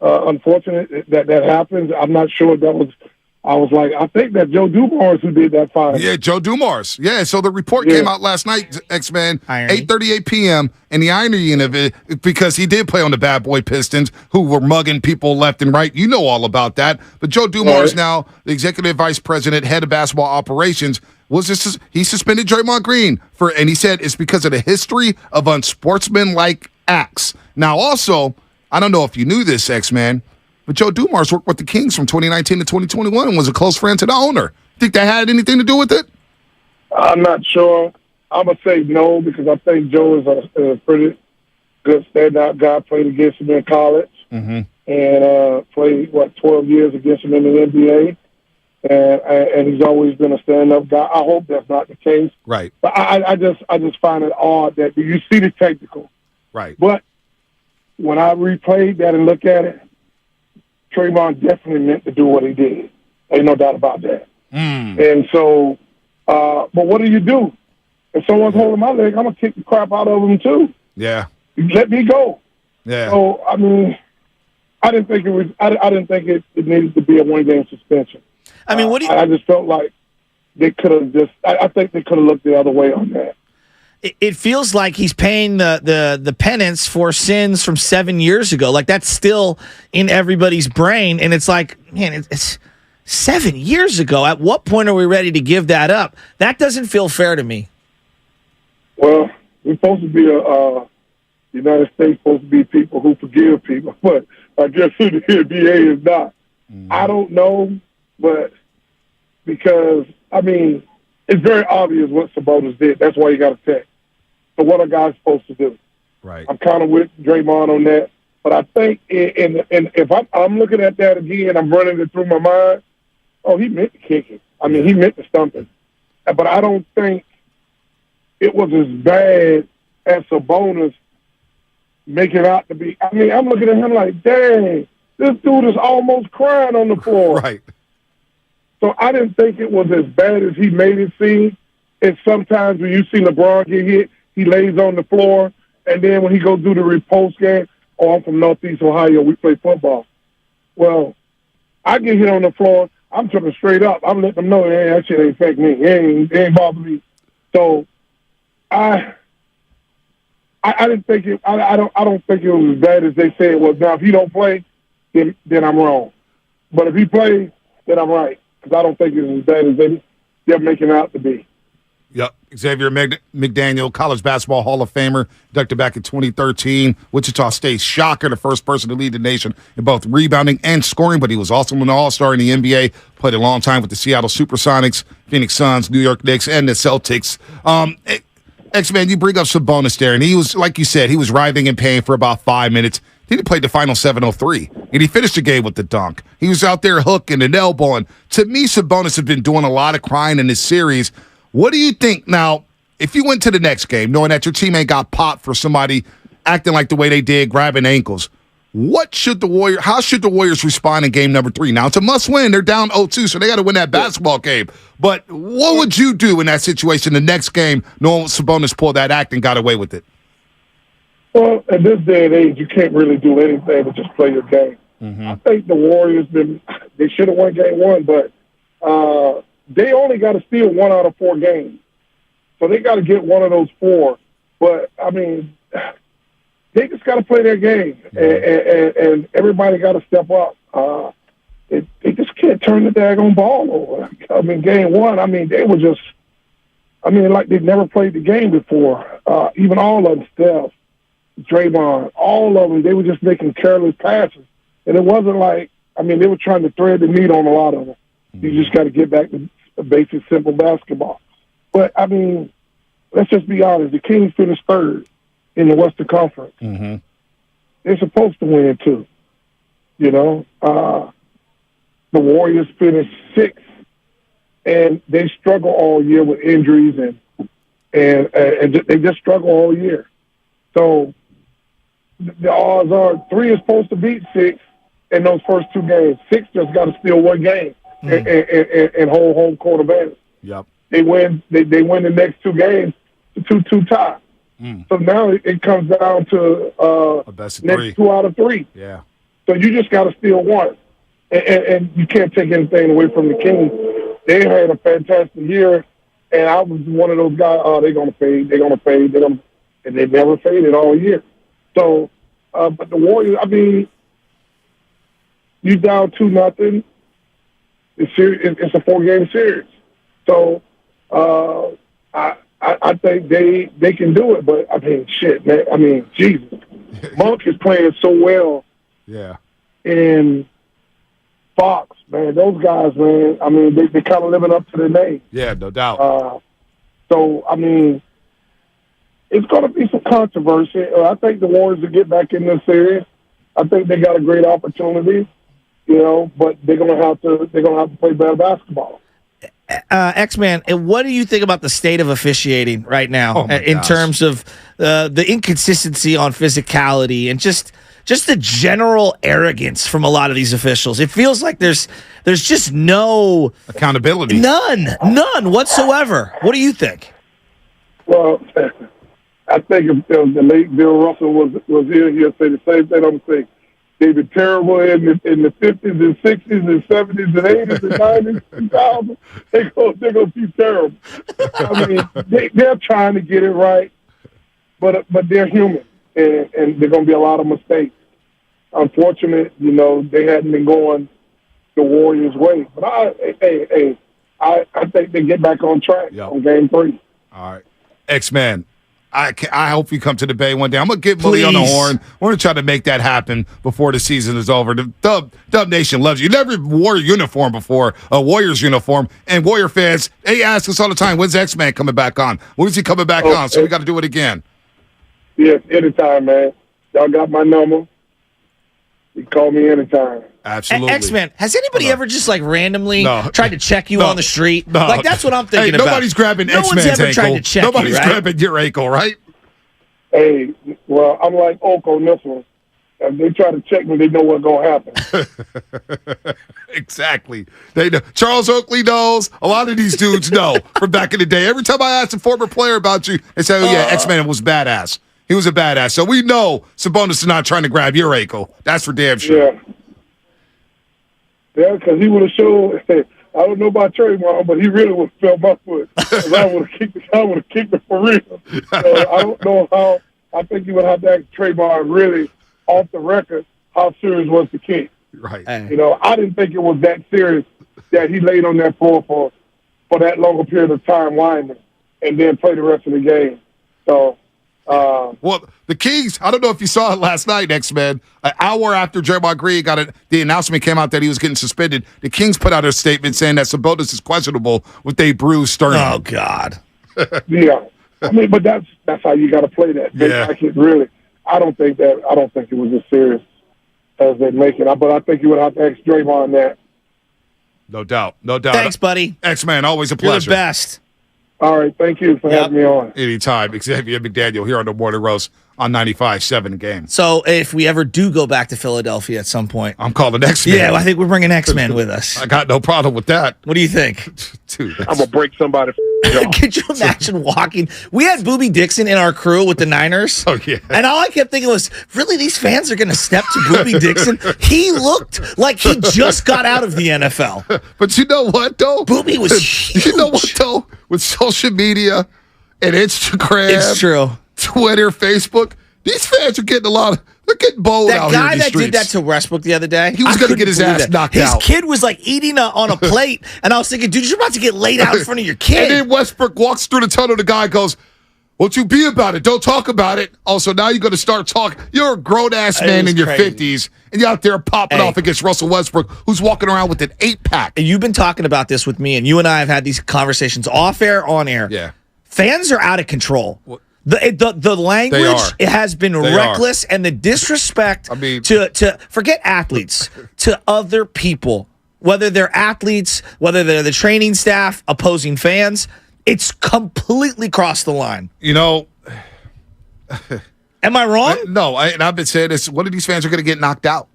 S8: unfortunate that happens. I'm not sure that was – I was like, I think that Joe Dumars who did that fine.
S1: Yeah, Joe Dumars. Yeah, so the report came out last night, X-Man, 8:38 p.m., and the irony of it, because he did play on the Bad Boy Pistons, who were mugging people left and right. You know all about that. But Joe Dumars now, the executive vice president, head of basketball operations, he suspended Draymond Green and he said it's because of the history of unsportsmanlike acts. Now, also, I don't know if you knew this, X-Man, but Joe Dumars worked with the Kings from 2019 to 2021 and was a close friend to the owner. Think that had anything to do with it?
S8: I'm not sure. I'm going to say no because I think Joe is a pretty good standout guy. Played against him in college and played, 12 years against him in the NBA. And he's always been a stand-up guy. I hope that's not the case.
S1: Right.
S8: But I just find it odd that you see the technical.
S1: Right.
S8: But when I replayed that and look at it, Draymond definitely meant to do what he did. Ain't no doubt about that. And so, but what do you do? If someone's holding my leg, I'm going to kick the crap out of them too.
S1: Yeah.
S8: Let me go.
S1: Yeah.
S8: So, I mean, I didn't think it needed to be a one-game suspension.
S2: I mean, what do you...
S8: I just felt like they could have I think they could have looked the other way on that.
S2: It feels like he's paying the penance for sins from 7 years ago. Like, that's still in everybody's brain. And it's like, man, it's 7 years ago. At what point are we ready to give that up? That doesn't feel fair to me.
S8: Well, we're supposed to be the United States supposed to be people who forgive people. But I guess the NBA is not. I don't know, but because, I mean, it's very obvious what Sabonis did. That's why you got to text. So what are guys supposed to do?
S1: Right.
S8: I'm kind of with Draymond on that. But I think if I'm looking at that again, I'm running it through my mind, he meant to kick it. I mean, he meant to stump it. But I don't think it was as bad as Sabonis making out to be. I mean, I'm looking at him like, dang, this dude is almost crying on the floor.
S1: Right.
S8: So I didn't think it was as bad as he made it seem. And sometimes when you see LeBron get hit, he lays on the floor, and then when he goes do the repost game, I'm from Northeast Ohio, we play football. Well, I get hit on the floor, I'm tripping straight up. I'm letting them know, hey, that shit ain't affect me. It ain't bother me. So I didn't think it. I don't think it was as bad as they say it was. Now, if he don't play, then I'm wrong. But if he plays, then I'm right. Because I don't think it's as bad as they're making out to be.
S1: Yep. Xavier McDaniel, college basketball Hall of Famer, inducted back in 2013. Wichita State shocker, the first person to lead the nation in both rebounding and scoring, but he was also an all-star in the NBA, played a long time with the Seattle Supersonics, Phoenix Suns, New York Knicks, and the Celtics. X-Man, you bring up Sabonis there, and he was, like you said, he was writhing in pain for about 5 minutes. Then he played the final 7:03, and he finished the game with the dunk. He was out there hooking and elbowing. To me, Sabonis has been doing a lot of crying in this series. What do you think now? if you went to the next game knowing that your teammate got popped for somebody acting like the way they did, grabbing ankles, how should the Warriors respond in game number 3? Now, it's a must-win. They're down 0-2, so they got to win that basketball game. But what would you do in that situation the next game, knowing Sabonis pulled that act and got away with it?
S8: Well, at this day and age, you can't really do anything but just play your game. I think the Warriors, they should have won game 1, but they only got to steal 1 out of 4 games. So they got to get 1 of those 4. But, I mean, they just got to play their game, and everybody got to step up. They just can't turn the daggone ball over. I mean, game 1, I mean, they were just, like they'd never played the game before. Even all of them, Steph, Draymond, all of them, they were just making careless passes. And it wasn't like, they were trying to thread the needle on a lot of them. You just got to get back to basic, simple basketball. But, let's just be honest. The Kings finished 3rd in the Western Conference. They're supposed to win, too. The Warriors finished 6th, and they struggle all year with injuries, and they just struggle all year. So the odds are 3 is supposed to beat 6 in those first 2 games. 6 just got to steal 1 game and hold home court advantage.
S1: Yep.
S8: They win the next 2 games, the 2-2 tie. So now it comes down to
S1: a best of
S8: next
S1: 3.
S8: 2 out of 3.
S1: Yeah.
S8: So you just got to steal 1. And you can't take anything away from the Kings. They had a fantastic year, and I was one of those guys, they're going to fade, and they never faded all year. So, but the Warriors, you down 2-0. It's a 4-game series. So, I think they can do it, but shit, man. Jesus, Monk is playing so well.
S1: Yeah.
S8: And Fox, man, those guys, man. They kind of living up to their name.
S1: Yeah, no doubt.
S8: So, it's going to be some controversy. I think the Warriors will get back in this series. I think they got a great opportunity, but they're going to have to play better basketball.
S2: X-Man, what do you think about the state of officiating right now in terms of the inconsistency on physicality and just the general arrogance from a lot of these officials? It feels like there's just no
S1: accountability,
S2: none whatsoever. What do you think?
S8: Well, I think if the late Bill Russell was here, he'll say the same thing I'm saying. They've been terrible in the 50s and 60s and 70s and 80s and 90s, 2000s. They're going to be terrible. They're trying to get it right, but they're human, and there's going to be a lot of mistakes. Unfortunate, they hadn't been going the Warriors' way. But I think they get back on track on game 3.
S1: All right. X-Man, I hope you come to the Bay one day. I'm going to get Willie on the horn. We're going to try to make that happen before the season is over. The Dub Nation loves you. You never wore a uniform before, a Warriors uniform. And Warrior fans, they ask us all the time, when's X-Man coming back on? When's he coming back on? So we got to do it again.
S8: Yes, anytime, man. Y'all got my number. You call me anytime.
S1: Absolutely.
S2: X-Man, has anybody ever just randomly tried to check you on the street?
S1: No.
S2: That's what I'm thinking about.
S1: Nobody's grabbing X-Man's ankle.
S2: No one's ever tried to check
S1: Nobody's
S2: you, right?
S1: grabbing your ankle, right?
S8: Hey, well, I'm like Oak on this one. If they try to check me, they know what's going to happen.
S1: Exactly. They know. Charles Oakley knows. A lot of these dudes know from back in the day. Every time I ask a former player about you, they say, oh, yeah, X-Man was badass. He was a badass. So we know Sabonis is not trying to grab your ankle. That's for damn sure.
S8: Yeah. Yeah, because he would have showed. I don't know about Draymond, but he really would have felt my foot. Because I would have kicked it for real. So I don't know how. I think you would have to ask Draymond really off the record how serious was the kick.
S1: Right.
S8: I didn't think it was that serious that he laid on that floor for that longer period of time winding and then play the rest of the game. So.
S1: Well, the Kings, I don't know if you saw it last night, X-Men. An hour after Draymond Green the announcement came out that he was getting suspended, the Kings put out a statement saying that Sabonis is questionable with a bruised sternum.
S2: Oh, God.
S8: Yeah. But that's how you got to play that.
S1: Yeah.
S8: I don't think it was as serious as they make it. But I think you would have to ask Draymond that.
S1: No doubt.
S2: Thanks, buddy.
S1: X-Man, always a pleasure.
S2: You're the best.
S8: All right. Thank you for having me on.
S1: Anytime. Xavier McDaniel here on the Morning Roast on 95.7 Game.
S2: So if we ever do go back to Philadelphia at some point.
S1: I'm calling X-Men.
S2: Yeah, well, I think we're bringing X-Men with us.
S1: I got no problem with that.
S2: What do you think?
S1: Dude,
S8: I'm going to break somebody.
S2: Could you imagine walking? We had Boobie Dixon in our crew with the Niners.
S1: Oh, yeah.
S2: And all I kept thinking was, really, these fans are going to step to Boobie Dixon? He looked like he just got out of the NFL.
S1: But you know what, though?
S2: Boobie was huge.
S1: You know what, though? With social media and Instagram.
S2: It's true.
S1: Twitter, Facebook, these fans are getting they're getting bold out here in
S2: That guy
S1: these
S2: that
S1: streets.
S2: did that to Westbrook the other day,
S1: He was going to get his ass knocked out.
S2: His kid was like eating on a plate, and I was thinking, dude, you're about to get laid out in front of your kid.
S1: And then Westbrook walks through the tunnel. The guy goes, "Won't you be about it? Don't talk about it." Also, now you're going to start talking. You're a grown-ass man in your 50s, and you're out there popping off against Russell Westbrook, who's walking around with an 8-pack.
S2: And you've been talking about this with me, and you and I have had these conversations off air, on air.
S1: Yeah.
S2: Fans are out of control. The language it has been reckless, and the disrespect to forget athletes, to other people, whether they're athletes, whether they're the training staff, opposing fans, it's completely crossed the line.
S1: You know,
S2: am I wrong?
S1: And I've been saying this. One of these fans are going to get knocked out.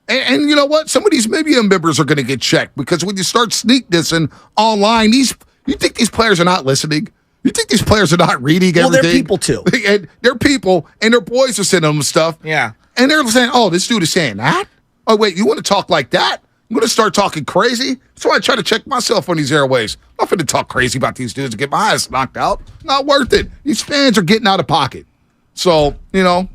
S1: And you know what? Some of these maybe members are going to get checked because when you start sneak dissing online, you think these players are not listening? You think these players are not reading everything?
S2: Well, they're people too.
S1: And they're people, and their boys are sending them stuff.
S2: Yeah.
S1: And they're saying, "Oh, this dude is saying that? Oh, wait, you want to talk like that? I'm going to start talking crazy?" So I try to check myself on these airwaves. I'm not going to talk crazy about these dudes and get my ass knocked out. Not worth it. These fans are getting out of pocket. So, you know,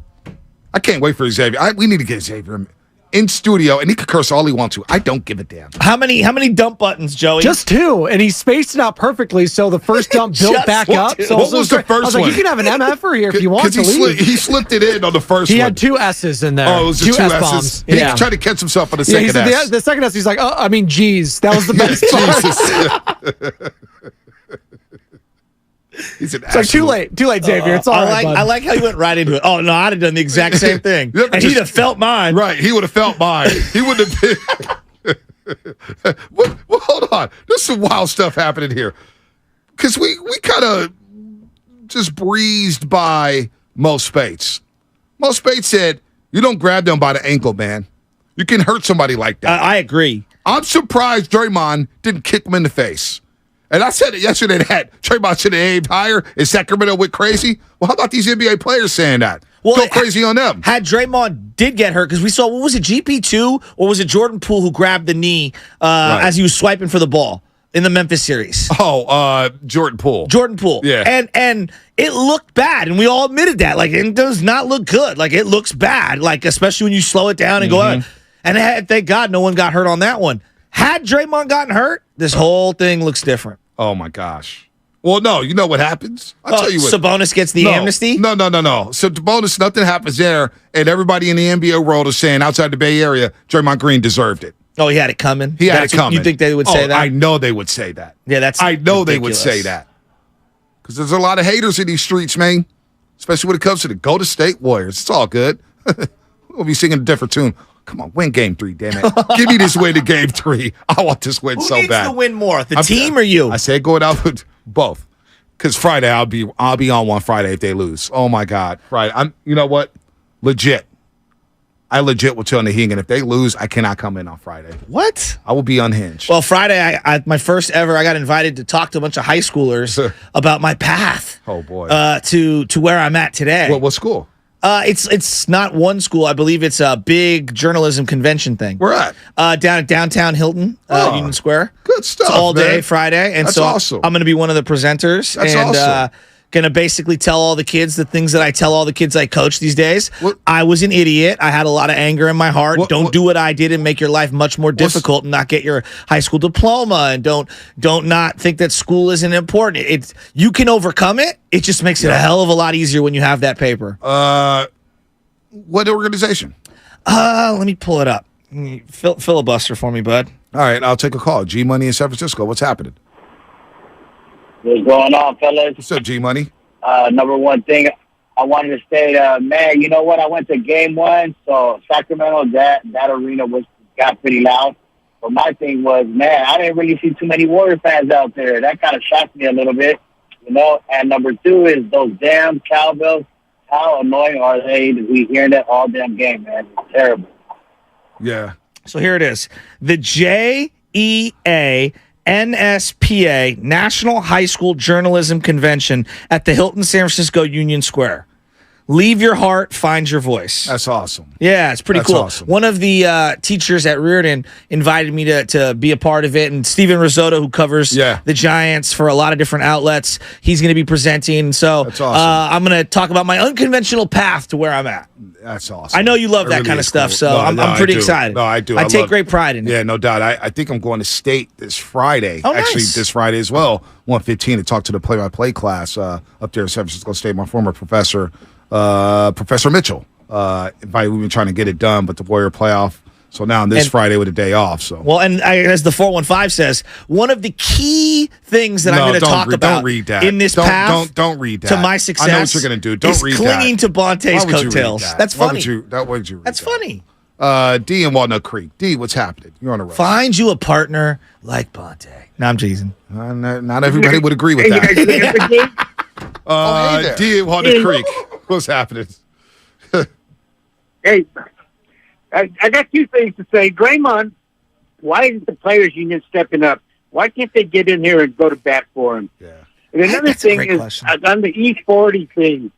S1: I can't wait for Xavier. We need to get Xavier in studio, and he can curse all he wants to. I don't give a damn.
S2: How many dump buttons, Joey?
S12: Just 2, and he spaced it out perfectly, so the first dump built back up. So
S1: what was the first one?
S12: I was like, you can have an MFer here if you want to leave.
S1: He slipped it in on the first one.
S12: He had 2 S's in there.
S1: Oh, it was
S12: two
S1: two
S12: S-bombs.
S1: S's. He tried to catch himself on the second S.
S12: The second S, he's like, oh, I mean, geez, that was the best part.
S1: He's an
S12: it's like too late, Xavier. It's all right, bud.
S2: I like how you went right into it. Oh no, I'd have done the exact same thing, and he'd have felt mine.
S1: Right, he would have felt mine. He wouldn't have been. well, hold on. There's some wild stuff happening here because we kind of just breezed by Mo Speights. Mo Speights said, "You don't grab them by the ankle, man. You can hurt somebody like that."
S2: I agree.
S1: I'm surprised Draymond didn't kick him in the face. And I said it yesterday that Draymond should have aimed higher and Sacramento went crazy. Well, how about these NBA players saying that? Well, go crazy on them.
S2: Had Draymond did get hurt, because we saw, what was it, GP2, or was it Jordan Poole who grabbed the knee as he was swiping for the ball in the Memphis series?
S1: Oh, Jordan Poole.
S2: Jordan Poole.
S1: Yeah.
S2: And it looked bad, and we all admitted that. Like, it does not look good. Like, it looks bad, like, especially when you slow it down and go out. And thank God no one got hurt on that one. Had Draymond gotten hurt, this whole thing looks different.
S1: Oh, my gosh. Well, no, you know what happens? I'll tell you what.
S2: Sabonis gets the amnesty?
S1: No. So Sabonis, nothing happens there, and everybody in the NBA world is saying outside the Bay Area, Draymond Green deserved it.
S2: Oh, he had it coming?
S1: He had it coming.
S2: You think they would say that?
S1: I know they would say that.
S2: Yeah,
S1: I know they would
S2: ridiculous.
S1: say that. Because there's a lot of haters in these streets, man. Especially when it comes to the Golden State Warriors. It's all good. We'll be singing a different tune. Come on, win game 3, damn it. Give me this win in game 3. I want this win so bad.
S2: Who needs to win more, the team or you?
S1: I said going out with both. Because Friday, I'll be on one Friday if they lose. Oh, my God. Friday. You know what? Legit. I legit will tell Naheem, and if they lose, I cannot come in on Friday.
S2: What?
S1: I will be unhinged.
S2: Well, Friday, my first ever, I got invited to talk to a bunch of high schoolers about my path.
S1: Oh, boy.
S2: To where I'm at today.
S1: What school?
S2: It's not one school. I believe it's a big journalism convention thing.
S1: Where at?
S2: Down at downtown Hilton, Union Square.
S1: Good stuff.
S2: It's all day
S1: man.
S2: Friday, and
S1: That's
S2: so
S1: awesome.
S2: I'm going to be one of the presenters.
S1: That's
S2: and,
S1: awesome.
S2: Going to basically tell all the kids the things that I tell all the kids I coach these days. I was an idiot. I had a lot of anger in my heart. Don't do what I did and make your life much more difficult and not get your high school diploma, and don't not think that school isn't important. You can overcome it. It just makes it a hell of a lot easier when you have that paper.
S1: What organization?
S2: Let me pull it up. Filibuster for me, bud.
S1: All right, I'll take a call. G Money in San Francisco. What's happening?
S3: What's going on, fellas?
S1: What's up, G Money?
S3: Number one thing, I wanted to say, man, you know what? I went to game 1, so Sacramento, that arena got pretty loud. But my thing was, man, I didn't really see too many Warrior fans out there. That kind of shocked me a little bit. you know. And number two is those damn cowbells. How annoying are they to be hearing that all damn game, man? It's terrible.
S1: Yeah.
S2: So here it is. The JEA NSPA National High School Journalism Convention at the Hilton San Francisco Union Square. Leave your heart, find your voice.
S1: That's awesome.
S2: Yeah, it's pretty cool.
S1: Awesome.
S2: One of the teachers at Reardon invited me to be a part of it, and Steven Risotto, who covers the Giants for a lot of different outlets, he's going to be presenting. So
S1: That's awesome.
S2: I'm going to talk about my unconventional path to where I'm at.
S1: That's awesome.
S2: I know you love that kind of stuff, so I'm pretty excited.
S1: No, I do.
S2: I take great pride in it.
S1: Yeah, no doubt. I think I'm going to State this Friday.
S2: Oh,
S1: Actually,
S2: nice.
S1: this Friday as well, 1:15, to talk to the play-by-play class up there at San Francisco State. My former professor, Professor Mitchell, we've been trying to get it done, but the Warrior playoff. So now this Friday with a day off. So
S2: well, and as the 415 says, one of the key things that I'm going to talk about in this path
S1: don't read that.
S2: to my success.
S1: I know what you're going to do. Don't read that.
S2: Clinging to Bonte's coattails. That's funny.
S1: Why would you read
S2: That's funny.
S1: D in Walnut Creek. D, what's happening? You're on a roll.
S2: Find you a partner like Bonte. No, I'm teasing.
S1: Not everybody would agree with that. D in Walnut Creek. What's happening?
S21: Hey, I got two things to say. Draymond, why isn't the players' union stepping up? Why can't they get in here and go to bat for him? Yeah. And another thing is on the E40 thing.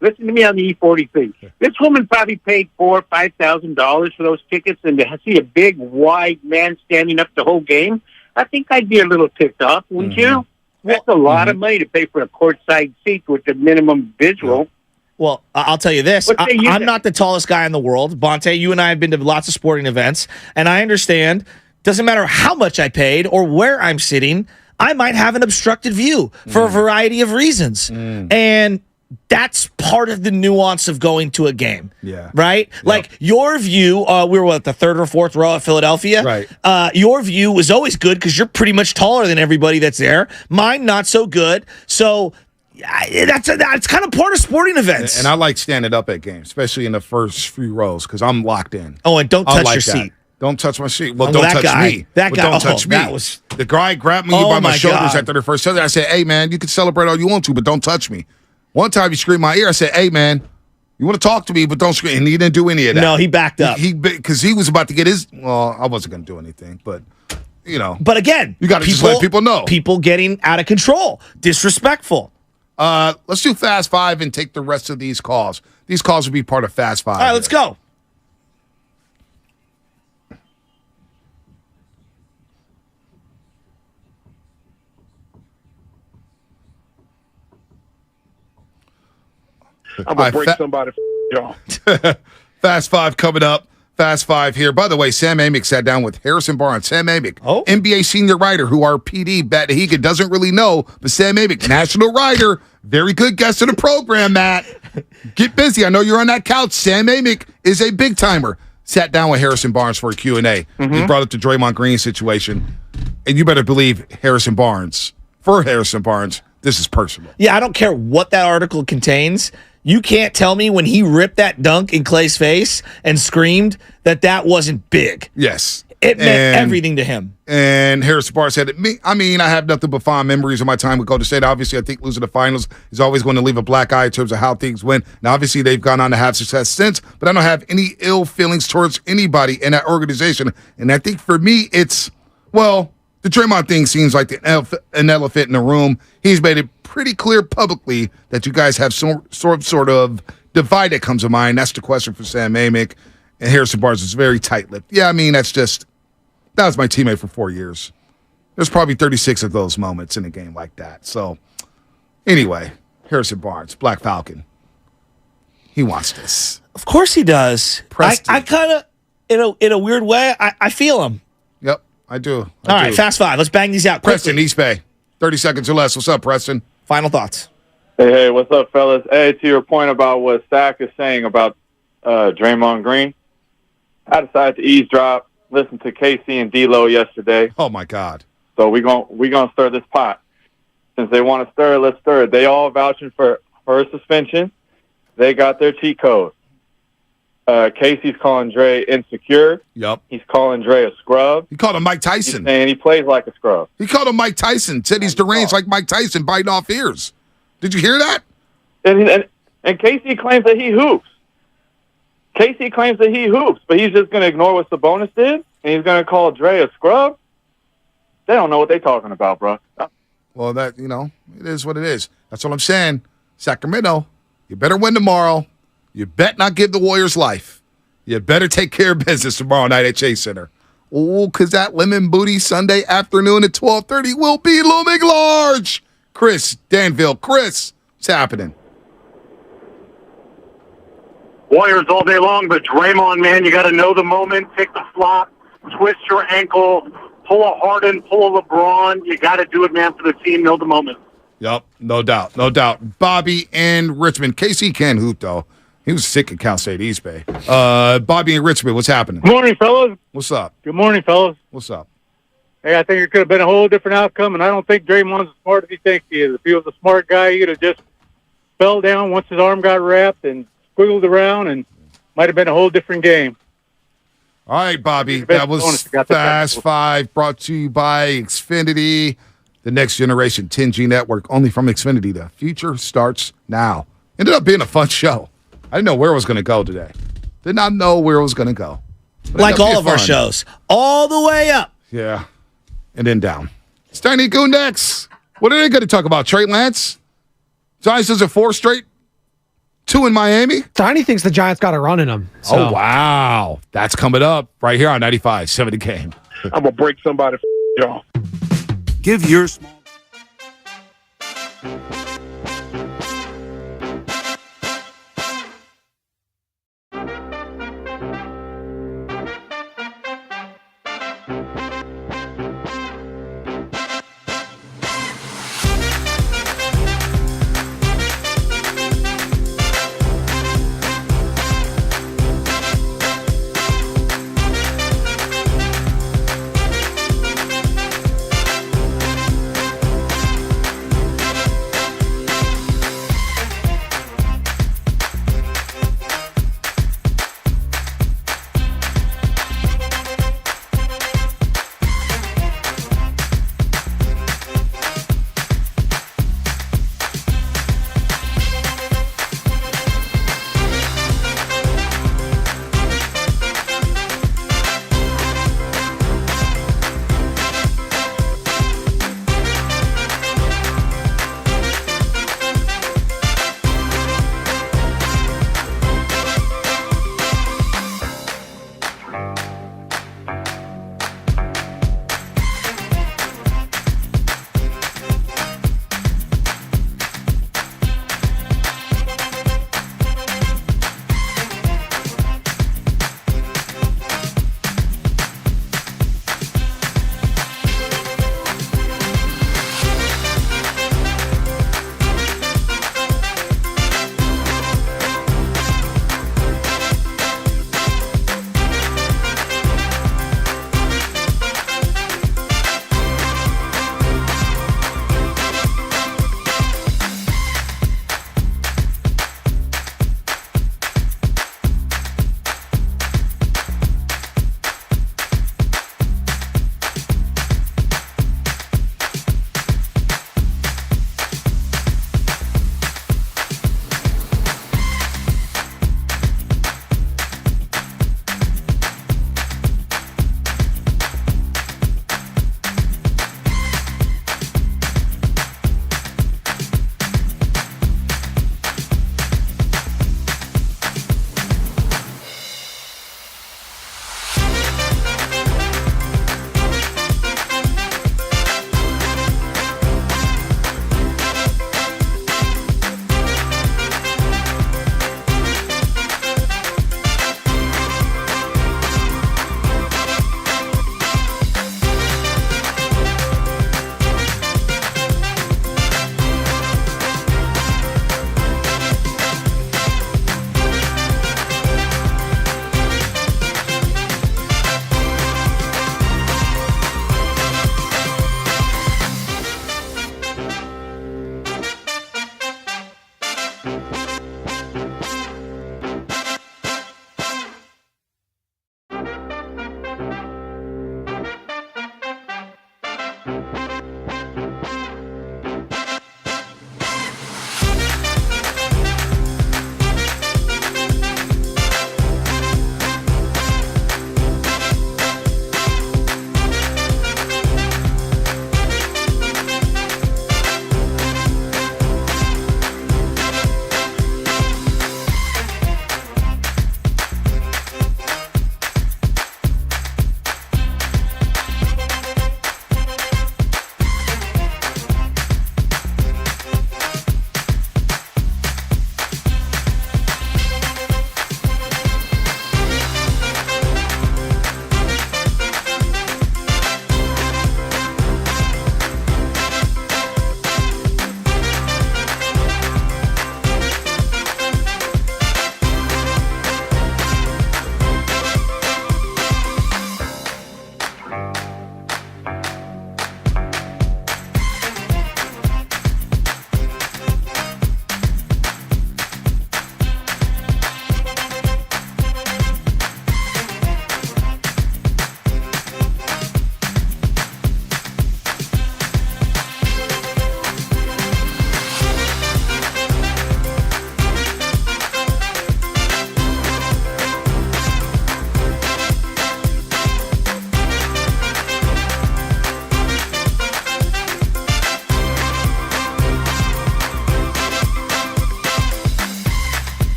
S21: Listen to me on the E40 thing. This woman probably paid $4,000 or $5,000 for those tickets, and to see a big, wide man standing up the whole game, I think I'd be a little ticked off, wouldn't you? That's a lot of money to pay for a courtside seat with the minimum visual.
S2: Well, I'll tell you this. I'm not the tallest guy in the world. Bonte, you and I have been to lots of sporting events, and I understand, doesn't matter how much I paid or where I'm sitting, I might have an obstructed view for a variety of reasons. And that's part of the nuance of going to a game.
S1: Yeah.
S2: Right? Yep. Like your view, we were the third or fourth row at Philadelphia.
S1: Right.
S2: Your view was always good because you're pretty much taller than everybody that's there. Mine, not so good. So that's kind of part of sporting events.
S1: And I like standing up at games, especially in the first few rows, because I'm locked in.
S2: Oh, and don't touch your seat.
S1: Don't touch my seat. Well, don't touch me. Don't touch me. The guy grabbed me by my shoulders after the first set. I said, hey, man, you can celebrate all you want to, but don't touch me. One time he screamed in my ear. I said, hey, man, you want to talk to me, but don't scream. And he didn't do any of that.
S2: No, he backed up.
S1: Because he was about to get his, well, I wasn't going to do anything, but, you know.
S2: But again,
S1: you got to just let people know.
S2: People getting out of control, disrespectful.
S1: Let's do Fast Five and take the rest of these calls. These calls will be part of Fast Five.
S2: All right, let's go.
S8: I'm going to break somebody's jaw.
S1: Fast Five coming up. Fast Five here. By the way, Sam Amick sat down with Harrison Barnes. Sam Amick, NBA senior writer who our PD, Matt Hegan, doesn't really know, but Sam Amick, national writer, very good guest of the program, Matt. Get busy. I know you're on that couch. Sam Amick is a big-timer. Sat down with Harrison Barnes for a Q&A. He brought up the Draymond Green situation, and you better believe Harrison Barnes, this is personal.
S2: Yeah, I don't care what that article contains. You can't tell me when he ripped that dunk in Clay's face and screamed that wasn't big.
S1: Yes.
S2: It meant everything to him.
S1: And Harrison Barnes said, I have nothing but fond memories of my time with Golden State. Obviously, I think losing the finals is always going to leave a black eye in terms of how things went. Now, obviously, they've gone on to have success since, but I don't have any ill feelings towards anybody in that organization. And I think for me, it's, well, the Draymond thing seems like an elephant in the room. He's made it pretty clear publicly that you guys have some sort of divide that comes to mind. That's the question for Sam Amick. And Harrison Barnes is very tight-lipped. Yeah, that was my teammate for 4 years. There's probably 36 of those moments in a game like that. So, anyway, Harrison Barnes, Black Falcon. He wants this.
S2: Of course he does. I kind of, in a weird way, I feel him.
S1: Yep, I do.
S2: All right, Fast Five. Let's bang these out quickly.
S1: Preston, East Bay. 30 seconds or less. What's up, Preston?
S2: Final thoughts.
S4: Hey, what's up, fellas? Hey, to your point about what Sack is saying about Draymond Green, I decided to eavesdrop, listen to Casey and D-Lo yesterday.
S1: Oh, my God.
S4: So we're gonna stir this pot. Since they want to stir it, let's stir it. They all vouching for her suspension. They got their cheat code. Casey's calling Dre insecure.
S1: Yep.
S4: He's calling Dre a scrub.
S1: He called him Mike Tyson.
S4: He's saying he plays like a scrub.
S1: He called him Mike Tyson. Said he's deranged like Mike Tyson, biting off ears. Did you hear that?
S4: And Casey claims that he hoops. But he's just going to ignore what Sabonis did, and he's going to call Dre a scrub? They don't know what they're talking about, bro.
S1: Well, it is what it is. That's what I'm saying. Sacramento, you better win tomorrow. You bet not give the Warriors life. You better take care of business tomorrow night at Chase Center. Oh, because that lemon booty Sunday afternoon at 12:30 will be looming large. Chris Danville. Chris, what's happening?
S21: Warriors all day long, but Draymond, man, you got to know the moment, take the flop, twist your ankle, pull a Harden, pull a LeBron. You got to do it, man, for the team. Know the moment.
S1: Yep, no doubt. Bobby and Richmond. KC can hoop, though. He was sick at Cal State East Bay. Bobby and Richmond, what's happening?
S13: Good morning, fellas.
S1: What's up?
S13: Good morning, fellas.
S1: What's up?
S13: Hey, I think it could have been a whole different outcome, and I don't think Draymond's as smart as he thinks he is. If he was a smart guy, he would have just fell down once his arm got wrapped and squiggled around, and might have been a whole different game.
S1: All right, Bobby. That was Fast Five, brought to you by Xfinity, the next generation 10G network, only from Xfinity. The future starts now. Ended up being a fun show. I didn't know where it was going to go today. Did not know where it was going to go. But
S2: like all of our shows. All the way up.
S1: Yeah. And then down. Steiny Goon next. What are they going to talk about? Trey Lance? Giants is a 4 straight? 2 in Miami?
S12: Tiny thinks the Giants got a run in them. So.
S1: Oh, wow. That's coming up right here on 95.7 The Game.
S8: I'm going to break somebody y'all.
S11: Give your small...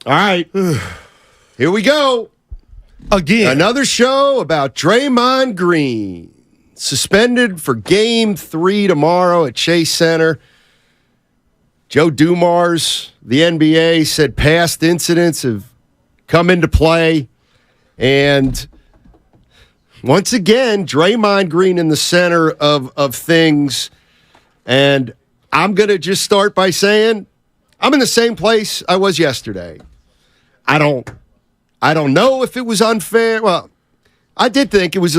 S15: All right. Here we go.
S22: Again.
S15: Another show about Draymond Green. Suspended for Game 3 tomorrow at Chase Center. Joe Dumars, the NBA, said past incidents have come into play. And once again, Draymond Green in the center of things. And I'm going to just start by saying I'm in the same place I was yesterday. I don't know if it was unfair. Well, I did think it was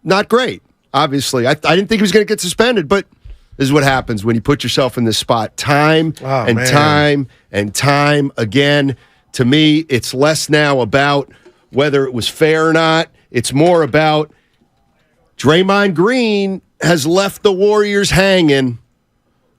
S15: not great, obviously. I didn't think he was going to get suspended, but this is what happens when you put yourself in this spot time and time again. To me, it's less now about whether it was fair or not. It's more about Draymond Green has left the Warriors hanging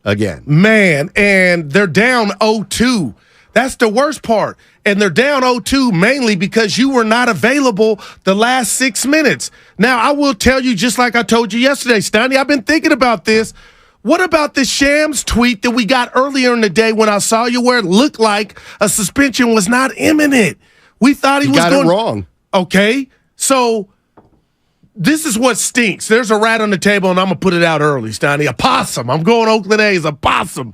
S15: again.
S22: Man, and they're down 0-2. That's the worst part. And they're down 0-2 mainly because you were not available the last 6 minutes. Now, I will tell you, just like I told you yesterday, Stoney, I've been thinking about this. What about the Shams tweet that we got earlier in the day when I saw you where it looked like a suspension was not imminent? We thought he was
S15: got it wrong.
S22: Okay, so this is what stinks. There's a rat on the table, and I'm going to put it out early, Stoney. A possum. I'm going Oakland A's, a possum.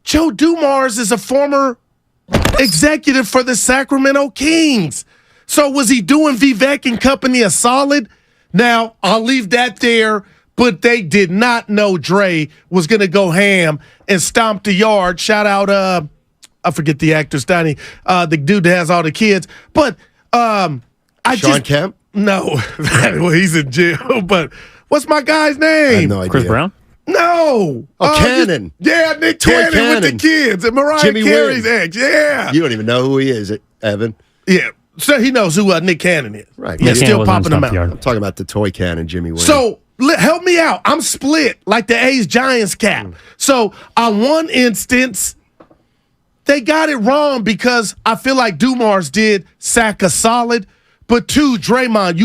S22: Joe Dumars is a former executive for the Sacramento Kings. So was he doing Vivek and company a solid? Now, I'll leave that there, but they did not know Dre was going to go ham and stomp the yard. Shout out, I forget the actor, Stoney, the dude that has all the kids. But
S15: Sean Kemp?
S22: No. Well, he's in jail. But what's my guy's name?
S15: I have no idea.
S17: Chris Brown?
S22: No.
S15: Cannon.
S22: Nick Cannon with the kids. And Mariah
S15: Jimmy
S22: Carey's
S15: Wynn.
S22: ex. Yeah.
S15: You don't even know who he is, Evan.
S22: Yeah. So he knows who Nick Cannon is.
S15: Right.
S22: He's still popping them out.
S15: I'm talking about the toy cannon, Jimmy Wynn.
S22: So help me out. I'm split like the A's Giants cap. So on one instance, they got it wrong because I feel like Dumars did sack a solid. But two, Draymond,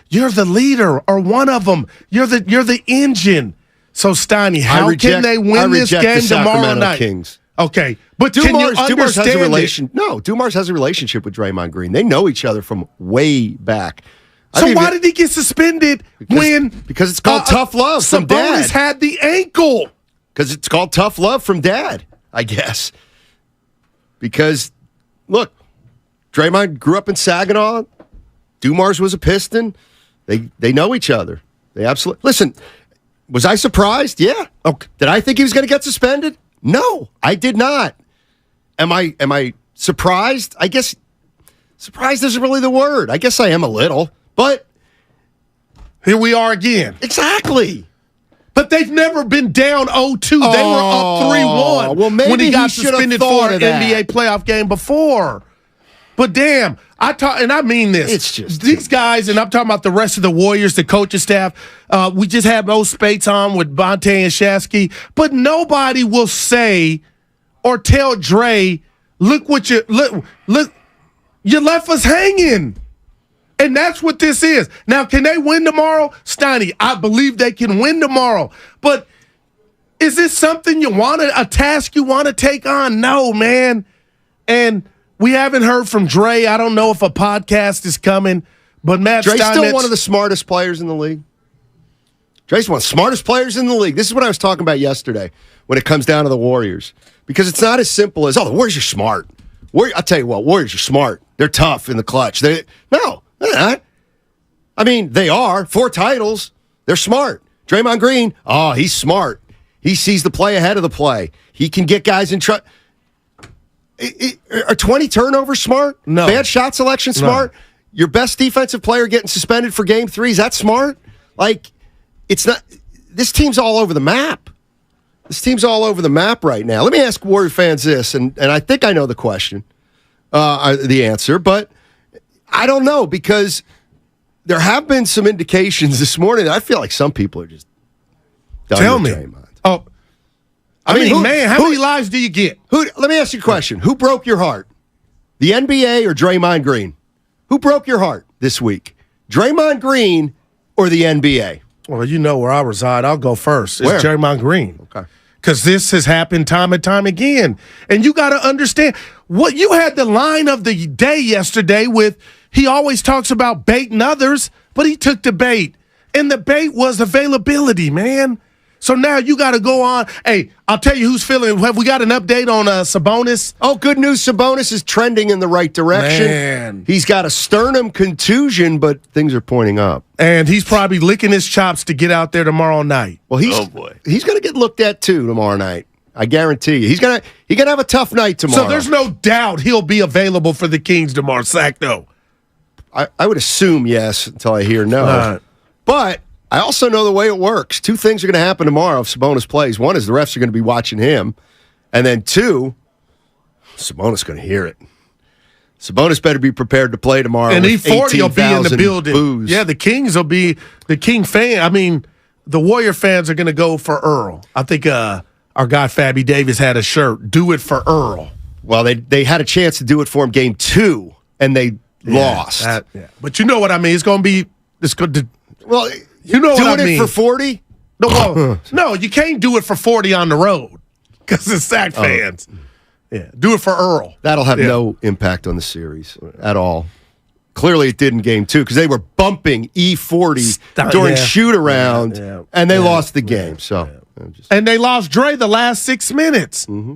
S22: you're the leader or one of them. You're the engine. So Steiny, how can they win this game tomorrow night?
S15: Kings.
S22: Okay, but
S15: Dumars has a
S22: relation.
S15: No, Dumars has a relationship with Draymond Green. They know each other from way back.
S22: So why did he get suspended
S15: because it's called tough love from Dad.
S22: Sabonis had the ankle.
S15: Because it's called tough love from Dad, I guess. Because look, Draymond grew up in Saginaw. Dumars was a Piston. They know each other. They absolutely listen. Was I surprised? Yeah. Okay. Did I think he was going to get suspended? No, I did not. Am I surprised? I guess surprised isn't really the word. I guess I am a little, but
S22: here we are again.
S15: Exactly.
S22: But they've never been down 0-2. They were up 3-1
S15: when
S22: he got suspended for an NBA playoff game before. But damn, I mean this.
S15: It's just
S22: these guys, and I'm talking about the rest of the Warriors, the coaching staff. We just had those Speights on with Bonte and Shasky, but nobody will say or tell Dre, look, you left us hanging. And that's what this is. Now, can they win tomorrow? Steiny, I believe they can win tomorrow. But is this something a task you want to take on? No, man. And we haven't heard from Dre. I don't know if a podcast is coming, but Matt
S15: Dre's
S22: Steinmetz,
S15: still one of the smartest players in the league. Dre's one of the smartest players in the league. This is what I was talking about yesterday when it comes down to the Warriors. Because it's not as simple as, the Warriors are smart. I'll tell you what, Warriors are smart. They're tough in the clutch. No, they're not. I mean, they are. 4 titles. They're smart. Draymond Green, he's smart. He sees the play ahead of the play. He can get guys in trouble. Are 20 turnovers smart?
S22: No.
S15: Bad shot selection smart? No. Your best defensive player getting suspended for game 3, is that smart? Like, it's not. This team's all over the map. This team's all over the map right now. Let me ask Warrior fans this, and I think I know the question, the answer, but I don't know because there have been some indications this morning that I feel like some people are just done
S22: Tell
S15: with
S22: me.
S15: Draymond.
S22: I mean, how many lives do you get?
S15: Let me ask you a question. Who broke your heart? The NBA or Draymond Green? Who broke your heart this week? Draymond Green or the NBA?
S22: Well, you know where I reside. I'll go first. It's
S15: Where?
S22: Draymond Green.
S15: Okay.
S22: because this has happened time and time again. And you got to understand what you had the line of the day yesterday with. He always talks about baiting others, but he took the bait, and the bait was availability, man. So now you got to go on. Hey, I'll tell you who's feeling. Have we got an update on Sabonis?
S15: Oh, good news. Sabonis is trending in the right direction.
S22: Man.
S15: He's got a sternum contusion, but things are pointing up.
S22: And he's probably licking his chops to get out there tomorrow night.
S15: Well, he's going to get looked at too tomorrow night. I guarantee you. He's gonna have a tough night tomorrow.
S22: So there's no doubt he'll be available for the Kings tomorrow, Sack, though.
S15: I would assume yes until I hear no. But I also know the way it works. Two things are going to happen tomorrow if Sabonis plays. One is the refs are going to be watching him. And then two, Sabonis going to hear it. Sabonis better be prepared to play tomorrow.
S22: And E40 will be in the building.
S15: Boos.
S22: Yeah, the Kings will be the King fan. I mean, the Warrior fans are going to go for Earl. I think our guy Fabby Davis had a shirt. Do it for Earl.
S15: Well, they had a chance to do it for him game 2, and they lost.
S22: But you know what I mean. It's going to be. It's good to.
S15: Well,
S22: you know what I mean.
S15: Doing it for 40?
S22: No, you can't do it for 40 on the road because it's Sack fans. Yeah, do it for Earl.
S15: That'll have no impact on the series at all. Clearly, it did in game 2 because they were bumping E40 during shoot-around, and they lost the game.
S22: And they lost Dre the last 6 minutes.
S15: Mm-hmm.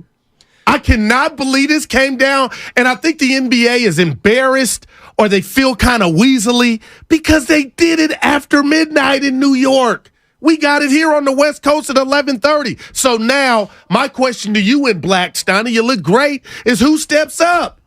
S22: I cannot believe this came down, and I think the NBA is embarrassed or they feel kind of weaselly because they did it after midnight in New York. We got it here on the West Coast at 11:30. So now, my question to you in Black, Steiny, you look great, is who steps up?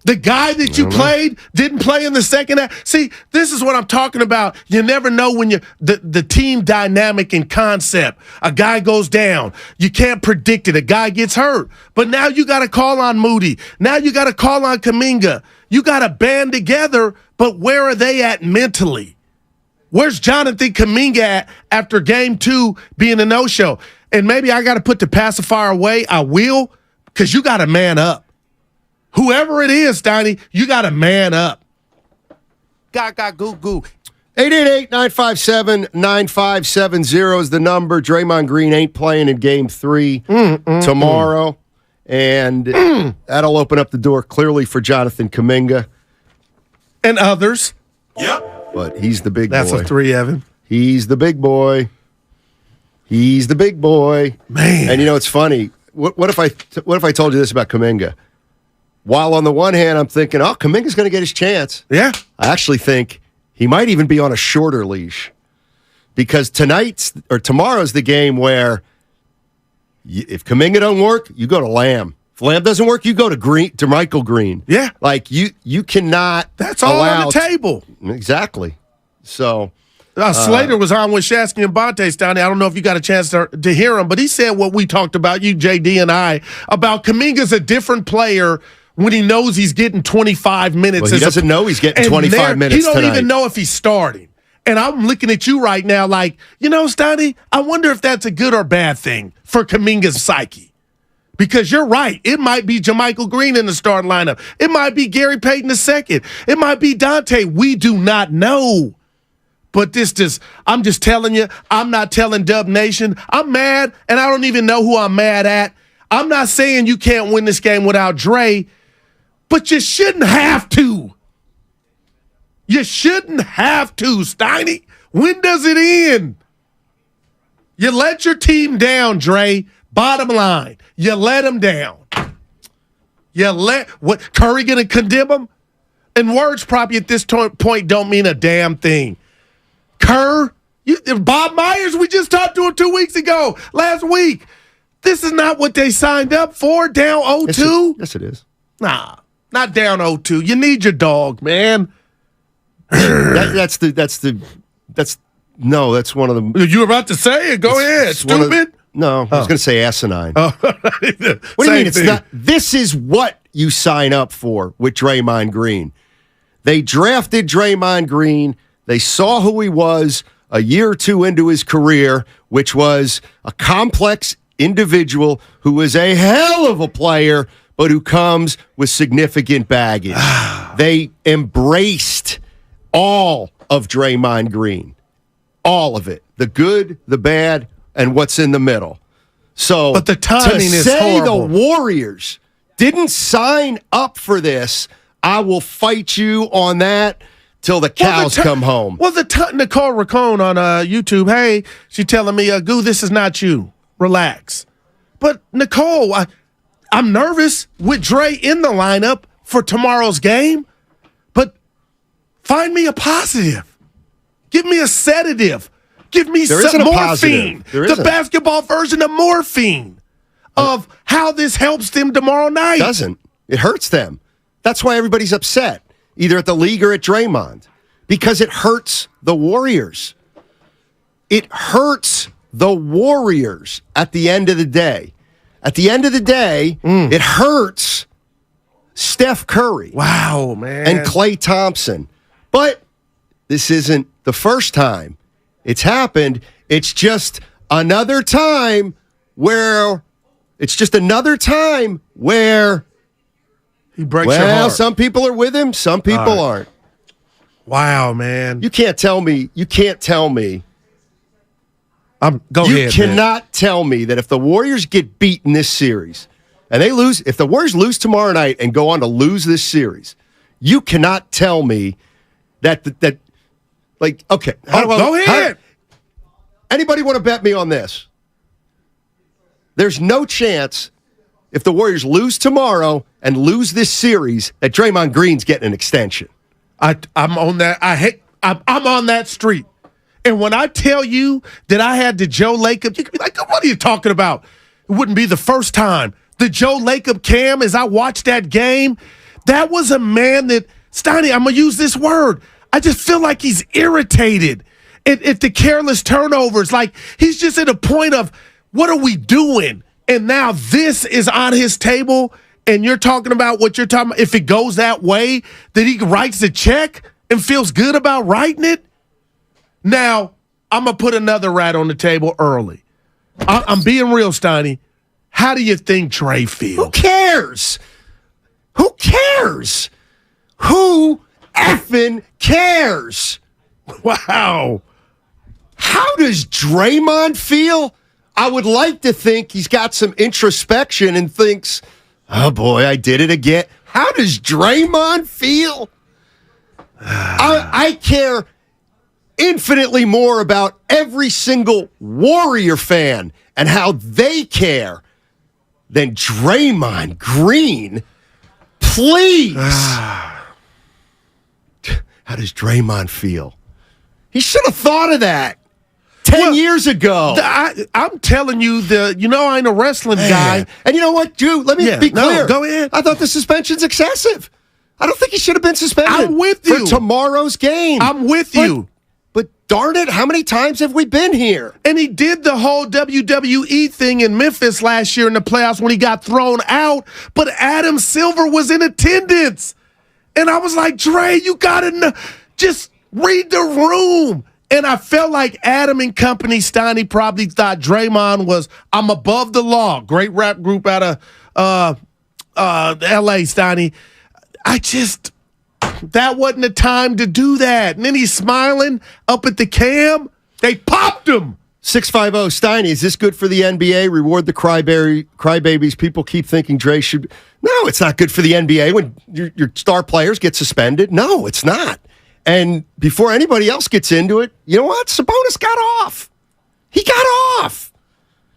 S22: The guy that you played didn't play in the second half. See, this is what I'm talking about. You never know when the team dynamic and concept. A guy goes down. You can't predict it. A guy gets hurt. But now you got to call on Moody. Now you got to call on Kuminga. You got to band together, but where are they at mentally? Where's Jonathan Kuminga at after game 2 being a no-show? And maybe I got to put the pacifier away. I will, because you got to man up. Whoever it is, Steiny, you got to man up. Goo goo.
S15: 888-957-9570 is the number. Draymond Green ain't playing in game 3 tomorrow. And that'll open up the door clearly for Jonathan Kuminga.
S22: And others.
S15: Yep. But he's the big boy.
S22: That's a 3, Evan.
S15: He's the big boy. He's the big boy.
S22: Man.
S15: And you know, it's funny. What if I told you this about Kuminga? While on the one hand, I'm thinking, oh, Kuminga's going to get his chance.
S22: Yeah.
S15: I actually think he might even be on a shorter leash because tomorrow's the game where if Kuminga don't work, you go to Lamb. If Lamb doesn't work, you go to Michael Green.
S22: Yeah.
S15: Like you cannot.
S22: That's all on the table.
S15: Exactly. So.
S22: Slater was on with Shasky and Bonte, Steiny. I don't know if you got a chance to hear him, but he said what we talked about, you, JD, and I, about Kuminga's a different player when he knows he's getting 25 minutes.
S15: Well, he doesn't know he's getting 25 minutes
S22: He don't
S15: tonight.
S22: even know if he's starting. And I'm looking at you right now like, you know, Steiny, I wonder if that's a good or bad thing for Kuminga's psyche. Because you're right. It might be JaMychal Green in the starting lineup. It might be Gary Payton II. It might be Dante. We do not know. But I'm just telling you, I'm not telling Dub Nation. I'm mad, and I don't even know who I'm mad at. I'm not saying you can't win this game without Dre, but you shouldn't have to. You shouldn't have to, Steiny. When does it end? You let your team down, Dre. Bottom line, you let them down. Curry gonna condemn them? And words probably at this point don't mean a damn thing. Bob Myers, we just talked to him 2 weeks ago, last week. This is not what they signed up for, down 0-2.
S15: Yes, it is.
S22: Nah, not down 0-2. You need your dog, man.
S15: That's one of the.
S22: You were about to say it. Go ahead. Stupid.
S15: No, I was going to say asinine. What do you mean it's not? This is what you sign up for with Draymond Green. They drafted Draymond Green. They saw who he was a year or two into his career, which was a complex individual who is a hell of a player, but who comes with significant baggage. They embraced all of Draymond Green. All of it. The good, the bad, and what's in the middle. So,
S22: but the timing is horrible.
S15: The Warriors didn't sign up for this, I will fight you on that till the cows come home.
S22: Well, Nicole Racone on YouTube, hey, she's telling me, Goo, this is not you. Relax. But, Nicole, I'm nervous with Dre in the lineup for tomorrow's game, but find me a positive. Give me a sedative. Give me some morphine. The basketball version of morphine of how this helps them tomorrow night.
S15: It doesn't. It hurts them. That's why everybody's upset, either at the league or at Draymond, because it hurts the Warriors. It hurts the Warriors at the end of the day. At the end of the day, it hurts Steph Curry.
S22: Wow, man.
S15: And Klay Thompson. But this isn't the first time it's happened. It's just another time where he breaks your heart. Some people are with him, some people aren't.
S22: Wow, man.
S15: You can't tell me.
S22: Go ahead.
S15: You cannot tell me that if the Warriors get beat in this series and they lose, if the Warriors lose tomorrow night and go on to lose this series, you cannot tell me that okay.
S22: Go ahead.
S15: Anybody want to bet me on this? There's no chance if the Warriors lose tomorrow and lose this series that Draymond Green's getting an extension.
S22: I'm on that. I'm on that street. And when I tell you that I had the Joe Lacob, you could be like, what are you talking about? It wouldn't be the first time. The Joe Lacob cam, as I watched that game, that was a man that, Steiny, I'm going to use this word. I just feel like he's irritated at the careless turnovers. Like he's just at a point of, what are we doing? And now this is on his table, and you're talking about what you're talking about. If it goes that way, that he writes a check and feels good about writing it. Now, I'm going to put another rat on the table early. I'm being real, Steiny. How do you think Dre feels?
S15: Who cares? Who cares? Who effing cares?
S22: Wow.
S15: How does Draymond feel? I would like to think he's got some introspection and thinks, oh boy, I did it again. How does Draymond feel? I care infinitely more about every single Warrior fan and how they care than Draymond Green. Please. How does Draymond feel? He should have thought of that 10 years ago.
S22: I'm telling you, I ain't a wrestling guy.
S15: And you know what, Drew? Let me be clear.
S22: No, go ahead.
S15: I thought the suspension's excessive. I don't think he should have been suspended.
S22: I'm with you.
S15: For tomorrow's game.
S22: I'm with you.
S15: But darn it, how many times have we been here?
S22: And he did the whole WWE thing in Memphis last year in the playoffs when he got thrown out, but Adam Silver was in attendance. And I was like, Dre, you got to just read the room. And I felt like Adam and company, Steiny, probably thought Draymond was, I'm above the law. Great rap group out of L.A., Steiny. That wasn't the time to do that. And then he's smiling up at the cam. They popped him.
S15: 650 Steiny, is this good for the NBA? Reward the crybabies. People keep thinking Dre should. No, it's not good for the NBA when your star players get suspended. No, it's not. And before anybody else gets into it, you know what? Sabonis got off. He got off.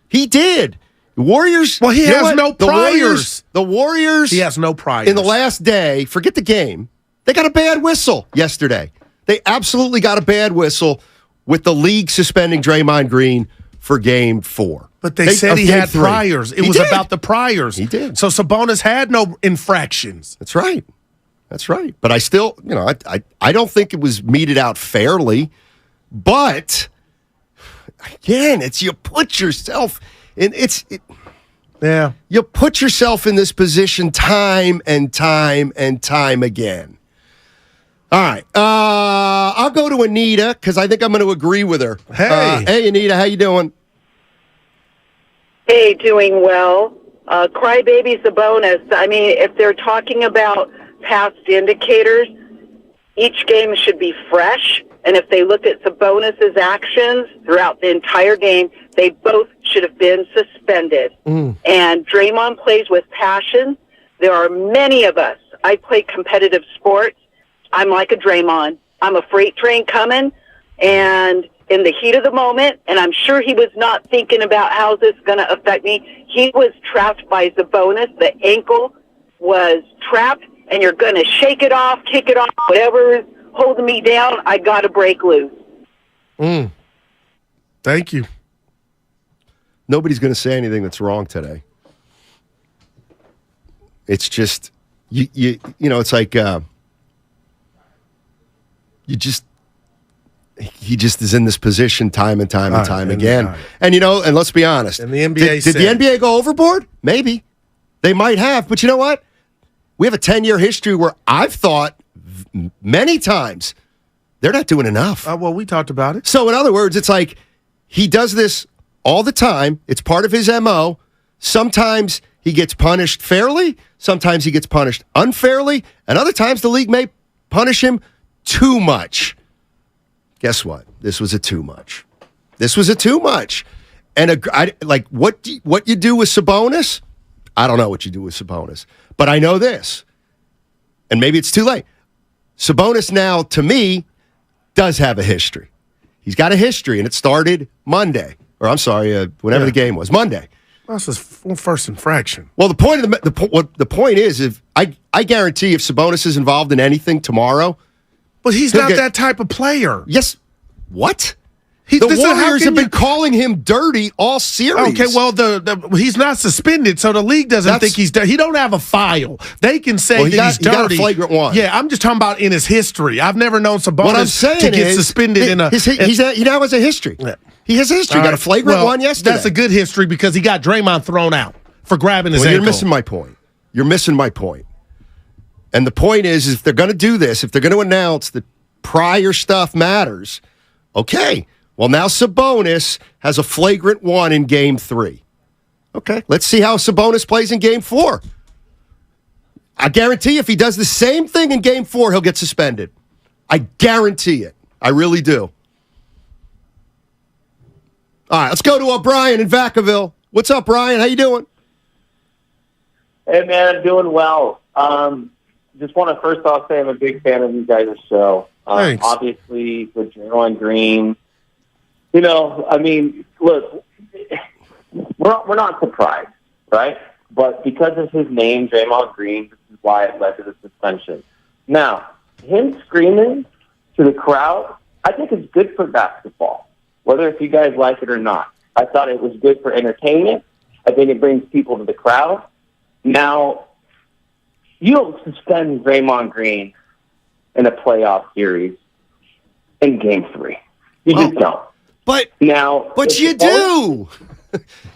S15: He did. The Warriors.
S22: Well, he has no priors.
S15: The Warriors.
S22: He has no priors.
S15: In the last day, forget the game. They got a bad whistle yesterday. They absolutely got a bad whistle with the league suspending Draymond Green for Game 4.
S22: But they said he had priors. It was about the priors.
S15: He did.
S22: So Sabonis had no infractions.
S15: That's right. That's right. But I still, I don't think it was meted out fairly. But again, it's you put yourself in.
S22: Yeah.
S15: You put yourself in this position time and time and time again. All right. I'll go to Anita because I think I'm going to agree with her. Hey, Anita, how you doing?
S10: Hey, doing well. Crybaby Sabonis. I mean, if they're talking about past indicators, each game should be fresh. And if they look at Sabonis's actions throughout the entire game, they both should have been suspended. And Draymond plays with passion. There are many of us. I play competitive sports. I'm like a Draymond. I'm a freight train coming, and in the heat of the moment, and I'm sure he was not thinking about how this is going to affect me. He was trapped by Sabonis. The ankle was trapped, and you're going to shake it off, kick it off, whatever is holding me down, I got to break loose.
S22: Thank you.
S15: Nobody's going to say anything that's wrong today. It's just, you know, it's like, he just is in this position time and time and time again. And, you know, and let's be honest.
S22: And the NBA
S15: did the NBA go overboard? Maybe. They might have. But you know what? We have a 10-year history where I've thought many times they're not doing enough.
S22: Well, we talked about it.
S15: So, in other words, it's like he does this all the time. It's part of his MO. Sometimes he gets punished fairly. Sometimes he gets punished unfairly. And other times the league may punish him too much. Guess what? This was a too much. This was a too much. And what you do with Sabonis, I don't know what you do with Sabonis. But I know this, and maybe it's too late. Sabonis now, to me, does have a history. He's got a history, and it started Monday. Or I'm sorry, whenever the game was, Monday.
S22: That's his first infraction.
S15: Well, the point is, if I guarantee if Sabonis is involved in anything tomorrow,
S22: but he's not that type of player.
S15: Yes. What? The Warriors have been calling him dirty all series.
S22: Okay, well, he's not suspended, so the league doesn't think he's dirty. He don't have a file. They can say he's dirty. He got
S15: a flagrant one.
S22: Yeah, I'm just talking about in his history. I've never known Sabonis to get suspended in a...
S15: he now has a history. Yeah. He has a history. Got a flagrant one yesterday.
S22: That's a good history because he got Draymond thrown out for grabbing his ankle.
S15: You're missing my point. You're missing my point. And the point is if they're going to do this, if they're going to announce that prior stuff matters, okay. Well, now Sabonis has a flagrant one in Game 3. Okay, let's see how Sabonis plays in Game 4. I guarantee if he does the same thing in Game 4, he'll get suspended. I guarantee it. I really do. All right, let's go to Brian in Vacaville. What's up, Brian? How you doing?
S16: Hey, man, I'm doing well. Just want to first off say I'm a big fan of you guys' show.
S22: Thanks.
S16: Obviously, with Draymond Green. You know, I mean, look, we're not surprised, right? But because of his name, Draymond Green, this is why it led to the suspension. Now, him screaming to the crowd, I think is good for basketball, whether if you guys like it or not. I thought it was good for entertainment. I think it brings people to the crowd. Now, you don't suspend Draymond Green in a playoff series in Game 3. You just don't.
S15: But you do.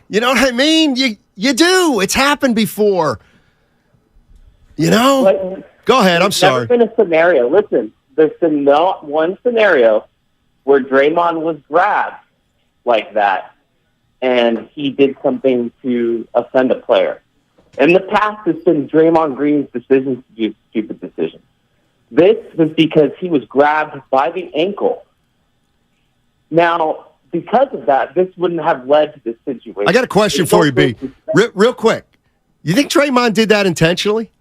S15: You know what I mean? You do. It's happened before. You know? Go ahead. I'm sorry.
S16: There's never been a scenario. Listen, there's been not one scenario where Draymond was grabbed like that and he did something to offend a player. In the past, it's been Draymond Green's decisions to do stupid decisions. This was because he was grabbed by the ankle. Now, because of that, this wouldn't have led to this situation.
S15: I got a question for you, B. Real quick. You think Draymond did that intentionally?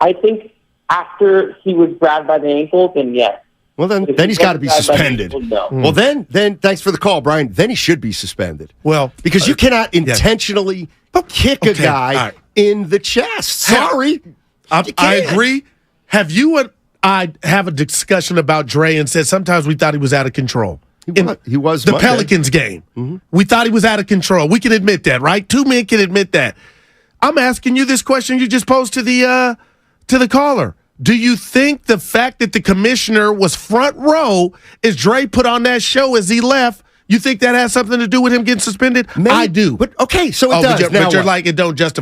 S16: I think after he was grabbed by the ankle, then yes.
S15: Well, then he's got to be suspended.
S16: No.
S15: Well, then thanks for the call, Brian. Then he should be suspended.
S22: Well,
S15: because you cannot intentionally kick a guy in the chest. Sorry.
S22: I agree. Have you and I have a discussion about Dre and said sometimes we thought he was out of control.
S15: He was
S22: the
S15: Monday.
S22: Pelicans game. Mm-hmm. We thought he was out of control. We can admit that, right? Two men can admit that. I'm asking you this question you just posed to the caller. Do you think the fact that the commissioner was front row as Dre put on that show as he left, you think that has something to do with him getting suspended?
S15: Maybe,
S22: I do.
S15: But okay, so it does.
S22: But you're like, it don't justify